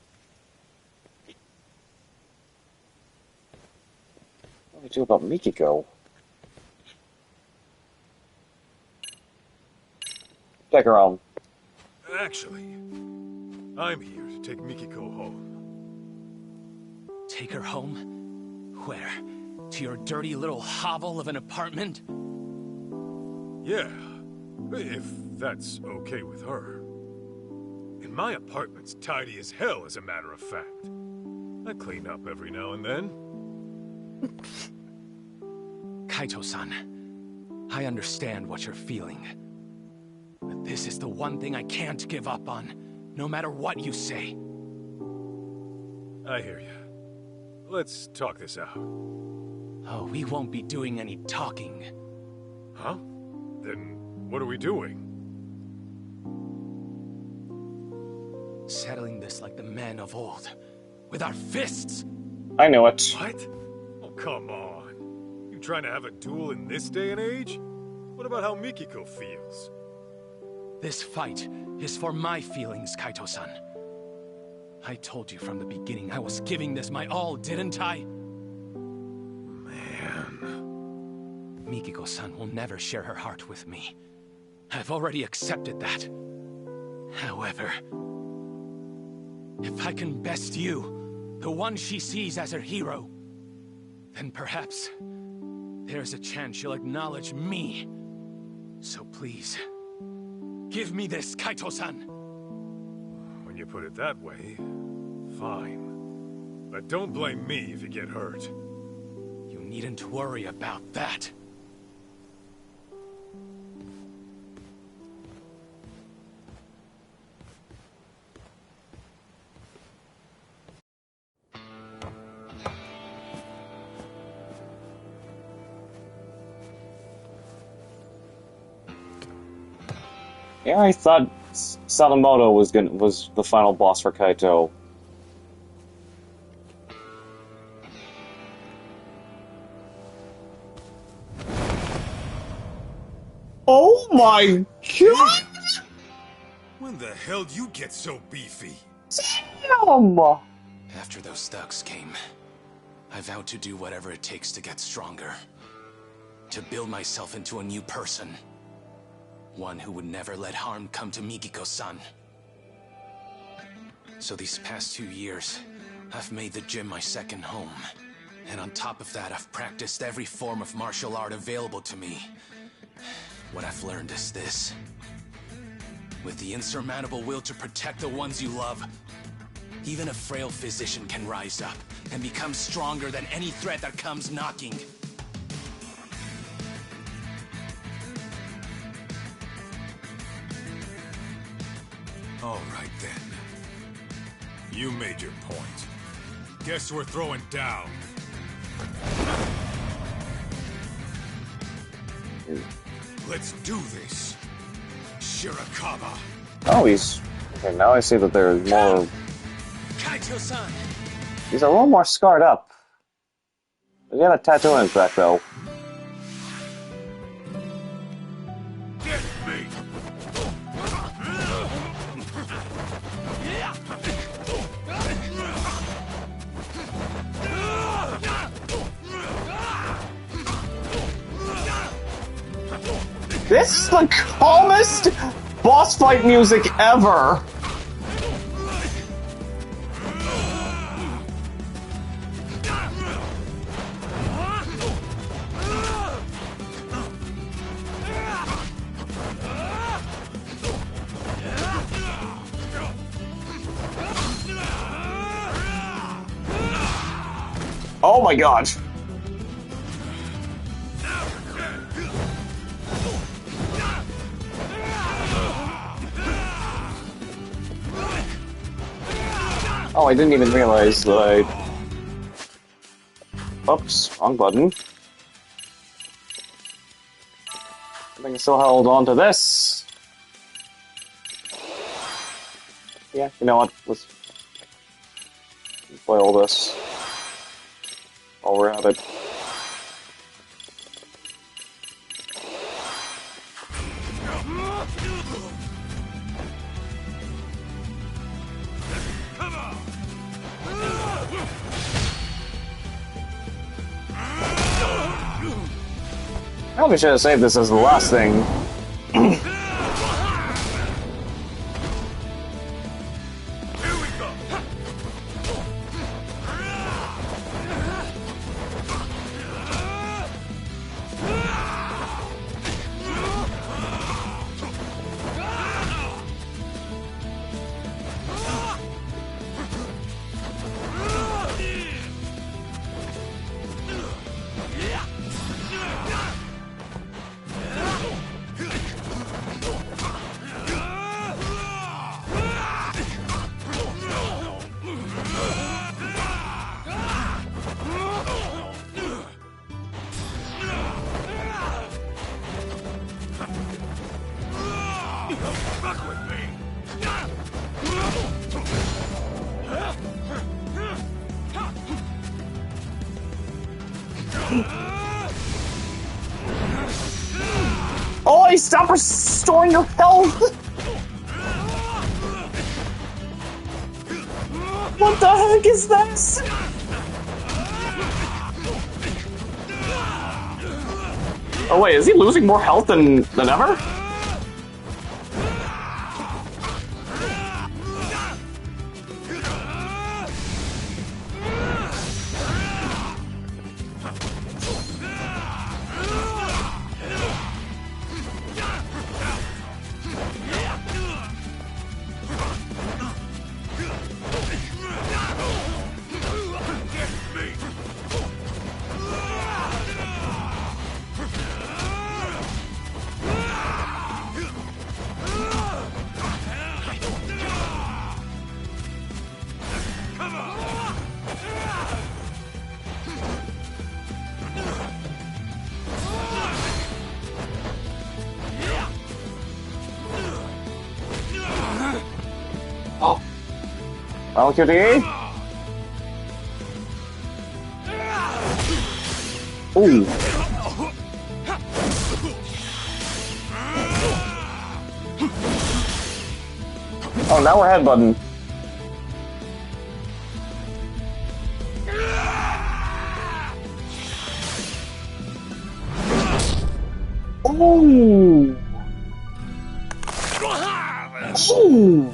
What do we do about Mikiko? Take her home. Actually, I'm here to take Mikiko home. Take her home? Where? To your dirty little hovel of an apartment? Yeah, if that's okay with her. And my apartment's tidy as hell, as a matter of fact. I clean up every now and then. Kaito-san, I understand what you're feeling. But this is the one thing I can't give up on, no matter what you say. I hear you. Let's talk this out. Oh, we won't be doing any talking. Huh? Then what are we doing? Settling this like the men of old. With our fists! I knew it. What? Oh, come on. You trying to have a duel in this day and age? What about how Mikiko feels? This fight is for my feelings, Kaito-san. I told you from the beginning I was giving this my all, didn't I? Man... Mikiko-san will never share her heart with me. I've already accepted that. However, if I can best you, the one she sees as her hero, then perhaps there's a chance she'll acknowledge me. So please, give me this, Kaito-san! When you put it that way, fine. But don't blame me if you get hurt. You needn't worry about that. Yeah, I thought Sadamoto was the final boss for Kaito. Oh my god! When the hell you get so beefy? Damn! After those thugs came, I vowed to do whatever it takes to get stronger. To build myself into a new person. One who would never let harm come to Mikiko-san. So these past 2 years, I've made the gym my second home. And on top of that, I've practiced every form of martial art available to me. What I've learned is this. With the insurmountable will to protect the ones you love, even a frail physician can rise up and become stronger than any threat that comes knocking. All right, then. You made your point. Guess we're throwing down. Let's do this. Shirakawa. Oh, he's... Okay, now I see that there's more... Kaito-san! He's a little more scarred up. He got a tattoo on his back, though. This is the calmest boss fight music ever! Oh my god! Oh, I didn't even realize that I... Oops, wrong button. I think I still held on to this. Yeah, you know what? Let's play all this. While we're at it. Probably should have saved this as the last thing. Oh, stop restoring your health! What the heck is this? Oh wait, is he losing more health than ever? Well, QTE? Ooh. Oh, now we're headbutting. Ooh. Ooh.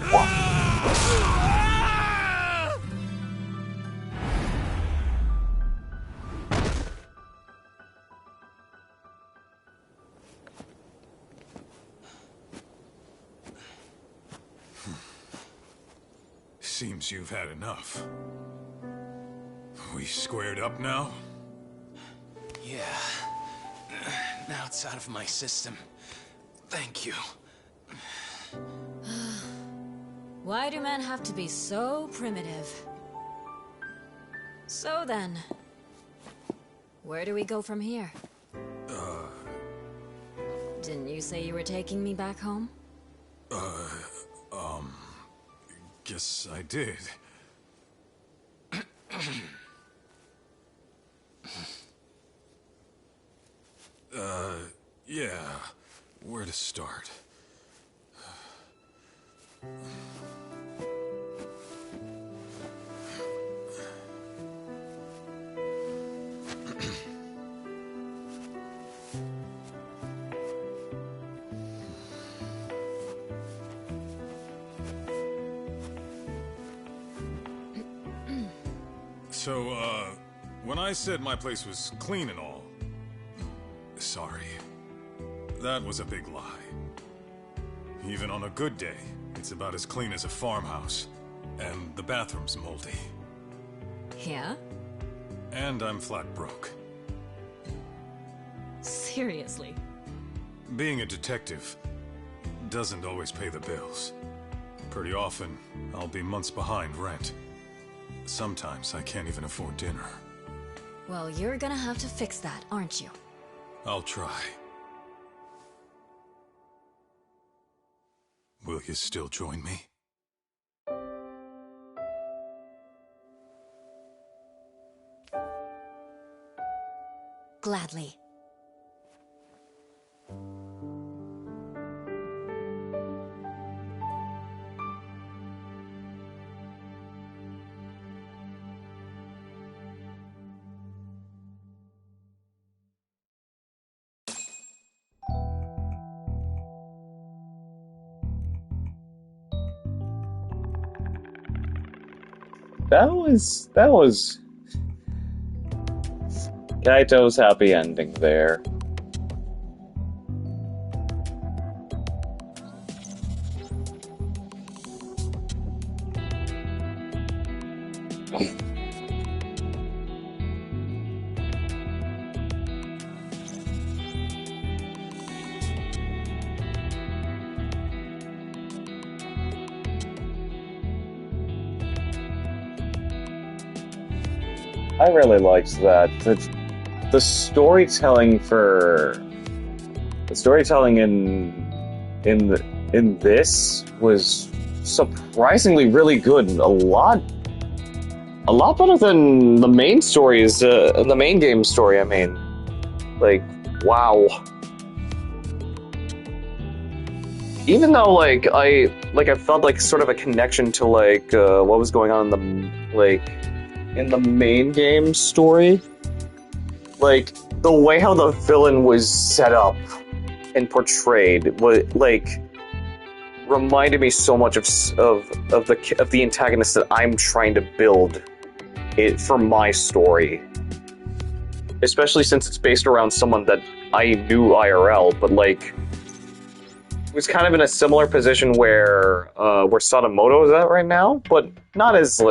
Seems you've had enough. We squared up now? Yeah. Now it's out of my system. Thank you. Why do men have to be so primitive? So then, where do we go from here? Didn't you say you were taking me back home? Guess I did. Yeah. Where to start? So, when I said my place was clean and all, sorry. That was a big lie. Even on a good day, it's about as clean as a farmhouse. And the bathroom's moldy. Yeah? And I'm flat broke. Seriously? Being a detective doesn't always pay the bills. Pretty often, I'll be months behind rent. Sometimes I can't even afford dinner. Well, you're gonna have to fix that, aren't you? I'll try. Will you still join me? Gladly. That was Kaito's happy ending there. I really liked that. The storytelling in this was surprisingly really good. A lot better than the main stories. The main game story. I mean, like, wow. Even though I felt like sort of a connection to what was going on in the main game story, like the way how the villain was set up and portrayed was reminded me so much of the antagonist that I'm trying to build it for my story, especially since it's based around someone that I knew IRL, but was kind of in a similar position where Sadamoto is at right now, but not as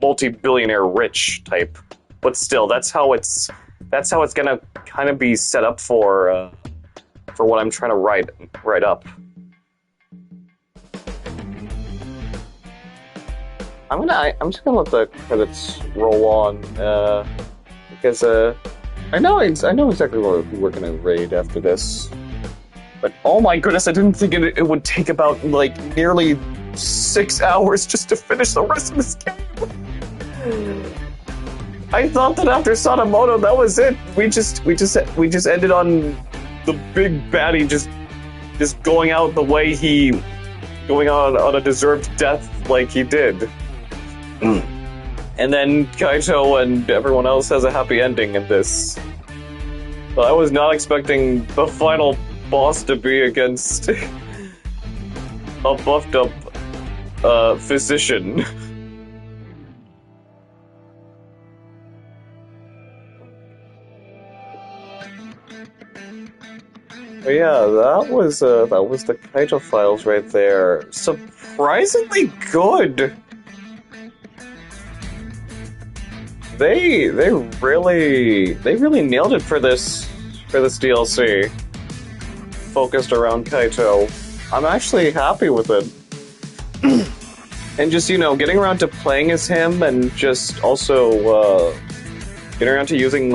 multi-billionaire rich type, but still, that's how it's gonna kind of be set up for what I'm trying to write up. I'm just gonna let the credits roll on because I know exactly what we're gonna raid after this, but oh my goodness, I didn't think it would take about nearly 6 hours just to finish the rest of this game. I thought that after Sadamoto, that was it. We just ended on the big baddie just going out the way going on a deserved death like he did. And then Kaito and everyone else has a happy ending in this. But I was not expecting the final boss to be against a buffed up physician. But yeah, that was the Kaito files right there. Surprisingly good. They really nailed it for this DLC. Focused around Kaito. I'm actually happy with it. And just, getting around to playing as him and just also getting around to using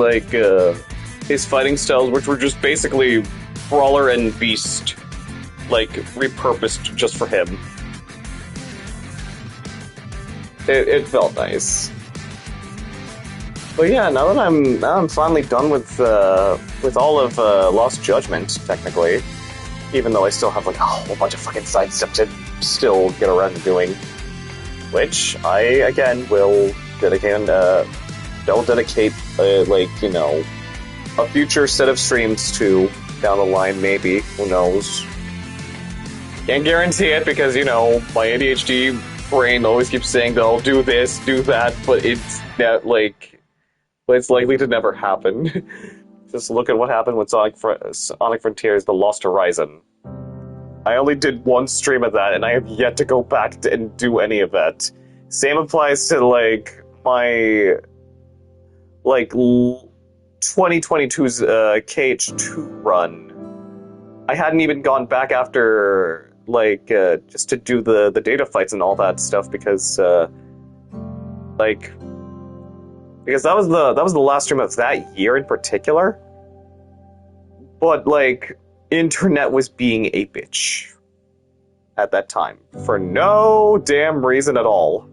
his fighting styles, which were just basically Brawler and Beast, repurposed just for him. It felt nice. But yeah, now that I'm finally done with all of Lost Judgment, technically, even though I still have like a whole bunch of fucking side stuff to still get around to doing, which I again will dedicate like, you know, a future set of streams to down the line, maybe. Who knows? Can't guarantee it because, you know, my ADHD brain always keeps saying that I'll do this, do that, but it's not like. But it's likely to never happen. Just look at what happened with Sonic Frontiers: The Lost Horizon. I only did one stream of that, and I have yet to go back and do any of that. Same applies to, like, my... like, 2022's KH2 run. I hadn't even gone back after, like, just to do the data fights and all that stuff, because, like... Because that was the last stream of that year in particular. But, like, internet was being a bitch at that time. For no damn reason at all.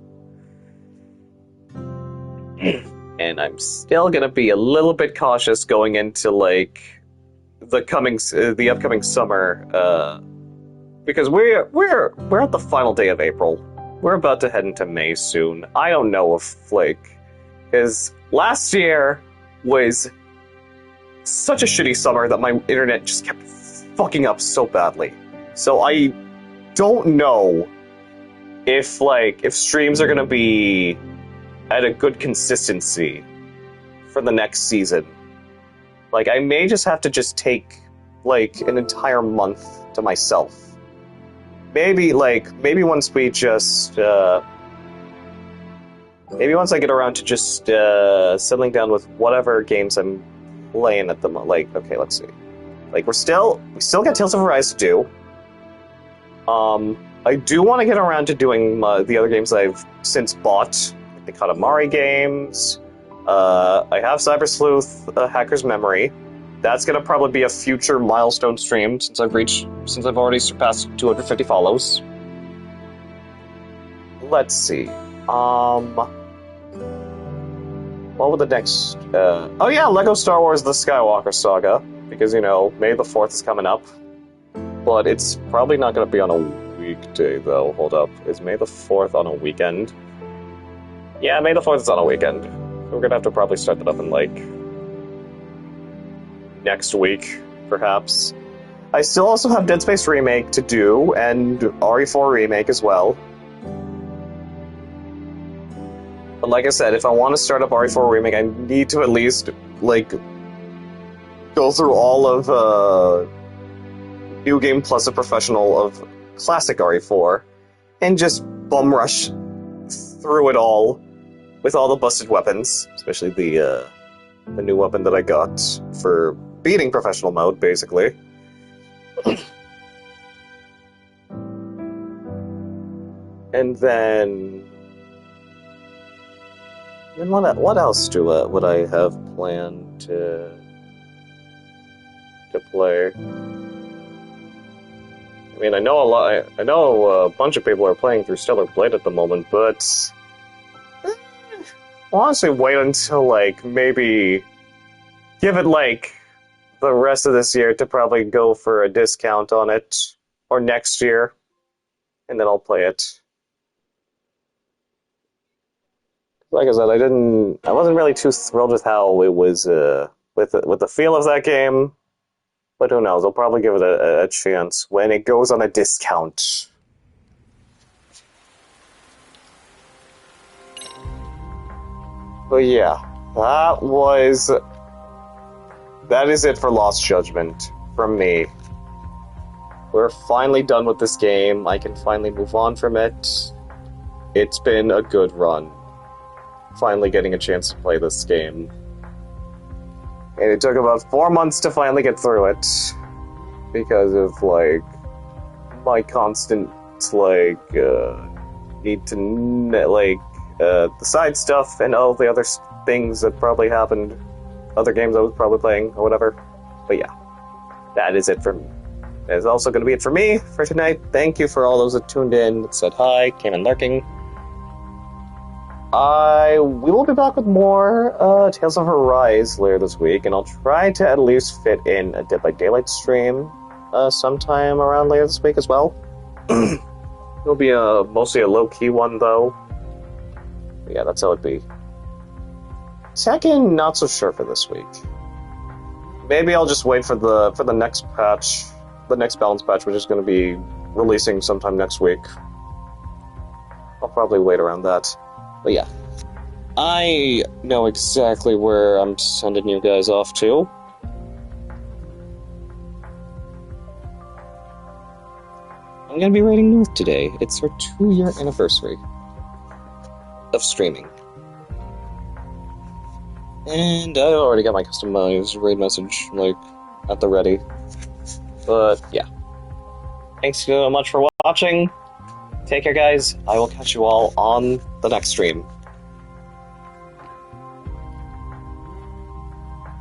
And I'm still gonna be a little bit cautious going into, like, the upcoming summer, because we're at the final day of April. We're about to head into May soon. I don't know if, like... Because last year was such a shitty summer that my internet just kept fucking up so badly. So I don't know if streams are gonna be at a good consistency for the next season. Like, I may just have to just take, like, an entire month to myself. Maybe once we just, maybe once I get around to just settling down with whatever games I'm playing at the moment. Like, okay, let's see. Like, we still got Tales of Arise to do. I do want to get around to doing the other games I've since bought, like the Katamari games. I have Cyber Sleuth, Hacker's Memory. That's gonna probably be a future milestone stream since I've already surpassed 250 follows. Let's see. What would the next... oh yeah, Lego Star Wars The Skywalker Saga, because, you know, May the 4th is coming up. But it's probably not going to be on a weekday, though. Hold up. Is May the 4th on a weekend? Yeah, May the 4th is on a weekend. We're going to have to probably start that up in, like, next week, perhaps. I still also have Dead Space Remake to do, and RE4 Remake as well. But like I said, if I want to start up RE4 Remake, I need to at least, like, go through all of New Game Plus a Professional of classic RE4, and just bum rush through it all with all the busted weapons, especially the new weapon that I got for beating Professional mode, basically. And then what else would I have planned to play? I mean, I know a bunch of people are playing through Stellar Blade at the moment, but I'll honestly wait until, like, maybe give it, like, the rest of this year to probably go for a discount on it, or next year, and then I'll play it. Like I said, I wasn't really too thrilled with how it was, with the feel of that game, but who knows, I'll probably give it a chance when it goes on a discount. But yeah, that is it for Lost Judgment from me. We're finally done with this game. I can finally move on from it. It's been a good run. Finally getting a chance to play this game. And it took about 4 months to finally get through it. Because of, like, my constant, like, need to, like, the side stuff and all the other things that probably happened. Other games I was probably playing, or whatever. But yeah, that is it for me. That is also going to be it for me for tonight. Thank you for all those that tuned in, that said hi, came in lurking. we will be back with more Tales of Arise later this week, and I'll try to at least fit in a Dead by Daylight stream sometime around later this week as well. It'll be mostly a low-key one, though. But yeah, that's how it'd be. Tekken, not so sure for this week. Maybe I'll just wait for the next patch, the next balance patch, which is going to be releasing sometime next week. I'll probably wait around that. But yeah, I know exactly where I'm sending you guys off to. I'm going to be raiding North today. It's our 2-year anniversary of streaming. And I already got my customized raid message, like, at the ready. But, yeah. Thanks so much for watching. Take care, guys. I will catch you all on the next stream.